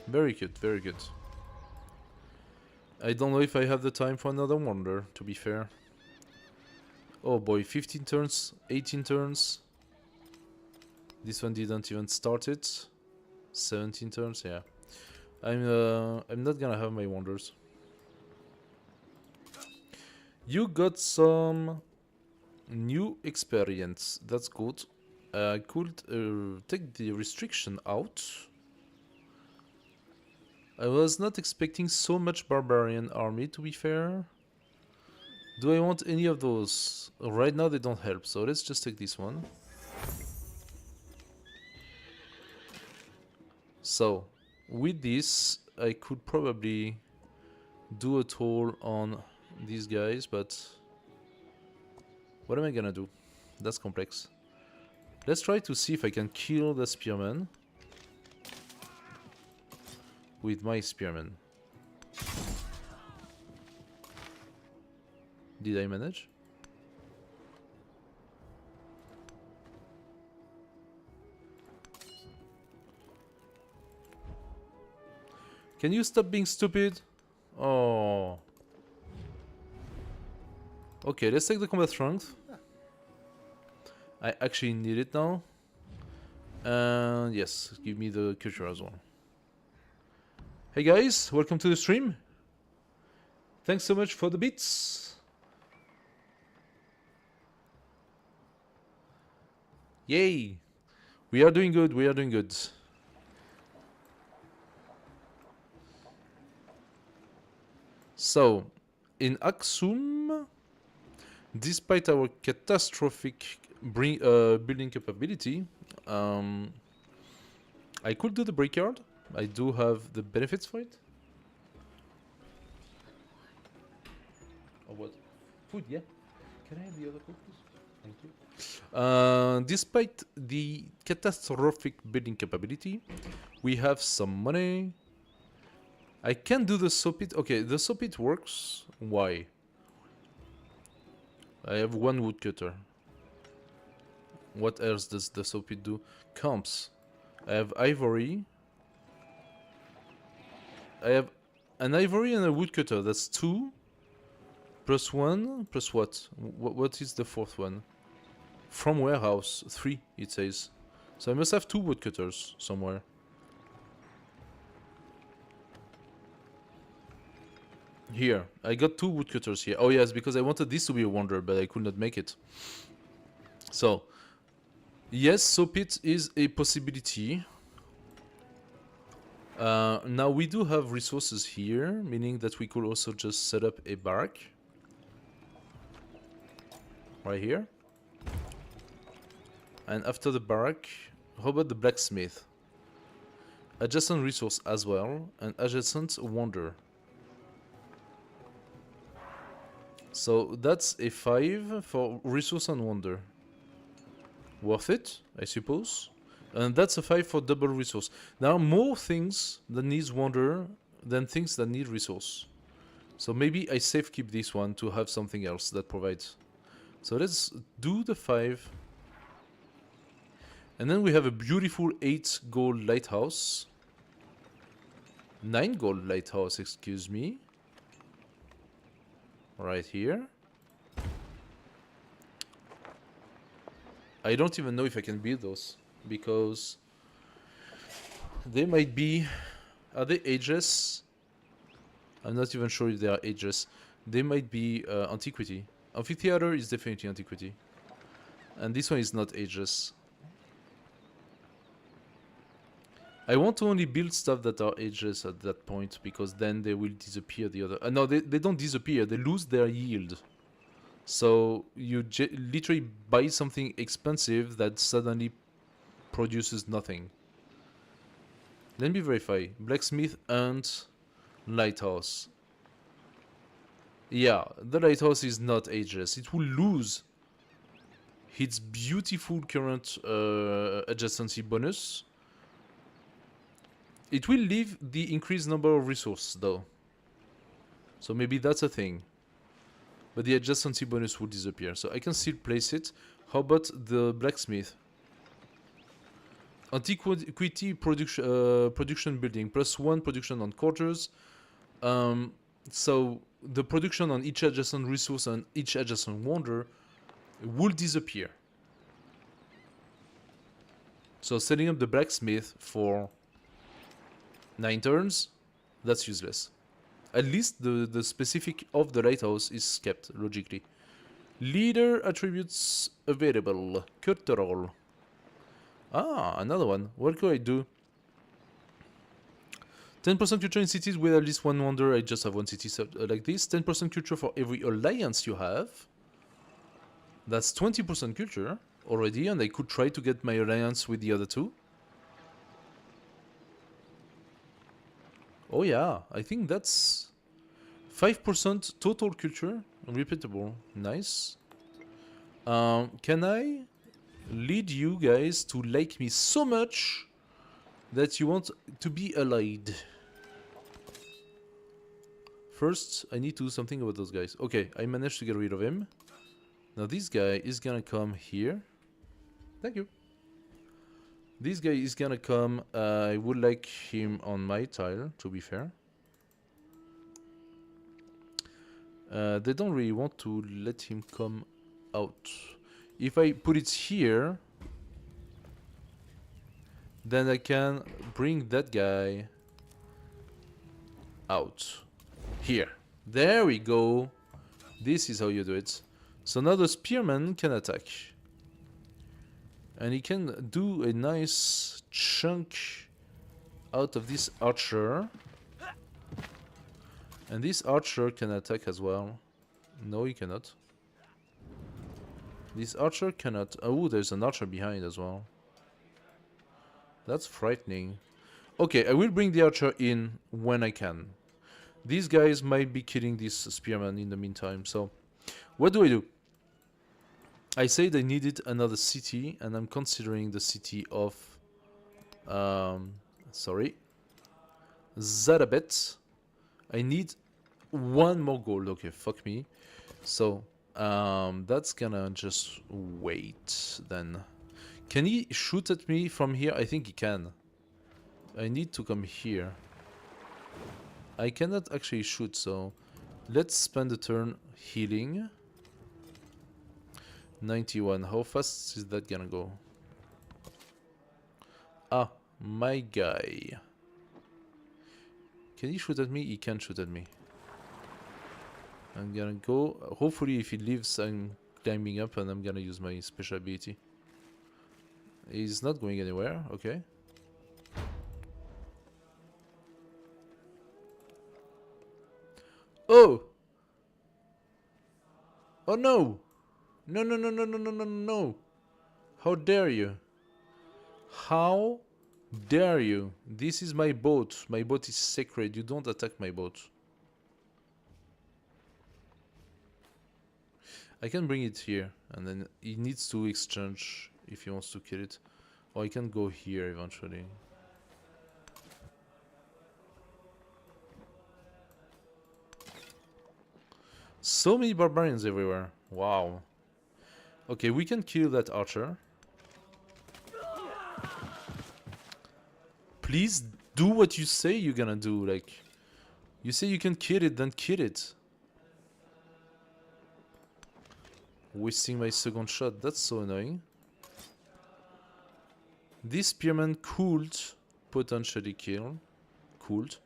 Very good, very good. I don't know if I have the time for another wonder, to be fair. Oh boy, 15 turns, 18 turns. This one didn't even start it. 17 turns, yeah. I'm not gonna have my wonders. You got some new experience. That's good. I could take the restriction out. I was not expecting so much barbarian army, to be fair. Do I want any of those? Right now they don't help, so let's just take this one. So, with this, I could probably do a toll on these guys, but what am I gonna do? That's complex. Let's try to see if I can kill the spearman with my spearman. Did I manage? Can you stop being stupid? Oh. Okay, let's take the combat strength. I actually need it now. And yes, give me the culture as well. Hey guys, welcome to the stream. Thanks so much for the bits. Yay! We are doing good, we are doing good. So, in Aksum, despite our catastrophic building capability, I could do the brickyard. I do have the benefits for it. Or what? Food, yeah. Can I have the other food, please? Thank you. Despite the catastrophic building capability, we have some money. I can do the soap pit. Okay, the soap pit works. Why? I have 1 woodcutter. What else does the soap pit do? Camps. I have ivory. I have an ivory and a woodcutter. That's 2. Plus 1. Plus what? What is the 4th one? From warehouse. 3, it says. So I must have 2 woodcutters somewhere. Here, I got 2 woodcutters here. Oh yes, because I wanted this to be a wonder, but I could not make it. So, yes, soap pit is a possibility. Now we do have resources here, meaning that we could also just set up a barrack. Right here. And after the barrack, how about the blacksmith? Adjacent resource as well, and adjacent wonder. So that's a 5 for resource and wonder. Worth it, I suppose. And that's a 5 for double resource. There are more things that needs wonder than things that need resource. So maybe I safe keep this one to have something else that provides. So let's do the 5. And then we have a beautiful 8 gold lighthouse. 9 gold lighthouse, excuse me. Right here. I don't even know if I can build those, because they might be... Are they ageless? I'm not even sure if they are ageless. They might be antiquity. Amphitheater is definitely antiquity. And this one is not ageless. I want to only build stuff that are ageless at that point, because then they will disappear the other... no, they don't disappear, they lose their yield. So you literally buy something expensive that suddenly produces nothing. Let me verify. Blacksmith and lighthouse. Yeah, the lighthouse is not ageless. It will lose its beautiful current adjacency bonus. It will leave the increased number of resources though. So maybe that's a thing. But the adjacency bonus will disappear. So I can still place it. How about the blacksmith? Antiquity production building. +1 production on quarters. So the production on each adjacent resource and each adjacent wonder will disappear. So setting up the blacksmith for 9 turns, that's useless. At least the specific of the lighthouse is kept, logically. Leader attributes available. Cultural. Ah, another one. What could I do? 10% culture in cities with at least 1 wonder. I just have 1 city like this. 10% culture for every alliance you have. That's 20% culture already, and I could try to get my alliance with the other 2. Oh yeah, I think that's 5% total culture, repeatable. Nice. Can I lead you guys to like me so much that you want to be allied? First, I need to do something about those guys. Okay, I managed to get rid of him. Now this guy is gonna come here. Thank you. This guy is gonna come. I would like him on my tile, to be fair. They don't really want to let him come out. If I put it here, then I can bring that guy out. Here. There we go. This is how you do it. So now the spearman can attack. And he can do a nice chunk out of this archer. And this archer can attack as well. No, he cannot. This archer cannot. Oh, there's an archer behind as well. That's frightening. Okay, I will bring the archer in when I can. These guys might be killing this spearman in the meantime. So, what do I do? I said I needed another city, and I'm considering the city of... Zarabet. I need 1 more gold. Okay, fuck me. So, that's gonna just wait, then. Can he shoot at me from here? I think he can. I need to come here. I cannot actually shoot, so... Let's spend a turn healing. 91. How fast is that gonna go? Ah, my guy. Can he shoot at me? He can shoot at me. I'm gonna go. Hopefully, if he lives, I'm climbing up and I'm gonna use my special ability. He's not going anywhere, okay. Oh! Oh no! No, no, no, no, no, no, no, no! How dare you? How dare you? This is my boat. My boat is sacred. You don't attack my boat. I can bring it here, and then he needs to exchange if he wants to kill it. Or I can go here eventually. So many barbarians everywhere. Wow. Okay, we can kill that archer. Please do what you say you're gonna do. Like, you say you can kill it, then kill it. Wasting my second shot. That's so annoying. This spearman could potentially kill. Could.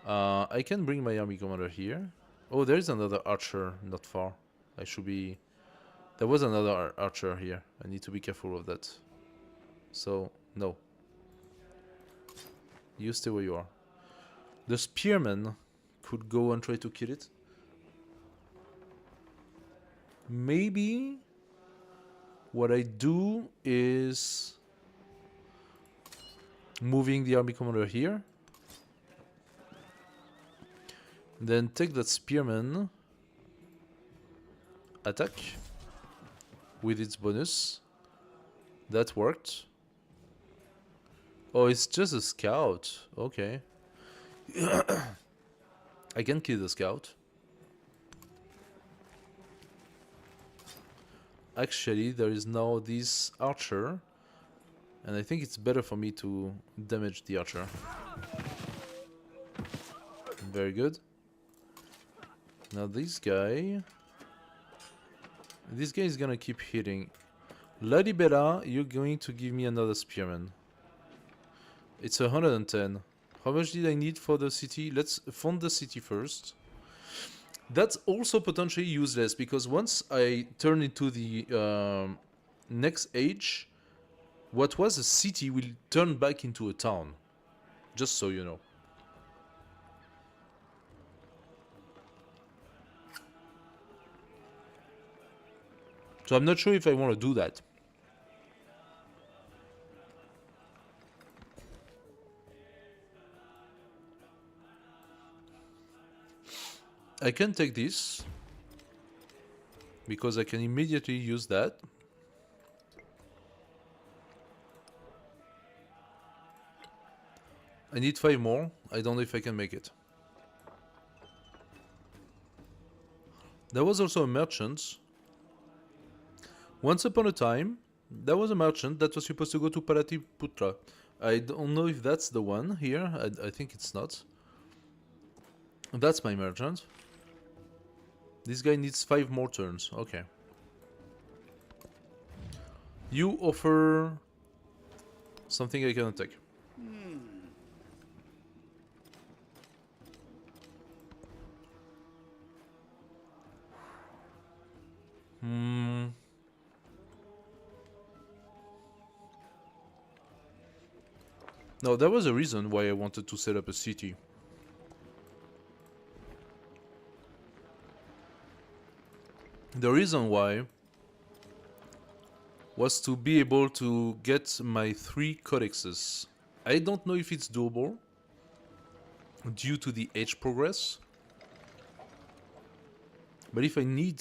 I can bring my army commander here. Oh, there's another archer not far. I should be... There was another archer here. I need to be careful of that. So, no. You stay where you are. The spearman could go and try to kill it. Maybe what I do is moving the army commander here. Then take that spearman, attack with its bonus. That worked. Oh, it's just a scout. Okay. I can kill the scout. Actually, there is now this archer, and I think it's better for me to damage the archer. Very good. Now this guy is gonna keep hitting. La Libera, you're going to give me another spearman. It's 110. How much did I need for the city? Let's fund the city first. That's also potentially useless, because once I turn into the next age, what was a city will turn back into a town. Just so you know. So I'm not sure if I want to do that. I can take this, because I can immediately use that. I need 5 more. I don't know if I can make it. There was also a merchant. Once upon a time, there was a merchant that was supposed to go to Pataliputra. I don't know if that's the one here. I think it's not. That's my merchant. This guy needs 5 more turns. Okay. You offer something I cannot take. No, there was a reason why I wanted to set up a city. The reason why was to be able to get my 3 codexes. I don't know if it's doable due to the age progress. But if I need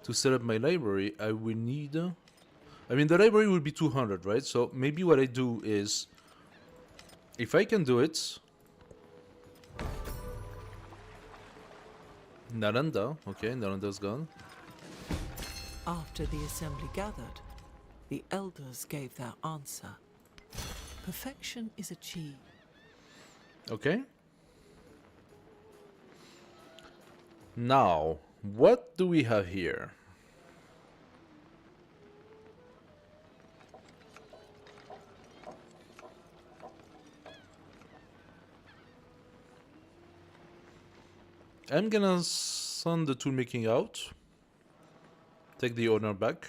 to set up my library, I will need... I mean, the library will be 200, right? So maybe what I do is, if I can do it... Nalanda, okay, Nalanda's gone. After the assembly gathered, the elders gave their answer. Perfection is achieved. Okay. Now, what do we have here? I'm gonna send the tool making out. Take the owner back.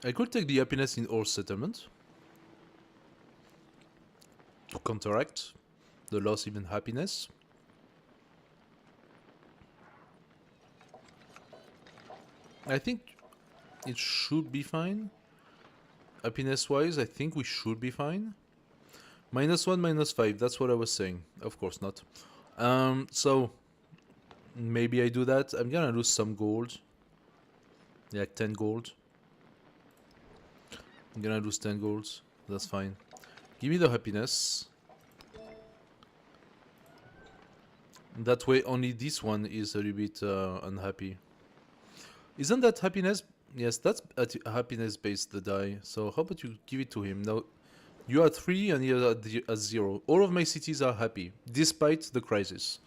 I could take the happiness in all settlement to counteract the loss in happiness. I think it should be fine. Happiness wise, I think we should be fine. -1, -5, that's what I was saying. Of course not. So maybe I do that. I'm gonna lose some gold. Like 10 gold. I'm gonna lose 10 golds. That's fine. Give me the happiness. That way only this one is a little bit unhappy. Isn't that happiness? Yes, that's happiness based, the die. So how about you give it to him? Now, you are 3 and you're at 0. All of my cities are happy, despite the crisis.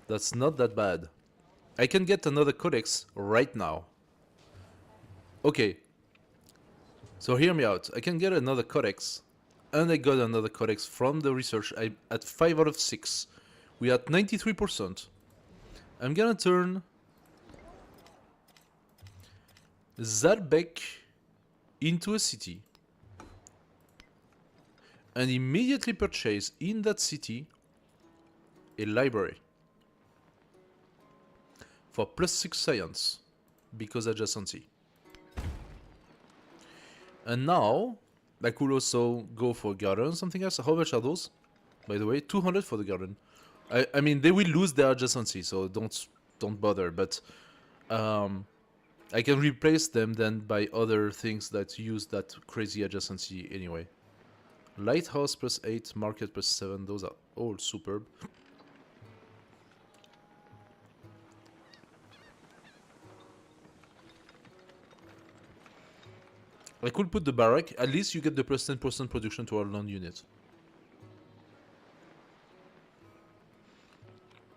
That's not that bad. I can get another codex right now. Okay. So hear me out. I can get another codex. And I got another codex from the research. I'm at 5 out of 6. We are at 93%. I'm gonna turn Zalbek into a city and immediately purchase in that city a library for +6 science because adjacency. And now I could also go for garden, something else. How much are those? By the way, 200 for the garden. I mean, they will lose their adjacency, so don't bother. But I can replace them then by other things that use that crazy adjacency anyway. Lighthouse +8, market +7. Those are all superb. I could put the barrack. At least you get the +10% production to our land unit.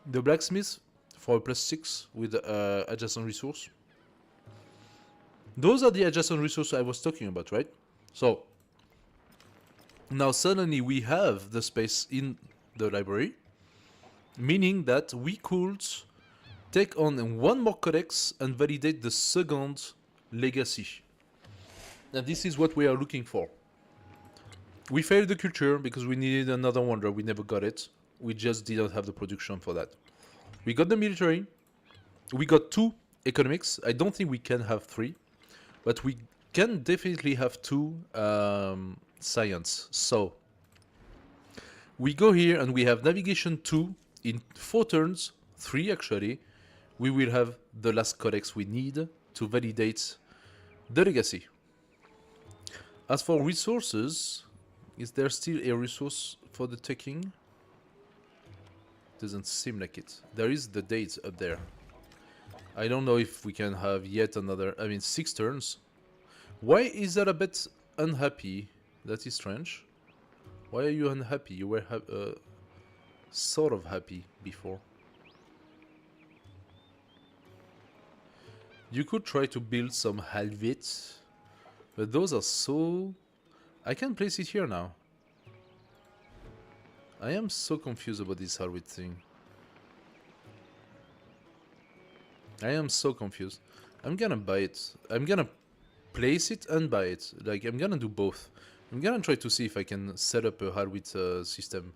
The blacksmith for a +6 with adjacent resource. Those are the adjacent resources I was talking about, right? So now suddenly we have the space in the library, meaning that we could take on one more codex and validate the second legacy. And this is what we are looking for. We failed the culture because we needed another wonder. We never got it. We just didn't have the production for that. We got the military. We got 2 economics. I don't think we can have 3. But we can definitely have 2 science. So we go here and we have navigation 2 in 4 turns, 3 actually. We will have the last codex we need to validate the legacy. As for resources, is there still a resource for the taking? Doesn't seem like it. There is the date up there. I don't know if we can have yet another, 6 turns. Why is that a bit unhappy? That is strange. Why are you unhappy? You were sort of happy before. You could try to build some halvit, but those are so... I can place it here now. I am so confused about this halvit thing. I am so confused. I'm gonna buy it. I'm gonna place it and buy it. Like, I'm gonna do both. I'm gonna try to see if I can set up a halvit system.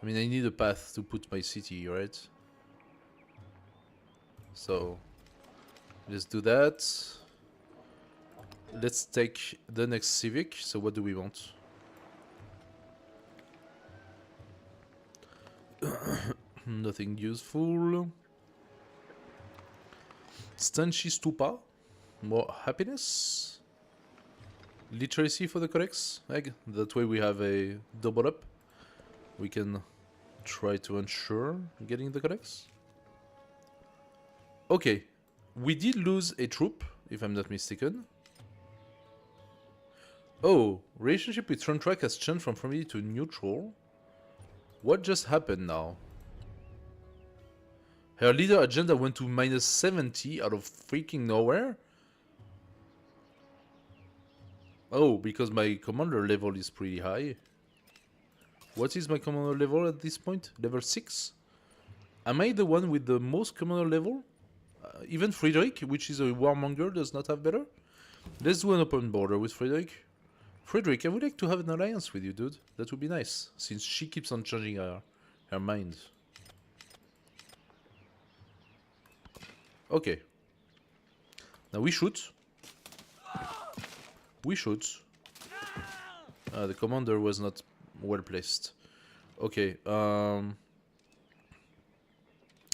I mean, I need a path to put my city, right? So, let's do that. Let's take the next civic. So what do we want? Nothing useful. Stanchi Stupa. More happiness. Literacy for the codex. That way we have a double up. We can try to ensure getting the codex. Okay. We did lose a troop, if I'm not mistaken. Oh, relationship with Truntrack has changed from friendly to neutral. What just happened now? Her leader agenda went to -70 out of freaking nowhere? Oh, because my commander level is pretty high. What is my commander level at this point? Level 6? Am I the one with the most commander level? Even Friedrich, which is a warmonger, does not have better? Let's do an open border with Friedrich. Friedrich, I would like to have an alliance with you, dude. That would be nice, since she keeps on changing her mind. Okay. Now we shoot. We shoot. The commander was not well placed. Okay,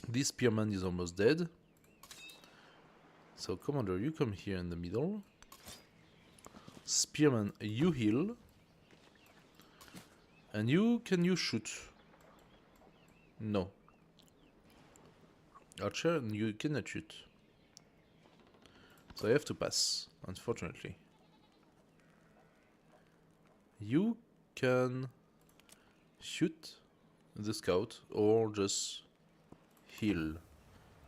this spearman is almost dead. So commander, you come here in the middle. Spearman, you heal. And can you shoot? No. Archer, you cannot shoot. So I have to pass, unfortunately. You can shoot the scout or just heal.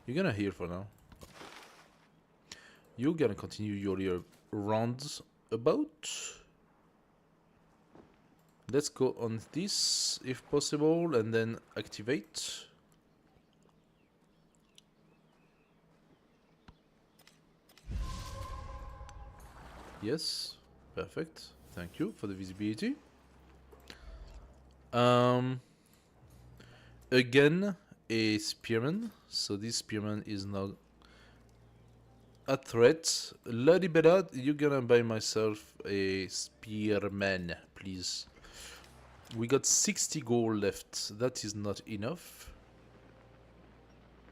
You're gonna heal for now. You're gonna continue your rounds about. Let's go on this if possible and then activate. Yes, perfect. Thank you for the visibility. Again, a spearman. So this spearman is now a threat. Ladibella, you're gonna buy myself a spearman, please. We got 60 gold left. That is not enough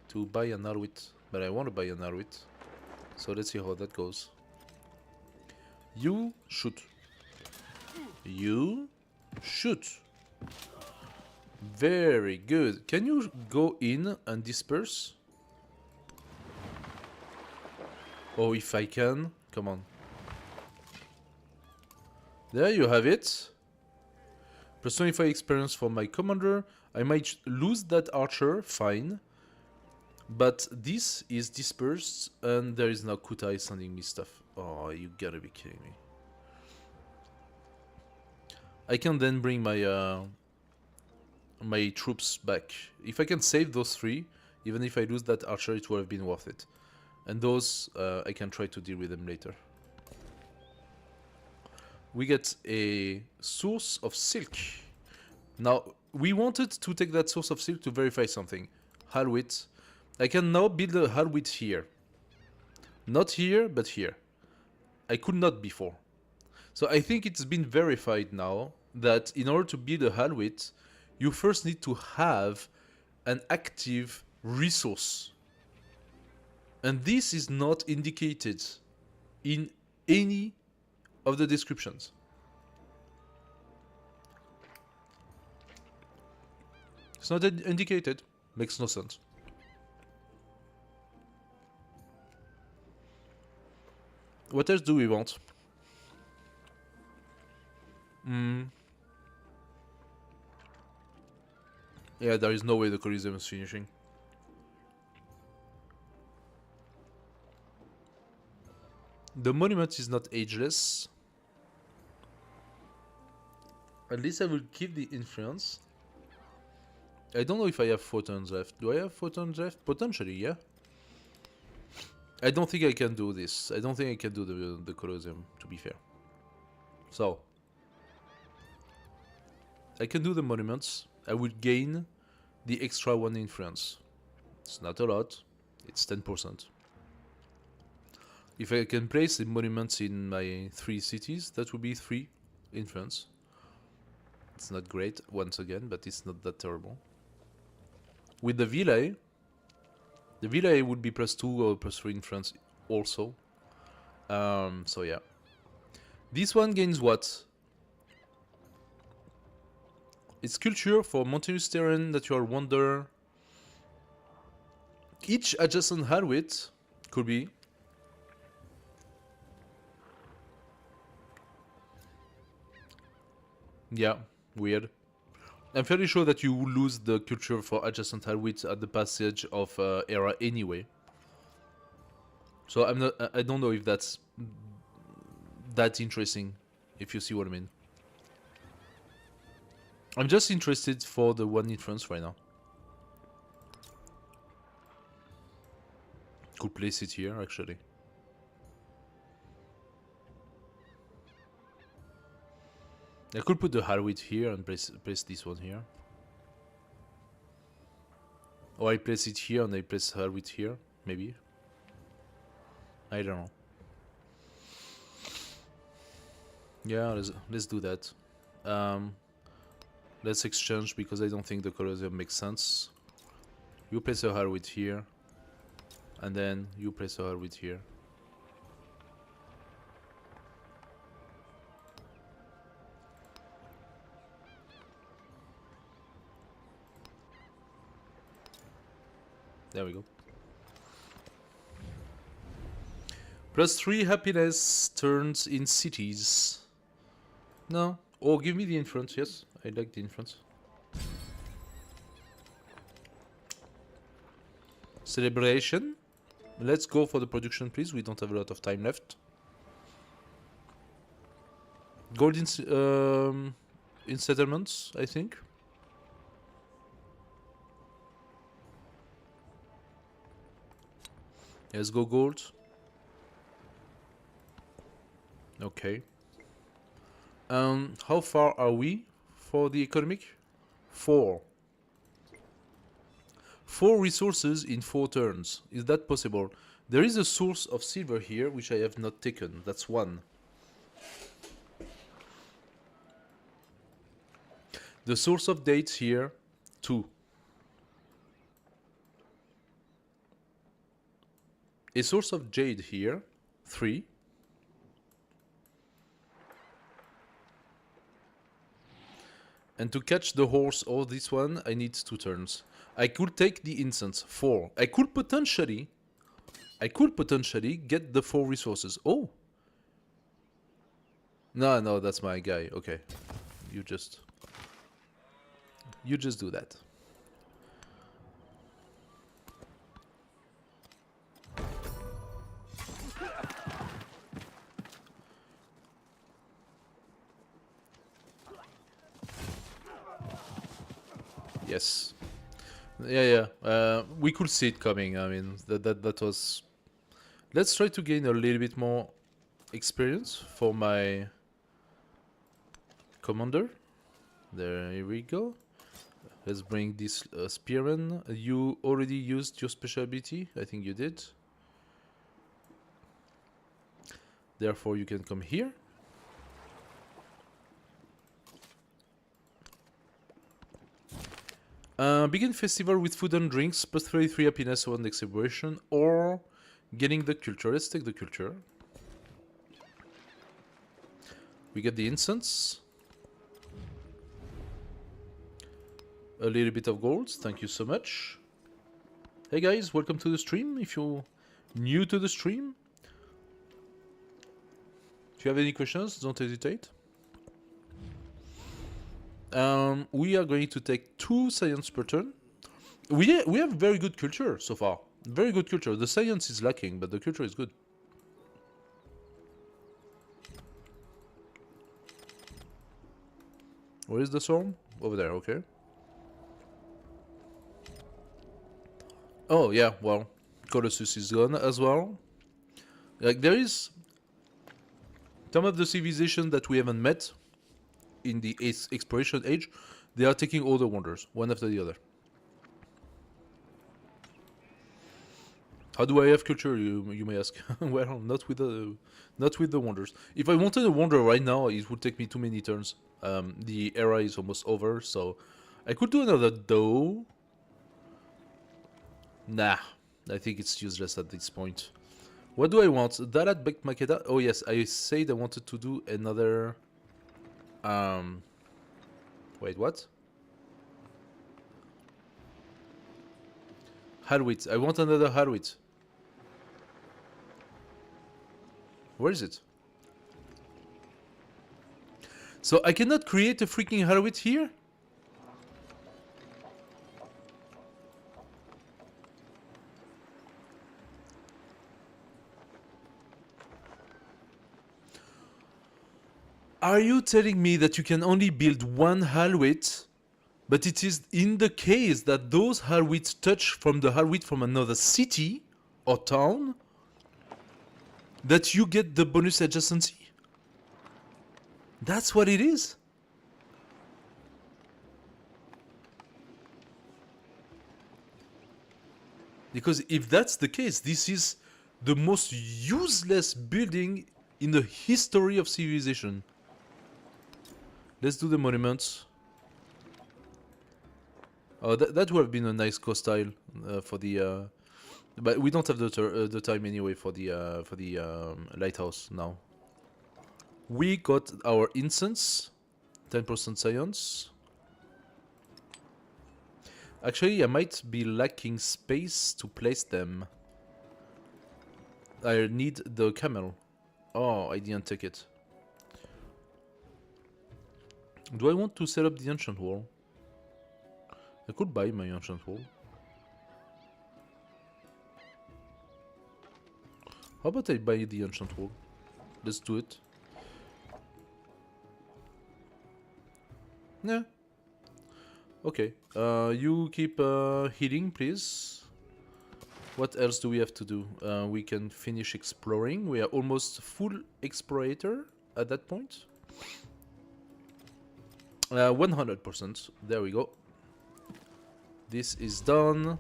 to buy an Arwit, but I want to buy an Arwit. So let's see how that goes. You shoot. You shoot. Very good. Can you go in and disperse? Oh, if I can. Come on. There you have it. Plus 25 experience for my commander. I might lose that archer, fine. But this is dispersed and there is now Kutai sending me stuff. Oh, you gotta be kidding me. I can then bring my my troops back. If I can save those 3, even if I lose that archer, it would have been worth it. And those, I can try to deal with them later. We get a source of silk. Now, we wanted to take that source of silk to verify something. Halwit. I can now build a Halwit here. Not here, but here. I could not before. So I think it's been verified now that in order to build a Halwit, you first need to have an active resource. And this is not indicated in any of the descriptions. It's not indicated. Makes no sense. What else do we want? Yeah, there is no way the Coliseum is finishing. The monument is not ageless. At least I will keep the influence. I don't know if I have photons left. Do I have photons left? Potentially, yeah. I don't think I can do this. I don't think I can do the Colosseum, to be fair. So, I can do the monuments. I will gain the extra 1 influence. It's not a lot. It's 10%. If I can place the monuments in my 3 cities, that would be 3 influence. It's not great, once again, but it's not that terrible. With the villae would be +2 or +3 influence also. So yeah. This one gains what? It's culture for mountainous terrain, natural wonder. Each adjacent Halwit could be. Yeah, weird. I'm fairly sure that you will lose the culture for adjacent Halwit at the passage of era anyway. So I don't know if that's that interesting if you see what I mean. I'm just interested for the one in France right now. Could place it here, actually. I could put the Harwich here and place this one here. Or I place it here and I place Harwich here, maybe. I don't know. Yeah, let's do that. Let's exchange because I don't think the Colosseum makes sense. You place a Harwich here. And then you place a Harwich here. There we go. +3 happiness turns in cities. No. Oh, give me the influence. Yes, I like the influence. Celebration. Let's go for the production, please. We don't have a lot of time left. Gold in settlements, I think. Let's go gold. Okay. How far are we for the economic? 4. 4 resources in 4 turns. Is that possible? There is a source of silver here, which I have not taken. That's 1. The source of dates here, 2. A source of jade here, 3. And to catch the horse or this one, I need 2 turns. I could take the incense, 4. I could potentially get the 4 resources. Oh! No, that's my guy. Okay. You just do that. Yes. Yeah. We could see it coming. I mean, that was. Let's try to gain a little bit more experience for my commander. Here we go. Let's bring this spearman. You already used your special ability. I think you did. Therefore, you can come here. Begin festival with food and drinks, +33 happiness on the celebration, or getting the culture. Let's take the culture. We get the incense. A little bit of gold, thank you so much. Hey guys, welcome to the stream. If you're new to the stream, if you have any questions, don't hesitate. We are going to take 2 science per turn. We have very good culture so far. Very good culture. The science is lacking, but the culture is good. Where is the storm? Over there, okay. Oh, yeah, well, Colossus is gone as well. Like, there is some of the civilizations that we haven't met in the exploration age. They are taking all the wonders, one after the other. How do I have culture, you may ask? Well, not with the wonders. If I wanted a wonder right now, it would take me too many turns. The era is almost over, so I could do another though. Nah, I think it's useless at this point. What do I want? Dalat Bek Makeda? Oh yes, I said I wanted to do another... Wait, what? Harwich. I want another Harwich. Where is it? So I cannot create a freaking Harwich here? Are you telling me that you can only build one Halwit, but it is in the case that those Halwits touch from the Halwit from another city or town that you get the bonus adjacency? That's what it is? Because if that's the case, this is the most useless building in the history of civilization. Let's do the monuments. Oh, that would have been a nice coast tile for the... but we don't have the time anyway for the lighthouse now. We got our incense, 10% science. Actually, I might be lacking space to place them. I need the camel. Oh, I didn't take it. Do I want to set up the ancient wall? I could buy my ancient wall. How about I buy the ancient wall? Let's do it. Yeah. Okay. You keep healing, please. What else do we have to do? We can finish exploring. We are almost full explorator at that point. 100%. There we go. This is done.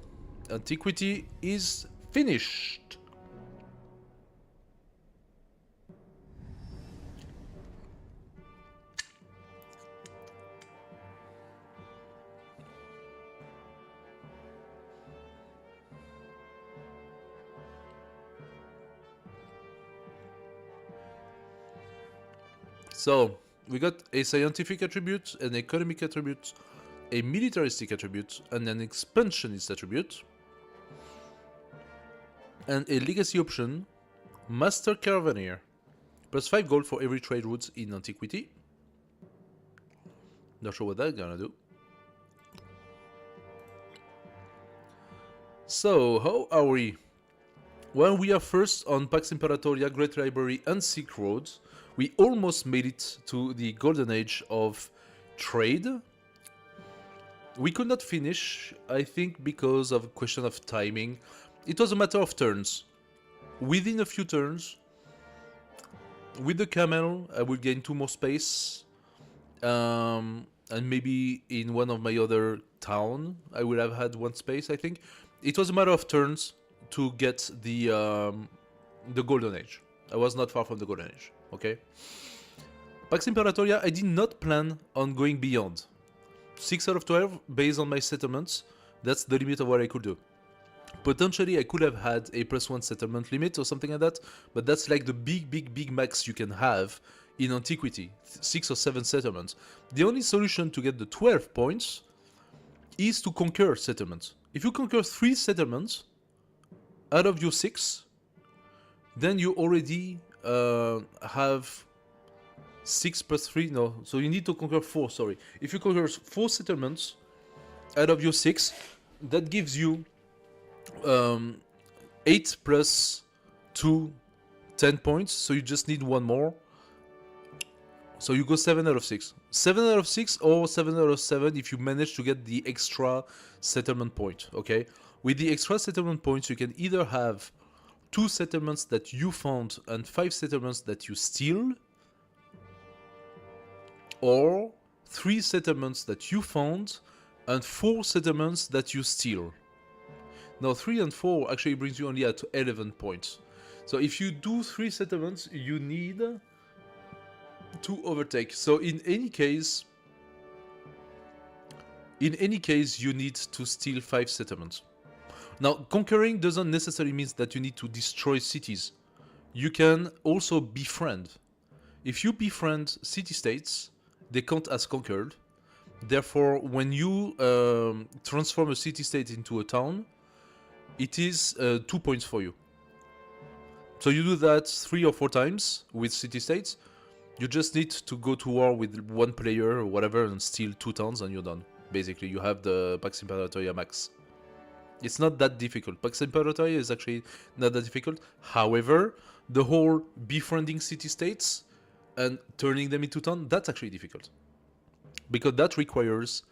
Antiquity is finished. So, we got a scientific attribute, an economic attribute, a militaristic attribute, and an expansionist attribute. And a legacy option, Master Caravaneer. Plus 5 gold for every trade route in Antiquity. Not sure what that's gonna do. So, how are we? Well, we are first on Pax Imperatoria, Great Library, and Silk Road. We almost made it to the golden age of trade. We could not finish, I think, because of a question of timing. It was a matter of turns. Within a few turns, with the camel, I will gain 2 more space. And maybe in one of my other town, I would have had 1 space, I think. It was a matter of turns to get the golden age. I was not far from the golden age. Okay. Pax Imperatoria, I did not plan on going beyond. 6 out of 12 based on my settlements. That's the limit of what I could do. Potentially I could have had a +1 settlement limit or something like that, but that's like the big max you can have in Antiquity. 6 or 7 settlements. The only solution to get the 12 points is to conquer settlements. If you conquer 3 settlements out of your 6, then you already have 6 plus 3, no, so you need to conquer 4, sorry. If you conquer 4 settlements out of your 6, that gives you 8 plus 2, 10 points, so you just need 1 more. So you go 7 out of 6. 7 out of 6 or 7 out of 7 if you manage to get the extra settlement point, okay? With the extra settlement points, you can either have 2 settlements that you found and 5 settlements that you steal, or 3 settlements that you found and 4 settlements that you steal. Now 3 and 4 actually brings you only at 11 points. So if you do 3 settlements, you need to overtake. So in any case, you need to steal 5 settlements. Now, conquering doesn't necessarily mean that you need to destroy cities. You can also befriend. If you befriend city-states, they count as conquered. Therefore, when you transform a city-state into a town, it is 2 points for you. So you do that 3 or 4 times with city-states. You just need to go to war with 1 player or whatever and steal 2 towns and you're done. Basically, you have the Pax Imperatoria max. It's not that difficult. Pax Imperatoria is actually not that difficult. However, the whole befriending city-states and turning them into town, that's actually difficult. Because that requires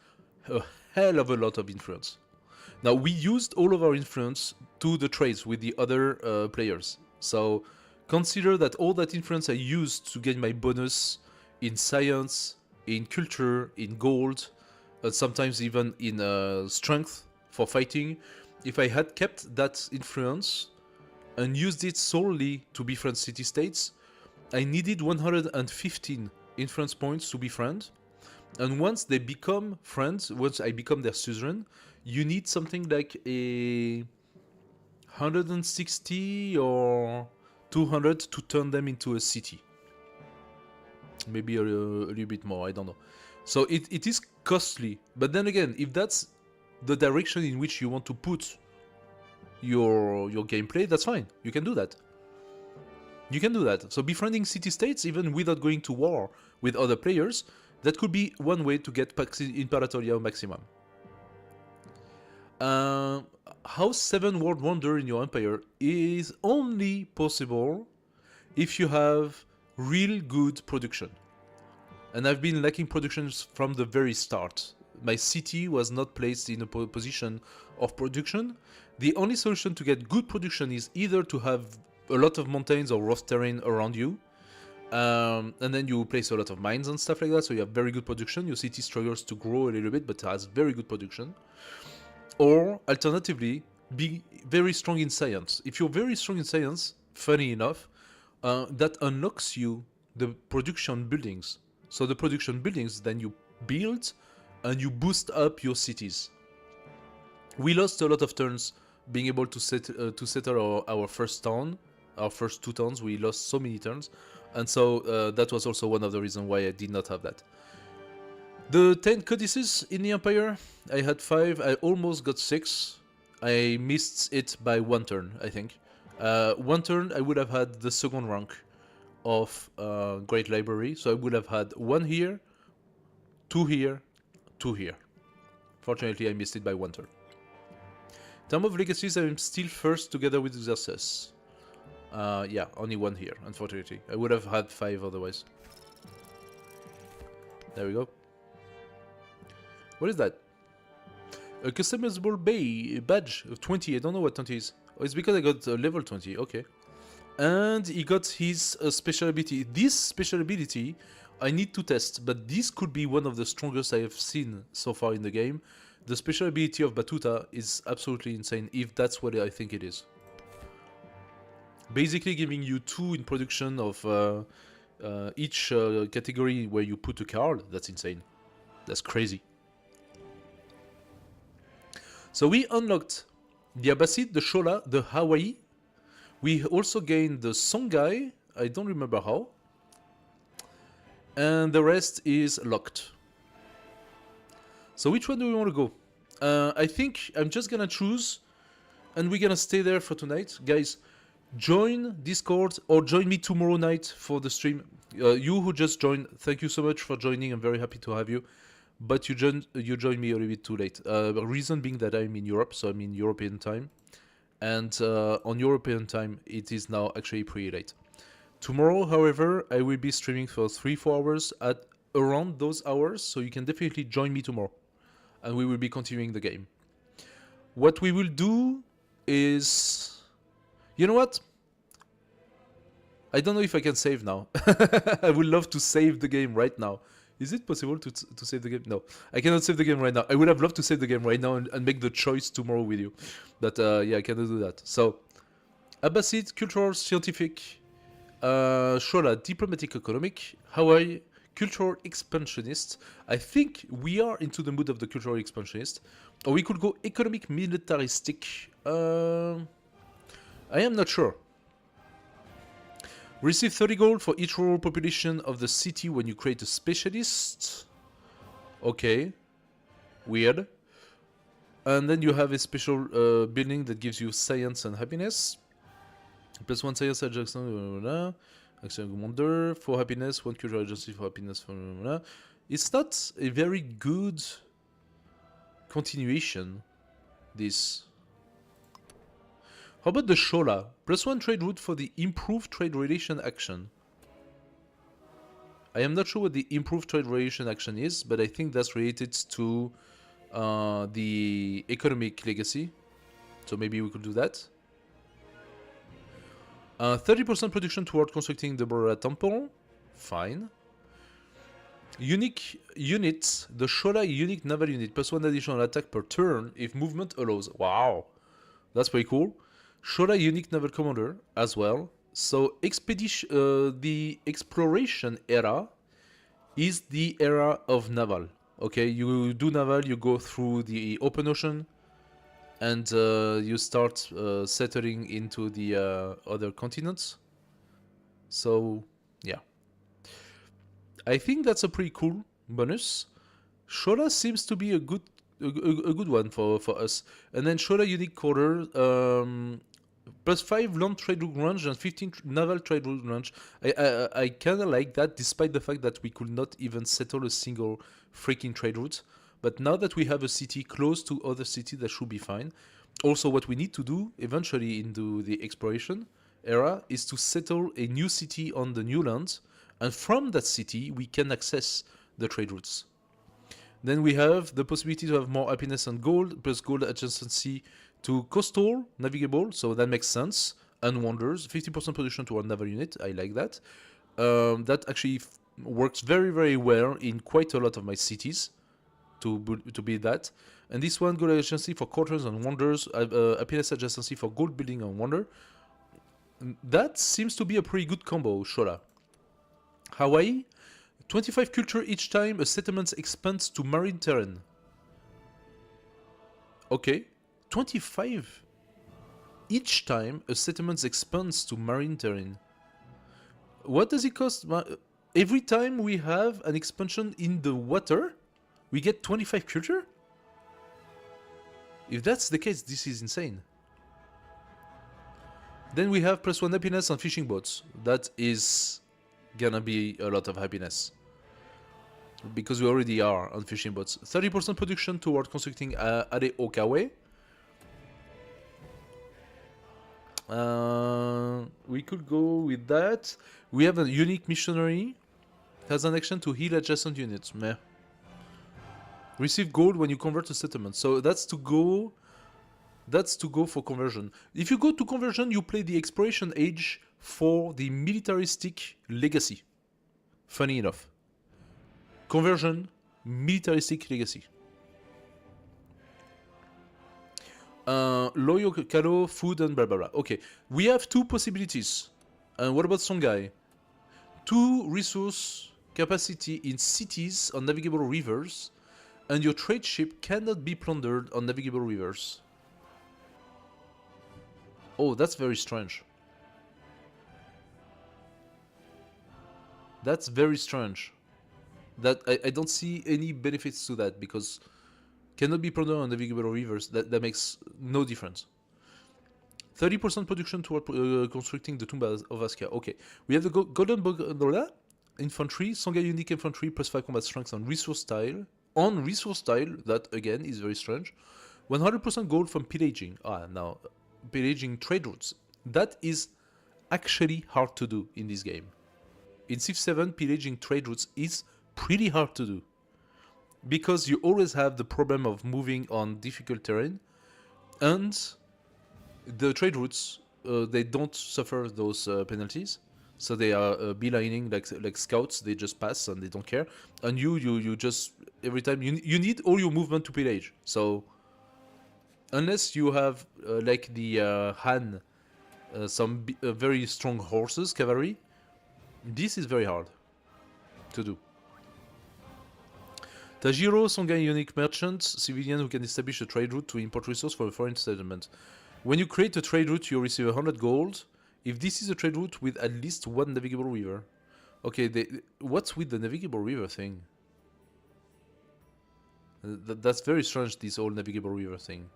a hell of a lot of influence. Now, we used all of our influence to the trades with the other players. So consider that all that influence I used to get my bonus in science, in culture, in gold, sometimes even in strength for fighting. If I had kept that influence and used it solely to befriend city-states, I needed 115 influence points to befriend. And once they become friends, once I become their suzerain, you need something like a 160 or 200 to turn them into a city. Maybe a little bit more, I don't know. So it is costly. But then again, if that's the direction in which you want to put your gameplay, that's fine. You can do that. You can do that. So befriending city-states, even without going to war with other players, that could be one way to get Pax Imperatoria maximum. House 7 World Wonder in your empire is only possible if you have real good production. And I've been lacking productions from the very start. My city was not placed in a position of production. The only solution to get good production is either to have a lot of mountains or rough terrain around you, and then you place a lot of mines and stuff like that, so you have very good production. Your city struggles to grow a little bit, but has very good production. Or, alternatively, be very strong in science. If you're very strong in science, funny enough, that unlocks you the production buildings. So the production buildings, then you build and you boost up your cities. We lost a lot of turns being able to settle our first town, our first 2 towns. We lost so many turns, and so that was also one of the reasons why I did not have that. The 10 codices in the Empire, I had 5, I almost got 6. I missed it by 1 turn, I think. 1 turn, I would have had the second rank of Great Library, so I would have had 1 here, 2 here, 2 here. Fortunately, I missed it by 1 turn. In terms of legacies, I'm still first together with Xerxes. Yeah, only 1 here, unfortunately. I would have had 5 otherwise. There we go. What is that? A customizable badge of 20. I don't know what 20 is. Oh, it's because I got level 20. Okay. And he got his special ability. This special ability I need to test, but this could be one of the strongest I have seen so far in the game. The special ability of Batuta is absolutely insane, if that's what I think it is. Basically giving you 2 in production of each category where you put a card. That's insane. That's crazy. So we unlocked the Abbasid, the Shola, the Hawaii. We also gained the Songhai. I don't remember how. And the rest is locked. So which one do we want to go? I think I'm just gonna choose, and we're gonna stay there for tonight. Guys, join Discord or join me tomorrow night for the stream. You who just joined, thank you so much for joining. I'm very happy to have you. But you joined me a little bit too late. The reason being that I'm in Europe, so I'm in European time. And on European time, it is now actually pretty late. Tomorrow, however, I will be streaming for 3-4 hours at around those hours, so you can definitely join me tomorrow. And we will be continuing the game. What we will do is... You know what? I don't know if I can save now. I would love to save the game right now. Is it possible to save the game? No, I cannot save the game right now. I would have loved to save the game right now and make the choice tomorrow with you. But yeah, I cannot do that. So, Abbasid, cultural, scientific, Shola, diplomatic, economic, Hawaii, cultural, expansionist. I think we are into the mood of the cultural expansionist. Or we could go economic, militaristic. I am not sure. Receive 30 gold for each rural population of the city when you create a specialist. Okay. Weird. And then you have a special building that gives you science and happiness. Plus 1 science adjustment. Action wonder. 4 happiness. 1 cultural agency for happiness. It's not a very good continuation, this. How about the Shola? Plus 1 trade route for the improved trade relation action. I am not sure what the improved trade relation action is, but I think that's related to the economic legacy. So maybe we could do that. 30% production toward constructing the Borora Temple. Fine. Unique units. The Shola unique naval unit plus 1 additional attack per turn if movement allows. Wow. That's pretty cool. Shola unique naval commander as well. So expedition, the exploration era is the era of naval. Okay, you do naval, you go through the open ocean, and you start settling into the other continents. So yeah, I think that's a pretty cool bonus. Shola seems to be a good one for us. And then Shola unique quarter, plus 5 land trade route range and 15 naval trade route range. I kind of like that, despite the fact that we could not even settle a single freaking trade route. But now that we have a city close to other cities, that should be fine. Also, what we need to do eventually into the exploration era is to settle a new city on the new land, and from that city we can access the trade routes. Then we have the possibility to have more happiness and gold, plus gold adjacency to coastal, navigable, so that makes sense, and wonders. 50% production to our naval unit, I like that. That actually works very, very well in quite a lot of my cities, to be that. And this one, gold adjacency for quarters and wonders, happiness adjacency for gold building and wonder. That seems to be a pretty good combo, Shola. Hawaii, 25 culture each time a settlement expands to marine terrain. Okay, 25 each time a settlement expands to marine terrain. What does it cost? Every time we have an expansion in the water, we get 25 culture? If that's the case, this is insane. Then we have plus 1 happiness on fishing boats. That is gonna be a lot of happiness, because we already are on fishing boats. 30% production toward constructing Are Okawe. We could go with that. We have a unique missionary. Has an action to heal adjacent units. Meh. Receive gold when you convert a settlement. So that's to go. That's to go for conversion. If you go to conversion, you play the exploration age for the militaristic legacy. Funny enough. Conversion, militaristic legacy. Loyo, Kalo, food, and blah blah blah. Okay, we have 2 possibilities. And what about Songhai? 2 resource capacity in cities on navigable rivers, and your trade ship cannot be plundered on navigable rivers. Oh, that's very strange. That's very strange. That I don't see any benefits to that, because cannot be plundered on navigable rivers. That makes no difference. 30% production toward constructing the Tomb of Askia. Okay, we have the Golden Gondola infantry, Songhai unique infantry, plus 5 combat strength on resource style. On resource style, that again is very strange. 100% gold from pillaging. Now pillaging trade routes. That is actually hard to do in this game. In Civ 7, pillaging trade routes is pretty hard to do, because you always have the problem of moving on difficult terrain, and the trade routes, they don't suffer those penalties, so they are beelining like scouts. They just pass and they don't care, and you just every time you need all your movement to pillage. So unless you have like the Han, some very strong horses, cavalry, this is very hard to do. Tajiro, Songhai unique merchant, civilian who can establish a trade route to import resource for a foreign settlement. When you create a trade route, you receive 100 gold. If this is a trade route with at least 1 navigable river. Okay, what's with the navigable river thing? That's very strange, this whole navigable river thing.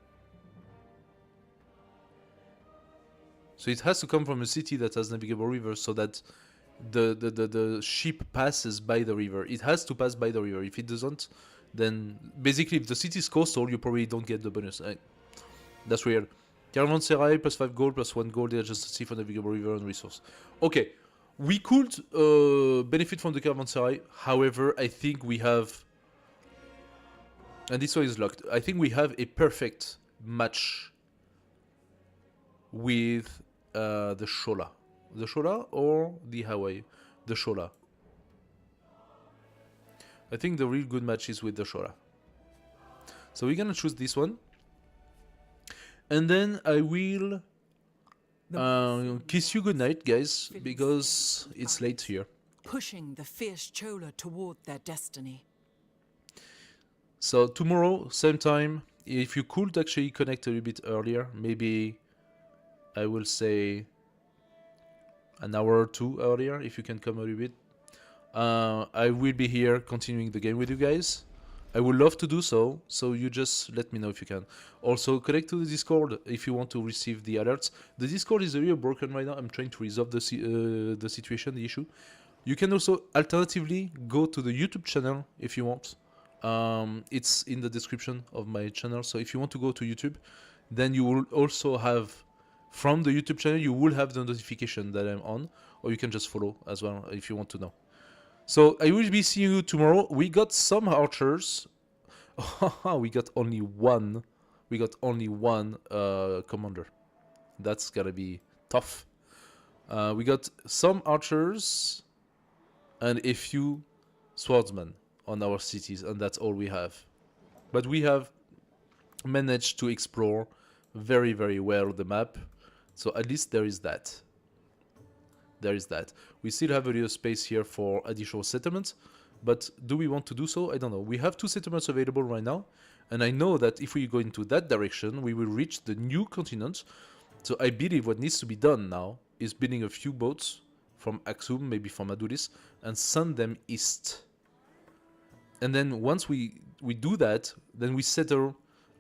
So it has to come from a city that has navigable rivers, so that the ship passes by the river. It has to pass by the river. If it doesn't, then basically if the city is coastal, you probably don't get the bonus. That's weird. Caravanserai plus 5 gold plus 1 gold adjacency for navigable river and resource. Okay, We could benefit from the Caravanserai. However, I think we have, and this one is locked. I think we have a perfect match with the Shola. The Shola or the Hawaii? The Shola. I think the real good match is with the Shola. So we're gonna choose this one. And then I will kiss you goodnight, guys, because it's late here. pushing the fierce Chola toward their destiny. So tomorrow, same time, if you could actually connect a little bit earlier, maybe I will say an hour or two earlier, if you can come a little bit. I will be here continuing the game with you guys. I would love to do so, so you just let me know if you can. Also, connect to the Discord if you want to receive the alerts. The Discord is a little broken right now. I'm trying to resolve the situation, the issue. You can also alternatively go to the YouTube channel if you want. It's in the description of my channel, so if you want to go to YouTube, then you will also have, from the YouTube channel, you will have the notification that I'm on, or you can just follow as well if you want to know. So I will be seeing you tomorrow. We got some archers. We got only one. We got only one commander. That's gotta be tough. We got some archers and a few swordsmen on our cities, and that's all we have. But we have managed to explore very, very well the map. So at least there is that. There is that. We still have a little space here for additional settlements, but do we want to do so? I don't know. We have 2 settlements available right now, and I know that if we go into that direction, we will reach the new continent. So I believe what needs to be done now is building a few boats from Aksum, maybe from Adulis, and send them east. And then once we do that, then we settle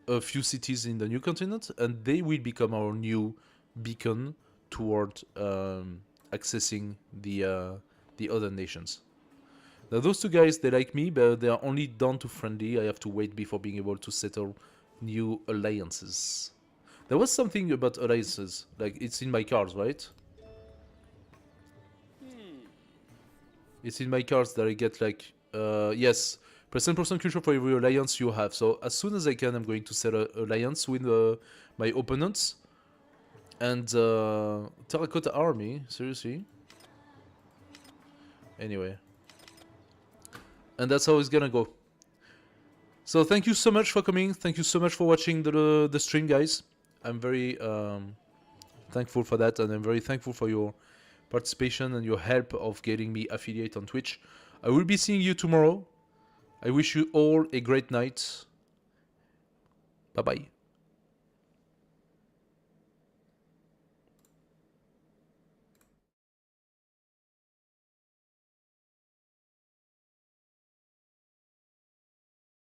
a few cities in the new continent, and they will become our new beacon toward accessing the other nations. Now those 2 guys, they like me, but they are only down to friendly. I have to wait before being able to settle new alliances. There was something about alliances, like it's in my cards, right? It's in my cards that I get like, yes, +10% culture for every alliance you have. So as soon as I can, I'm going to set an alliance with my opponents. And Terracotta Army, seriously? Anyway. And that's how it's gonna go. So thank you so much for coming. Thank you so much for watching the stream, guys. I'm very thankful for that, and I'm very thankful for your participation and your help of getting me affiliate on Twitch. I will be seeing you tomorrow. I wish you all a great night. Bye-bye.